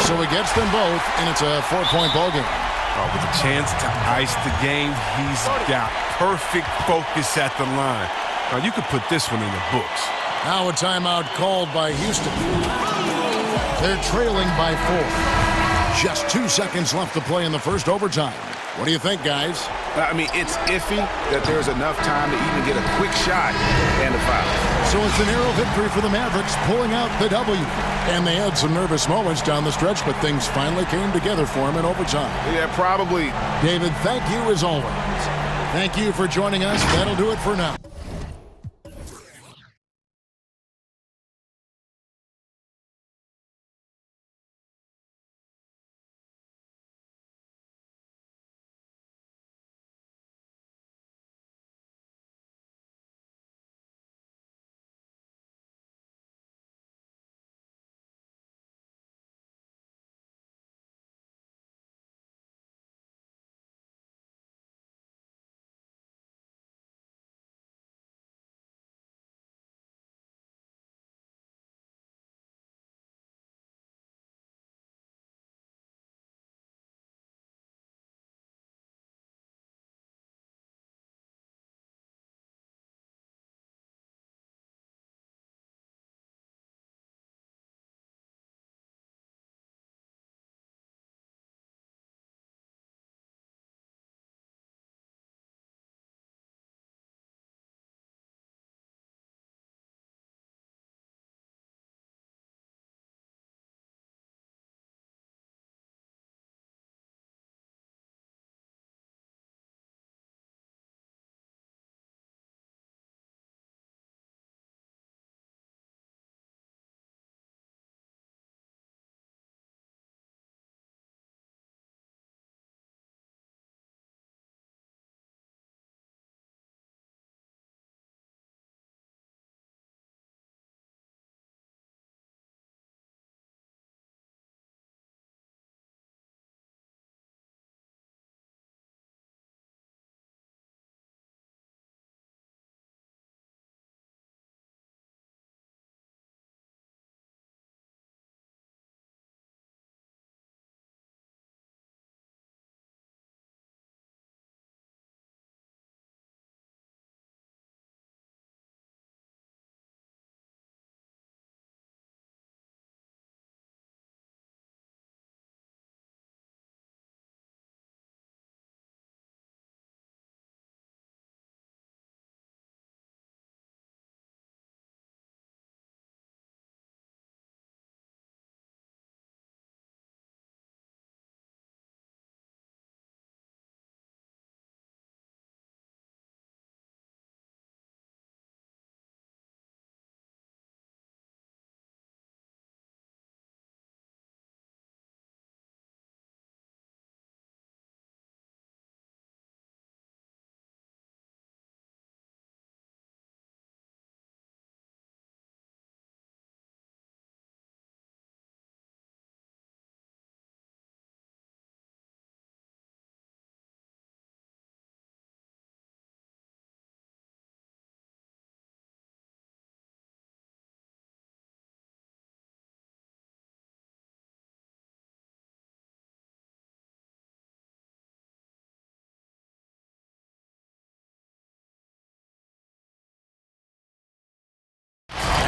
So he gets them both, and it's a 4-point ballgame. Oh, with a chance to ice the game, he's got perfect focus at the line. Now, you could put this one in the books. Now a timeout called by Houston. They're trailing by 4. Just 2 seconds left to play in the first overtime. What do you think, guys? I mean, it's iffy that there's enough time to even get a quick shot and a foul. So it's a narrow victory for the Mavericks, pulling out the W. And they had some nervous moments down the stretch, but things finally came together for them in overtime. Yeah, probably. David, thank you as always. Thank you for joining us. That'll do it for now.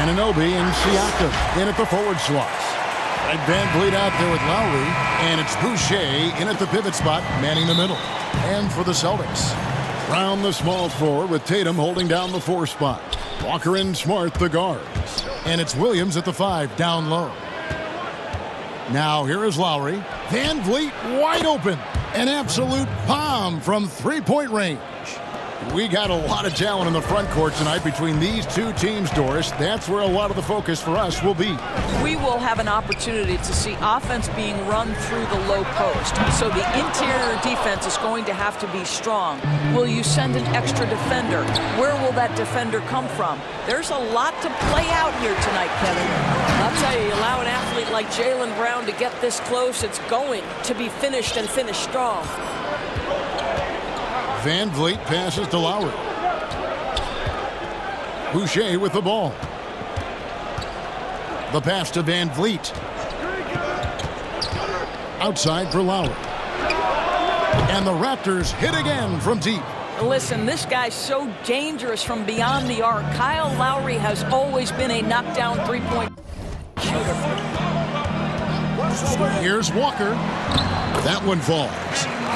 Anunoby and Siakam in at the forward slots. And Van Vliet out there with Lowry. And it's Boucher in at the pivot spot, manning the middle. And for the Celtics, Brown the small forward with Tatum holding down the 4 spot. Walker and Smart the guards. And it's Williams at the 5 down low. Now here is Lowry. Van Vliet wide open. An absolute bomb from 3-point range. We got a lot of talent in the front court tonight between these two teams, Doris. That's where a lot of the focus for us will be. We will have an opportunity to see offense being run through the low post. So the interior defense is going to have to be strong. Will you send an extra defender? Where will that defender come from? There's a lot to play out here tonight, Kevin. I'll tell you, allow an athlete like Jaylen Brown to get this close, it's going to be finished and finished strong. Van Vliet passes to Lowry. Boucher with the ball. The pass to Van Vliet. Outside for Lowry. And the Raptors hit again from deep. Listen, this guy's so dangerous from beyond the arc. Kyle Lowry has always been a knockdown 3-point shooter. Here's Walker. That one falls.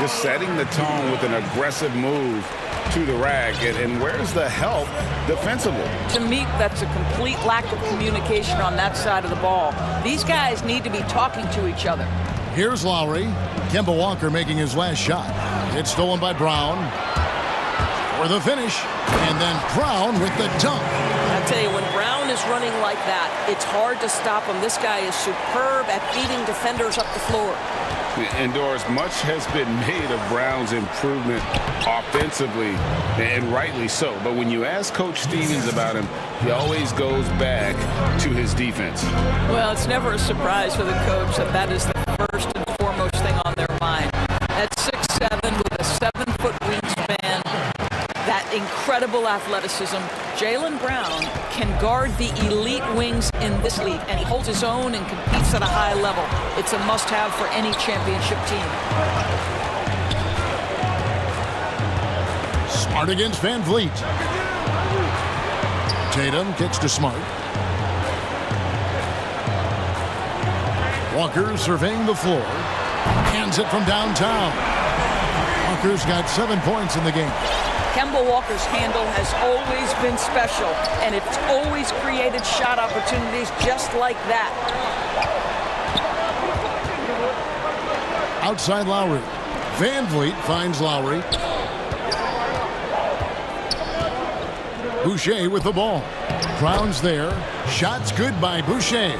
Just setting the tone with an aggressive move to the rack. And where's the help defensively? To me, that's a complete lack of communication on that side of the ball. These guys need to be talking to each other. Here's Lowry. Kemba Walker making his last shot. It's stolen by Brown. For the finish. And then Brown with the dunk. I tell you, when Brown is running like that, it's hard to stop him. This guy is superb at beating defenders up the floor. And Doris, much has been made of Brown's improvement offensively, and rightly so. But when you ask Coach Stevens about him, he always goes back to his defense. Well, it's never a surprise for the coach that is the first and foremost thing on their mind. At 6'7" with a 7-foot wingspan, that incredible athleticism, Jaylen Brown can guard the elite wings in this league, and he holds his own and competes at a high level. It's a must-have for any championship team. Smart against Van Vliet. Tatum kicks to Smart. Walker surveying the floor. Hands it from downtown. Walker's got 7 points in the game. Kemba Walker's handle has always been special, and it's always created shot opportunities just like that. Outside Lowry. Van Vliet finds Lowry. Boucher with the ball. Brown's there. Shot's good by Boucher.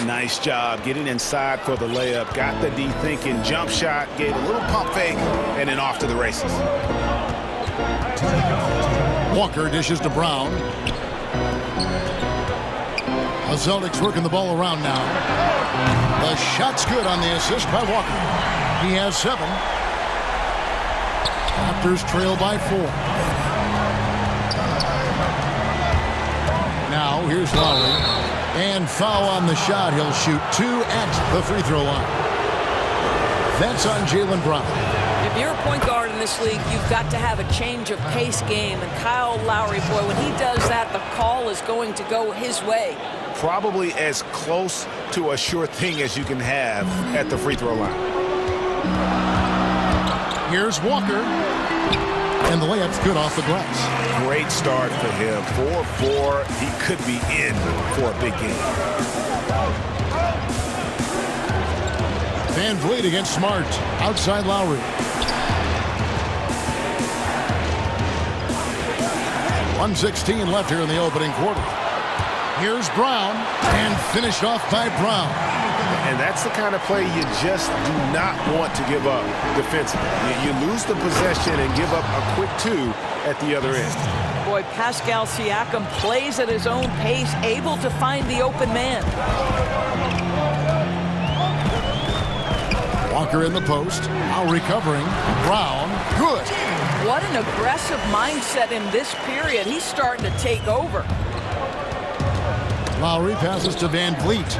Nice job getting inside for the layup. Got the D thinking. Jump shot. Gave a little pump fake. And then off to the races. Walker dishes to Brown. The Celtics working the ball around now. The shot's good on the assist by Walker. He has 7. Raptors trail by 4. Now here's Lowry. And foul on the shot. He'll shoot 2 at the free throw line. That's on Jaylen Brown. If you're a point guard in this league, you've got to have a change of pace game. And Kyle Lowry, boy, when he does that, the call is going to go his way. Probably as close to a sure thing as you can have at the free throw line. Here's Walker. And the layup's good off the glass. Great start for him. 4-4. He could be in for a big game. Van Vliet against Smart. Outside Lowry. .116 left here in the opening quarter. Here's Brown. And finished off by Brown. And that's the kind of play you just do not want to give up defensively. You lose the possession and give up a quick 2 at the other end. Boy, Pascal Siakam plays at his own pace, able to find the open man. Walker in the post. Now recovering. Brown. Good. What an aggressive mindset in this period. He's starting to take over. Lowry passes to Van Vliet.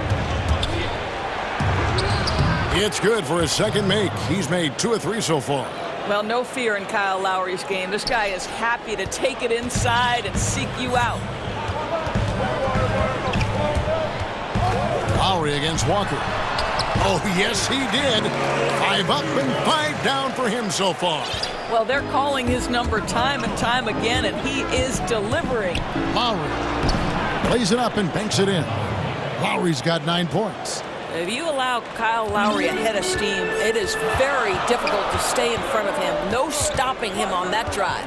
It's good for his second make. He's made 2 of 3 so far. Well, no fear in Kyle Lowry's game. This guy is happy to take it inside and seek you out. Lowry against Walker. Oh, yes, he did. 5 up and 5 down for him so far. Well, they're calling his number time and time again, and he is delivering. Lowry lays it up and banks it in. Lowry's got 9 points. If you allow Kyle Lowry a head of steam, it is very difficult to stay in front of him. No stopping him on that drive.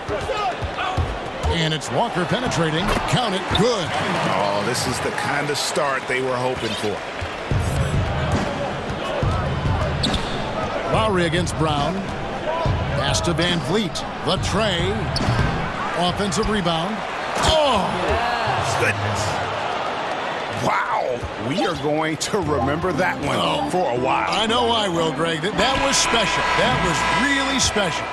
And it's Walker penetrating. Count it. Good. Oh, this is the kind of start they were hoping for. Lowry against Brown. Pass to Van Vliet. The tray. Offensive rebound. Oh! Yes. Goodness. Wow. We are going to remember that one for a while. I know I will, Greg. That was special. That was really special.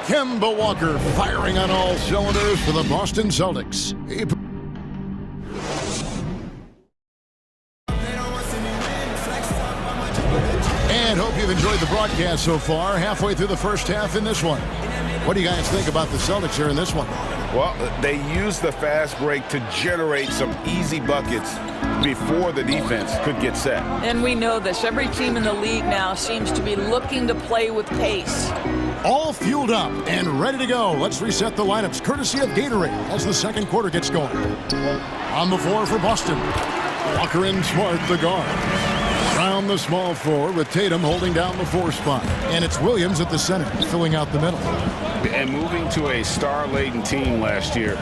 Kemba Walker firing on all cylinders for the Boston Celtics. And hope you've enjoyed the broadcast so far. Halfway through the first half in this one. What do you guys think about the Celtics here in this one? Well, they used the fast break to generate some easy buckets before the defense could get set. And we know this. Every team in the league now seems to be looking to play with pace. All fueled up and ready to go. Let's reset the lineups courtesy of Gatorade as the second quarter gets going. On the floor for Boston. Walker and Smart, the guard. Brown, the small forward, with Tatum holding down the 4 spot. And it's Williams at the center, filling out the middle. And moving to a star-laden team last year,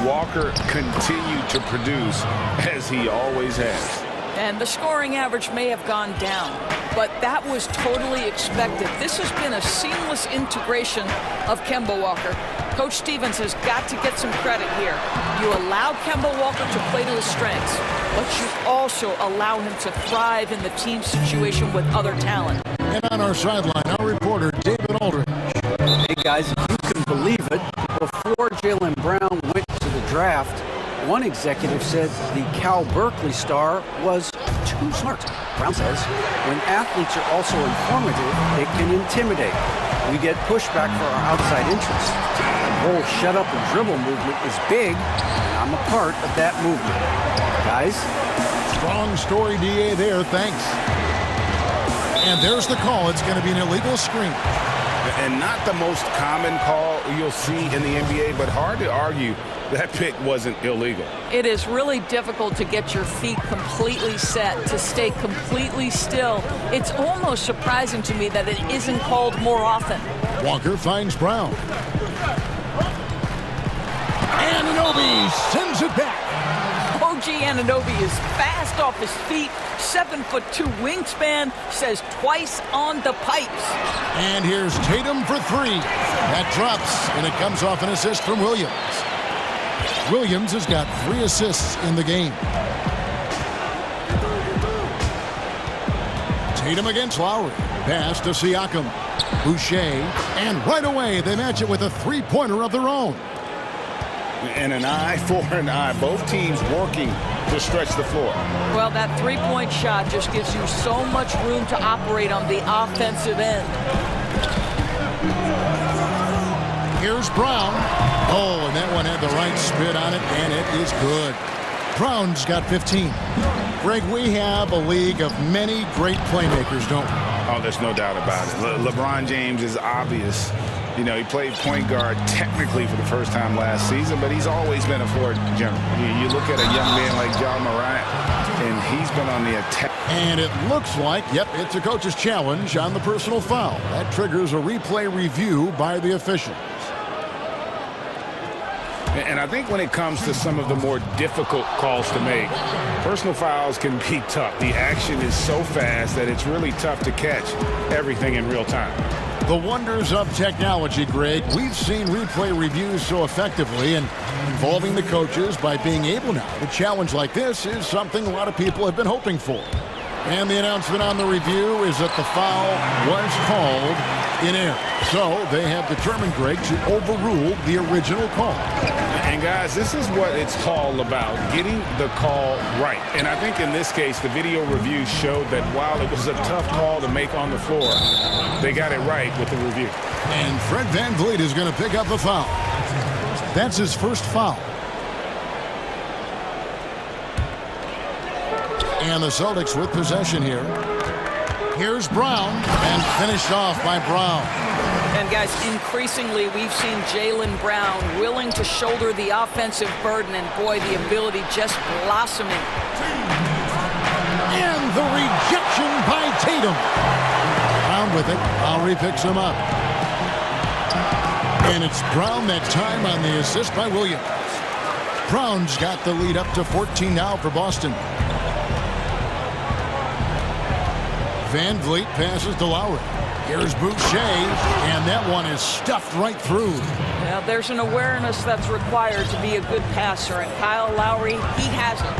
Walker continued to produce as he always has. And the scoring average may have gone down, but that was totally expected. This has been a seamless integration of Kemba Walker. Coach Stevens has got to get some credit here. You allow Kemba Walker to play to his strengths, but you also allow him to thrive in the team situation with other talent. And on our sideline, our reporter, David Aldridge. Hey, guys, if you can believe it, before Jaylen Brown went to the draft, one executive said the Cal Berkeley star was too smart. Brown says, when athletes are also informative, it can intimidate. We get pushback for our outside interests. The whole shut up and dribble movement is big, and I'm a part of that movement. Guys? Strong story, DA, there. Thanks. And there's the call. It's going to be an illegal screen. And not the most common call you'll see in the NBA, but hard to argue that pick wasn't illegal. It is really difficult to get your feet completely set, to stay completely still. It's almost surprising to me that it isn't called more often. Walker finds Brown. Anunoby sends it back. OG Anunoby is fast off his feet, 7'2" wingspan, says twice on the pipes. And here's Tatum for 3. That drops, and it comes off an assist from Williams. Williams has got 3 assists in the game. Tatum against Lowry. Pass to Siakam. Boucher. And right away, they match it with a 3-pointer of their own. And an eye for an eye. Both teams working to stretch the floor. Well, that 3-point shot just gives you so much room to operate on the offensive end. Here's Brown. Oh, and that one had the right spin on it, and it is good. Brown's got 15. Greg, we have a league of many great playmakers, don't we? Oh, there's no doubt about it. LeBron James is obvious. You know, he played point guard technically for the first time last season, but he's always been a floor general. You look at a young man like John Morant, and he's been on the attack. And it looks like, yep, it's a coach's challenge on the personal foul. That triggers a replay review by the officials. And I think when it comes to some of the more difficult calls to make, personal fouls can be tough. The action is so fast that it's really tough to catch everything in real time. The wonders of technology, Greg. We've seen replay reviews so effectively, and involving the coaches by being able now to challenge like this is something a lot of people have been hoping for. And the announcement on the review is that the foul was called in error. So they have determined, Greg, to overrule the original call. And guys, this is what it's all about, getting the call right. And I think in this case, the video review showed that while it was a tough call to make on the floor, they got it right with the review. And Fred VanVleet is going to pick up the foul. That's his first foul. And the Celtics with possession here. Here's Brown, and finished off by Brown. And guys, increasingly we've seen Jaylen Brown willing to shoulder the offensive burden, and boy, the ability just blossoming. And the rejection by Tatum. Brown with it. Lowry picks him up. And it's Brown that time on the assist by Williams. Brown's got the lead up to 14 now for Boston. Van Vliet passes to Lowry. Here's Boucher, and that one is stuffed right through. Now, there's an awareness that's required to be a good passer, and Kyle Lowry, he has it.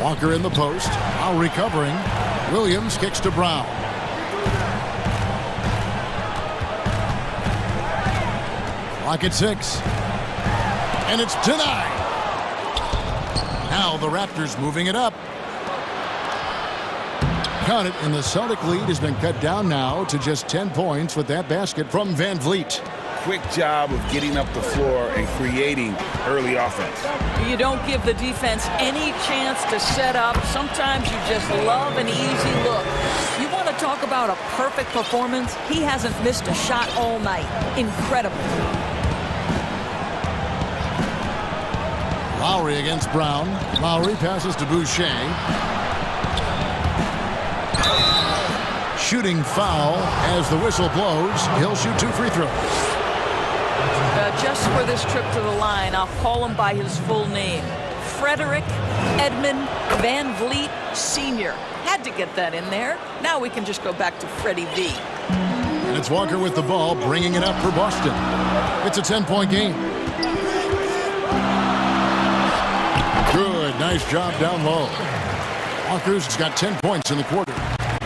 Walker in the post. Lowry covering. Williams kicks to Brown. Clock at 6. And it's denied. Now the Raptors moving it up. Count it, and the Celtic lead has been cut down now to just 10 points with that basket from Van Vliet. Quick job of getting up the floor and creating early offense. You don't give the defense any chance to set up. Sometimes you just love an easy look. You want to talk about a perfect performance? He hasn't missed a shot all night. Incredible. Lowry against Brown. Lowry passes to Boucher. Shooting foul as the whistle blows. He'll shoot 2 free throws. Just for this trip to the line, I'll call him by his full name. Frederick Edmund Van Vliet Sr. Had to get that in there. Now we can just go back to Freddie V. And it's Walker with the ball, bringing it up for Boston. It's a 10-point game. Good, nice job down low. Walker's got 10 points in the quarter.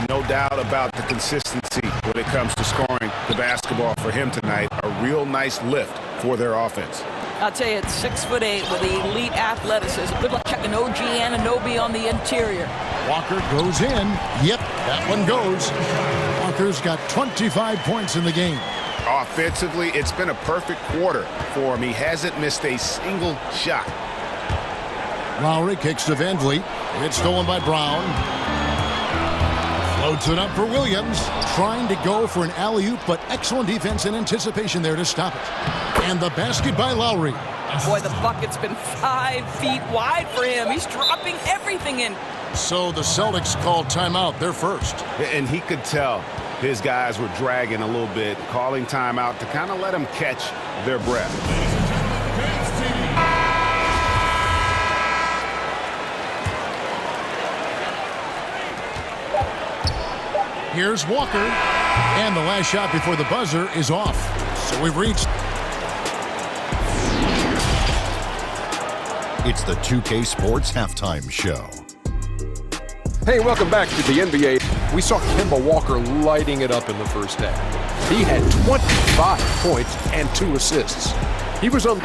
No doubt about the consistency when it comes to scoring the basketball for him tonight. A real nice lift for their offense. I'll tell you, it's 6'8" with elite athleticism. Good luck checking OG Anunoby on the interior. Walker goes in. Yep, that one goes. Walker's got 25 points in the game. Offensively, it's been a perfect quarter for him. He hasn't missed a single shot. Lowry kicks to Van Vliet. It's stolen by Brown. Floats it up for Williams. Trying to go for an alley-oop, but excellent defense and anticipation there to stop it. And the basket by Lowry. Boy, the bucket's been 5 feet wide for him. He's dropping everything in. So the Celtics called timeout. They're first. And he could tell his guys were dragging a little bit, calling timeout to kind of let them catch their breath. Here's Walker, and the last shot before the buzzer is off. So we've reached. It's the 2K Sports Halftime Show. Hey, welcome back to the NBA. We saw Kemba Walker lighting it up in the first half. He had 25 points and 2 assists. He was on.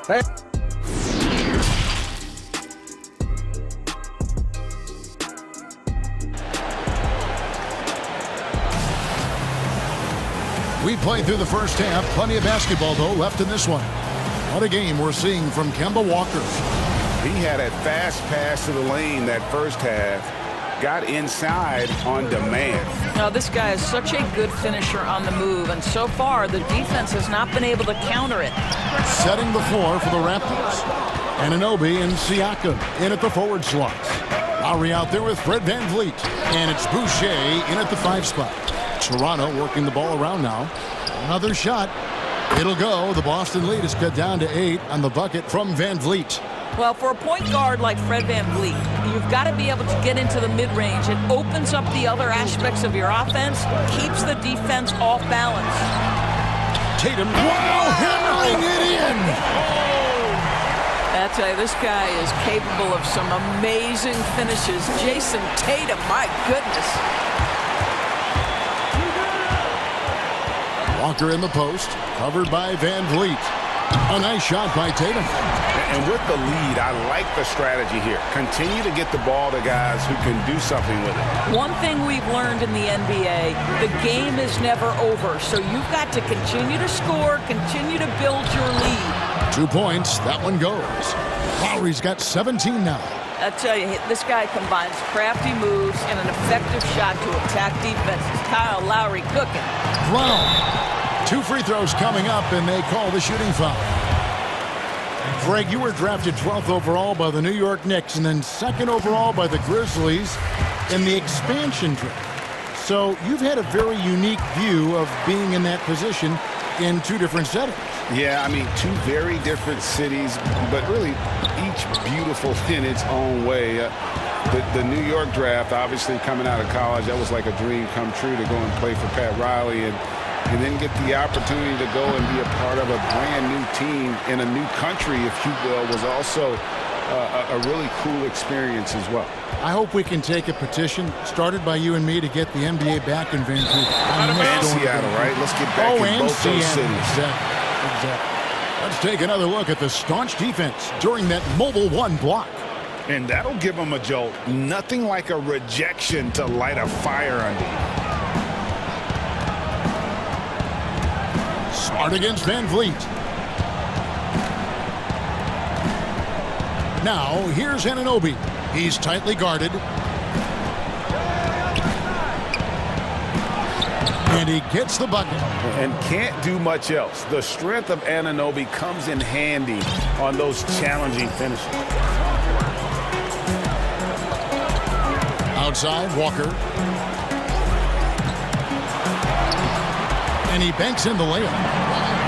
Hey. We played through the first half. Plenty of basketball, though, left in this one. What a game we're seeing from Kemba Walker. He had a fast pass to the lane that first half. Got inside on demand. Now, this guy is such a good finisher on the move, and so far, the defense has not been able to counter it. Setting the floor for the Raptors. Anunoby and Siakam in at the forward slots. Lowry out there with Fred Van Vliet. And it's Boucher in at the 5 spot. Toronto working the ball around now. Another shot. It'll go. The Boston lead is cut down to 8 on the bucket from Van Vliet. Well, for a point guard like Fred Van Vliet, you've got to be able to get into the mid-range. It opens up the other aspects of your offense, keeps the defense off balance. Tatum, wow, hammering it in. I tell you, this guy is capable of some amazing finishes. Jason Tatum, my goodness. Walker in the post, covered by Van Vliet. A nice shot by Tatum. And with the lead, I like the strategy here. Continue to get the ball to guys who can do something with it. One thing we've learned in the NBA, the game is never over. So you've got to continue to score, continue to build your lead. 2 points. That one goes. Lowry's got 17 now. I tell you, this guy combines crafty moves and an effective shot to attack defenses. Kyle Lowry cooking. Brown. 2 free throws coming up, and they call the shooting foul. Greg, you were drafted 12th overall by the New York Knicks and then 2nd overall by the Grizzlies in the expansion draft. So you've had a very unique view of being in that position in 2 different settings. Yeah, I mean, 2 very different cities, but really each beautiful in its own way. The New York draft, obviously coming out of college, that was like a dream come true to go and play for Pat Riley and then get the opportunity to go and be a part of a brand new team in a new country, if you will, was also a really cool experience as well. I hope we can take a petition started by you and me to get the NBA back in Vancouver. And Seattle, right? Let's get back in both those cities. Exactly. Let's take another look at the staunch defense during that Mobile 1 block. And that'll give them a jolt. Nothing like a rejection to light a fire under. Smart against Van Vliet. Now, here's Anunoby. He's tightly guarded. And he gets the bucket. And can't do much else. The strength of Anunoby comes in handy on those challenging finishes. Outside, Walker. And he banks in the layup.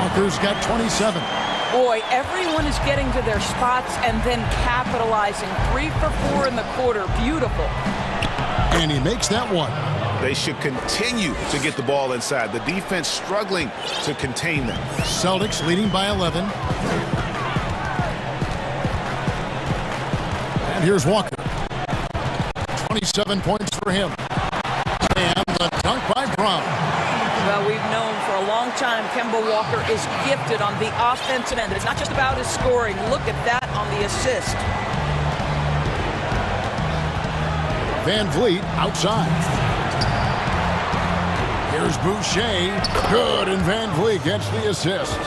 Walker's got 27. Boy, everyone is getting to their spots and then capitalizing. 3 for 4 in the quarter. Beautiful. And he makes that one. They should continue to get the ball inside. The defense struggling to contain them. Celtics leading by 11. And here's Walker. 27 points for him. And the dunk by Brown. Well, we've known for a long time Kemba Walker is gifted on the offensive end. It's not just about his scoring. Look at that on the assist. Van Vliet outside. Here's Boucher. Good, and Van Vliet gets the assist.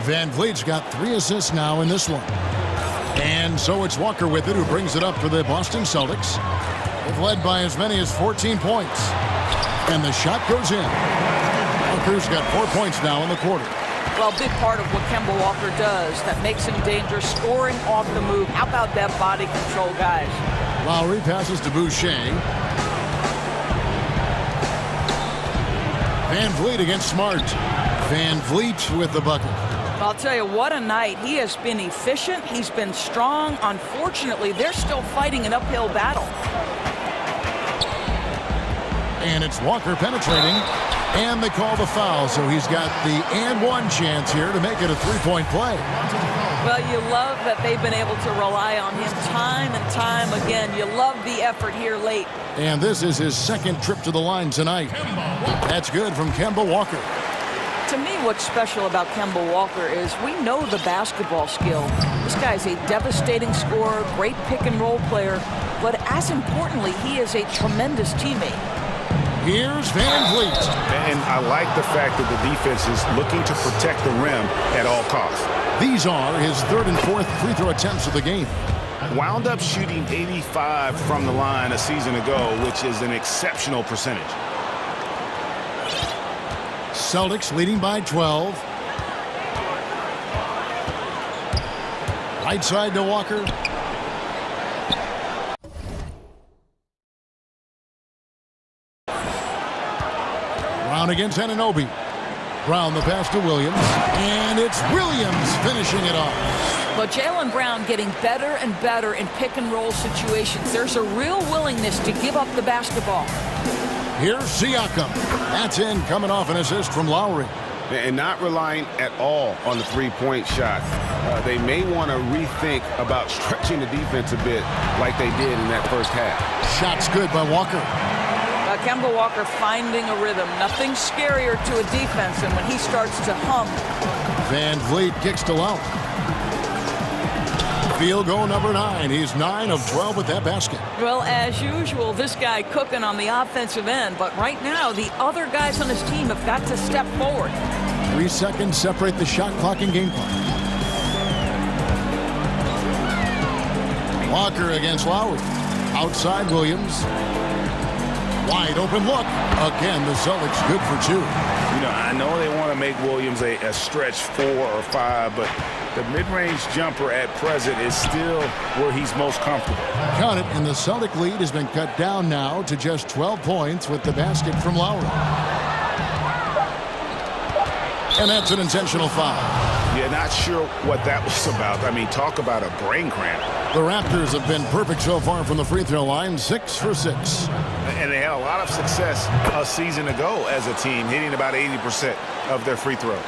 Van Vliet's got 3 assists now in this one. And so it's Walker with it, who brings it up for the Boston Celtics. They've led by as many as 14 points. And the shot goes in. Walker's got 4 points now in the quarter. Well, a big part of what Kemba Walker does that makes him dangerous, scoring off the move. How about that body control, guys? Lowry passes to Boucher. Van Vliet against Smart. Van Vliet with the bucket. I'll tell you, what a night. He has been efficient. He's been strong. Unfortunately, they're still fighting an uphill battle. And it's Walker penetrating. And they call the foul, so he's got the and one chance here to make it a 3-point play. Well, you love that they've been able to rely on him time and time again. You love the effort here late. And this is his 2nd trip to the line tonight. That's good from Kemba Walker. To me, what's special about Kemba Walker is we know the basketball skill. This guy's a devastating scorer, great pick-and-roll player, but as importantly, he is a tremendous teammate. Here's Van Vliet. And I like the fact that the defense is looking to protect the rim at all costs. These are his 3rd and 4th free throw attempts of the game. Wound up shooting 85 from the line a season ago, which is an exceptional percentage. Celtics leading by 12. Right side to Walker. Brown against Anunoby. Brown the pass to Williams. And it's Williams finishing it off. But Jaylen Brown getting better and better in pick-and-roll situations. There's a real willingness to give up the basketball. Here's Siakam. That's in, coming off an assist from Lowry. And not relying at all on the three-point shot. They may want to rethink about stretching the defense a bit like they did in that first half. Shot's good by Walker. Kemba Walker finding a rhythm. Nothing scarier to a defense than when he starts to hum. Van Vliet kicks to Lowry. Field goal number 9. He's 9 of 12 with that basket. Well, as usual, this guy cooking on the offensive end. But right now, the other guys on his team have got to step forward. 3 seconds separate the shot clock and game clock. Walker against Lowry. Outside Williams. Wide open look. Again, the Celtics good for 2. I know they want to make Williams a stretch 4 or 5, but the mid-range jumper at present is still where he's most comfortable. Count it, and the Celtic lead has been cut down now to just 12 points with the basket from Lowry. And that's an intentional foul. Yeah, not sure what that was about. I mean, talk about a brain cramp. The Raptors have been perfect so far from the free throw line, 6 for 6. And they had a lot of success a season ago as a team, hitting about 80% of their free throws.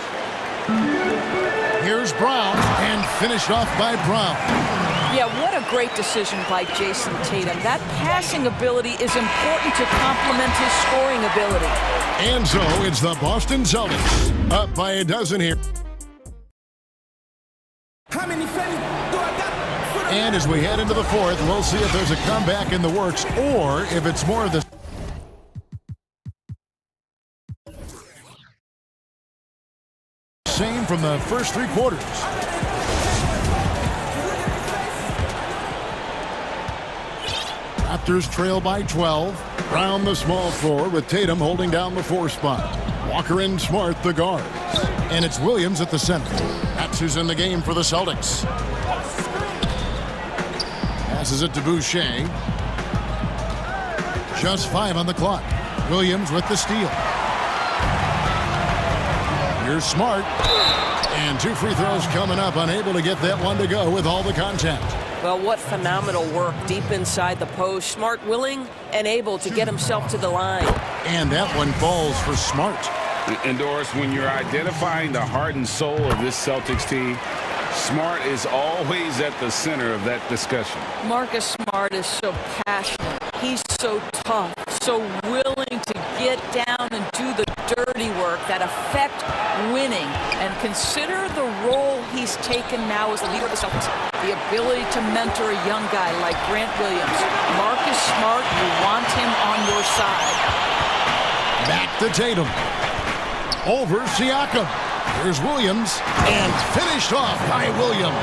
Here's Brown, and finished off by Brown. Yeah, what a great decision by Jason Tatum. That passing ability is important to complement his scoring ability. And so it's the Boston Celtics up by a dozen here. How many fans do I got? And as we head into the fourth, we'll see if there's a comeback in the works or if it's more of the same from the first 3 quarters. Raptors trail by 12. Brown the small forward with Tatum holding down the 4 spot. Walker and Smart the guards. And it's Williams at the center. That's who's in the game for the Celtics. Passes it to Boucher. Just 5 on the clock. Williams with the steal. Here's Smart. And 2 free throws coming up. Unable to get that one to go with all the contact. Well, what phenomenal work deep inside the post. Smart willing and able to get himself to the line. And that one falls for Smart. And Doris, when you're identifying the heart and soul of this Celtics team, Smart is always at the center of that discussion. Marcus Smart is so passionate. He's so tough, so willing to get down and do the dirty work that affect winning. And consider the role he's taken now as the leader of the Celtics. The ability to mentor a young guy like Grant Williams. Marcus Smart, you want him on your side. Back to Tatum. Over Siakam. Here's Williams. And finished off by Williams.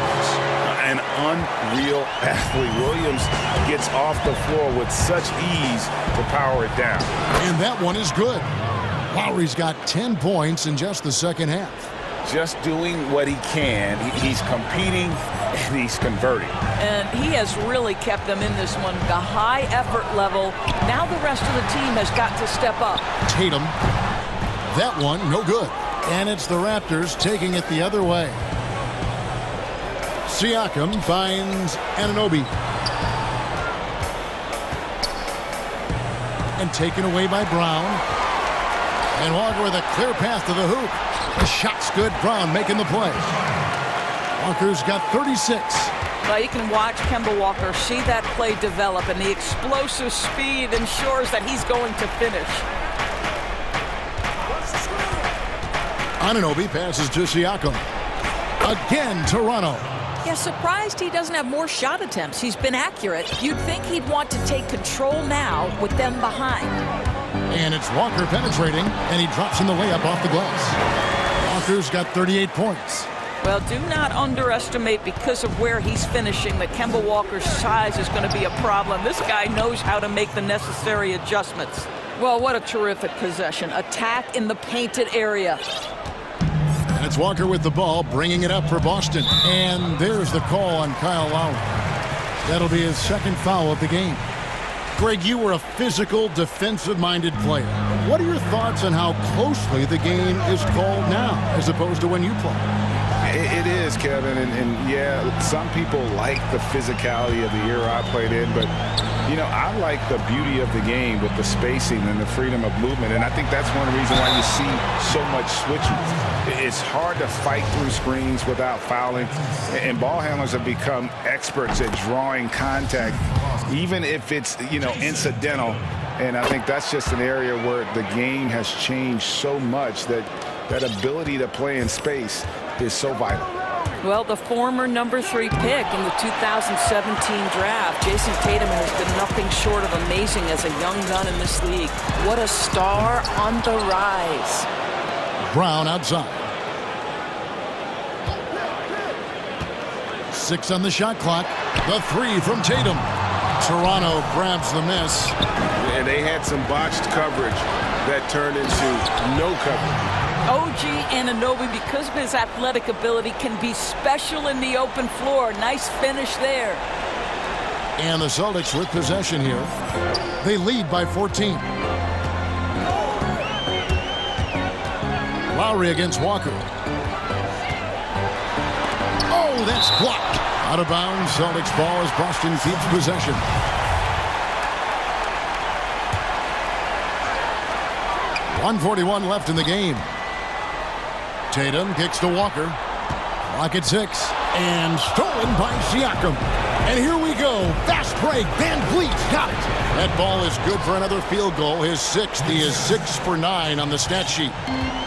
An unreal athlete. Williams gets off the floor with such ease to power it down. And that one is good. Lowry's got 10 points in just the second half. Just doing what he can. He's competing and he's converting. And he has really kept them in this one. The high effort level. Now the rest of the team has got to step up. Tatum. That one, no good. And it's the Raptors taking it the other way. Siakam finds Anunoby. And taken away by Brown. And Walker with a clear path to the hoop. The shot's good. Brown making the play. Walker's got 36. Well, you can watch Kemba Walker see that play develop, and the explosive speed ensures that he's going to finish. Anunoby passes to Siakam. Again, Toronto. Yeah, surprised he doesn't have more shot attempts. He's been accurate. You'd think he'd want to take control now with them behind. And it's Walker penetrating, and he drops in the layup off the glass. Walker's got 38 points. Well, do not underestimate, because of where he's finishing, that Kemba Walker's size is going to be a problem. This guy knows how to make the necessary adjustments. Well, what a terrific possession. Attack in the painted area. And it's Walker with the ball, bringing it up for Boston. And there's the call on Kyle Lowry. That'll be his second foul of the game. Greg, you were a physical, defensive-minded player. What are your thoughts on how closely the game is called now, as opposed to when you played? It is, Kevin, and yeah, some people like the physicality of the era I played in, but, you know, I like the beauty of the game with the spacing and the freedom of movement, and I think that's one reason why you see so much switching. It's hard to fight through screens without fouling, and ball handlers have become experts at drawing contact, even if it's, you know, incidental, and I think that's just an area where the game has changed so much that that ability to play in space is so vital. Well, the former number 3 pick in the 2017 draft, Jason Tatum, has been nothing short of amazing as a young gun in this league. What a star on the rise. Brown outside. 6 on the shot clock. The 3 from Tatum. Toronto grabs the miss. And they had some botched coverage that turned into no coverage. OG Anunoby, because of his athletic ability, can be special in the open floor. Nice finish there. And the Celtics with possession here. They lead by 14. Lowry against Walker. Oh, that's blocked. Out of bounds. Celtics ball as Boston keeps possession. .141 left in the game. Tatum kicks to Walker. Clock at 6. And stolen by Siakam. And here we go. Fast break. Van Vliet got it. That ball is good for another field goal. His 6th. He is 6 for 9 on the stat sheet.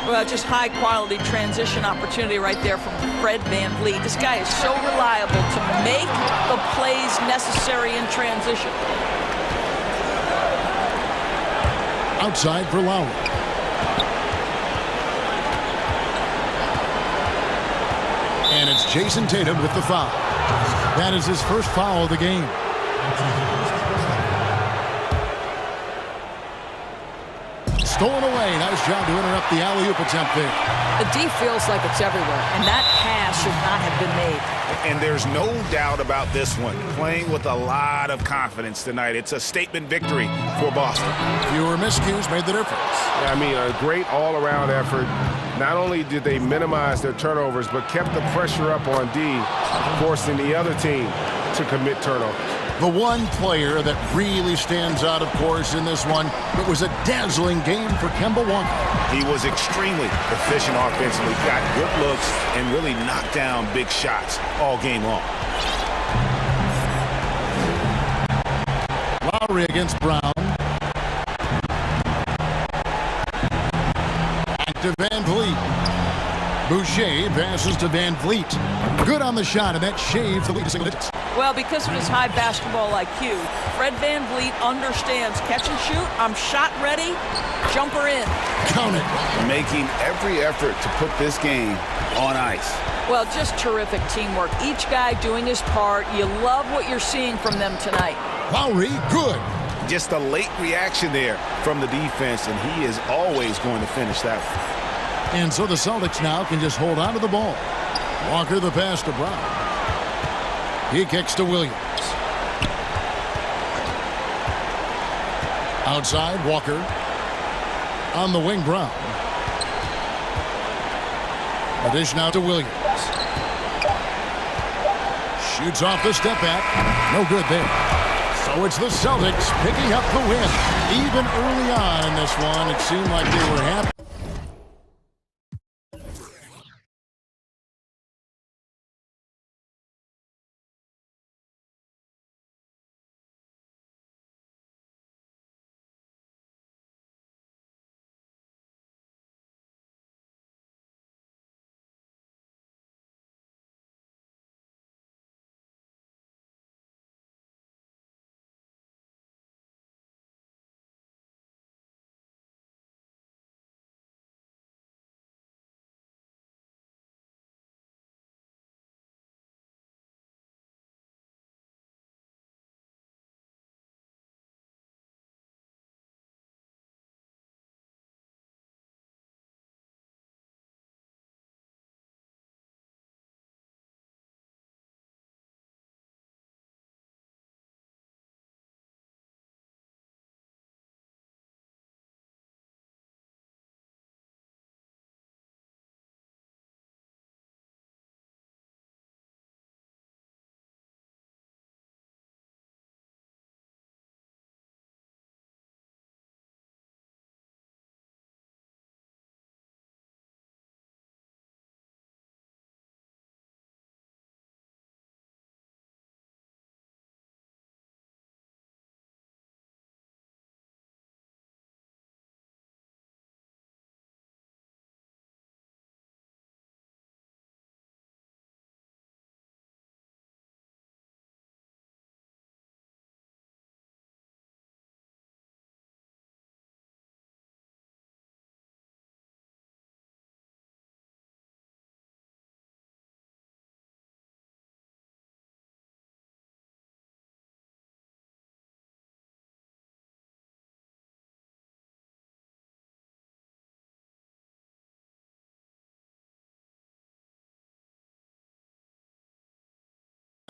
Well, just high-quality transition opportunity right there from Fred Van Vliet. This guy is so reliable to make the plays necessary in transition. Outside for Lowry. And it's Jason Tatum with the foul. That is his first foul of the game. Stolen away. Nice job to interrupt the alley-oop attempt there. The D feels like it's everywhere, and that pass should not have been made. And there's no doubt about this one. Playing with a lot of confidence tonight. It's a statement victory for Boston. Fewer miscues made the difference. I mean, a great all-around effort. Not only did they minimize their turnovers, but kept the pressure up on D, forcing the other team to commit turnovers. The one player that really stands out, of course, in this one, it was a dazzling game for Kemba Walker. He was extremely efficient offensively, got good looks, and really knocked down big shots all game long. Lowry against Brown. Back to Van Vliet. Boucher passes to Van Vliet. Good on the shot, and that shaves the lead to single digits. Well, because of his high basketball IQ, Fred Van Vliet understands catch and shoot. I'm shot ready. Jumper in. Count it. Making every effort to put this game on ice. Well, just terrific teamwork. Each guy doing his part. You love what you're seeing from them tonight. Lowry, good. Just a late reaction there from the defense, and he is always going to finish that one. And so the Celtics now can just hold on to the ball. Walker the pass to Brown. He kicks to Williams. Outside, Walker. On the wing, Brown. A dish now to Williams. Shoots off the step back. No good there. So it's the Celtics picking up the win. Even early on in this one, it seemed like they were happy.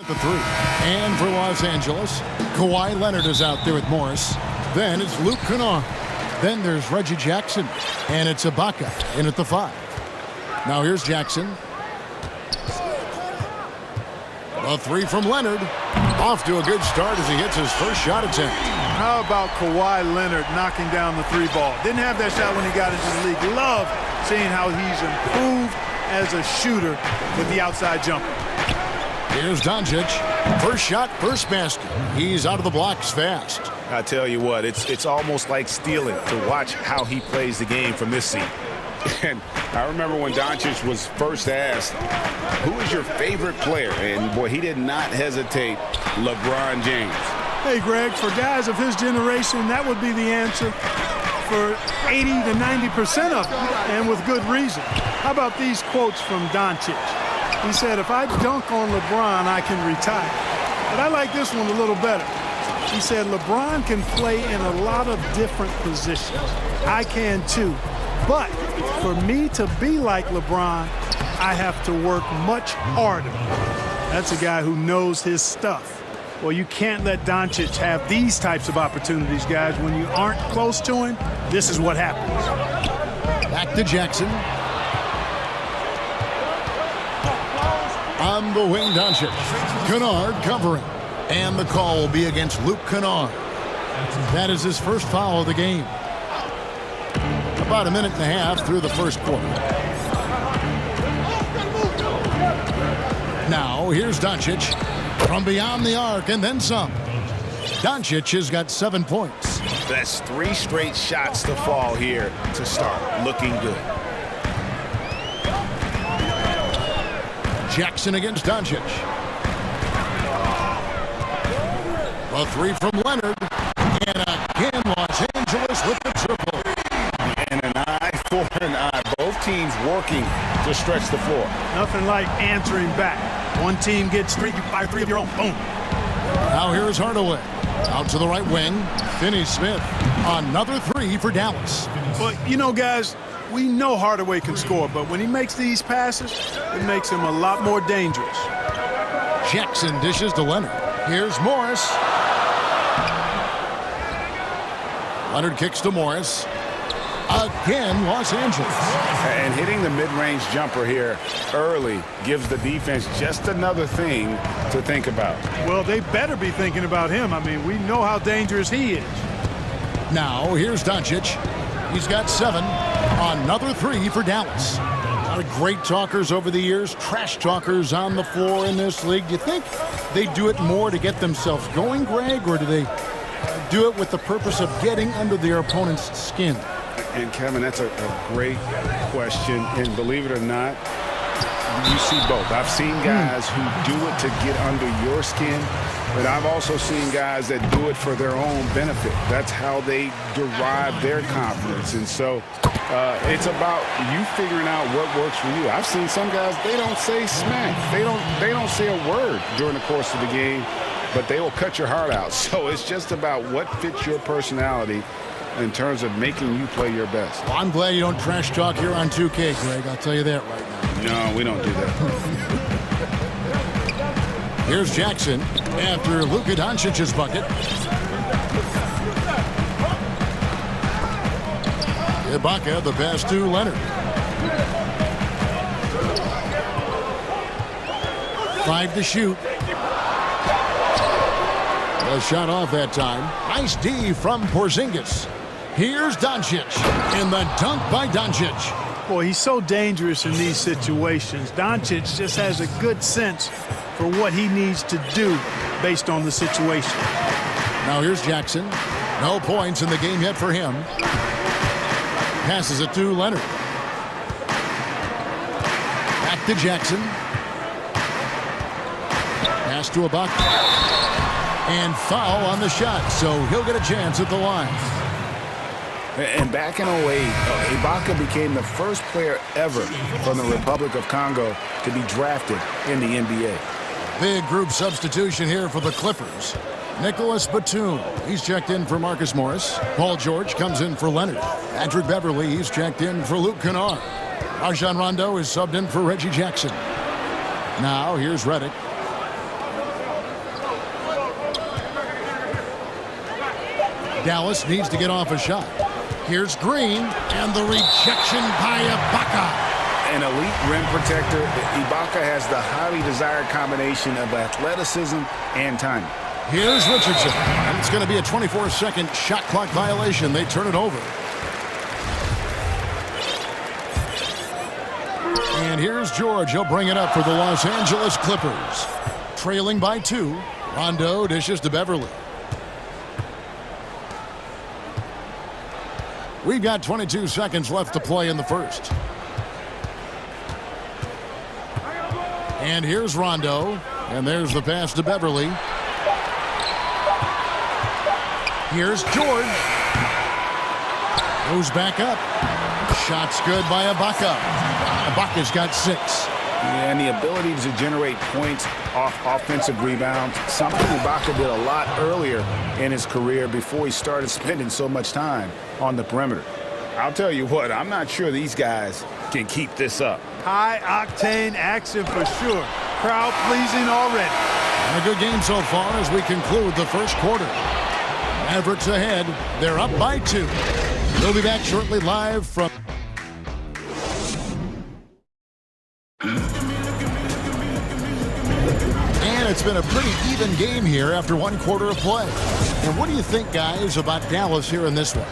The three. And for Los Angeles, Kawhi Leonard is out there with Morris. Then it's Luke Kennard. Then there's Reggie Jackson. And it's Ibaka in at the 5. Now here's Jackson. A three from Leonard. Off to a good start as he hits his first shot attempt. How about Kawhi Leonard knocking down the 3-ball? Didn't have that shot when he got into the league. Love seeing how he's improved as a shooter with the outside jumper. Here's Doncic. First shot, first basket. He's out of the blocks fast. I tell you what, it's almost like stealing to watch how he plays the game from this seat. And I remember when Doncic was first asked, who is your favorite player? And, boy, he did not hesitate. LeBron James. Hey, Greg, for guys of his generation, that would be the answer for 80 to 90% of them, and with good reason. How about these quotes from Doncic? He said, if I dunk on LeBron, I can retire. But I like this one a little better. He said, LeBron can play in a lot of different positions. I can too. But for me to be like LeBron, I have to work much harder. That's a guy who knows his stuff. Well, you can't let Doncic have these types of opportunities, guys. When you aren't close to him, this is what happens. Back to Jackson. On the wing, Doncic. Kennard covering. And the call will be against Luke Kennard. That is his first foul of the game. About a minute and a half through the first quarter. Now, here's Doncic from beyond the arc and then some. Doncic has got 7 points. That's 3 straight shots to fall here to start. Looking good. Jackson against Doncic. A three from Leonard. And again, Los Angeles with the triple. And an eye for an eye. Both teams working to stretch the floor. Nothing like answering back. One team gets 3, you fire 3 of your own. Boom. Now here's Hardaway. Out to the right wing. Finney-Smith. Another 3 for Dallas. But, you know, guys, we know Hardaway can score, but when he makes these passes, it makes him a lot more dangerous. Jackson dishes to Leonard. Here's Morris. Leonard kicks to Morris. Again, Los Angeles. And hitting the mid-range jumper here early gives the defense just another thing to think about. Well, they better be thinking about him. I mean, we know how dangerous he is. Now, here's Doncic. He's got 7. Another 3 for Dallas. A lot of great talkers over the years, trash talkers on the floor in this league. Do you think they do it more to get themselves going, Greg, or do they do it with the purpose of getting under their opponent's skin? And, Kevin, that's a great question. And believe it or not, you see both. I've seen guys who do it to get under your skin, but I've also seen guys that do it for their own benefit. That's how they derive their confidence. And so it's about you figuring out what works for you. I've seen some guys, they don't say smack. They don't say a word during the course of the game, but they will cut your heart out. So it's just about what fits your personality in terms of making you play your best. Well, I'm glad you don't trash talk here on 2K, Greg. I'll tell you that right now. No, we don't do that. Here's Jackson after Luka Doncic's bucket. Ibaka, the pass to Leonard. 5 to shoot. A shot off that time. Nice D from Porzingis. Here's Doncic, and the dunk by Doncic. Boy, he's so dangerous in these situations. Doncic just has a good sense for what he needs to do based on the situation. Now here's Jackson. No points in the game yet for him. Passes it to Leonard. Back to Jackson. Pass to Ibaka. And foul on the shot, so he'll get a chance at the line. And back in 08, Ibaka became the first player ever from the Republic of Congo to be drafted in the NBA. Big group substitution here for the Clippers. Nicholas Batum, he's checked in for Marcus Morris. Paul George comes in for Leonard. Patrick Beverly, he's checked in for Luke Kennard. Rajon Rondo is subbed in for Reggie Jackson. Now here's Redick. Dallas needs to get off a shot. Here's Green, and the rejection by Ibaka. An elite rim protector, Ibaka has the highly desired combination of athleticism and timing. Here's Richardson, and it's going to be a 24-second shot clock violation. They turn it over. And here's George. He'll bring it up for the Los Angeles Clippers. Trailing by 2. Rondo dishes to Beverly. We've got 22 seconds left to play in the first. And here's Rondo. And there's the pass to Beverly. Here's George. Goes back up. Shot's good by Ibaka. Ibaka's got 6. And the ability to generate points off offensive rebounds, something Ibaka did a lot earlier in his career before he started spending so much time on the perimeter. I'll tell you what, I'm not sure these guys can keep this up. High-octane action for sure. Crowd-pleasing already. And a good game so far as we conclude the first quarter. Mavericks ahead. They're up by 2. We'll be back shortly live from... And it's been a pretty even game here after one quarter of play. And what do you think, guys, about Dallas here in this one?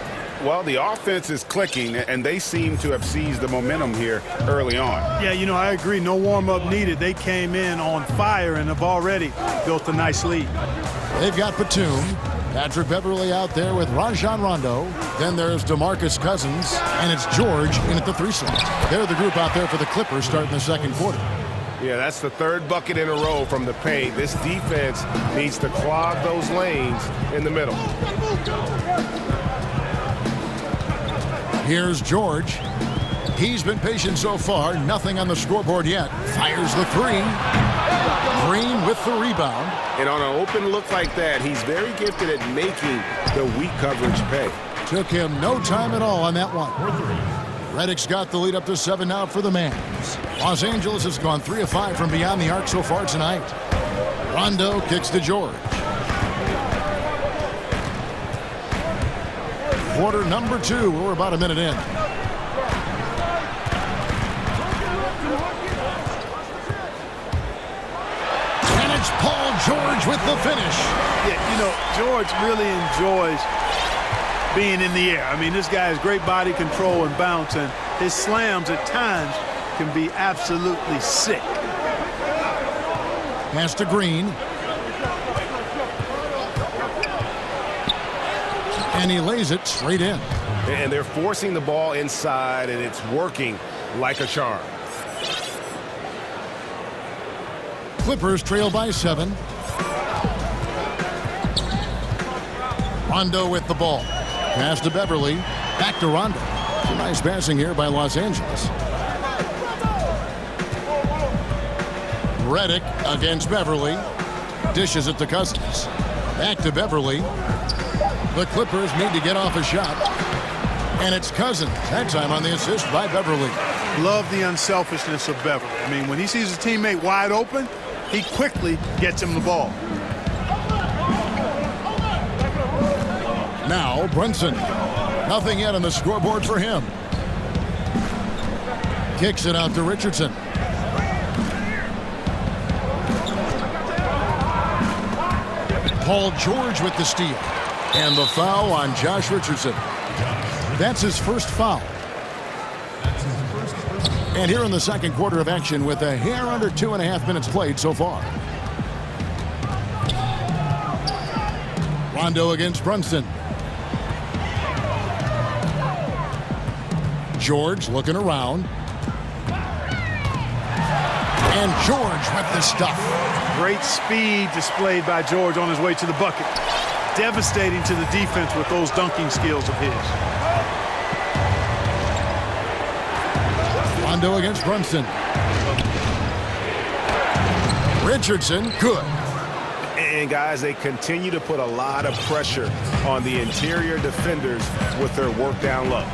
Well, the offense is clicking, and they seem to have seized the momentum here early on. Yeah, you know, I agree. No warm-up needed. They came in on fire and have already built a nice lead. They've got Batum. Patrick Beverly out there with Rajon Rondo. Then there's DeMarcus Cousins, and it's George in at the 3 slot. They're the group out there for the Clippers starting the second quarter. Yeah, that's the 3rd bucket in a row from the paint. This defense needs to clog those lanes in the middle. Here's George. He's been patient so far. Nothing on the scoreboard yet. Fires the 3. Green with the rebound. And on an open look like that, he's very gifted at making the weak coverage pay. Took him no time at all on that one. Redick's got the lead up to 7 now for the Mavs. Los Angeles has gone 3 of 5 from beyond the arc so far tonight. Rondo kicks to George. Quarter number 2. We're about a minute in. And it's Paul George with the finish. Yeah, you know, George really enjoys being in the air. I mean, this guy has great body control and bounce, and his slams at times can be absolutely sick. Pass to Green. And he lays it straight in. And they're forcing the ball inside, and it's working like a charm. Clippers trail by 7. Rondo with the ball. Pass to Beverly. Back to Rondo. Some nice passing here by Los Angeles. Redick against Beverly. Dishes it to Cousins. Back to Beverly. The Clippers need to get off a shot. And it's Cousins. That time on the assist by Beverly. Love the unselfishness of Beverly. I mean, when he sees his teammate wide open, he quickly gets him the ball. Now Brunson. Nothing yet on the scoreboard for him. Kicks it out to Richardson. Paul George with the steal. And the foul on Josh Richardson. That's his first foul. And here in the second quarter of action with a hair under 2.5 minutes played so far. Rondo against Brunson. George looking around. And George with the stuff. Great speed displayed by George on his way to the bucket. Devastating to the defense with those dunking skills of his. Rondo against Brunson. Richardson, good. And guys, they continue to put a lot of pressure on the interior defenders with their work down low.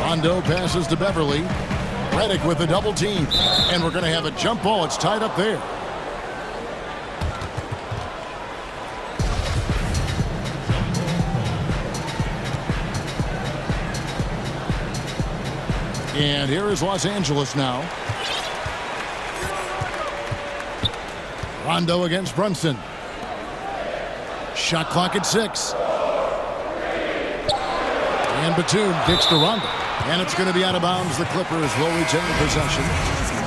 Rondo passes to Beverly. Redick with a double team. And we're going to have a jump ball. It's tied up there. And here is Los Angeles now. Rondo against Brunson. Shot clock at 6. And Batum kicks to Rondo. And it's going to be out of bounds. The Clippers will retain possession.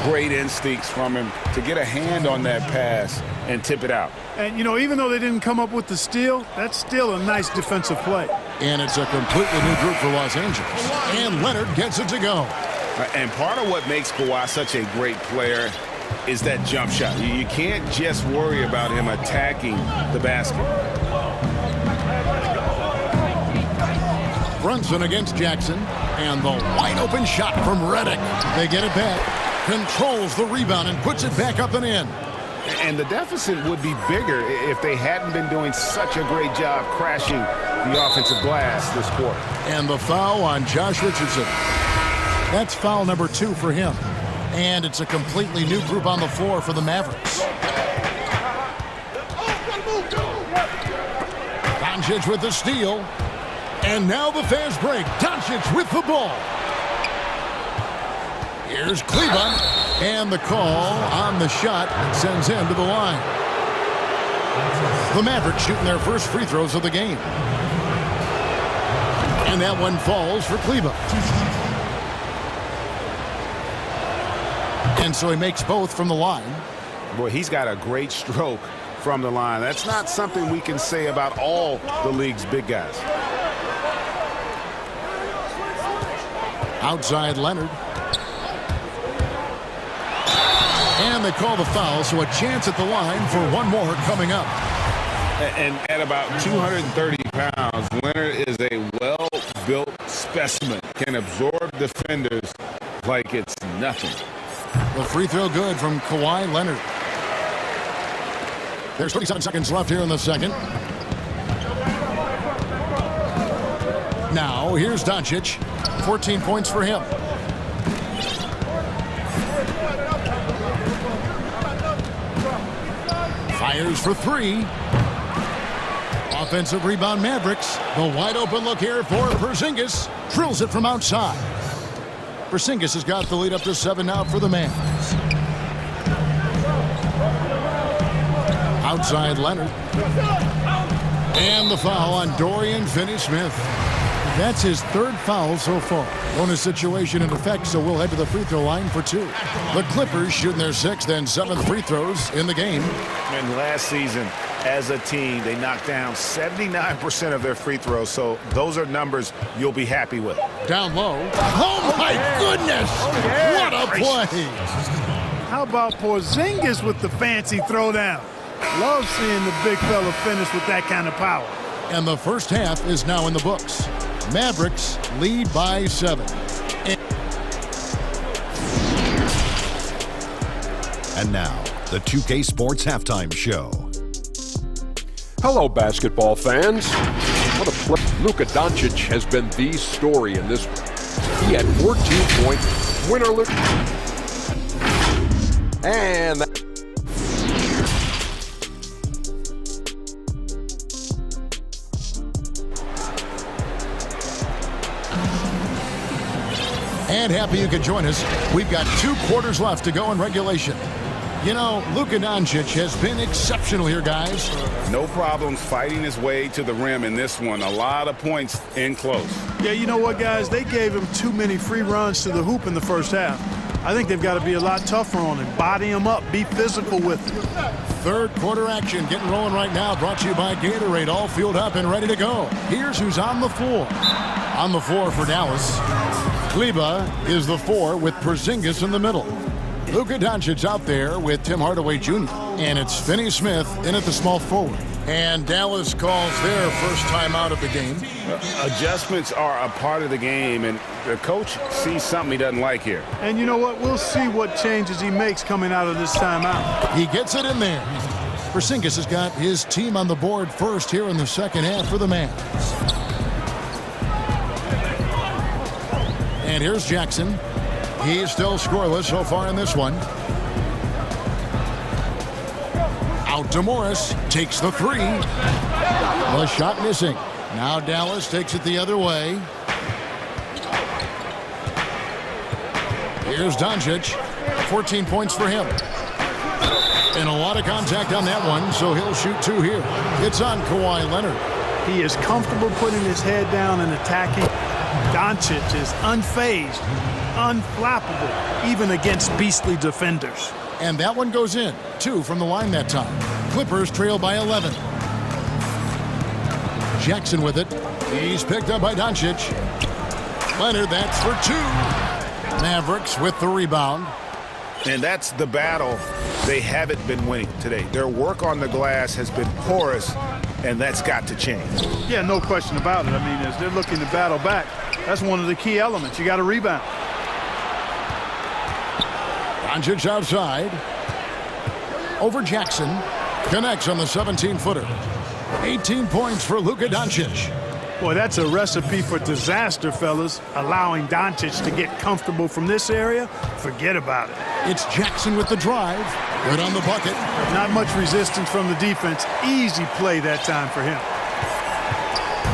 Great instincts from him to get a hand on that pass and tip it out. And, you know, even though they didn't come up with the steal, that's still a nice defensive play. And it's a completely new group for Los Angeles. And Leonard gets it to go. And part of what makes Kawhi such a great player is that jump shot. You can't just worry about him attacking the basket. Brunson against Jackson. And the wide open shot from Redick. They get it back. Controls the rebound and puts it back up and in. And the deficit would be bigger if they hadn't been doing such a great job crashing the offensive glass this quarter. And the foul on Josh Richardson. That's foul number 2 for him. And it's a completely new group on the floor for the Mavericks. Doncic with the steal. And now the fast break. Doncic with the ball. Here's Kleba. And the call on the shot sends him to the line. The Mavericks shooting their first free throws of the game. And that one falls for Kleba. And so he makes both from the line. Boy, he's got a great stroke from the line. That's not something we can say about all the league's big guys. Outside Leonard. And they call the foul, so a chance at the line for one more coming up. And at about 230 pounds, Leonard is a well-built specimen. Can absorb defenders like it's nothing. The free throw good from Kawhi Leonard. There's 37 seconds left here in the second. Now, here's Doncic. 14 points for him. Fires for 3. Offensive rebound Mavericks. The wide open look here for Porzingis. Drills it from outside. Porzingis has got the lead up to 7 now for the Mavs. Outside Leonard. And the foul on Dorian Finney-Smith. That's his 3rd foul so far. Bonus situation in effect, so we'll head to the free throw line for 2. The Clippers shooting their 6th and 7th free throws in the game. And last season, as a team, they knocked down 79% of their free throws, so those are numbers you'll be happy with. Down low. Oh, my goodness! What a play! How about Porzingis with the fancy throwdown? Love seeing the big fella finish with that kind of power. And the first half is now in the books. Mavericks lead by 7. And now, the 2K Sports Halftime Show. Hello, basketball fans. What a play. Luka Doncic has been the story in this one. He had 14-point winnerless. And And happy you could join us. We've got 2 quarters left to go in regulation. You know, Luka Doncic has been exceptional here, guys. No problems fighting his way to the rim in this one. A lot of points in close. Yeah, you know what, guys? They gave him too many free runs to the hoop in the first half. I think they've got to be a lot tougher on him. Body him up. Be physical with him. 3rd quarter action getting rolling right now. Brought to you by Gatorade. All fueled up and ready to go. Here's who's on the floor. On the floor for Dallas. Kleba is the 4 with Porzingis in the middle. Luka Doncic out there with Tim Hardaway Jr. And it's Finney-Smith in at the small forward. And Dallas calls their first timeout of the game. Adjustments are a part of the game, and the coach sees something he doesn't like here. And you know what? We'll see what changes he makes coming out of this timeout. He gets it in there. Porzingis has got his team on the board first here in the second half for the Mavs. And here's Jackson. He's still scoreless so far in this one. Out to Morris. Takes the 3. The shot missing. Now Dallas takes it the other way. Here's Doncic. 14 points for him. And a lot of contact on that one, so he'll shoot 2 here. It's on Kawhi Leonard. He is comfortable putting his head down and attacking. Doncic is unfazed, unflappable, even against beastly defenders. And that one goes in. 2 from the line that time. Clippers trail by 11. Jackson with it. He's picked up by Doncic. Leonard, that's for 2. Mavericks with the rebound. And that's the battle they haven't been winning today. Their work on the glass has been porous, and that's got to change. Yeah, no question about it. I mean, as they're looking to battle back, that's one of the key elements. You got to rebound. Doncic outside. Over Jackson. Connects on the 17-footer. 18 points for Luka Doncic. Boy, that's a recipe for disaster, fellas. Allowing Doncic to get comfortable from this area, forget about it. It's Jackson with the drive. Good on the bucket. Not much resistance from the defense. Easy play that time for him.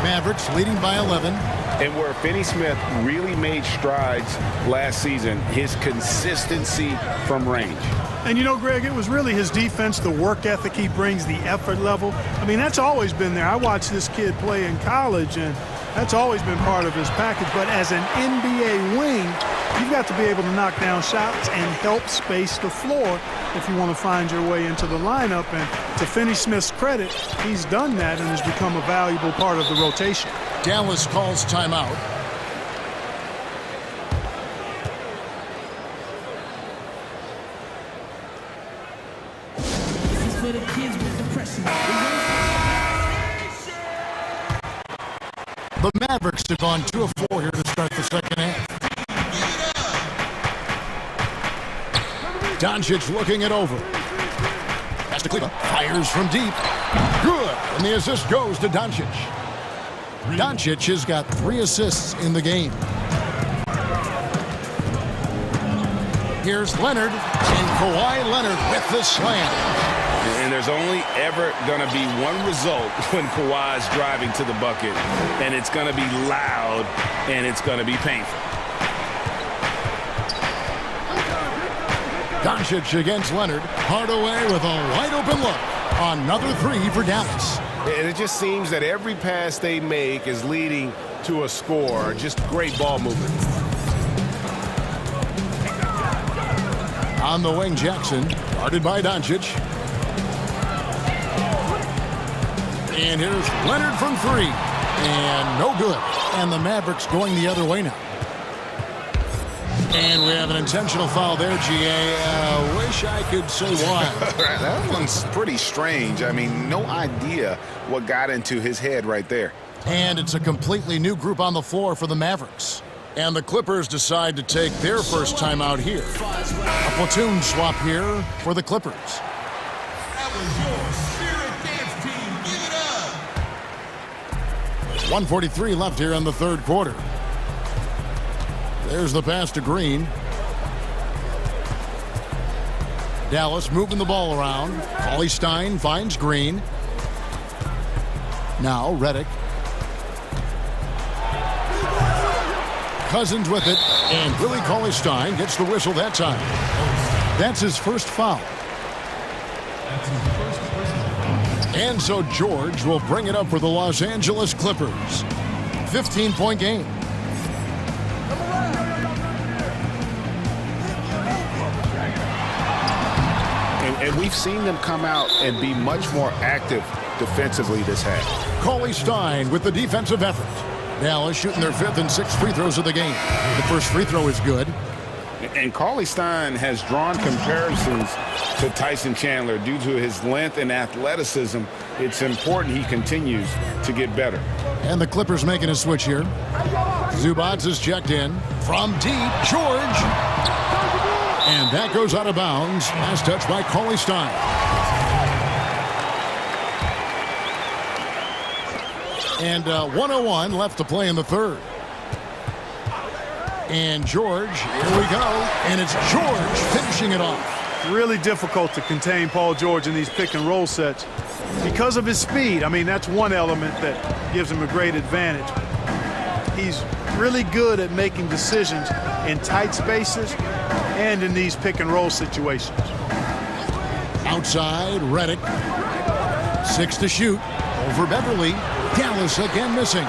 Mavericks leading by 11. And where Finney-Smith really made strides last season, his consistency from range. And you know, Greg, it was really his defense, the work ethic he brings, the effort level. I mean, that's always been there. I watched this kid play in college, and that's always been part of his package. But as an NBA wing, you've got to be able to knock down shots and help space the floor if you want to find your way into the lineup. And to Finney-Smith's credit, he's done that and has become a valuable part of the rotation. Dallas calls timeout. The Mavericks have gone 2 of 4 here to start the second half. Doncic looking it over. Pass to Cleveland. Fires from deep. Good. And the assist goes to Doncic. Doncic has got 3 assists in the game. Here's Leonard. And Kawhi Leonard with the slam. And there's only ever going to be one result when Kawhi's driving to the bucket, and it's going to be loud, and it's going to be painful. Doncic against Leonard. Hardaway with a wide-open look. Another 3 for Dallas. And it just seems that every pass they make is leading to a score. Just great ball movement. On the wing, Jackson. Guarded by Doncic. And here's Leonard from 3. And no good. And the Mavericks going the other way now. And we have an intentional foul there, GA. Wish I could say why. That one's pretty strange. I mean, no idea what got into his head right there. And it's a completely new group on the floor for the Mavericks. And the Clippers decide to take their first time out here. A platoon swap here for the Clippers. That was your Spirit Dance Team. Give it up. 1:43 left here in the third quarter. There's the pass to Green. Dallas moving the ball around. Cauley Stein finds Green. Now Redick. Cousins with it, and Willie Cauley Stein gets the whistle that time. That's his first foul. And so George will bring it up for the Los Angeles Clippers. 15-point game. And we've seen them come out and be much more active defensively this half. Cauley Stein with the defensive effort. Dallas shooting their 5th and 6th free throws of the game. The first free throw is good. And Cauley Stein has drawn comparisons to Tyson Chandler due to his length and athleticism. It's important he continues to get better. And the Clippers making a switch here. Zubac is checked in. From deep, George. And that goes out of bounds. Last touch by Cauley Stein. And 1:01 left to play in the third. And George, here we go. And it's George finishing it off. Really difficult to contain Paul George in these pick and roll sets because of his speed. I mean, that's one element that gives him a great advantage. He's really good at making decisions in tight spaces and in these pick-and-roll situations. Outside, Reddick. 6 to shoot. Over Beverly. Dallas again missing.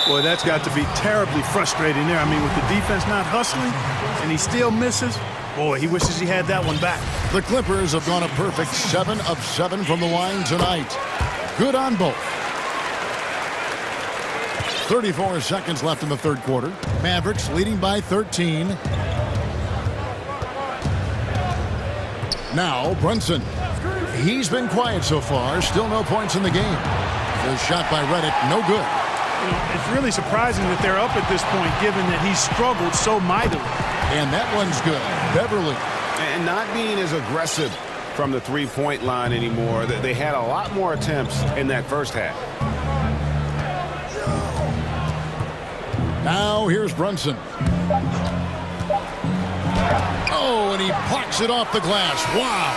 Boy, that's got to be terribly frustrating there. I mean, with the defense not hustling and he still misses, boy, he wishes he had that one back. The Clippers have gone a perfect 7 of 7 from the line tonight. Good on both. 34 seconds left in the third quarter. Mavericks leading by 13. Now Brunson. He's been quiet so far. Still no points in the game. The shot by Reddick, no good. It's really surprising that they're up at this point, given that he's struggled so mightily. And that one's good. Beverly. And not being as aggressive from the three-point line anymore. They had a lot more attempts in that first half. Now here's Brunson. Oh, and he blocks it off the glass. Wow.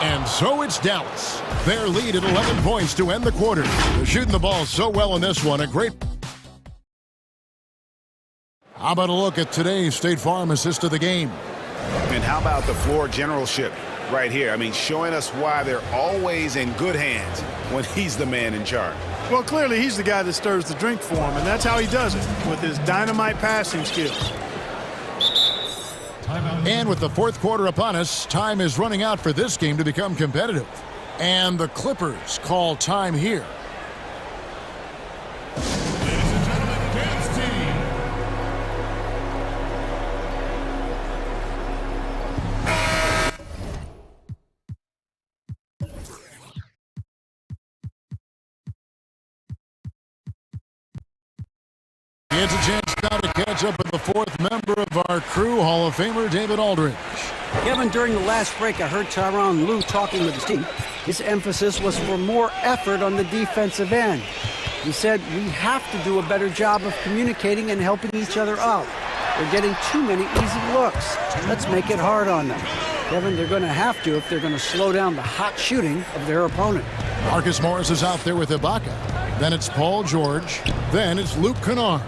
And so it's Dallas. Their lead at 11 points to end the quarter. They're shooting the ball so well in this one. A great... How about a look at today's State Farm assist of the game? And how about the floor generalship right here? I mean, showing us why they're always in good hands when he's the man in charge. Well, clearly he's the guy that stirs the drink for him, and that's how he does it, with his dynamite passing skills. And with the fourth quarter upon us, time is running out for this game to become competitive. And the Clippers call time here. Ladies and gentlemen, dance team. It's a chance now to catch up with the fourth member of our crew, Hall of Famer David Aldridge. Kevin, during the last break, I heard Tyronn Lue talking with his team. His emphasis was for more effort on the defensive end. He said, we have to do a better job of communicating and helping each other out. They're getting too many easy looks. Let's make it hard on them. Kevin, they're going to have to if they're going to slow down the hot shooting of their opponent. Marcus Morris is out there with Ibaka. Then it's Paul George. Then it's Luke Kennard.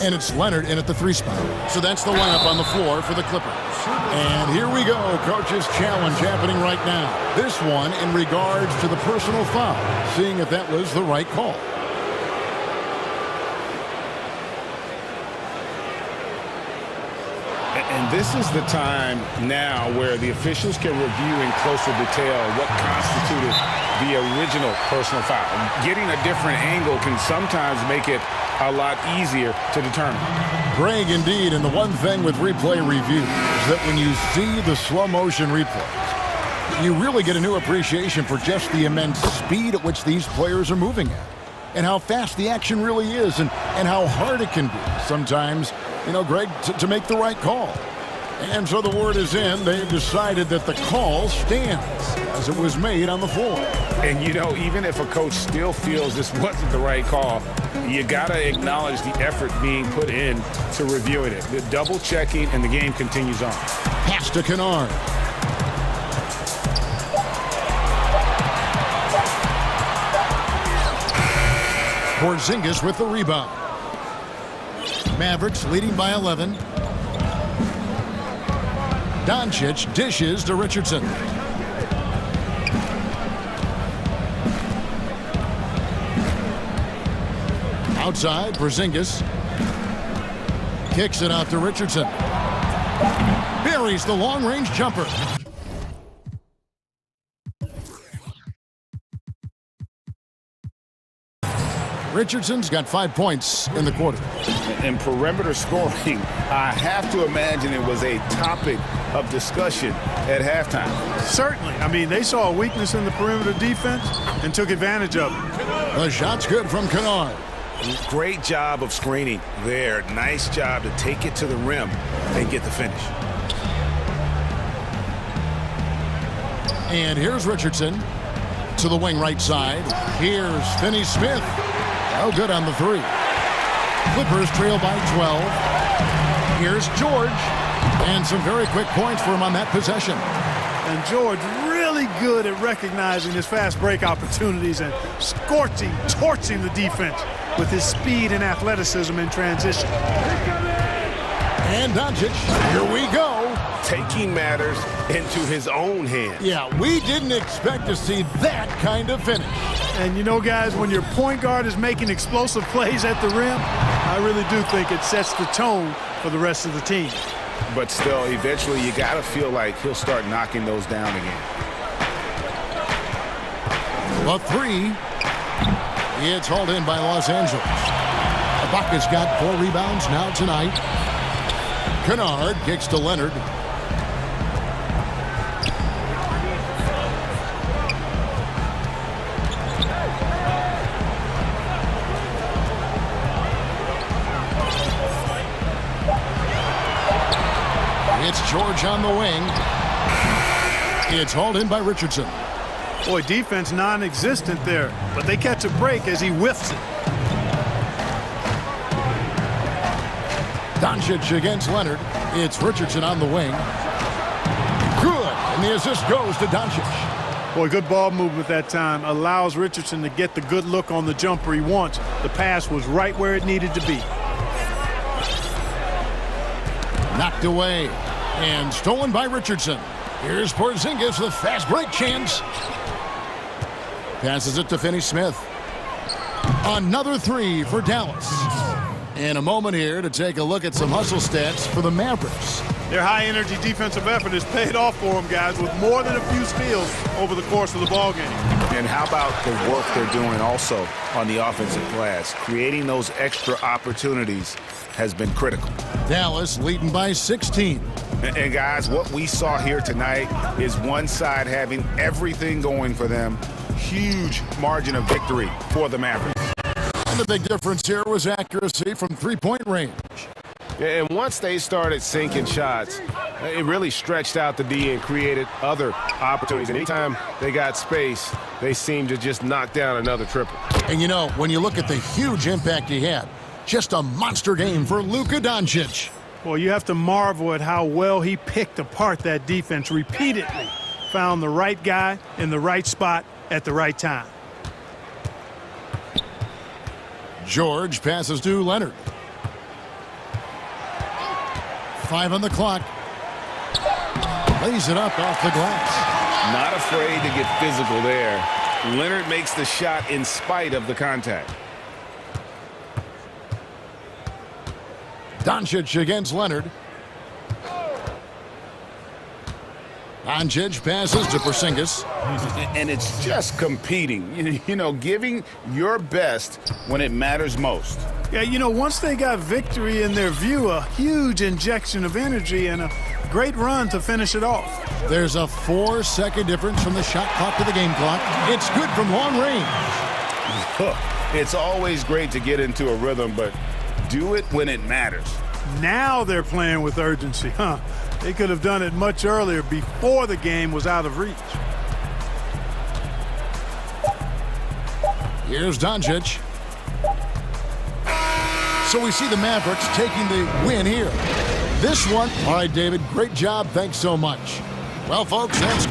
And it's Leonard in at the 3 spot. So that's the lineup on the floor for the Clippers. And here we go. Coach's challenge happening right now. This one in regards to the personal foul. Seeing if that was the right call. And this is the time now where the officials can review in closer detail what constituted the original personal foul. Getting a different angle can sometimes make it a lot easier to determine. Greg, indeed, and the one thing with replay review is that when you see the slow motion replays, you really get a new appreciation for just the immense speed at which these players are moving at, and how fast the action really is, and how hard it can be sometimes, you know, Greg, to make the right call. And so the word is in. They've decided that the call stands as it was made on the floor. And, you know, even if a coach still feels this wasn't the right call, you got to acknowledge the effort being put in to reviewing it. The double checking, and the game continues on. Pass to Kennard. Porzingis with the rebound. Mavericks leading by 11. Doncic dishes to Richardson. Outside, Porzingis kicks it out to Richardson. Buries the long-range jumper. Richardson's got 5 points in the quarter. And perimeter scoring, I have to imagine it was a topic of discussion at halftime. Certainly. I mean, they saw a weakness in the perimeter defense and took advantage of it. The shot's good from Kennard. Great job of screening there. Nice job to take it to the rim and get the finish. And here's Richardson to the wing right side. Here's Finney-Smith. Oh, good on the 3. Clippers trail by 12. Here's George. And some very quick points for him on that possession. And George really good at recognizing his fast break opportunities and torching the defense. with his speed and athleticism in transition. And Doncic, here we go. Taking matters into his own hands. Yeah, we didn't expect to see that kind of finish. And you know, guys, when your point guard is making explosive plays at the rim, I really do think it sets the tone for the rest of the team. But still, eventually you got to feel like he'll start knocking those down again. A three. It's hauled in by Los Angeles. Ibaka's got 4 rebounds now tonight. Kennard kicks to Leonard. It's George on the wing. It's hauled in by Richardson. Boy, defense non-existent there, but they catch a break as he whiffs it. Doncic against Leonard. It's Richardson on the wing. Good, and the assist goes to Doncic. Boy, good ball movement that time. Allows Richardson to get the good look on the jumper he wants. The pass was right where it needed to be. Knocked away and stolen by Richardson. Here's Porzingis with a fast break chance. Passes it to Finney-Smith. Another 3 for Dallas. And a moment here to take a look at some hustle stats for the Mavericks. Their high-energy defensive effort has paid off for them, guys, with more than a few steals over the course of the ballgame. And how about the work they're doing also on the offensive glass? Creating those extra opportunities has been critical. Dallas leading by 16. And guys, what we saw here tonight is one side having everything going for them. Huge margin of victory for the Mavericks. And the big difference here was accuracy from three-point range. And once they started sinking shots, it really stretched out the D and created other opportunities. And anytime they got space, they seemed to just knock down another triple. And you know, when you look at the huge impact he had, just a monster game for Luka Doncic. Well, you have to marvel at how well he picked apart that defense repeatedly. Found the right guy in the right spot at the right time. George passes to Leonard. 5 on the clock. Lays it up off the glass. Not afraid to get physical there. Leonard makes the shot in spite of the contact. Doncic against Leonard. Doncic passes to Porzingis. And it's just competing, you know, giving your best when it matters most. Yeah, you know, once they got victory in their view, a huge injection of energy and a great run to finish it off. There's a 4-second difference from the shot clock to the game clock. It's good from long range. It's always great to get into a rhythm, but do it when it matters. Now they're playing with urgency, huh? They could have done it much earlier before the game was out of reach. Here's Doncic. So we see the Mavericks taking the win here. This one, all right, David, great job. Thanks so much. Well, folks, that's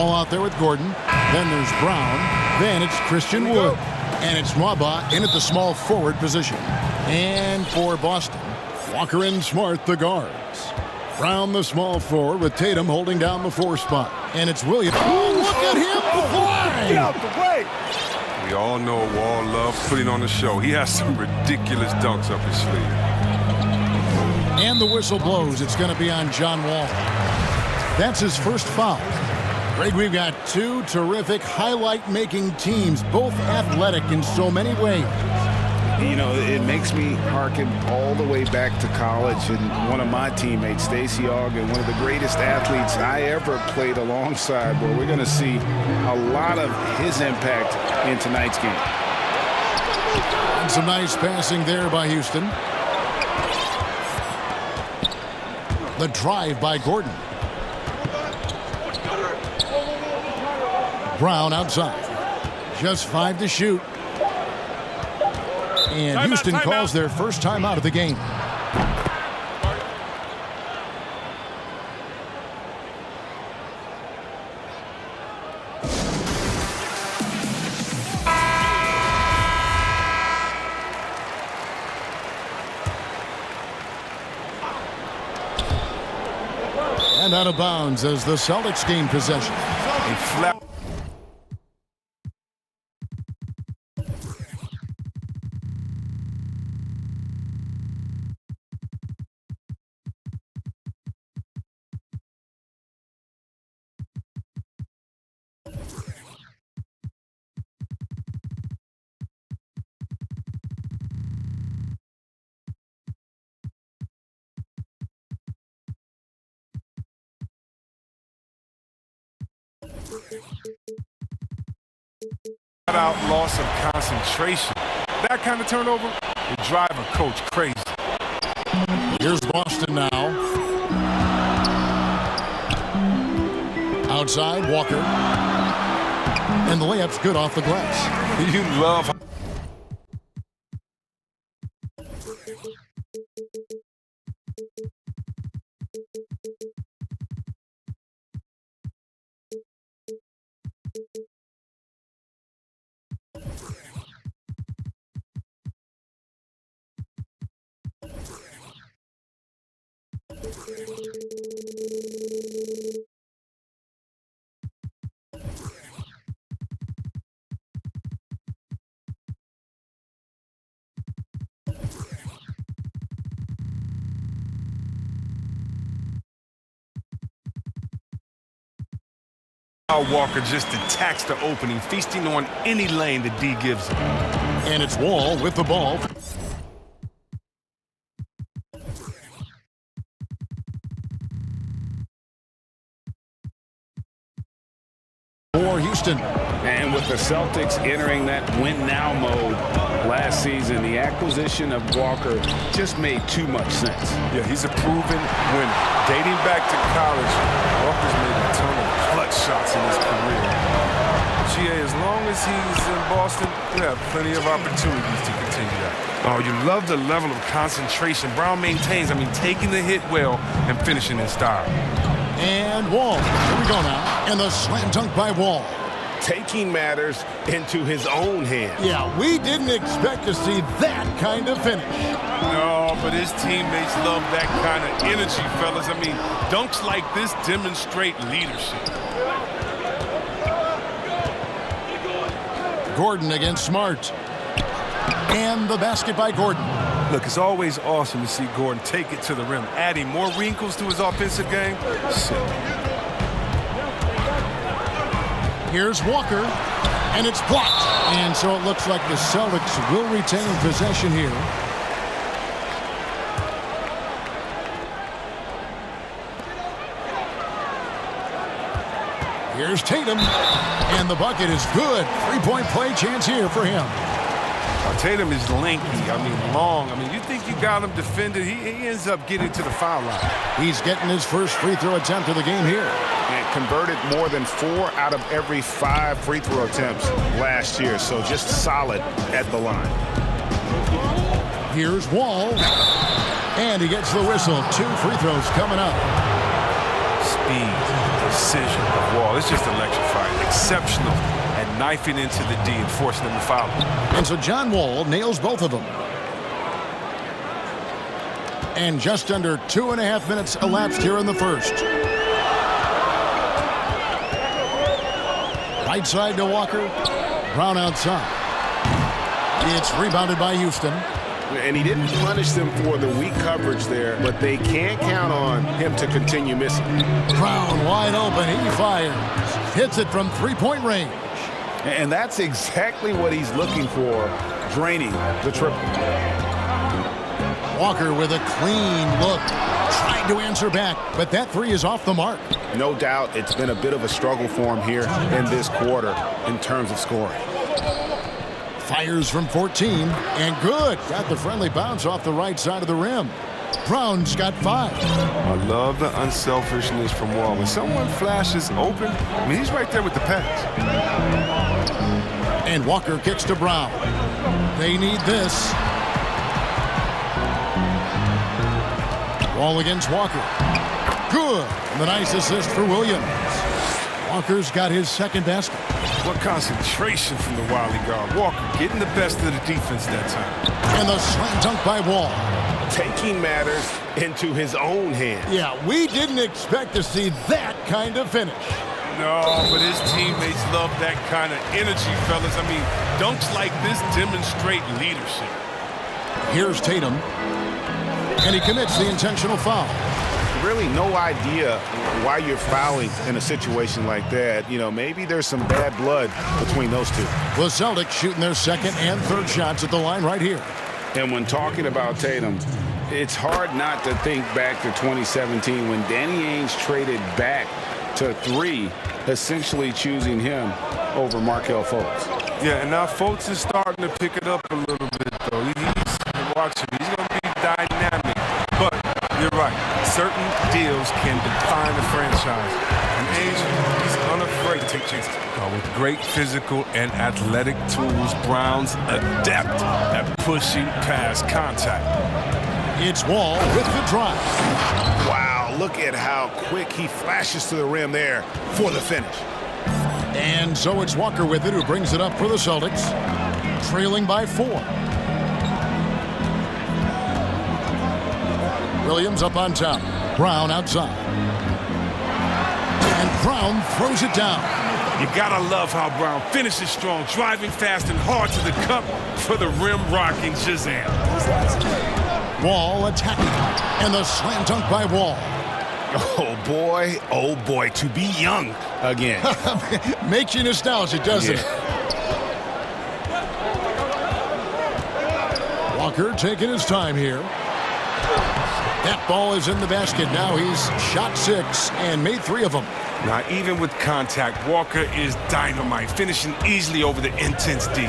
Ball out there with Gordon. Then there's Brown. Then it's Christian Wood. And it's Mwaba in at the small forward position. And for Boston, Walker and Smart, the guards. Brown, the small forward, with Tatum holding down the 4 spot. And it's Williams. Oh, look at him fly! Get out the way! We all know Wall loves putting on a show. He has some ridiculous dunks up his sleeve. And the whistle blows. It's going to be on John Wall. That's his first foul. Greg, we've got 2 terrific highlight-making teams, both athletic in so many ways. You know, it makes me hearken all the way back to college, and one of my teammates, Stacey Ogden, one of the greatest athletes I ever played alongside, where we're going to see a lot of his impact in tonight's game. And some nice passing there by Houston. The drive by Gordon. Brown outside. Just 5 to shoot. And Houston calls their first time out of the game. And out of bounds as the Celtics gain possession. A flat. Out loss of concentration. That kind of turnover would drive a coach crazy. Here's Boston now. Outside, Walker. And the layup's good off the glass. You love. Walker just attacks the opening, feasting on any lane that D gives him. And it's Wall with the ball. For Houston. And with the Celtics entering that win-now mode last season, the acquisition of Walker just made too much sense. Yeah, he's a proven winner. Dating back to college, Walker's made a ton of clutch shots in his career. GA, as long as he's in Boston, you have plenty of opportunities to continue that. Oh, you love the level of concentration Brown maintains. I mean, taking the hit well and finishing in style. And Wall. Here we go now. And the slam dunk by Wall. Taking matters into his own hands. Yeah, we didn't expect to see that kind of finish. No, but his teammates love that kind of energy, fellas. I mean, dunks like this demonstrate leadership. Gordon against Smart. And the basket by Gordon. Look, it's always awesome to see Gordon take it to the rim, adding more wrinkles to his offensive game. Sick. Here's Walker, and it's blocked. And so it looks like the Celtics will retain possession here. Here's Tatum, and the bucket is good. Three-point play chance here for him. Tatum is lanky, long. You think you got him defended. He ends up getting to the foul line. He's getting his first free throw attempt of the game here. And converted more than 4 out of every 5 free throw attempts last year. So just solid at the line. Here's Wall. And he gets the whistle. 2 free throws coming up. speed, precision of Wall. It's just electrifying. Exceptional at knifing into the D and forcing them to foul. And so John Wall nails both of them. And just under 2.5 minutes elapsed here in the first. Right side to Walker. Brown outside. It's rebounded by Houston. And he didn't punish them for the weak coverage there, but they can't count on him to continue missing. Brown wide open. He fires. Hits it from three-point range. And that's exactly what he's looking for, draining the triple. Walker with a clean look. Trying to answer back, but that three is off the mark. No doubt it's been a bit of a struggle for him here in this quarter in terms of scoring. Fires from 14, and good. Got the friendly bounce off the right side of the rim. Brown's got 5. I love the unselfishness from Wall. When someone flashes open, I mean, he's right there with the pass. And Walker kicks to Brown. They need this. Wall against Walker. Good. And the nice assist for Williams. Walker's got his second basket. What concentration from the wily guard. Walker getting the best of the defense that time. And the slam dunk by Wall. Taking matters into his own hands. Yeah, we didn't expect to see that kind of finish. No, but his teammates love that kind of energy, fellas. I mean, dunks like this demonstrate leadership. Here's Tatum. And he commits the intentional foul. Really no idea why you're fouling in a situation like that. You know, maybe there's some bad blood between those two. The Celtics shooting their second and third shots at the line right here. And when talking about Tatum, it's hard not to think back to 2017 when Danny Ainge traded back to 3, essentially choosing him over Markelle Fultz. Yeah, and now Fultz is starting to pick it up a little bit, though. He's going to be dynamic. But you're right. Certain deals can define a franchise. And Ainge, he's unafraid to take chances. With great physical and athletic tools, Brown's adept at pushing past contact. It's Wall with the drive. Wow, look at how quick he flashes to the rim there for the finish. And so it's Walker with it, who brings it up for the Celtics, trailing by 4. Williams up on top. Brown outside. And Brown throws it down. You gotta love how Brown finishes strong, driving fast and hard to the cup for the rim-rocking Shazam. Wall attacking. And the slam dunk by Wall. Oh boy, to be young again. Makes you nostalgic, doesn't it? Walker taking his time here. That ball is in the basket now. He's shot 6 and made 3 of them. Now, even with contact, Walker is dynamite, finishing easily over the intense D.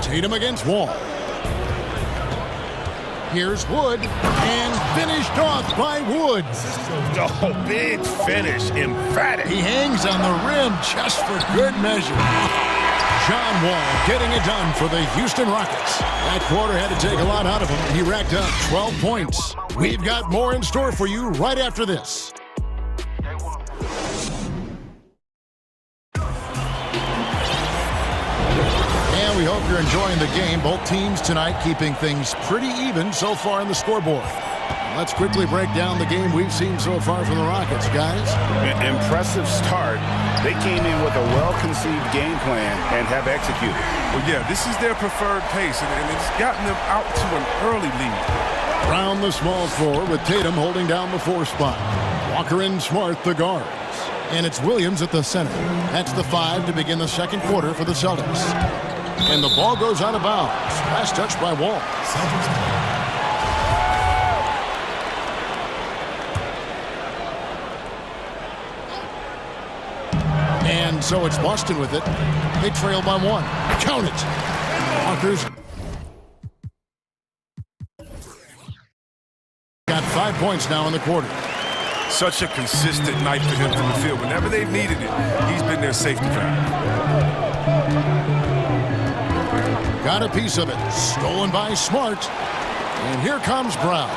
Tatum against Wall. Here's Wood, and finished off by Wood. Oh, big finish, emphatic. He hangs on the rim just for good measure. John Wall getting it done for the Houston Rockets. That quarter had to take a lot out of him. He racked up 12 points. We've got more in store for you right after this. And we hope you're enjoying the game. Both teams tonight keeping things pretty even so far in the scoreboard. Let's quickly break down the game we've seen so far from the Rockets, guys. Impressive start. They came in with a well-conceived game plan and have executed. Well, yeah, this is their preferred pace, and it's gotten them out to an early lead. Brown, the small forward, with Tatum holding down the 4 spot. Walker and Smart, the guards. And it's Williams at the center. That's the 5 to begin the second quarter for the Celtics. And the ball goes out of bounds. Last touch by Wall. And so it's Boston with it. They trail by 1. Count it. Walker's got 5 points now in the quarter. Such a consistent night for him from the field. Whenever they've needed it, he's been their safety valve. Got a piece of it. Stolen by Smart. And here comes Brown.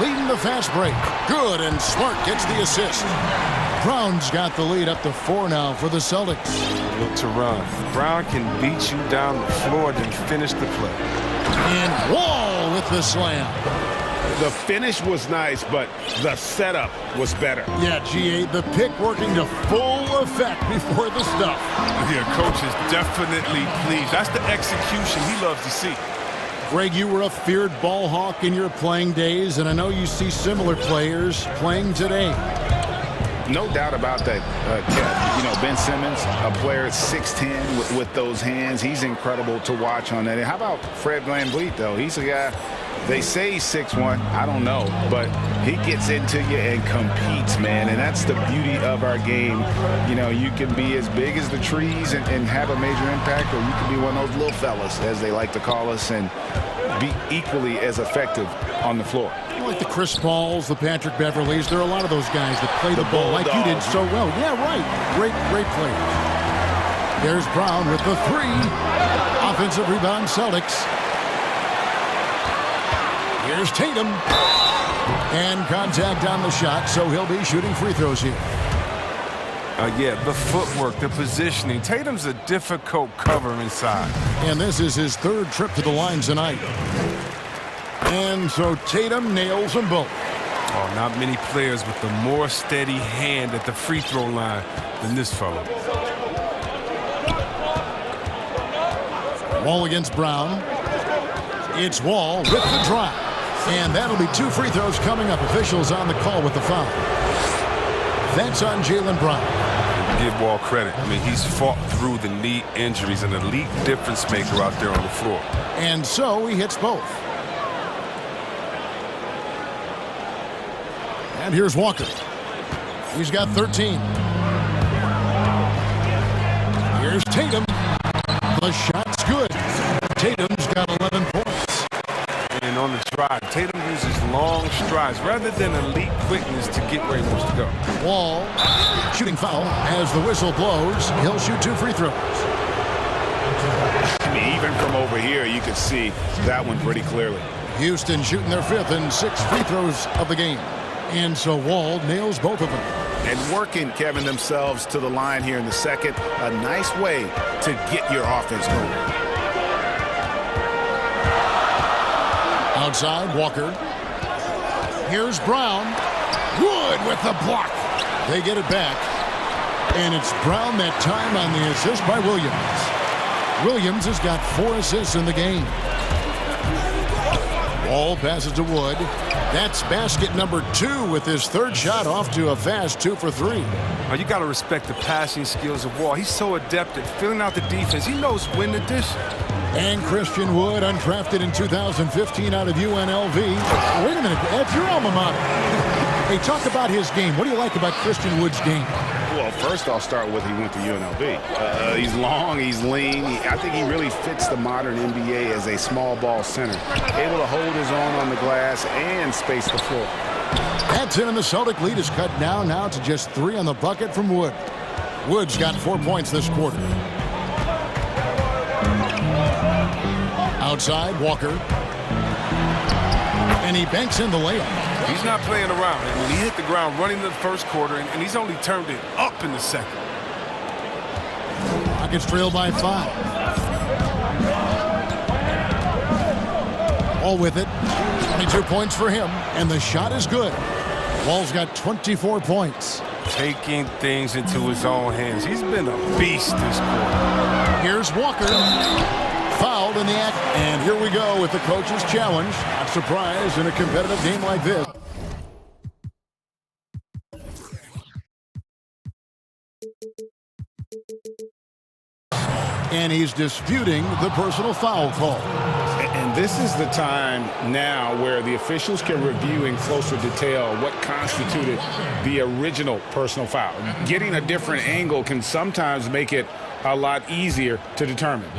leading the fast break. Good, and Smart gets the assist. Brown's got the lead up to 4 now for the Celtics. Look to run. Brown can beat you down the floor, then finish the play. And Wall with the slam. The finish was nice, but the setup was better. Yeah, GA, the pick working to full effect before the stuff. Yeah, coach is definitely pleased. That's the execution he loves to see. Greg, you were a feared ball hawk in your playing days, and I know you see similar players playing today. No doubt about that, Kev. You know, Ben Simmons, a player at 6'10" with those hands. He's incredible to watch on that. And how about Fred VanVleet, though? He's a guy, they say he's 6'1". I don't know. But he gets into you and competes, man. And that's the beauty of our game. You know, you can be as big as the trees and have a major impact, or you can be one of those little fellas, as they like to call us, and be equally as effective on the floor. Like the Chris Pauls, the Patrick Beverleys, there are a lot of those guys that play the ball like you did so well. Yeah, right. Great play. There's Brown with the 3. Offensive rebound, Celtics. Here's Tatum. And contact on the shot, so he'll be shooting free throws here. Yeah, the footwork, the positioning. Tatum's a difficult cover inside. And this is his 3rd trip to the line tonight. And so Tatum nails them both. Oh, not many players with a more steady hand at the free throw line than this fellow. Wall against Brown. It's Wall with the drive. And that'll be 2 free throws coming up. Officials on the call with the foul. That's on Jaylen Brown. Give Wall credit. I mean, he's fought through the knee injuries, an elite difference maker out there on the floor. And so he hits both. And here's Walker. He's got 13. Here's Tatum. The shot's good. Tatum's got 11 points. And on the drive, Tatum uses long strides rather than elite quickness to get where he wants to go. Wall, shooting foul. As the whistle blows, he'll shoot 2 free throws. I mean, even from over here, you could see that one pretty clearly. Houston shooting their 5th and 6th free throws of the game. And so Wall nails both of them. And working, Kevin, themselves to the line here in the second. A nice way to get your offense going. Outside, Walker. Here's Brown. Wood with the block. They get it back. And it's Brown that time on the assist by Williams. Williams has got 4 assists in the game. Wall passes to Wood. That's basket number 2 with his 3rd shot off to a fast 2 for 3. Oh, you got to respect the passing skills of Wall. He's so adept at filling out the defense. He knows when to dish. And Christian Wood, undrafted in 2015 out of UNLV. Wait a minute, that's your alma mater. Hey, talk about his game. What do you like about Christian Wood's game? Well, first I'll start with he went to UNLV. He's long, he's lean. I think he really fits the modern NBA as a small ball center. Able to hold his own on the glass and space the floor. That's it, and the Celtic lead is cut down now to just 3 on the bucket from Wood. Wood's got 4 points this quarter. Outside, Walker. And he banks in the layup. He's not playing around. I mean, he hit the ground running in the first quarter, and he's only turned it up in the second. Rockets trail by 5. All with it. 22 points for him, and the shot is good. Wall's got 24 points. Taking things into his own hands. He's been a beast this quarter. Here's Walker. Fouled in the act. And here we go with the coach's challenge. Not surprised in a competitive game like this. And he's disputing the personal foul call. And this is the time now where the officials can review in closer detail what constituted the original personal foul. Getting a different angle can sometimes make it a lot easier to determine.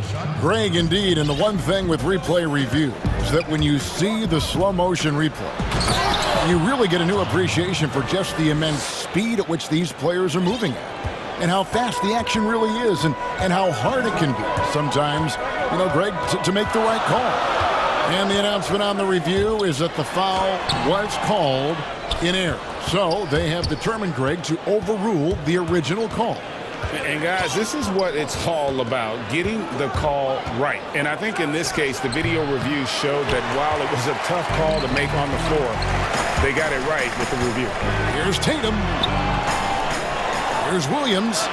Greg, indeed, and the one thing with replay review is that when you see the slow motion replay, you really get a new appreciation for just the immense speed at which these players are moving at. And how fast the action really is, and how hard it can be sometimes, you know, Greg, to make the right call. And the announcement on the review is that the foul was called in error. So they have determined, Greg, to overrule the original call. And guys, this is what it's all about, getting the call right. And I think in this case, the video review showed that while it was a tough call to make on the floor, they got it right with the review. Here's Tatum. Here's Williams.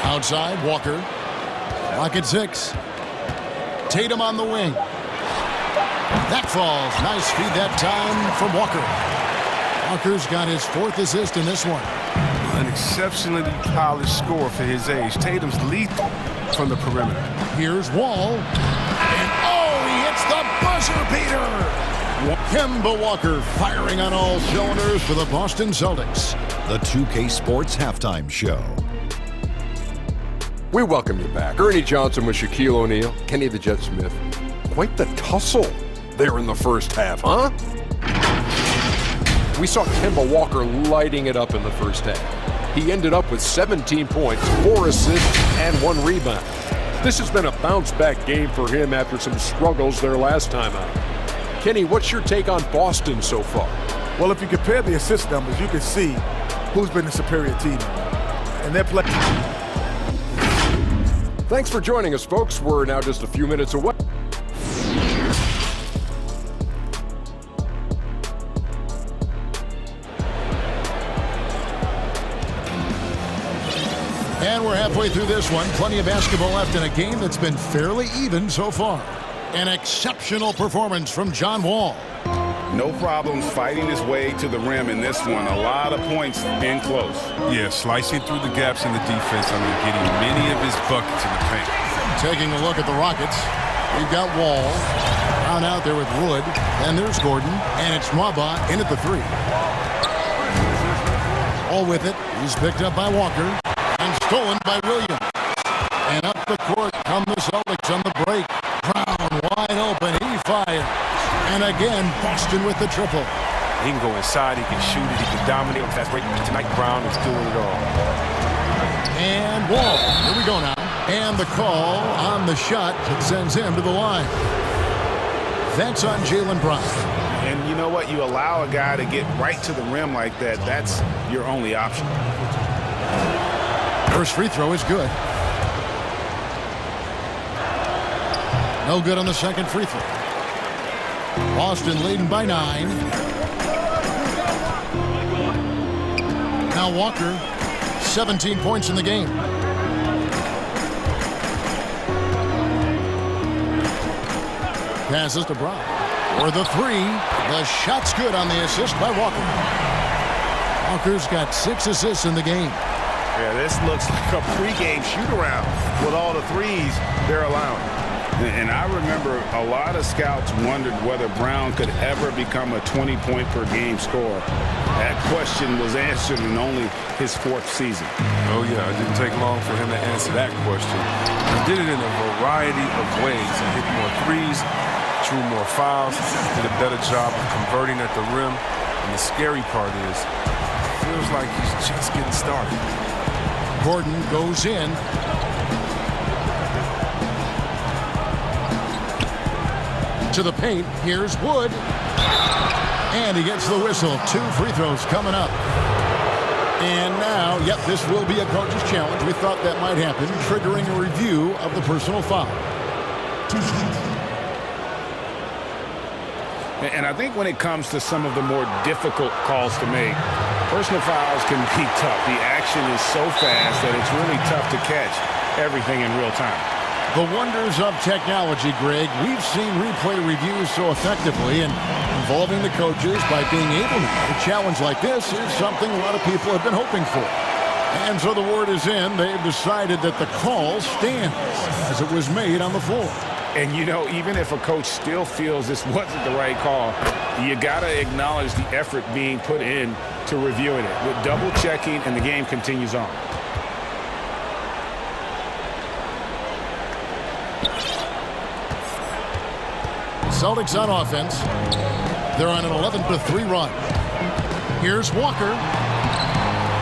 Outside, Walker. Clock at 6. Tatum on the wing. That falls. Nice feed that time from Walker. Walker's got his 4th assist in this one. An exceptionally polished score for his age. Tatum's lethal from the perimeter. Here's Wall. And he hits the buzzer beater. Kemba Walker firing on all cylinders for the Boston Celtics. The 2K Sports Halftime Show. We welcome you back. Ernie Johnson with Shaquille O'Neal, Kenny the Jet Smith. Quite the tussle there in the first half, huh? We saw Kemba Walker lighting it up in the first half. He ended up with 17 points, 4 assists, and 1 rebound. This has been a bounce-back game for him after some struggles their last time out. Kenny, what's your take on Boston so far? Well, if you compare the assist numbers, you can see who's been the superior team. And they're playing. Thanks for joining us, folks. We're now just a few minutes away. And we're halfway through this one. Plenty of basketball left in a game that's been fairly even so far. An exceptional performance from John Wall. No problems fighting his way to the rim in this one. A lot of points in close. Yeah, slicing through the gaps in the defense. Getting many of his buckets in the paint. Taking a look at the Rockets. We've got Wall. Down out there with Wood. And there's Gordon. And it's Mwaba in at the 3. All with it. He's picked up by Walker. And stolen by Williams. And up the court come the Celtics on the break. Brown wide open. He fires. And again, Boston with the triple. He can go inside. He can shoot it. He can dominate on fast break. Tonight, Brown is doing it all. And Wall. Here we go now. And the call on the shot that sends him to the line. That's on Jaylen Brown. And you know what? You allow a guy to get right to the rim like that. That's your only option. First free throw is good. No good on the second free throw. Boston leading by 9. Now Walker, 17 points in the game. Passes to Brown. For the 3. The shot's good on the assist by Walker. Walker's got 6 assists in the game. Yeah, this looks like a pregame shoot-around with all the threes they're allowing. And I remember a lot of scouts wondered whether Brown could ever become a 20-point-per-game scorer. That question was answered in only his 4th season. Oh, yeah, it didn't take long for him to answer that question. He did it in a variety of ways. He hit more threes, drew more fouls, did a better job of converting at the rim. And the scary part is, it feels like he's just getting started. Gordon goes in. To the paint. Here's Wood. And he gets the whistle. 2 free throws coming up. And now, this will be a coach's challenge. We thought that might happen, triggering a review of the personal foul. And I think when it comes to some of the more difficult calls to make, personal fouls can be tough. The action is so fast that it's really tough to catch everything in real time. The wonders of technology, Greg. We've seen replay reviews so effectively, and involving the coaches by being able to a challenge like this is something a lot of people have been hoping for. And so the word is in. They've decided that the call stands as it was made on the floor. And, you know, even if a coach still feels this wasn't the right call, you got to acknowledge the effort being put in to reviewing it with double checking, and the game continues on. Celtics on offense. They're on an 11-3 run. Here's Walker.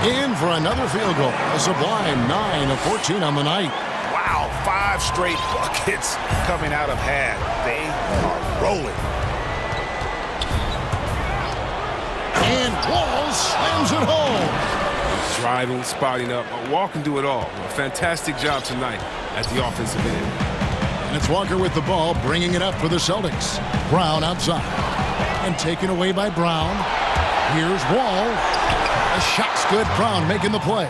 In for another field goal. A sublime 9 of 14 on the night. Wow, 5 straight buckets coming out of half. They are rolling. And Wall slams it home. Driving, spotting up. Wall can do it all. A fantastic job tonight at the offensive end. And it's Walker with the ball, bringing it up for the Celtics. Brown outside. And taken away by Brown. Here's Wall. The shot's good. Brown making the play.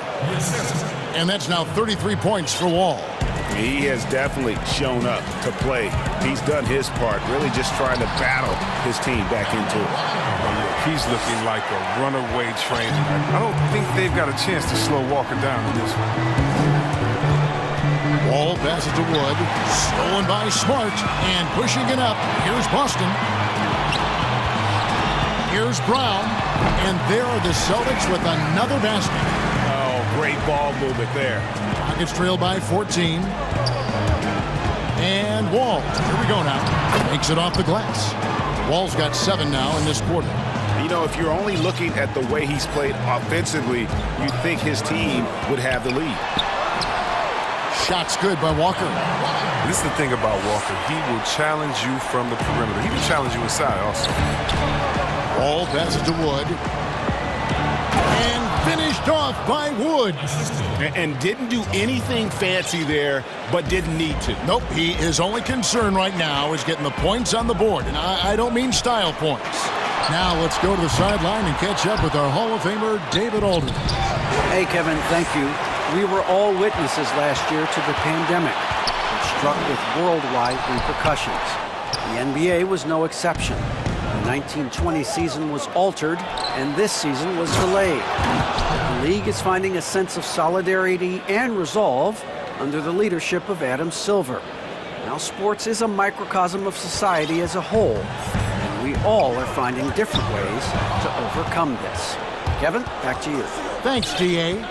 And that's now 33 points for Wall. He has definitely shown up to play. He's done his part, really just trying to battle his team back into it. He's looking like a runaway train. I don't think they've got a chance to slow Walker down in this one. Wall passes to Wood. Stolen by Smart. And pushing it up. Here's Boston. Here's Brown. And there are the Celtics with another basket. Oh, great ball movement there. Rockets trail by 14. And Wall. Here we go now. Makes it off the glass. Wall's got 7 now in this quarter. You know, if you're only looking at the way he's played offensively, you'd think his team would have the lead. Shot's good by Walker. This is the thing about Walker. He will challenge you from the perimeter. He can challenge you inside also. Wall passes to Wood. And finished off by Wood. And didn't do anything fancy there, but didn't need to. Nope, his only concern right now is getting the points on the board. And I don't mean style points. Now let's go to the sideline and catch up with our Hall of Famer, David Aldridge. Hey, Kevin, thank you. We were all witnesses last year to the pandemic, which struck with worldwide repercussions. The NBA was no exception. The 1920 season was altered, and this season was delayed. The league is finding a sense of solidarity and resolve under the leadership of Adam Silver. Now, sports is a microcosm of society as a whole, and we all are finding different ways to overcome this. Kevin, back to you. Thanks, DA.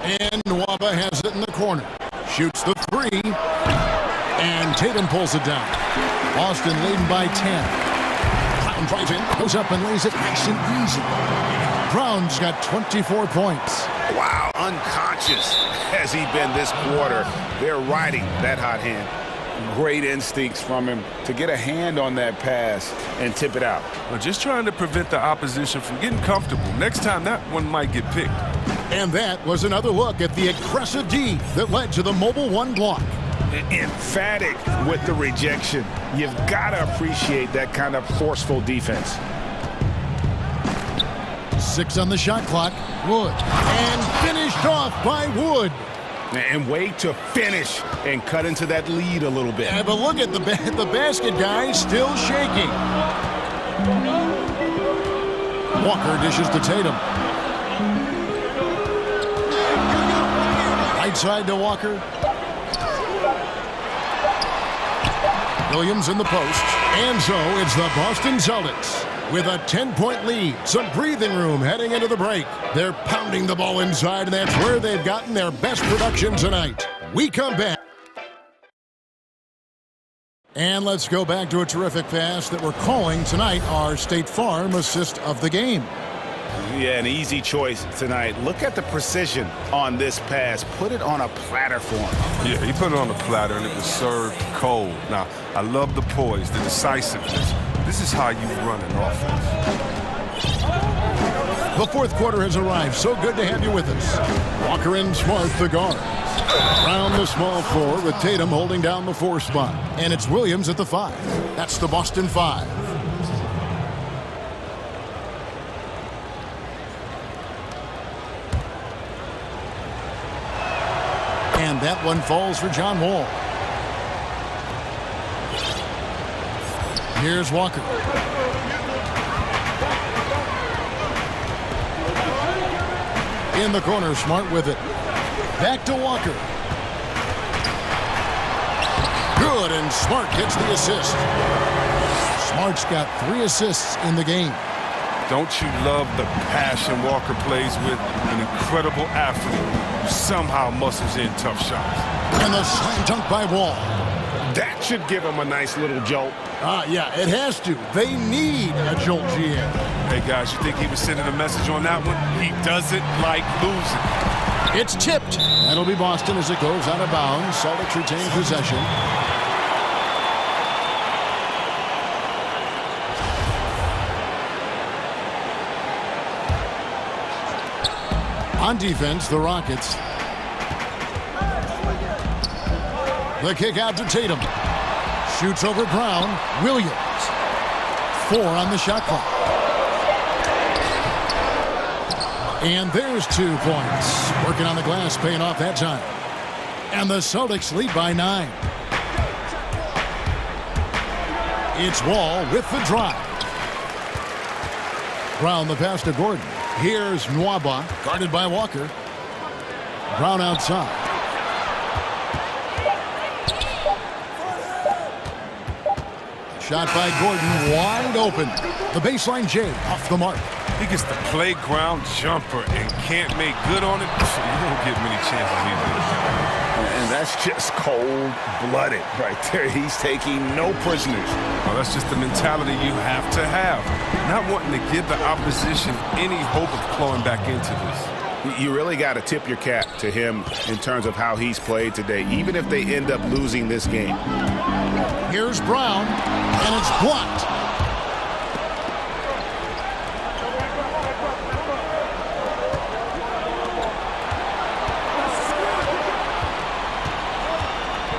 And Nwaba has it in the corner. Shoots the 3. And Tatum pulls it down. Boston leading by 10. Brown drives in, goes up and lays it nice and easy. Brown's got 24 points. Wow, unconscious has he been this quarter. They're riding that hot hand. Great instincts from him to get a hand on that pass and tip it out. Well, just trying to prevent the opposition from getting comfortable. Next time, that one might get picked. And that was another look at the aggressive D that led to the Mobile 1 block. Emphatic with the rejection. You've got to appreciate that kind of forceful defense. 6 on the shot clock. Wood. And finished off by Wood. And way to finish and cut into that lead a little bit. Yeah, but look at the basket guy still shaking. Walker dishes to Tatum. Right side to Walker. Williams in the post. And so it's the Boston Celtics with a 10-point lead. Some breathing room heading into the break. They're pounding the ball inside, and that's where they've gotten their best production tonight. We come back. And let's go back to a terrific pass that we're calling tonight our State Farm assist of the game. Yeah, an easy choice tonight. Look at the precision on this pass. Put it on a platter for him. Yeah, he put it on a platter, and it was served cold. Now, I love the poise, the decisiveness. This is how you run an offense. The fourth quarter has arrived. So good to have you with us. Walker and Smart, the guards. Brown, the small 4, with Tatum holding down the 4 spot. And it's Williams at the 5. That's the Boston 5. And that one falls for John Wall. Here's Walker. In the corner, Smart with it. Back to Walker. Good, and Smart gets the assist. Smart's got 3 assists in the game. Don't you love the passion Walker plays with? An incredible athlete who somehow muscles in tough shots. And the slam dunk by Wall. That should give him a nice little jolt. Yeah, it has to. They need a jolt, GM. Hey, guys, you think he was sending a message on that one? He doesn't like losing. It's tipped. That'll be Boston as it goes out of bounds. Celtics retain possession. On defense, the Rockets. The kick out to Tatum. Shoots over Brown. Williams. 4 on the shot clock. And there's 2 points. Working on the glass, paying off that time. And the Celtics lead by 9. It's Wall with the drive. Brown the pass to Gordon. Here's Nwaba, guarded by Walker. Brown outside. Shot by Gordon, wide open. The baseline J off the mark. He gets the playground jumper and can't make good on it. You don't get many chances either. And that's just cold-blooded right there. He's taking no prisoners. Well, that's just the mentality you have to have. Not wanting to give the opposition any hope of clawing back into this. You really got to tip your cap to him in terms of how he's played today, even if they end up losing this game. Here's Brown, and it's blocked.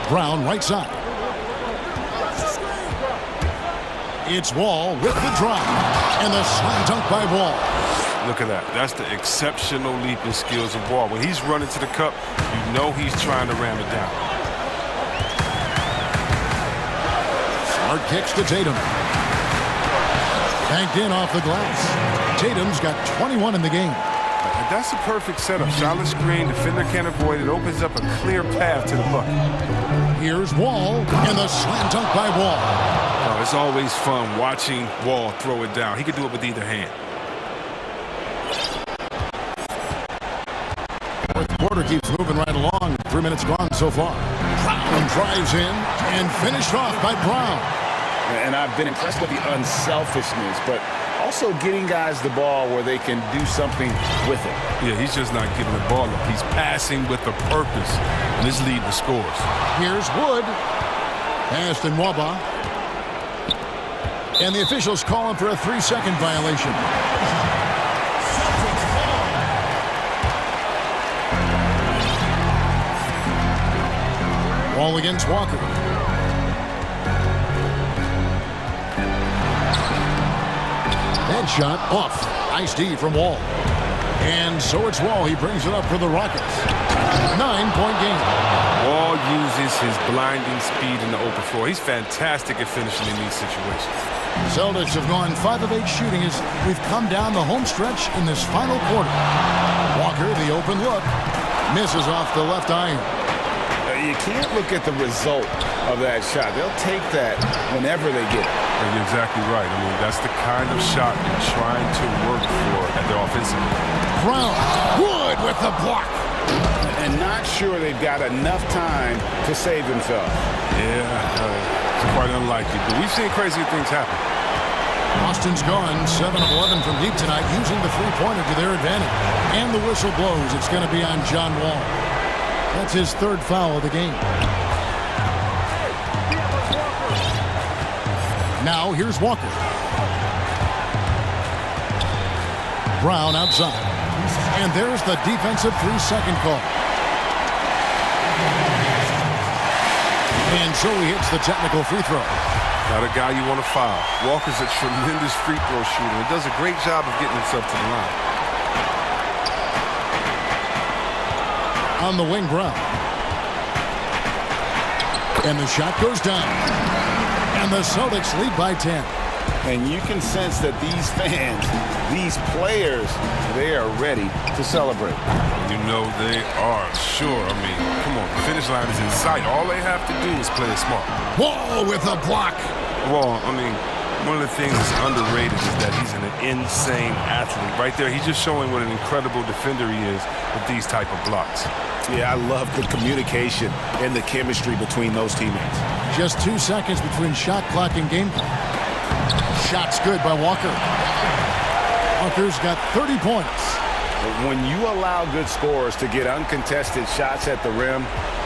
Brown right side. It's Wall with the drive, and the slam dunk by Wall. Look at that. That's the exceptional leap in skills of Wall. When he's running to the cup, you know he's trying to ram it down. Smart kicks to Tatum. Banked in off the glass. Tatum's got 21 in the game. That's a perfect setup. Solid screen, defender can't avoid it. Opens up a clear path to the bucket. Here's Wall, and the slam dunk by Wall. Oh, it's always fun watching Wall throw it down. He could do it with either hand. Fourth quarter keeps moving right along. 3 minutes gone so far. Brown drives in and finished off by Brown. And I've been impressed with the unselfishness, but also getting guys the ball where they can do something with it. Yeah, he's just not giving the ball up. He's passing with a purpose, and this lead the scores. Here's Wood. Pass to Nwaba. And the officials calling for a 3-second violation. Wall against Walker. That shot off. Nice D from Wall. And so it's Wall. He brings it up for the Rockets. 9-point game. Wall uses his blinding speed in the open floor. He's fantastic at finishing in these situations. Celtics have gone 5 of 8 shooting as we've come down the home stretch in this final quarter. Walker, the open look, misses off the left iron. You can't look at the result of that shot. They'll take that whenever they get it. You're exactly right. I mean, that's the kind of shot you're trying to work for at their offensive end. Brown, Wood with the block. And not sure they've got enough time to save themselves. Yeah, it's quite unlikely. But we've seen crazy things happen. Boston's gone 7 of 11 from deep tonight, using the three-pointer to their advantage. And the whistle blows. It's going to be on John Wall. That's his 3rd foul of the game. Now here's Walker. Brown outside. And there's the defensive 3-second call. And so he hits the technical free throw. Not a guy you want to foul. Walker's a tremendous free throw shooter and does a great job of getting himself to the line. On the wing, Brown. And the shot goes down. And the Celtics lead by 10. And you can sense that these fans, these players, they are ready to celebrate. You know they are, sure. I mean, come on, the finish line is in sight. All they have to do is play it smart. Wall with a block. Wall, I mean, one of the things that's underrated is that he's an insane athlete. Right there, he's just showing what an incredible defender he is with these type of blocks. Yeah, I love the communication and the chemistry between those teammates. Just 2 seconds between shot clock and game clock. Shot's good by Walker. Walker's got 30 points. When you allow good scorers to get uncontested shots at the rim,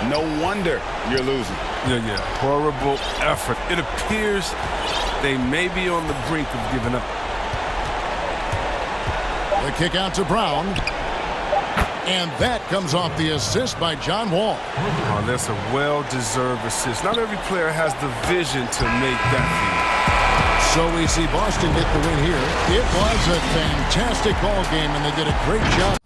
no wonder you're losing. Yeah. Horrible effort. It appears they may be on the brink of giving up. The kick out to Brown. And that comes off the assist by John Wall. Oh, that's a well-deserved assist. Not every player has the vision to make that feed. So we see Boston get the win here. It was a fantastic ball game, and they did a great job.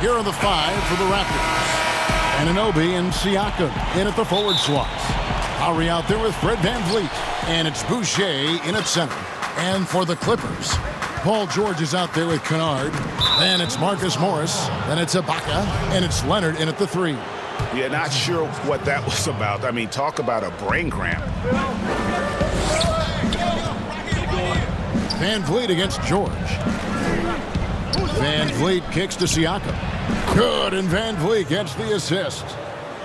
Here are the five for the Raptors. Anunoby and Siakam in at the forward slots. Lowry out there with Fred VanVleet. And it's Boucher in at center. And for the Clippers, Paul George is out there with Kennard. Then it's Marcus Morris. Then it's Ibaka. And it's Leonard in at the three. Yeah, not sure what that was about. I mean, talk about a brain cramp. VanVleet against George. Van Vliet kicks to Siakam. Good, and Van Vliet gets the assist.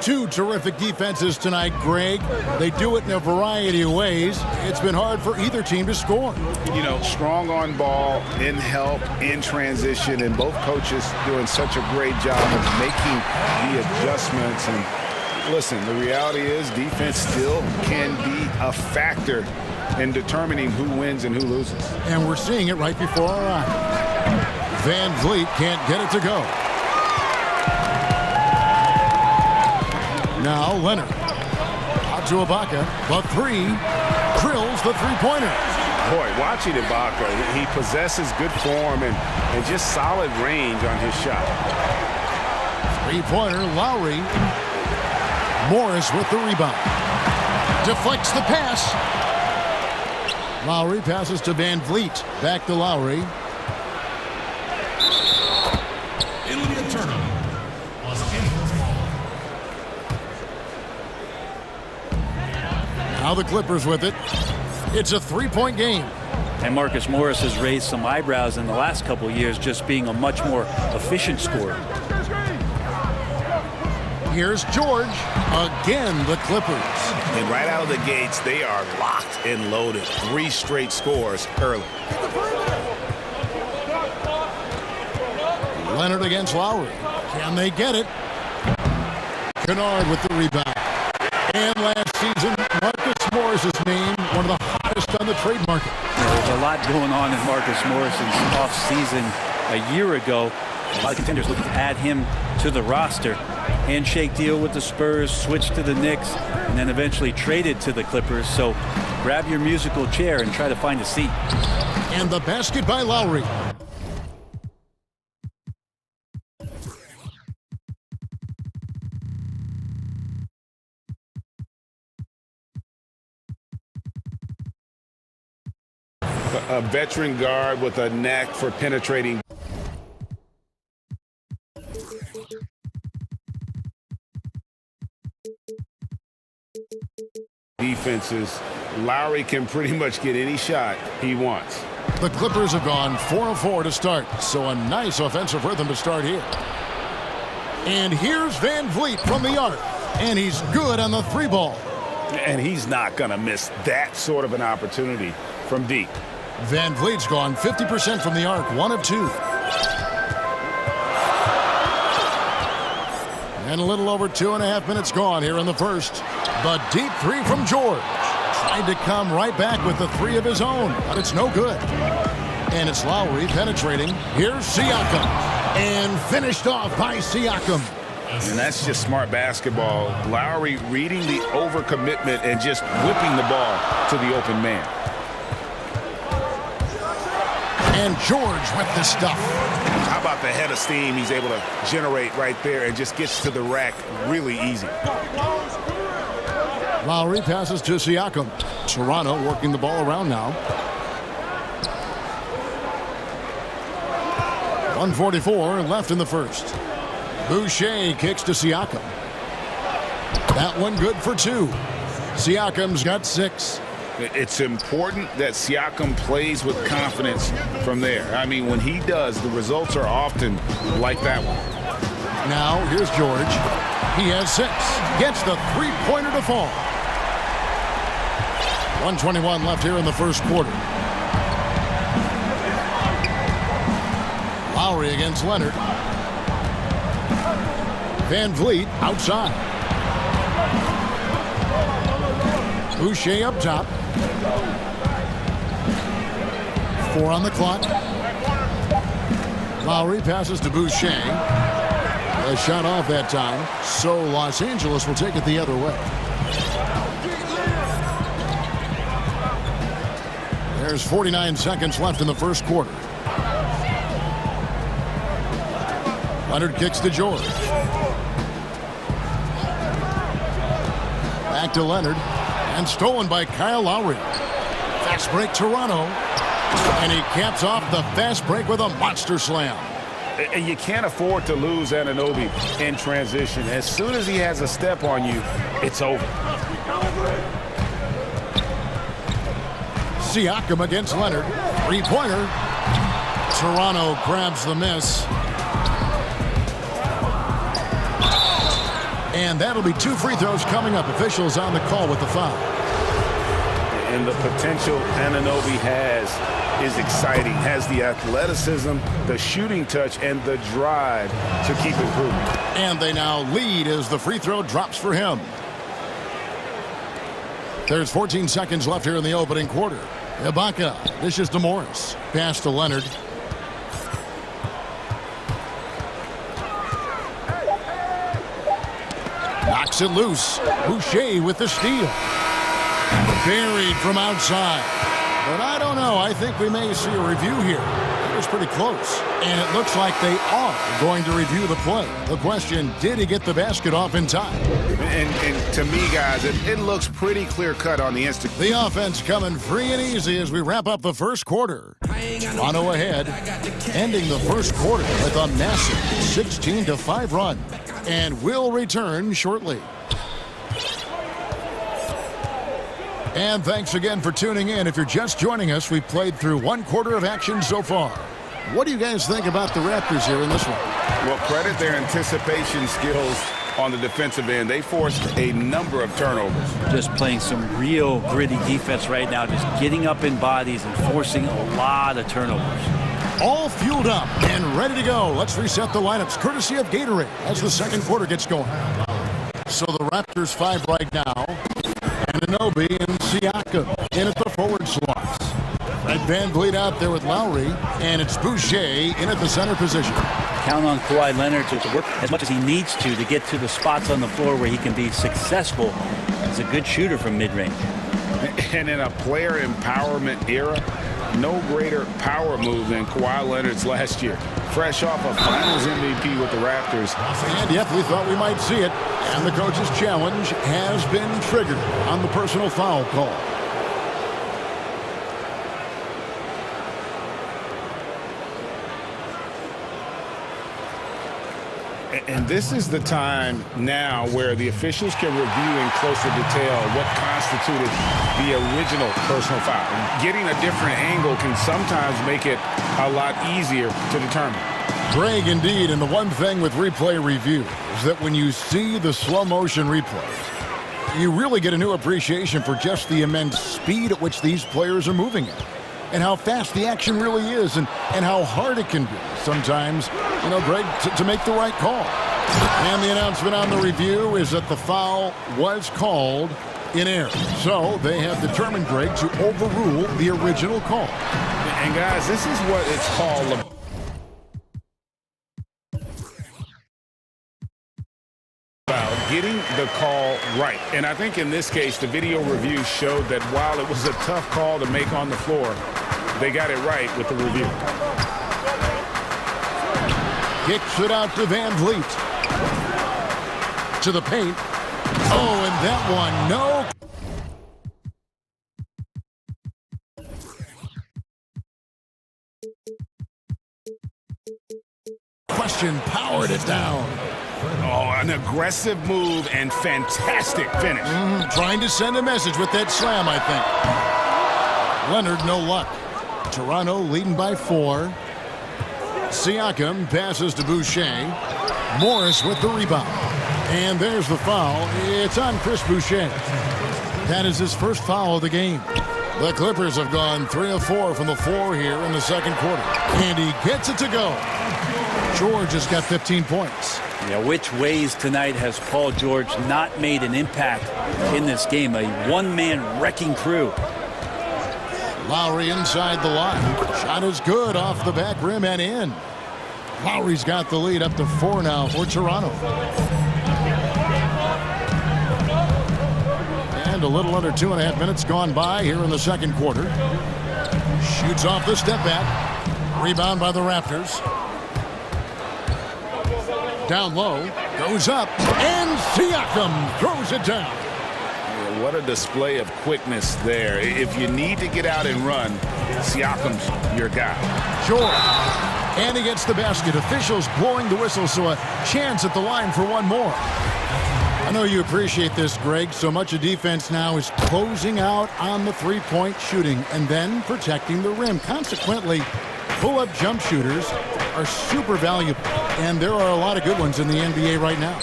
Two terrific defenses tonight, Greg. They do it in a variety of ways. It's been hard for either team to score. You know, strong on ball, in help, in transition, and both coaches doing such a great job of making the adjustments. And listen, the reality is defense still can be a factor in determining who wins and who loses. And we're seeing it right before our eyes. Van Vliet can't get it to go. Now Leonard. Out to Ibaka. The three. Drills the three-pointer. Boy, watching Ibaka, he possesses good form and just solid range on his shot. Three-pointer, Lowry. Morris with the rebound. Deflects the pass. Lowry passes to Van Vliet. Back to Lowry. It'll be a turnover. Now the Clippers with it. It's a three-point game. And Marcus Morris has raised some eyebrows in the last couple of years, just being a much more efficient scorer. Here's George. Again, the Clippers. And right out of the gates, they are locked and loaded. 3 straight scores early. Leonard against Lowry. Can they get it? Kennard with the rebound. And last season, Marcus Morris's name, one of the hottest on the trade market. There's a lot going on in Marcus Morris's offseason a year ago. A lot of contenders looking to add him to the roster. Handshake deal with the Spurs, switched to the Knicks, and then eventually traded to the Clippers. So grab your musical chair and try to find a seat. And the basket by Lowry. A veteran guard with a knack for penetrating. Defenses. Lowry can pretty much get any shot he wants. The Clippers have gone 4 of 4 to start, so a nice offensive rhythm to start here. And here's Van Vliet from the arc, and he's good on the 3-ball. And he's not going to miss that sort of an opportunity from deep. Van Vliet's gone 50% from the arc, 1 of 2. And a little over 2.5 minutes gone here in the first. The deep 3 from George. Tried to come right back with the 3 of his own, but it's no good. And it's Lowry penetrating. Here's Siakam. And finished off by Siakam. And that's just smart basketball. Lowry reading the overcommitment and just whipping the ball to the open man. And George with the stuff. How about the head of steam he's able to generate right there and just gets to the rack really easy. Lowry passes to Siakam. Toronto working the ball around now. 1:44 left in the first. Boucher kicks to Siakam. That one good for 2. Siakam's got 6. It's important that Siakam plays with confidence from there. I mean, when he does, the results are often like that one. Now, here's George. He has 6. Gets the 3-pointer to fall. 1:21 left here in the first quarter. Lowry against Leonard. Van Vliet outside. Boucher up top. 4 on the clock. Lowry passes to Boucher. A shot off that time, so Los Angeles will take it the other way. There's 49 seconds left in the first quarter. Leonard kicks to George. Back to Leonard. And stolen by Kyle Lowry. Fast break Toronto. And he caps off the fast break with a monster slam. And you can't afford to lose Anunoby in transition. As soon as he has a step on you, it's over. Siakam against Leonard. 3-pointer. Toronto grabs the miss. And that'll be 2 free throws coming up. Officials on the call with the foul. And the potential Anunoby has is exciting. Has the athleticism, the shooting touch, and the drive to keep improving. And they now lead as the free throw drops for him. There's 14 seconds left here in the opening quarter. Ibaka dishes to Morris. Pass to Leonard. Knocks it loose. Boucher with the steal. Buried from outside. But I don't know. I think we may see a review here. It was pretty close. And it looks like they are going to review the play. The question, did he get the basket off in time? And to me, guys, it looks pretty clear-cut on the instant. The offense coming free and easy as we wrap up the first quarter. Toronto ahead, ending the first quarter with a massive 16-5 run. And will return shortly. And thanks again for tuning in. If you're just joining us, we've played through 1 quarter of action so far. What do you guys think about the Raptors here in this one? Well, credit their anticipation skills on the defensive end. They forced a number of turnovers. Just playing some real gritty defense right now, just getting up in bodies and forcing a lot of turnovers. All fueled up and ready to go. Let's reset the lineups courtesy of Gatorade as the second quarter gets going. So the Raptors 5 right now. Anunoby and Siakam in at the forward slots. Red Van Vliet out there with Lowry, and it's Boucher in at the center position. Count on Kawhi Leonard to work as much as he needs to get to the spots on the floor where he can be successful. He's a good shooter from mid-range. And in a player empowerment era, no greater power move than Kawhi Leonard's last year. Fresh off a Finals MVP with the Raptors. And yep, we thought we might see it. And the coach's challenge has been triggered on the personal foul call. And this is the time now where the officials can review in closer detail what constituted the original personal foul. Getting a different angle can sometimes make it a lot easier to determine. Greg, indeed, and the one thing with replay review is that when you see the slow motion replays, you really get a new appreciation for just the immense speed at which these players are moving at. And how fast the action really is, and how hard it can be sometimes, you know, Greg, to make the right call. And the announcement on the review is that the foul was called in error. So they have determined, Greg, to overrule the original call. And guys, this is what it's called. Getting the call right. And I think in this case, the video review showed that while it was a tough call to make on the floor, they got it right with the review. Kicks it out to Van Vliet. To the paint. Oh, and that one, no. Question powered it down. Oh, an aggressive move and fantastic finish. Trying to send a message with that slam, I think. Leonard, no luck. Toronto leading by 4. Siakam passes to Boucher. Morris with the rebound. And there's the foul. It's on Chris Boucher. That is his first foul of the game. The Clippers have gone 3 of 4 from the floor here in the second quarter. And he gets it to go. George has got 15 points. Yeah, which ways tonight has Paul George not made an impact in this game? A one-man wrecking crew. Lowry inside the line. Shot is good off the back rim and in. Lowry's got the lead up to 4 now for Toronto. And a little under 2.5 minutes gone by here in the second quarter. Shoots off the step back. Rebound by the Raptors. Down low, goes up, and Siakam throws it down. Yeah, what a display of quickness there. If you need to get out and run, Siakam's your guy. George, and he gets the basket. Officials blowing the whistle, so a chance at the line for one more. I know you appreciate this, Greg. So much of defense now is closing out on the three-point shooting and then protecting the rim. Consequently, Pull-up jump shooters are super valuable, and there are a lot of good ones in the NBA right now.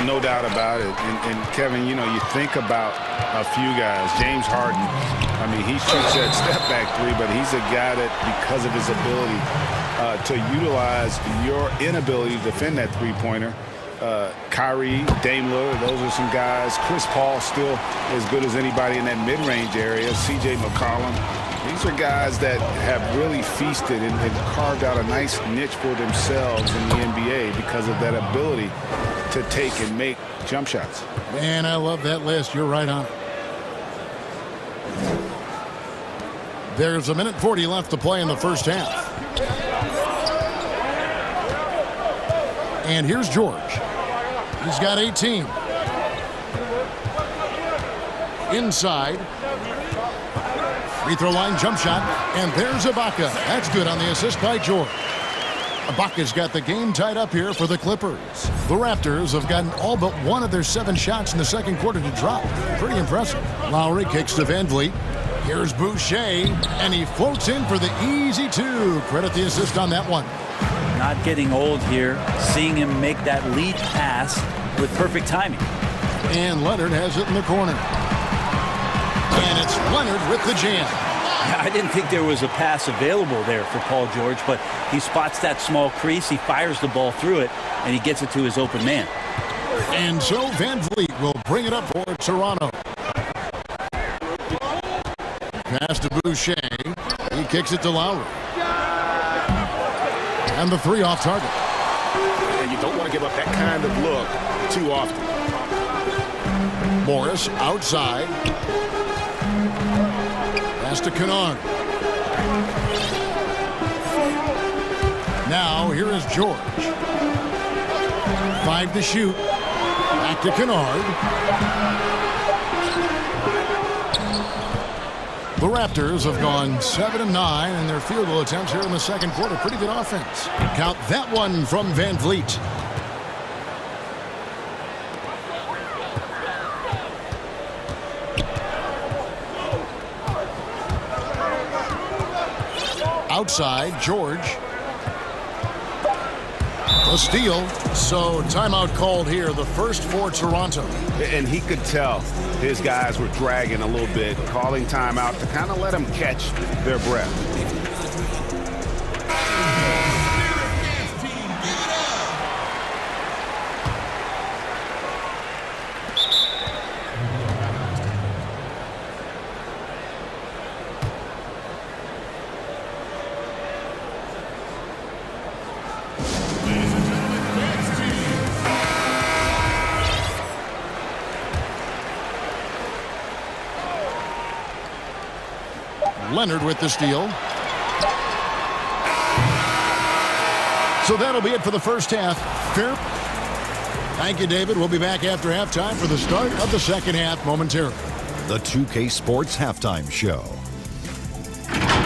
No doubt about it. And Kevin, you know, you think about a few guys. James Harden, I mean, he shoots that step-back three, but he's a guy that, because of his ability to utilize your inability to defend that three-pointer, Kyrie, Dame Lillard, those are some guys. Chris Paul still as good as anybody in that mid-range area. C.J. McCollum. These are guys that have really feasted and carved out a nice niche for themselves in the NBA because of that ability to take and make jump shots. Man, I love that list. You're right on it. There's 1:40 left to play in the first half. And here's George. He's got 18. Inside. Free throw line jump shot. And there's Ibaka. That's good on the assist by George. Ibaka's got the game tied up here for the Clippers. The Raptors have gotten all but one of their 7 shots in the second quarter to drop. Pretty impressive. Lowry kicks to Van Vliet. Here's Boucher, and he floats in for the easy 2. Credit the assist on that one. Not getting old here. Seeing him make that lead pass with perfect timing. And Leonard has it in the corner. And it's Leonard with the jam. I didn't think there was a pass available there for Paul George, but he spots that small crease, he fires the ball through it, and he gets it to his open man. And so Van Vliet will bring it up for Toronto. Pass to Boucher. He kicks it to Lowry. And the 3 off target. And you don't want to give up that kind of look too often. Morris outside. Pass to Kennard. Now here is George. 5 to shoot. Back to Kennard. The Raptors have gone 7-9 in their field goal attempts here in the second quarter. Pretty good offense. Count that one from Van Vliet. Outside, George. A steal. So timeout called here, the first for Toronto. And he could tell his guys were dragging a little bit, calling timeout to kind of let them catch their breath. Leonard with the steal. So that'll be it for the first half. Fair. Thank you, David. We'll be back after halftime for the start of the second half momentarily. The 2K Sports Halftime Show.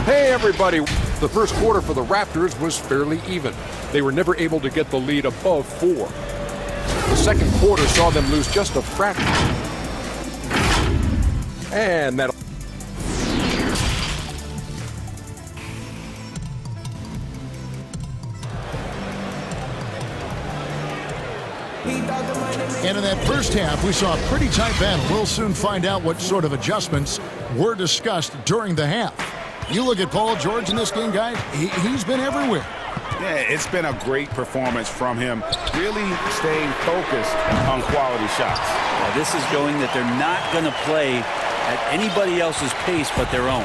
Hey, everybody. The first quarter for the Raptors was fairly even. They were never able to get the lead above 4. The second quarter saw them lose just a fraction. And that... And in that first half, we saw a pretty tight battle. We'll soon find out what sort of adjustments were discussed during the half. You look at Paul George in this game, guys, he's been everywhere. Yeah, it's been a great performance from him, really staying focused on quality shots. Now, this is showing that they're not going to play at anybody else's pace but their own.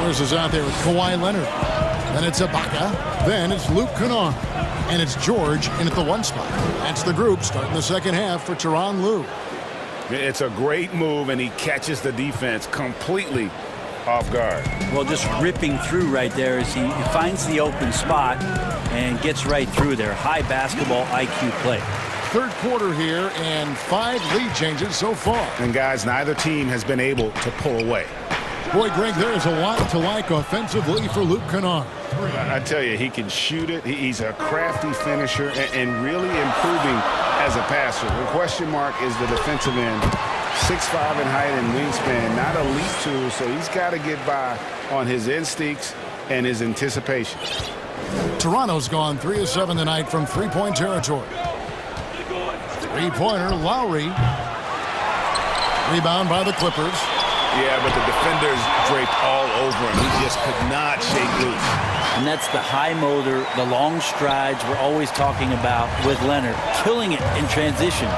Morris is out there with Kawhi Leonard. Then it's Ibaka. Then it's Luke Kennard. And it's George in at the 1 spot. That's the group starting the second half for Tyronn Lue. It's a great move, and he catches the defense completely off guard. Well, just ripping through right there as he finds the open spot and gets right through there. High basketball IQ play. Third quarter here and 5 lead changes so far. And guys, neither team has been able to pull away. Boy, Greg, there is a lot to like offensively for Luke Kennard. I tell you, he can shoot it. He's a crafty finisher and really improving as a passer. The question mark is the defensive end. 6'5" in height and wingspan, not elite tool, so he's got to get by on his instincts and his anticipation. Toronto's gone 3 of 7 tonight from three-point territory. Three-pointer, Lowry. Rebound by the Clippers. Yeah, but the defenders draped all over him. He just could not shake loose. And that's the high motor, the long strides we're always talking about with Leonard, killing it in transition.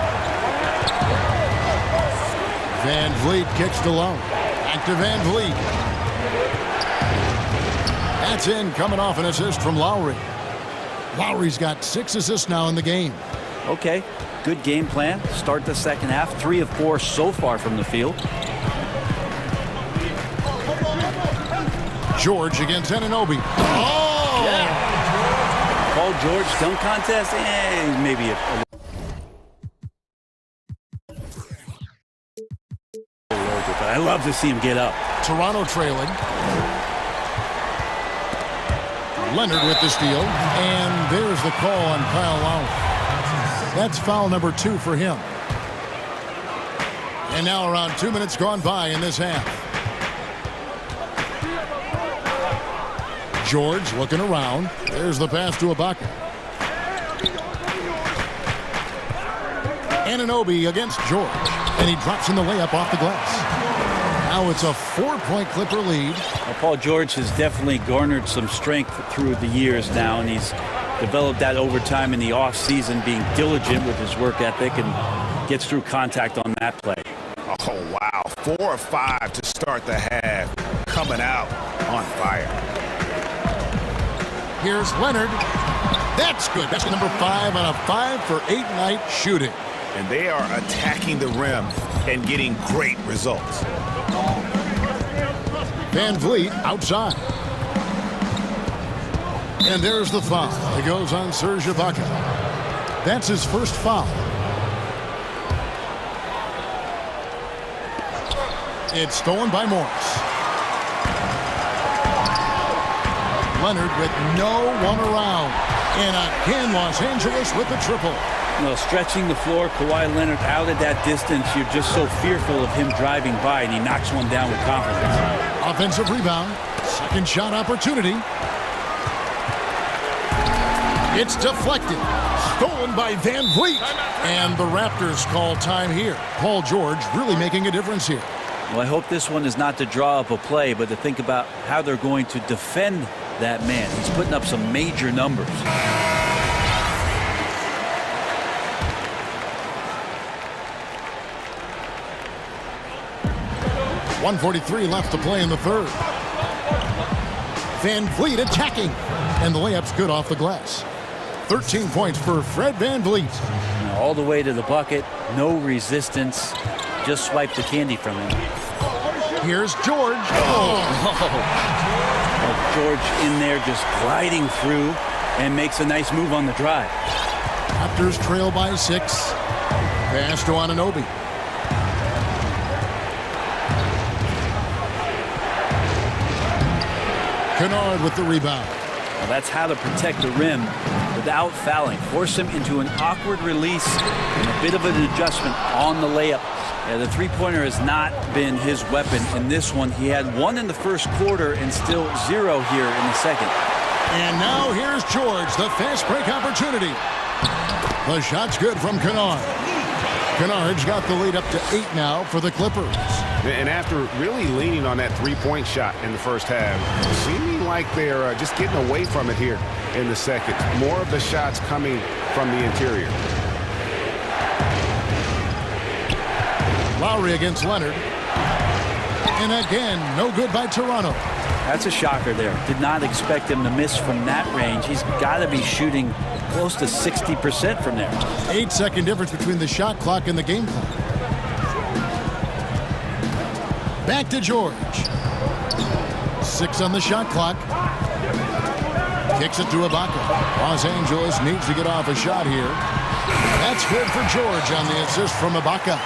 Van Vliet kicks to Lowry. Back to Van Vliet. That's in, coming off an assist from Lowry. Lowry's got 6 assists now in the game. Okay, good game plan. Start the second half. 3 of 4 so far from the field. George against Anunoby. Oh! Yeah. Paul George dunk contest? Maybe a but I love to see him get up. Toronto trailing. Leonard with the steal. And there's the call on Kyle Lowry. That's foul number 2 for him. And now around 2 minutes gone by in this half. George looking around. There's the pass to Ibaka. Anunoby against George. And he drops in the layup off the glass. Now it's a 4-point Clipper lead. Well, Paul George has definitely garnered some strength through the years now, and he's developed that over time in the offseason, being diligent with his work ethic and gets through contact on that play. Oh, wow. 4 of 5 to start the half. Coming out on fire. Here's Leonard. That's good. That's number 5 on a 5 for 8 night shooting. And they are attacking the rim and getting great results. Van Vliet outside. And there's the foul. It goes on Serge Ibaka. That's his first foul. It's stolen by Morris. Leonard with no one around. And again, Los Angeles with the triple. Well, stretching the floor, Kawhi Leonard out at that distance, you're just so fearful of him driving by, and he knocks one down with confidence. Offensive rebound. Second shot opportunity. It's deflected. Stolen by Van Vliet. And the Raptors call time here. Paul George really making a difference here. Well, I hope this one is not to draw up a play, but to think about how they're going to defend that man. He's putting up some major numbers. .143 left to play in the third. Van Vliet attacking. And the layup's good off the glass. 13 points for Fred Van Vliet. All the way to the bucket. No resistance. Just swipe the candy from him. Here's George. George in there just gliding through and makes a nice move on the drive. Raptors trail by 6. Pass to Anunoby. Kennard with the rebound. Well, that's how to protect the rim without fouling. Force him into an awkward release and a bit of an adjustment on the layup. Yeah, the three-pointer has not been his weapon in this one. He had 1 in the first quarter and still 0 here in the second. And now here's George, the fast break opportunity. The shot's good from Kennard. Kennard's got the lead up to 8 now for the Clippers. And after really leaning on that three-point shot in the first half, seeming like they're just getting away from it here in the second. More of the shots coming from the interior. Lowry against Leonard. And again, no good by Toronto. That's a shocker there. Did not expect him to miss from that range. He's got to be shooting close to 60% from there. 8-second difference between the shot clock and the game clock. Back to George. 6 on the shot clock. Kicks it to Ibaka. Los Angeles needs to get off a shot here. That's good for George on the assist from Ibaka.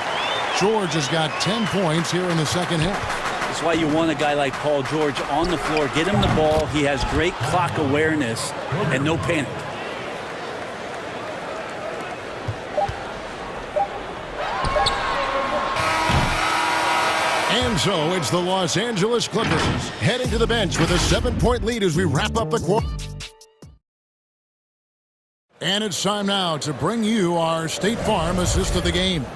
George has got 10 points here in the second half. That's why you want a guy like Paul George on the floor. Get him the ball. He has great clock awareness and no panic. And so it's the Los Angeles Clippers heading to the bench with a 7-point lead as we wrap up the quarter. And it's time now to bring you our State Farm assist of the game.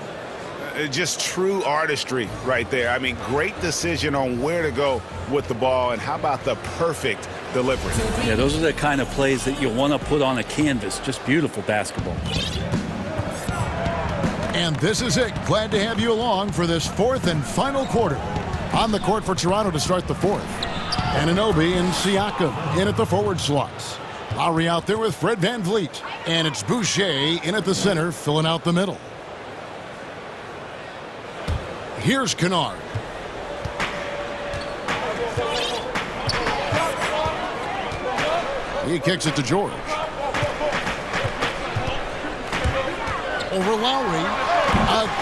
Just true artistry right there. I mean, great decision on where to go with the ball, and how about the perfect delivery? Yeah, those are the kind of plays that you want to put on a canvas. Just beautiful basketball. And this is it. Glad to have you along for this fourth and final quarter. On the court for Toronto to start the fourth. Anunoby and Siakam in at the forward slots. Lowry out there with Fred VanVleet. And it's Boucher in at the center, filling out the middle. Here's Kennard. He kicks it to George. Over Lowry.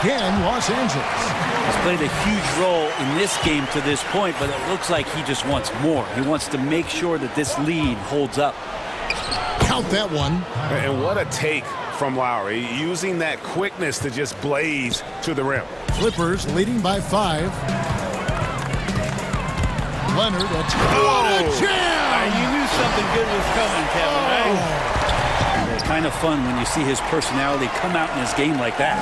Again, Los Angeles. He's played a huge role in this game to this point, but it looks like he just wants more. He wants to make sure that this lead holds up. Count that one. And what a take from Lowry, using that quickness to just blaze to the rim. Clippers leading by 5. Leonard, what a jam! You knew something good was coming, Kevin, right? It's kind of fun when you see his personality come out in his game like that.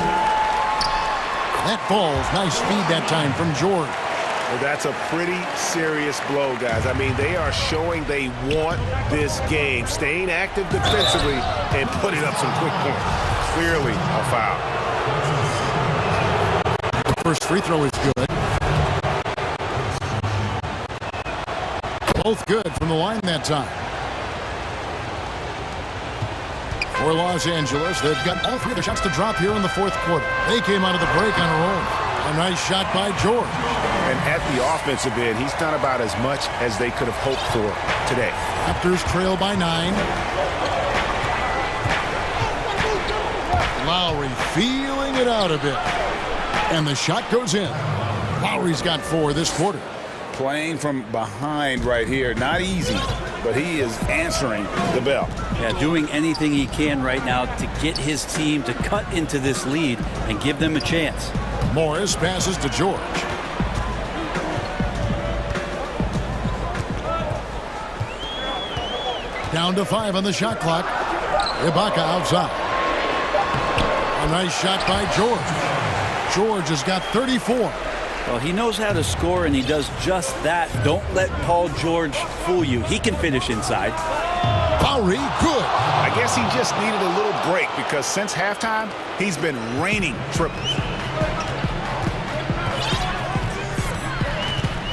That falls. Nice speed that time from George. Well, that's a pretty serious blow, guys. I mean, they are showing they want this game, staying active defensively and putting up some quick points. Clearly a foul. First free throw is good. Both good from the line that time. For Los Angeles, they've got all 3 of the shots to drop here in the fourth quarter. They came out of the break on a roll. A nice shot by George. And at the offensive end, he's done about as much as they could have hoped for today. Raptors trail by 9. Lowry feeling it out a bit. And the shot goes in. Lowry's got 4 this quarter. Playing from behind right here. Not easy, but he is answering the bell. Yeah, doing anything he can right now to get his team to cut into this lead and give them a chance. Morris passes to George. Down to 5 on the shot clock. Ibaka outside. A nice shot by George. George has got 34. Well, he knows how to score, and he does just that. Don't let Paul George fool you. He can finish inside. Lowry, good. I guess he just needed a little break because since halftime, he's been raining triples.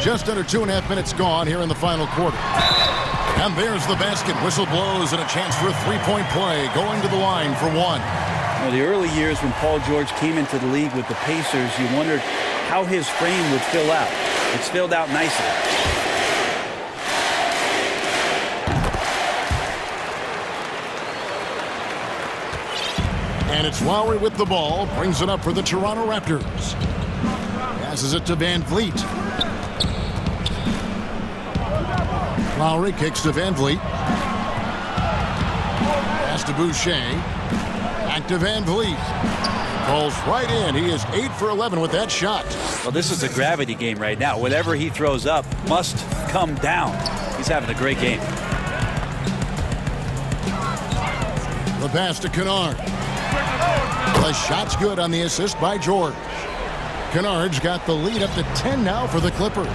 Just under 2.5 minutes gone here in the final quarter. And there's the basket. Whistle blows and a chance for a three-point play. Going to the line for 1. Well, the early years when Paul George came into the league with the Pacers, you wondered how his frame would fill out. It's filled out nicely. And it's Lowry with the ball. Brings it up for the Toronto Raptors. Passes it to VanVleet. Lowry kicks to VanVleet. Pass to Boucher. Back to VanVleet. Falls right in. He is 8 for 11 with that shot. Well, this is a gravity game right now. Whatever he throws up must come down. He's having a great game. The pass to Kennard. The shot's good on the assist by George. Kennard's got the lead up to 10 now for the Clippers.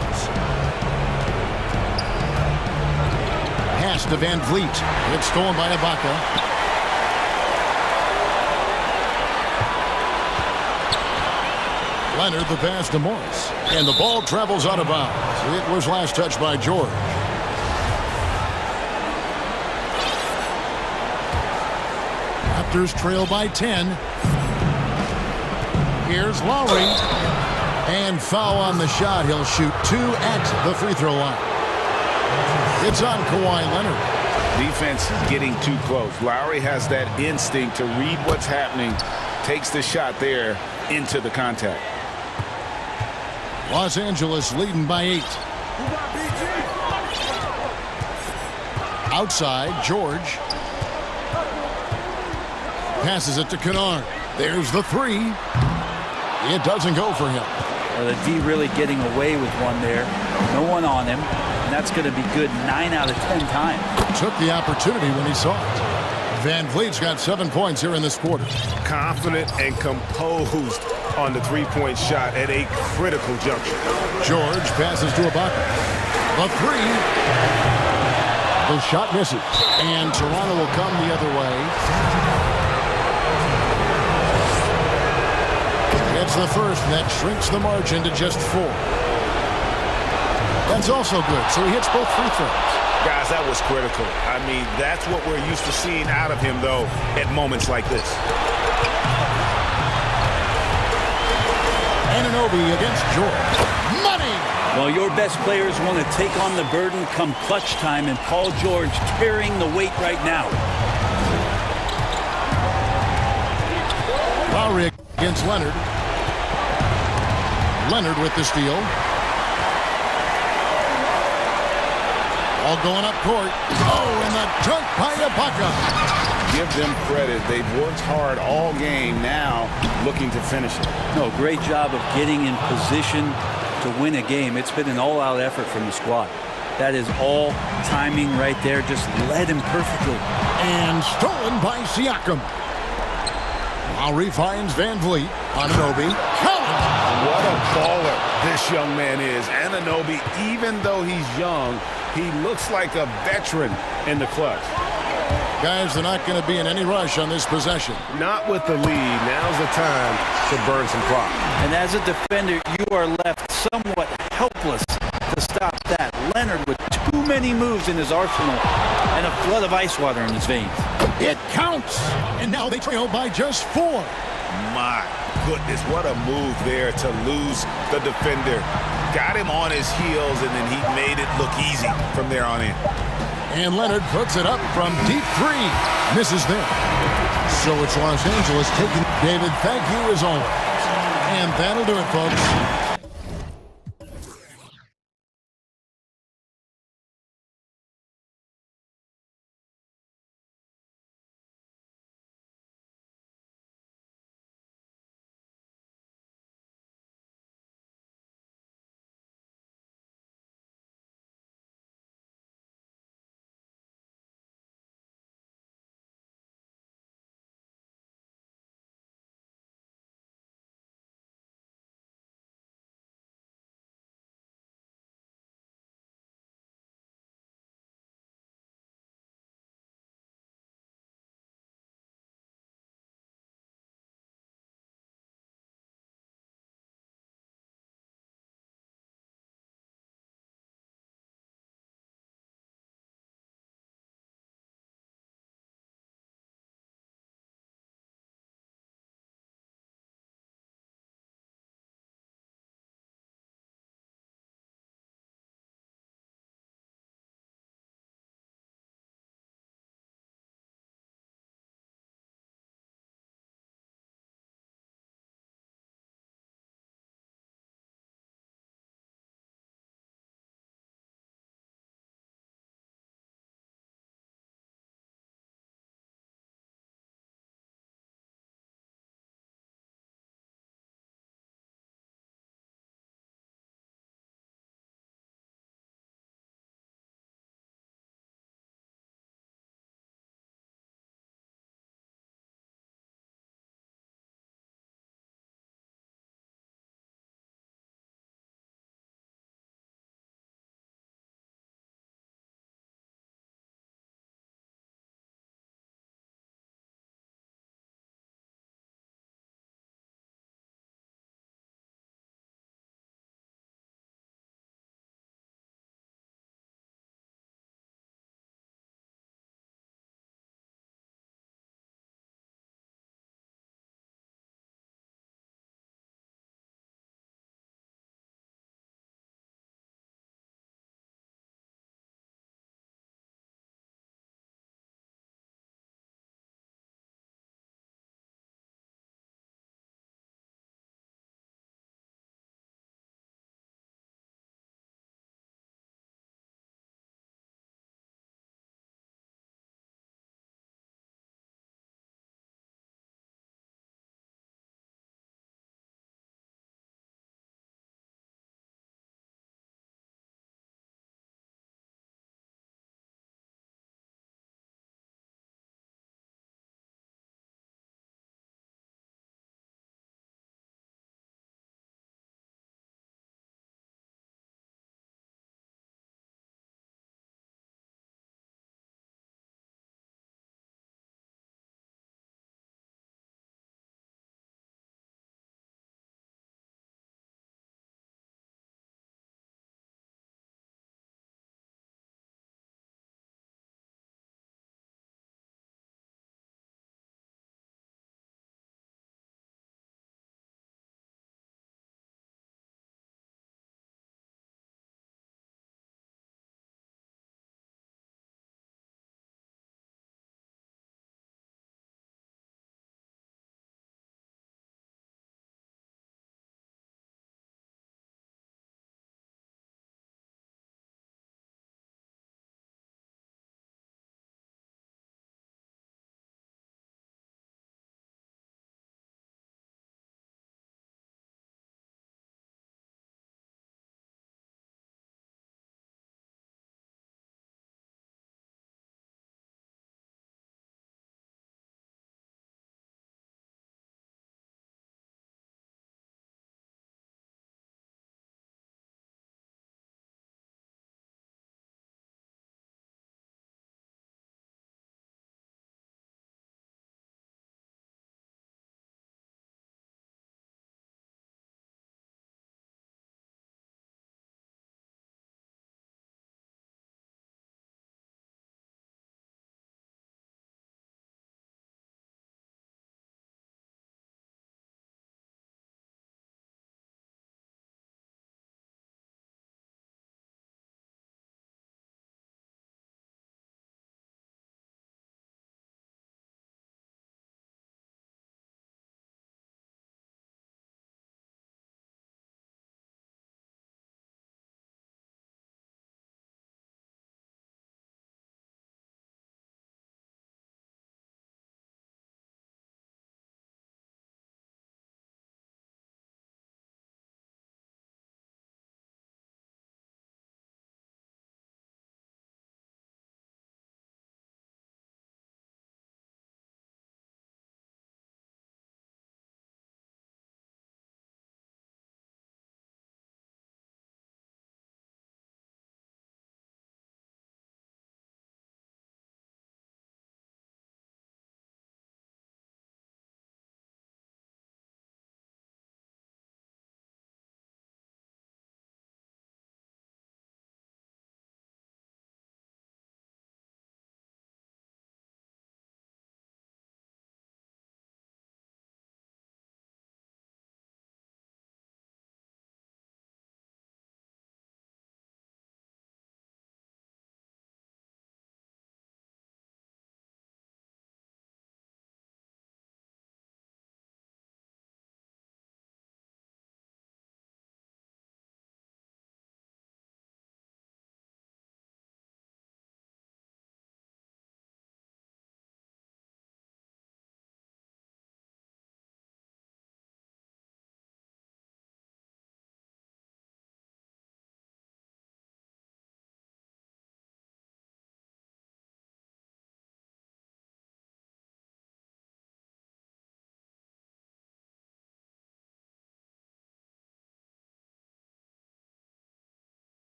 Pass to VanVleet. It's stolen by Ibaka. Leonard the pass to Morris. And the ball travels out of bounds. It was last touched by George. Raptors trail by 10. Here's Lowry. And foul on the shot. He'll shoot 2 at the free throw line. It's on Kawhi Leonard. Defense is getting too close. Lowry has that instinct to read what's happening. Takes the shot there into the contact. Los Angeles leading by 8. Outside, George. Passes it to Kennard. There's the 3. It doesn't go for him. Well, the D really getting away with one there. No one on him. And that's going to be good 9 out of 10 times. Took the opportunity when he saw it. Van Vliet's got 7 points here in this quarter. Confident and composed on the three-point shot at a critical juncture. George passes to Ibaka. A three. The shot misses. And Toronto will come the other way. It's the first, and that shrinks the margin to just 4. That's also good, so he hits both free throws. Guys, that was critical. I mean, that's what we're used to seeing out of him, though, at moments like this. Anunoby against George. Money! Well, your best players want to take on the burden come clutch time, and Paul George carrying the weight right now. Lowry against Leonard. Leonard with the steal. All going up court. Oh, and the dunk by Ibaka. Give them credit. They've worked hard all game, now looking to finish it. No, great job of getting in position to win a game. It's been an all-out effort from the squad. That is all timing right there. Just led him perfectly. And stolen by Siakam. Lowry finds Van Vliet. Anunoby. What a baller this young man is. Anunoby, even though he's young, he looks like a veteran in the clutch. Guys, they're not going to be in any rush on this possession. Not with the lead. Now's the time to burn some clock. And as a defender, you are left somewhat helpless to stop that. Leonard with too many moves in his arsenal and a flood of ice water in his veins. It counts. And now they trail by just 4. My goodness, what a move there to lose the defender. Got him on his heels, and then he made it look easy from there on in. And Leonard puts it up from deep 3. Misses there. So it's Los Angeles taking. David, thank you as always. And that'll do it, folks.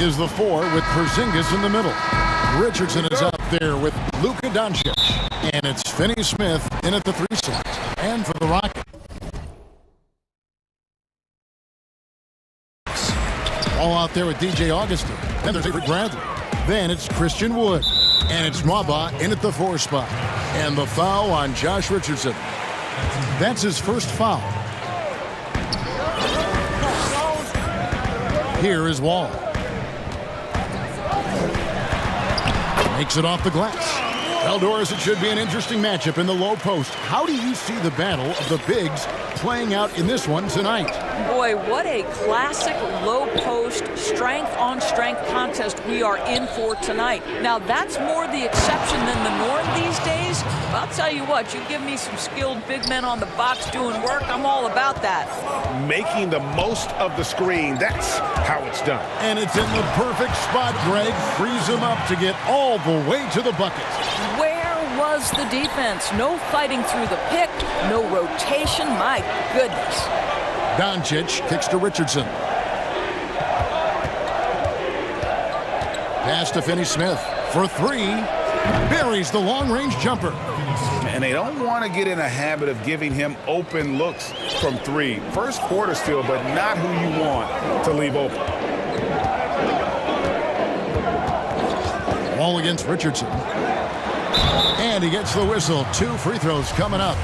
is the 4 with Porzingis in the middle. Richardson is out there with Luka Doncic. And it's Finney-Smith in at the 3 slot. And for the Rockets, all out there with DJ Augustin. Then there's Avery Bradley. Then it's Christian Wood. And it's Mwaba in at the 4 spot. And the foul on Josh Richardson. That's his first foul. Here is Wall. Makes it off the glass. Well, Doris, it should be an interesting matchup in the low post. How do you see the battle of the bigs playing out in this one tonight? Boy, what a classic low post, strength-on-strength contest we are in for tonight. Now, that's more the exception than the norm these days. I'll tell you what, you give me some skilled big men on the box doing work, I'm all about that. Making the most of the screen, that's how it's done. And it's in the perfect spot, Greg. Frees him up to get all the way to the bucket. Where was the defense? No fighting through the pick, no rotation, my goodness. Doncic kicks to Richardson. Pass to Finney-Smith for 3. Buries the long-range jumper. And they don't want to get in a habit of giving him open looks from 3. First quarter still, but not who you want to leave open. Wall against Richardson. And he gets the whistle. 2 free throws coming up.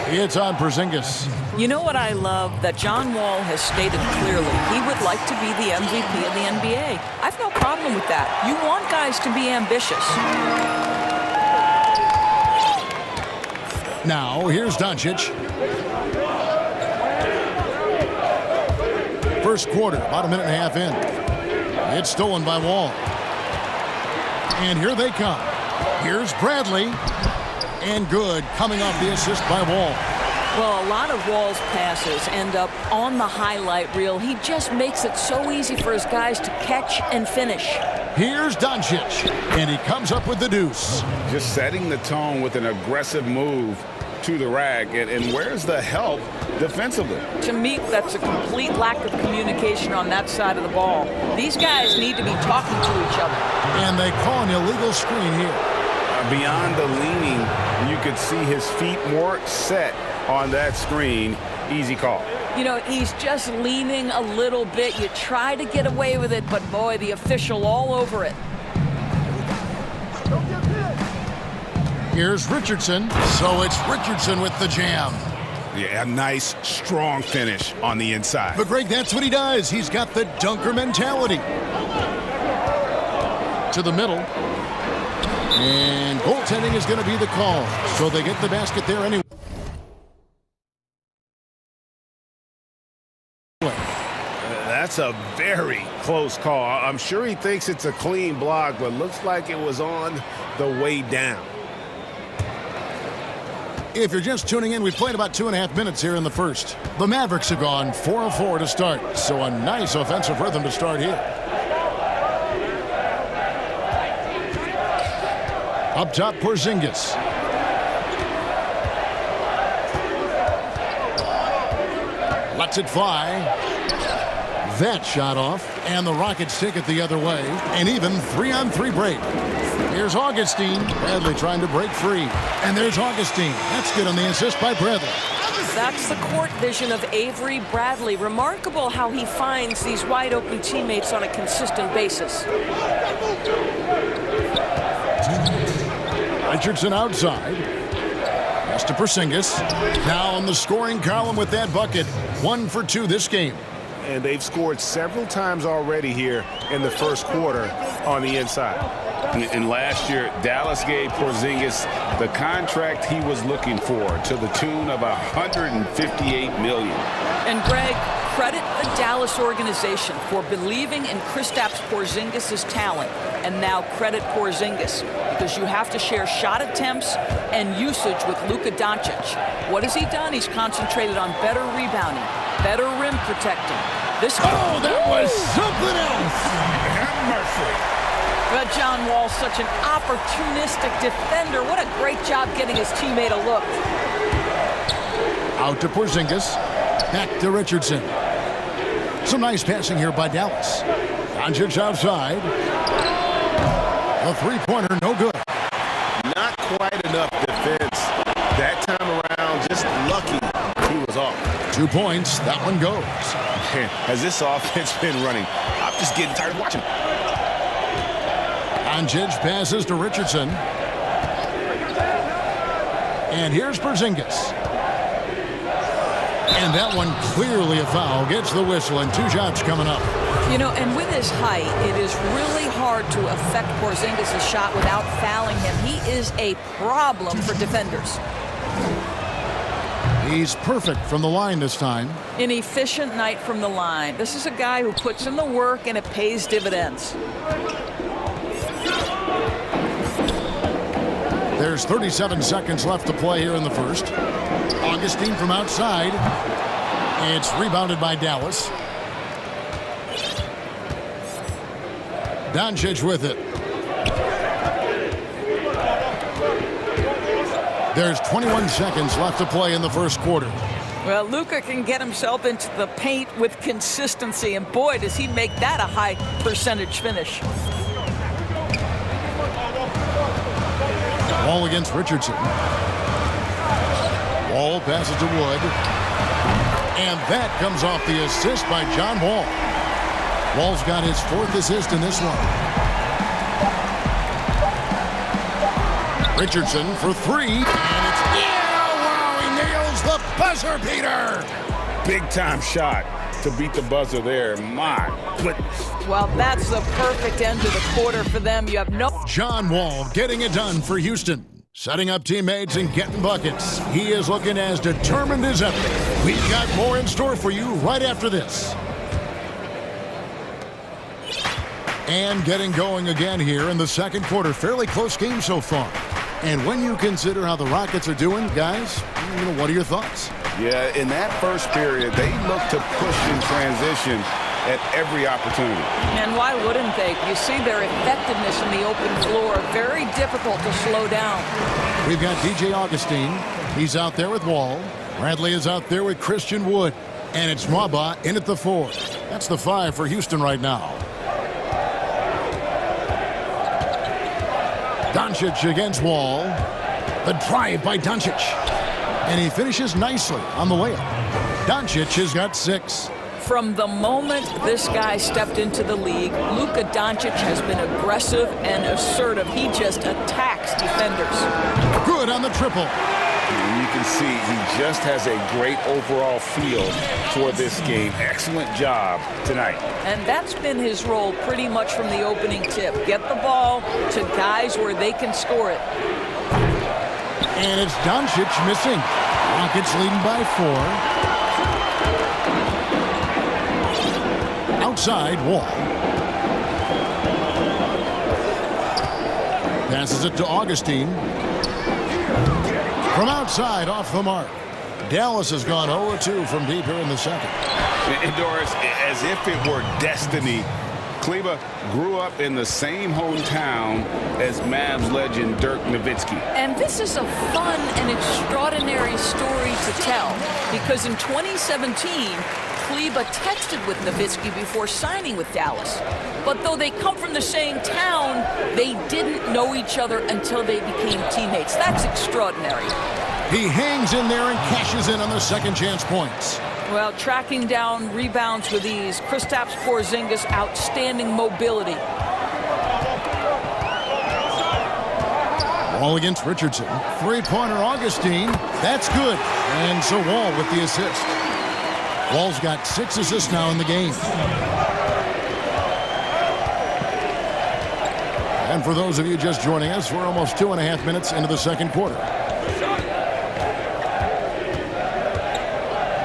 It's on Porzingis. You know what I love? That John Wall has stated clearly he would like to be the MVP of the NBA. I've no problem with that. You want guys to be ambitious. Now, here's Doncic. First quarter, about a minute and a half in. It's stolen by Wall. And here they come. Here's Bradley. And good, coming off the assist by Wall. Well, a lot of Wall's passes end up on the highlight reel. He just makes it so easy for his guys to catch and finish. Here's Doncic, and he comes up with the deuce. Just setting the tone with an aggressive move to the rack. And where's the help defensively? To me, that's a complete lack of communication on that side of the ball. These guys need to be talking to each other. And they call an illegal screen here. Beyond the leaning, you could see his feet more set on that screen. Easy call. You know, he's just leaning a little bit. You try to get away with it, but boy, the official all over it. Here's Richardson. So it's Richardson with the jam. Yeah, a nice, strong finish on the inside. But Greg, that's what he does. He's got the dunker mentality. To the middle. And goaltending is going to be the call. So they get the basket there anyway. That's a very close call. I'm sure he thinks it's a clean block, but looks like it was on the way down. If you're just tuning in, we've played about 2.5 minutes here in the first. The Mavericks have gone 4 of 4 to start, so a nice offensive rhythm to start here. Up top, Porzingis. Lets it fly. That shot off, and the Rockets take it the other way. An even 3-on-3 break. Here's Augustine. Bradley trying to break free. And there's Augustine. That's good on the assist by Bradley. That's the court vision of Avery Bradley. Remarkable how he finds these wide-open teammates on a consistent basis. Richardson outside. Pass to Porzingis. Now on the scoring column with that bucket. 1 for 2 this game. And they've scored several times already here in the first quarter on the inside. And last year, Dallas gave Porzingis the contract he was looking for to the tune of $158 million. And Greg, credit the Dallas organization for believing in Kristaps Porzingis' talent. And now credit Porzingis, because you have to share shot attempts and usage with Luka Doncic. What has he done? He's concentrated on better rebounding, better rim protecting. That was something else. Have mercy. But John Wall, such an opportunistic defender. What a great job getting his teammate a look. Out to Porzingis. Back to Richardson. Some nice passing here by Dallas. Doncic outside. The three-pointer, no good. Not quite enough defense that time around. Just lucky he was off. 2 points. That one goes. Man, has this offense been running? I'm just getting tired of watching. Doncic passes to Richardson. And here's Porzingis. And that one clearly a foul. Gets the whistle, and 2 shots coming up. You know, and with his height, it is really hard to affect Porzingis' shot without fouling him. He is a problem for defenders. He's perfect from the line this time. An efficient night from the line. This is a guy who puts in the work, and it pays dividends. There's 37 seconds left to play here in the first. Augustine from outside. It's rebounded by Dallas. Doncic with it. There's 21 seconds left to play in the first quarter. Well, Luka can get himself into the paint with consistency, and boy, does he make that a high percentage finish. Wall against Richardson. Wall passes to Wood. And that comes off the assist by John Wall. Wall's got his 4th assist in this one. Richardson for 3. And it's, wow, he nails the buzzer beater. Big time shot to beat the buzzer there. My goodness. Well, that's the perfect end to the quarter for them. You have no... John Wall getting it done for Houston. Setting up teammates and getting buckets. He is looking as determined as ever. We've got more in store for you right after this. And getting going again here in the second quarter. Fairly close game so far. And when you consider how the Rockets are doing, guys, what are your thoughts? Yeah, in that first period, they looked to push in transition at every opportunity. And why wouldn't they? You see their effectiveness in the open floor. Very difficult to slow down. We've got DJ Augustine. He's out there with Wall. Bradley is out there with Christian Wood. And it's Mwaba in at the 4. That's the 5 for Houston right now. Doncic against Wall. The drive by Doncic. And he finishes nicely on the layup. Doncic has got 6. From the moment this guy stepped into the league, Luka Doncic has been aggressive and assertive. He just attacks defenders. Good on the triple. And you can see he just has a great overall feel for this game. Excellent job tonight. And that's been his role pretty much from the opening tip. Get the ball to guys where they can score it. And it's Doncic missing. Rockets leading by 4. Outside, Wall. Passes it to Augustine. From outside, off the mark. Dallas has gone 0-2 from deep here in the second. And Doris, as if it were destiny, Kleba grew up in the same hometown as Mavs legend Dirk Nowitzki. And this is a fun and extraordinary story to tell, because in 2017, Kleba texted with Nowitzki before signing with Dallas. But though they come from the same town, they didn't know each other until they became teammates. That's extraordinary. He hangs in there and cashes in on the second chance points. Well, tracking down rebounds with ease. Kristaps Porzingis, outstanding mobility. Wall against Richardson. Three-pointer Augustine. That's good. And so Wall with the assist. Wall's got 6 assists now in the game. And for those of you just joining us, we're almost 2.5 minutes into the second quarter.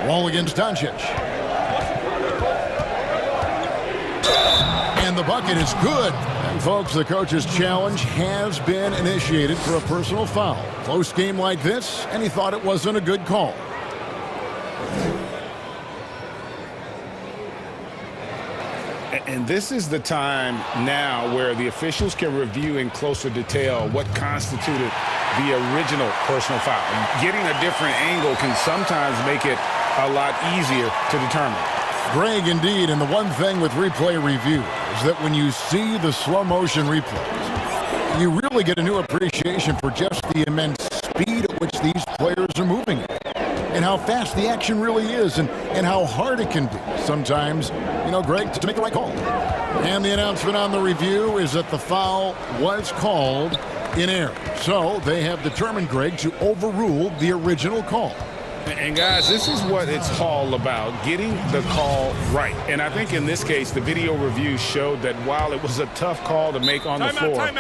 Wall against Doncic. And the bucket is good. And folks, the coach's challenge has been initiated for a personal foul. Close game like this, and he thought it wasn't a good call. And this is the time now where the officials can review in closer detail what constituted the original personal foul. Getting a different angle can sometimes make it a lot easier to determine. Greg, indeed, and the one thing with replay review is that when you see the slow motion replays, you really get a new appreciation for just the immense speed at which these players are moving and how fast the action really is and how hard it can be sometimes, Greg, to make the right call. And the announcement on the review is that the foul was called in error. So they have determined, Greg, to overrule the original call. And guys, this is what it's all about, getting the call right. And I think in this case, the video review showed that while it was a tough call to make on the floor,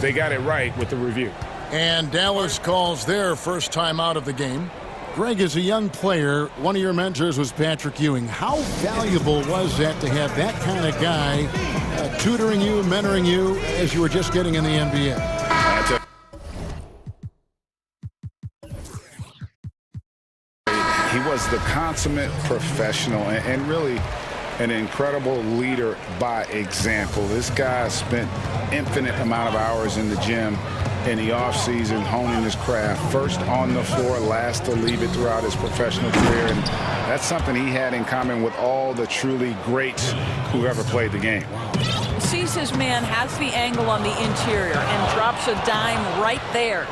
they got it right with the review. And Dallas calls their first timeout of the game. Greg, as a young player, one of your mentors was Patrick Ewing. How valuable was that to have that kind of guy tutoring you, mentoring you as you were just getting in the NBA? He was the consummate professional and really an incredible leader by example. This guy spent infinite amount of hours in the gym in the offseason honing his craft, first on the floor, last to leave it throughout his professional career. And that's something he had in common with all the truly greats who ever played the game. Sees his man, has the angle on the interior, and drops a dime right there.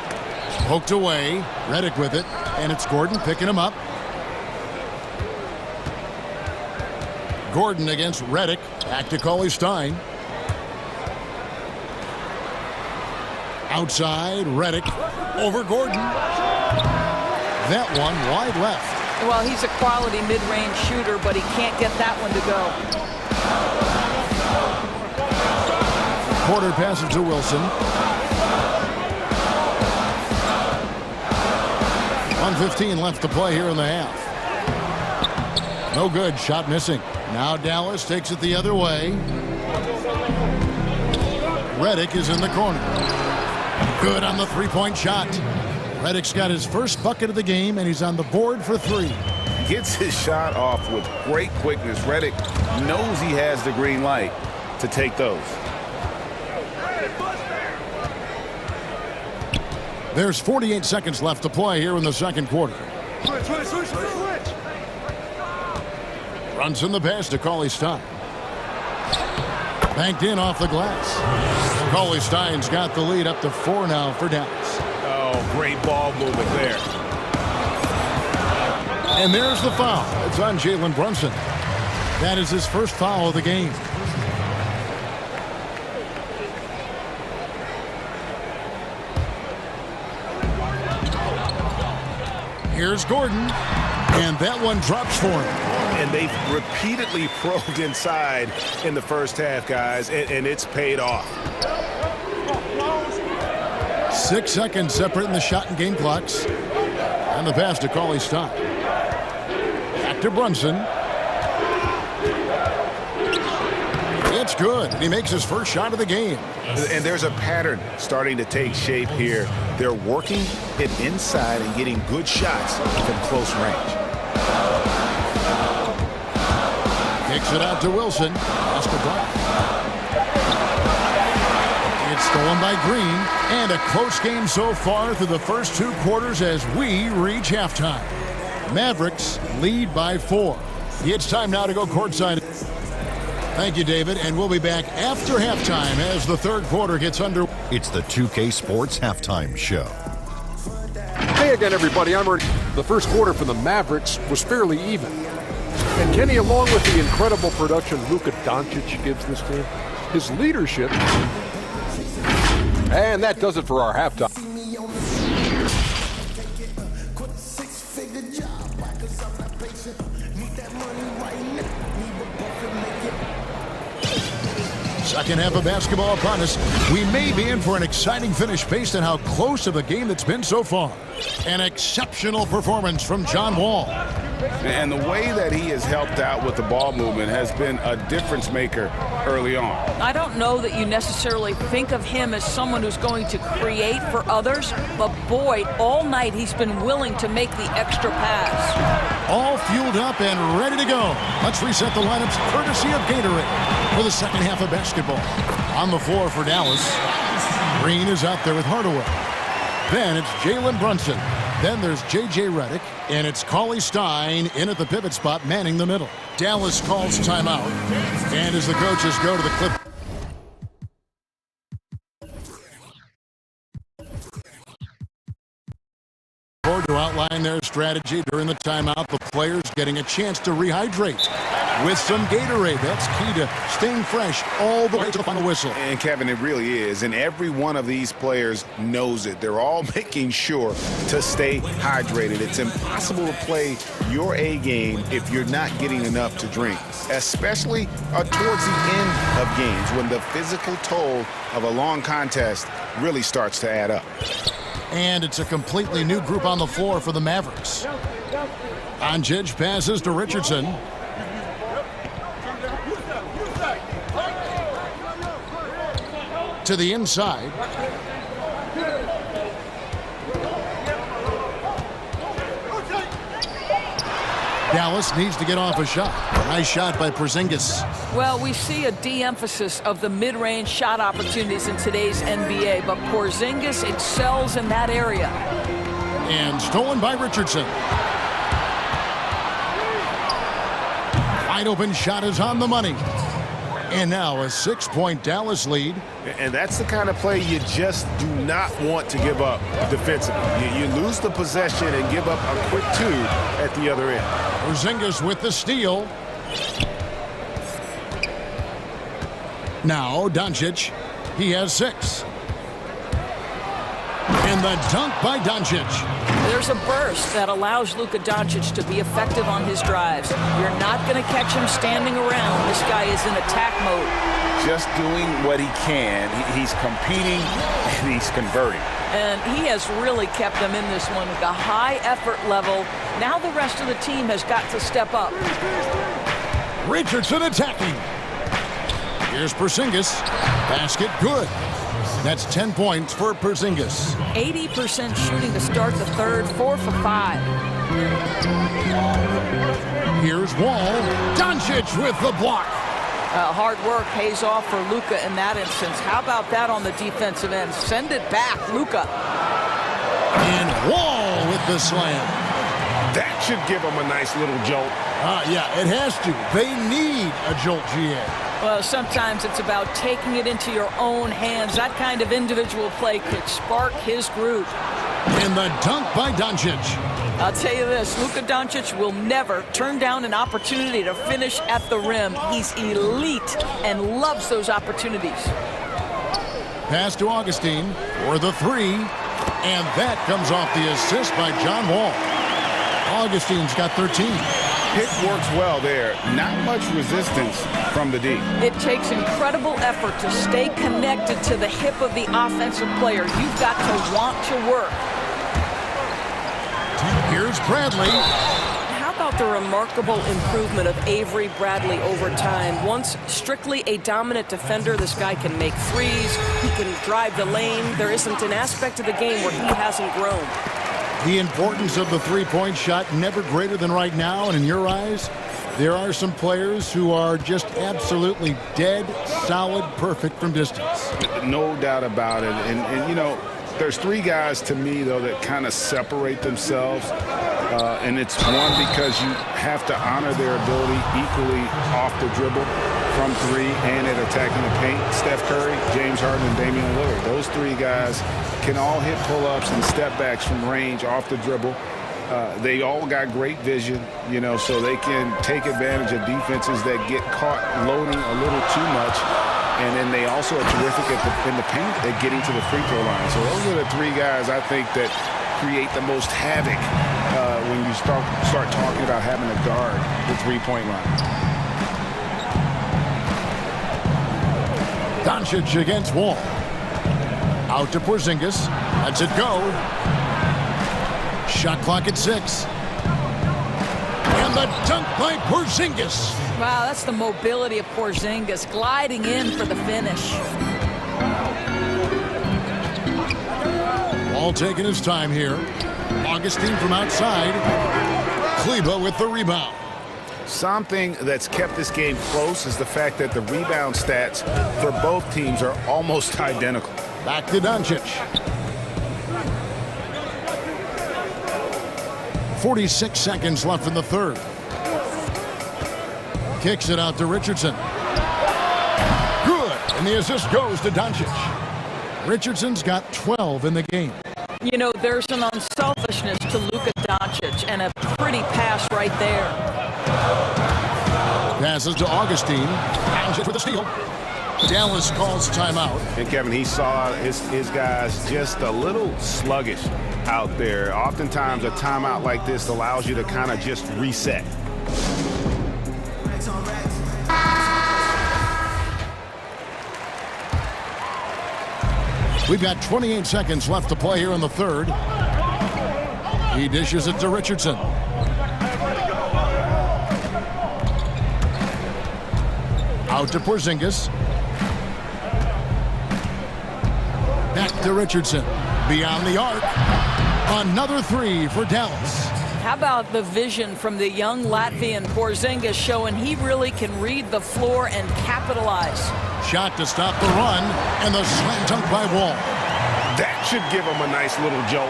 Poked away, Redick with it, and it's Gordon picking him up. Gordon against Redick, back to Cauley-Stein. Outside, Redick over Gordon. That one wide left. Well, he's a quality mid-range shooter, but he can't get that one to go. Porter passes to Wilson. 1:15 left to play here in the half. No good, shot missing. Now Dallas takes it the other way. Redick is in the corner. Good on the three-point shot. Redick's got his first bucket of the game, and he's on the board for three. Gets his shot off with great quickness. Redick knows he has the green light to take those. There's 48 seconds left to play here in the second quarter. Switch. Brunson the pass to Cauley-Stein. Banked in off the glass. Cauley-Stein's got the lead up to 4 now for Dallas. Oh, great ball movement there. And there's the foul. It's on Jalen Brunson. That is his first foul of the game. Here's Gordon, and that one drops for him. And they've repeatedly probed inside in the first half, guys, and it's paid off. 6 seconds separating the shot and game clocks. And the pass to Cauley-Stein. Back to Brunson. It's good. He makes his first shot of the game. And there's a pattern starting to take shape here. They're working it inside and getting good shots from close range. Kicks it out to Wilson. Pass to Brown. It's stolen by Green. And a close game so far through the first 2 quarters as we reach halftime. Mavericks lead by 4. It's time now to go courtside. Thank you, David, and we'll be back after halftime as the third quarter gets under. It's the 2K Sports Halftime Show. Hey again, everybody. I'm Ernie. The first quarter for the Mavericks was fairly even. And Kenny, along with the incredible production Luka Doncic gives this team, his leadership, and that does it for our halftime. Second half of basketball upon us. We may be in for an exciting finish based on how close of a game that's been so far. An exceptional performance from John Wall. And the way that he has helped out with the ball movement has been a difference maker early on. I don't know that you necessarily think of him as someone who's going to create for others, but boy, all night he's been willing to make the extra pass. All fueled up and ready to go. Let's reset the lineups courtesy of Gatorade for the second half of basketball. On the floor for Dallas, Green is out there with Hardaway. Then it's Jalen Brunson. Then there's J.J. Redick, and it's Cauley Stein in at the pivot spot, manning the middle. Dallas calls timeout, and as the coaches go to the clip. To outline their strategy during the timeout, the players getting a chance to rehydrate with some Gatorade. That's key to staying fresh all the way to the final whistle. And Kevin, it really is. And every one of these players knows it. They're all making sure to stay hydrated. It's impossible to play your A game if you're not getting enough to drink, especially towards the end of games when the physical toll of a long contest really starts to add up. And it's a completely new group on the floor for the Mavericks. Doncic passes to Richardson. To the inside. Dallas needs to get off a shot. Nice shot by Porzingis. Well, we see a de-emphasis of the mid-range shot opportunities in today's NBA, but Porzingis excels in that area. And stolen by Richardson. Wide open shot is on the money. And now a 6-point Dallas lead. And that's the kind of play you just do not want to give up defensively. You lose the possession and give up a quick two at the other end. Porzingis with the steal. Now Doncic. He has 6. And the dunk by Doncic. There's a burst that allows Luka Doncic to be effective on his drives. You're not going to catch him standing around. This guy is in attack mode. Just doing what he can. He's competing and he's converting. And he has really kept them in this one with a high effort level. Now the rest of the team has got to step up. Richardson attacking. Here's Porzingis. Basket good. That's 10 points for Porzingis. 80% shooting to start the third, 4 for 5. Here's Wall. Doncic with the block. Hard work pays off for Luka in that instance. How about that on the defensive end? Send it back, Luka. And Wall with the slam. That should give him a nice little jolt. Yeah, it has to. They need a jolt, GA. Well, sometimes it's about taking it into your own hands. That kind of individual play could spark his groove. And the dunk by Doncic. I'll tell you this, Luka Doncic will never turn down an opportunity to finish at the rim. He's elite and loves those opportunities. Pass to Augustine for the 3. And that comes off the assist by John Wall. Augustine's got 13. Pick works well there. Not much resistance from the D. It takes incredible effort to stay connected to the hip of the offensive player. You've got to want to work. Here's Bradley. How about the remarkable improvement of Avery Bradley over time? Once strictly a dominant defender, this guy can make threes. He can drive the lane. There isn't an aspect of the game where he hasn't grown. The importance of the three-point shot never greater than right now, and in your eyes, there are some players who are just absolutely dead, solid, perfect from distance. No doubt about it. And you know, there's 3 guys to me, though, that kind of separate themselves. And it's one, because you have to honor their ability equally off the dribble, from 3, and at attacking the paint. Steph Curry, James Harden, and Damian Lillard. Those 3 guys can all hit pull-ups and step-backs from range off the dribble. They all got great vision, you know, so they can take advantage of defenses that get caught loading a little too much. And then they also are terrific in the paint at getting to the free throw line. So those are the 3 guys, I think, that create the most havoc when you start talking about having to guard the three-point line. Doncic against Wall. Out to Porzingis. Lets it go. Shot clock at 6. And the dunk by Porzingis. Wow, that's the mobility of Porzingis, gliding in for the finish. Wall taking his time here. Augustine from outside. Kleber with the rebound. Something that's kept this game close is the fact that the rebound stats for both teams are almost identical. Back to Doncic. 46 seconds left in the third. Kicks it out to Richardson. Good, and the assist goes to Doncic. Richardson's got 12 in the game. You know, there's an unselfishness to Luka Doncic, and a pretty pass right there. Passes to Augustine. Doncic with a steal. Dallas calls timeout. And Kevin, he saw his guys just a little sluggish out there. Oftentimes a timeout like this allows you to kind of just reset. We've got 28 seconds left to play here in the third. He dishes it to Richardson. Out to Porzingis. Back to Richardson. Beyond the arc. Another three for Dallas. How about the vision from the young Latvian Porzingis, showing he really can read the floor and capitalize. Shot to stop the run, and the slam dunk by Wall. That should give him a nice little jolt.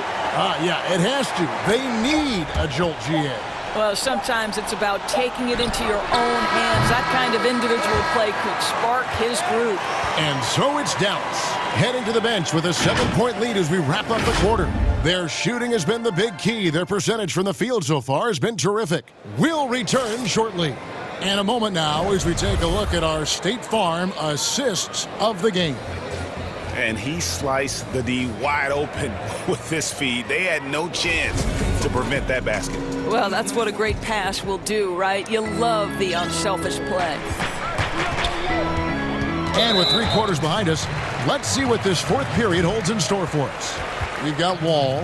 Yeah, it has to. They need a jolt, GA. Well, sometimes it's about taking it into your own hands. That kind of individual play could spark his group. And so it's Dallas, heading to the bench with a 7-point lead as we wrap up the quarter. Their shooting has been the big key. Their percentage from the field so far has been terrific. We'll return shortly. And a moment now as we take a look at our State Farm assists of the game. And he sliced the D wide open with this feed. They had no chance to prevent that basket. Well, that's what a great pass will do, right? You love the unselfish play. And with 3 quarters behind us, let's see what this fourth period holds in store for us. We've got Wall.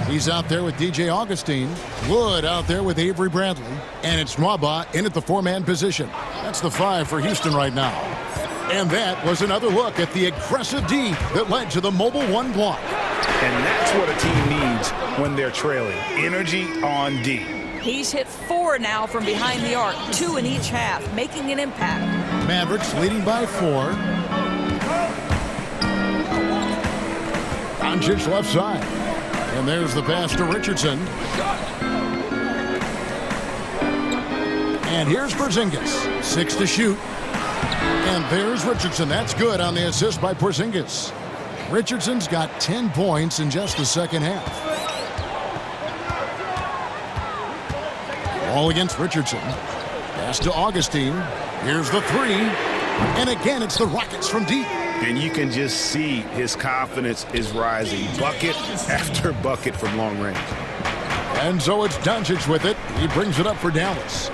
He's out there with DJ Augustine. Wood out there with Avery Bradley. And it's Nwaba in at the 4-man position. That's the 5 for Houston right now. And that was another look at the aggressive D that led to the mobile 1 block. And that's what a team needs when they're trailing. Energy on D. He's hit 4 now from behind the arc, 2 in each half, making an impact. Mavericks leading by 4. Doncic left side. And there's the pass to Richardson. And here's Porzingis. 6 to shoot. And there's Richardson. That's good on the assist by Porzingis. Richardson's got 10 points in just the second half. All against Richardson. Pass to Augustine. Here's the 3. And again, it's the Rockets from deep. And you can just see his confidence is rising. Bucket after bucket from long range. And so it's Doncic with it. He brings it up for Dallas.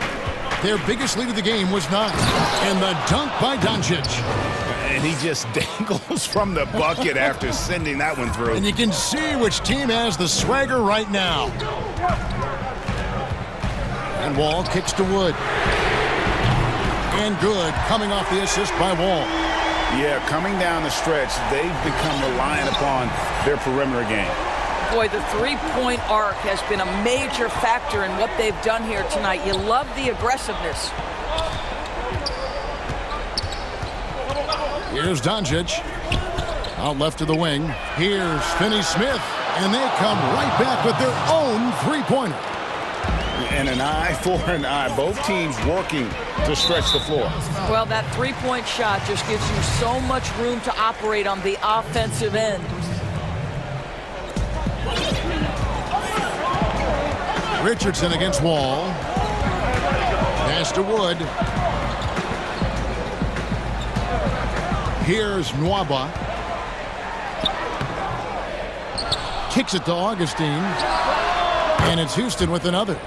Their biggest lead of the game was 9. And the dunk by Doncic. And he just dangles from the bucket after sending that one through. And you can see which team has the swagger right now. And Wall kicks to Wood. And good, coming off the assist by Wall. Yeah, coming down the stretch, they've become reliant upon their perimeter game. Boy, the three-point arc has been a major factor in what they've done here tonight. You love the aggressiveness. Here's Doncic. Out left to the wing. Here's Finney-Smith. And they come right back with their own three-pointer. And an eye for an eye. Both teams working to stretch the floor. Well, that three-point shot just gives you so much room to operate on the offensive end. Richardson against Wall. Pass to Wood. Here's Nwaba. Kicks it to Augustine. And it's Houston with another.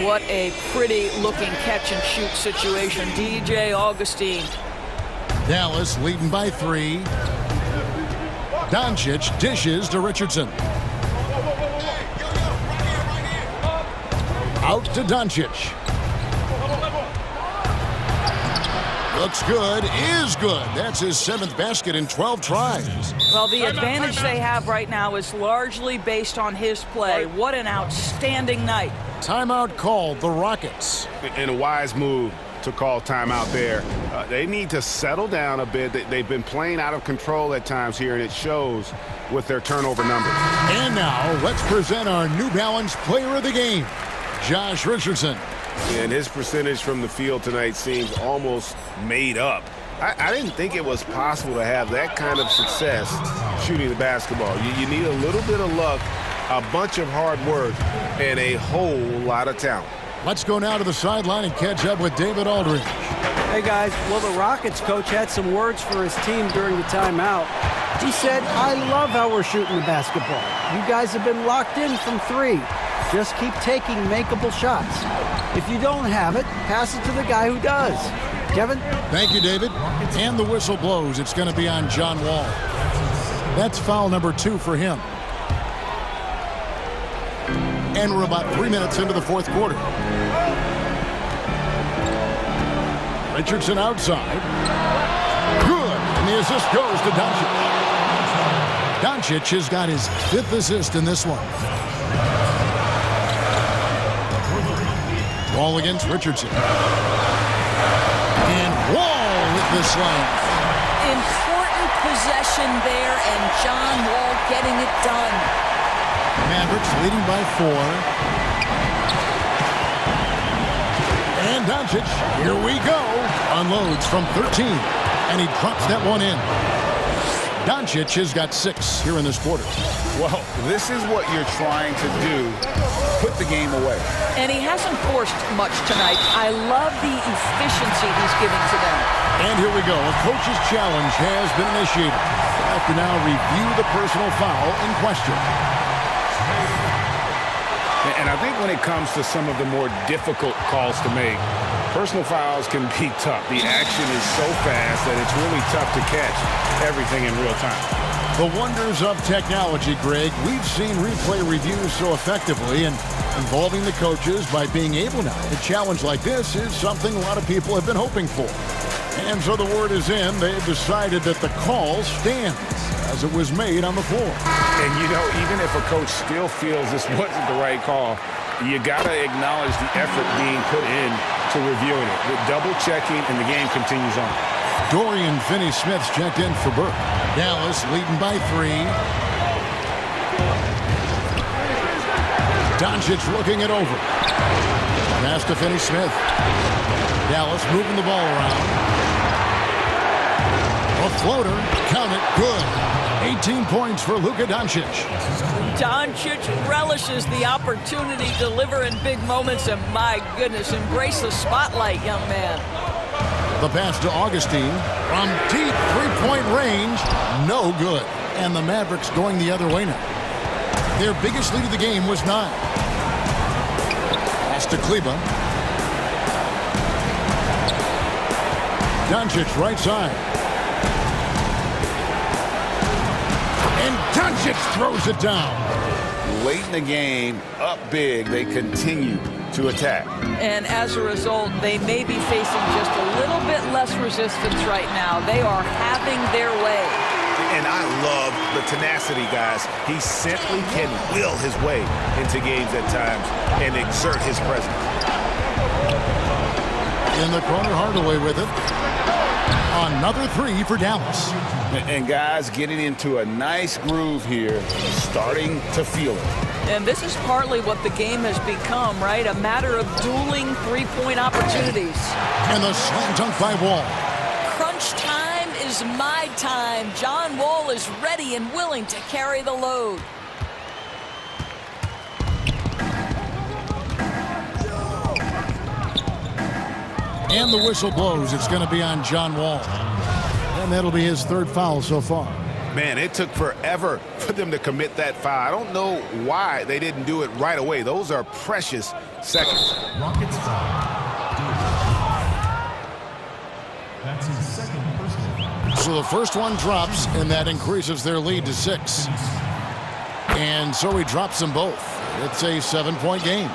What a pretty-looking catch-and-shoot situation. DJ Augustine. Dallas leading by 3. Doncic dishes to Richardson. Out to Doncic. Looks good, is good. That's his 7th basket in 12 tries. Well, the advantage they have right now is largely based on his play. What an outstanding night. Timeout called, the Rockets. And a wise move to call timeout there. They need to settle down a bit. They've been playing out of control at times here, and it shows with their turnover numbers. And now, let's present our New Balance Player of the Game. Josh Richardson. And his percentage from the field tonight seems almost made up. I didn't think it was possible to have that kind of success shooting the basketball. You need a little bit of luck, a bunch of hard work, and a whole lot of talent. Let's go now to the sideline and catch up with David Aldridge. Hey, guys. Well, the Rockets coach had some words for his team during the timeout. He said, I love how we're shooting the basketball. You guys have been locked in from 3. Just keep taking makeable shots. If you don't have it, pass it to the guy who does. Kevin? Thank you, David. And the whistle blows. It's going to be on John Wall. That's foul number 2 for him. And we're about 3 minutes into the fourth quarter. Richardson outside. Good. And the assist goes to Doncic. Doncic has got his 5th assist in this one. Wall against Richardson. And Wall with the slam. Important possession there, and John Wall getting it done. Mavericks leading by 4. And Doncic, here we go. Unloads from 13. And he drops that one in. Doncic has got 6 here in this quarter. Well, this is what you're trying to do. Put the game away. And he hasn't forced much tonight. I love the efficiency he's giving to them. And here we go. A coach's challenge has been initiated. We'll have to now review the personal foul in question. And I think when it comes to some of the more difficult calls to make, personal fouls can be tough. The action is so fast that it's really tough to catch everything in real time. The wonders of technology, Greg. We've seen replay reviews so effectively, and involving the coaches by being able now to challenge like this is something a lot of people have been hoping for. And so the word is in. They've decided that the call stands as it was made on the floor. And, you know, even if a coach still feels this wasn't the right call, you got to acknowledge the effort being put in to reviewing it. With double-checking, and the game continues on. Dorian Finney-Smith's checked in for Burke. Dallas leading by 3. Doncic looking it over. Pass to Finney-Smith. Dallas moving the ball around. A floater. Count it. Good. 18 points for Luka Doncic. Doncic relishes the opportunity to deliver in big moments, and my goodness, embrace the spotlight, young man. The pass to Augustine from deep three-point range. No good. And the Mavericks going the other way now. Their biggest lead of the game was 9. Pass to Kleba. Doncic right side. And Doncic throws it down. Late in the game, up big, they continue to attack. And as a result, they may be facing just a little bit less resistance right now. They are having their way. And I love the tenacity, guys. He simply can will his way into games at times and exert his presence. In the corner, Hardaway with it. Another 3 for Dallas. And guys getting into a nice groove here, starting to feel it. And this is partly what the game has become, right? A matter of dueling three-point opportunities. And the slam dunk by Wall. Crunch time is my time. John Wall is ready and willing to carry the load. And the whistle blows. It's going to be on John Wall. And that'll be his 3rd foul so far. Man, it took forever for them to commit that foul. I don't know why they didn't do it right away. Those are precious seconds. Rockets foul. That's his 2nd personal foul. So the first one drops, and that increases their lead to 6. And so he drops them both. It's a 7-point game.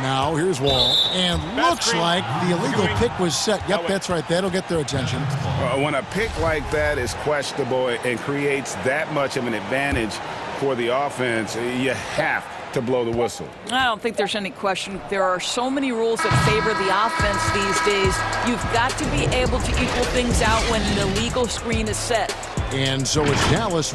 Now here's Wall, and looks like the illegal pick was set. Yep, that's right. That'll get their attention. When a pick like that is questionable and creates that much of an advantage for the offense, you have to blow the whistle. I don't think there's any question. There are so many rules that favor the offense these days. You've got to be able to equal things out when an illegal screen is set. And so it's Dallas.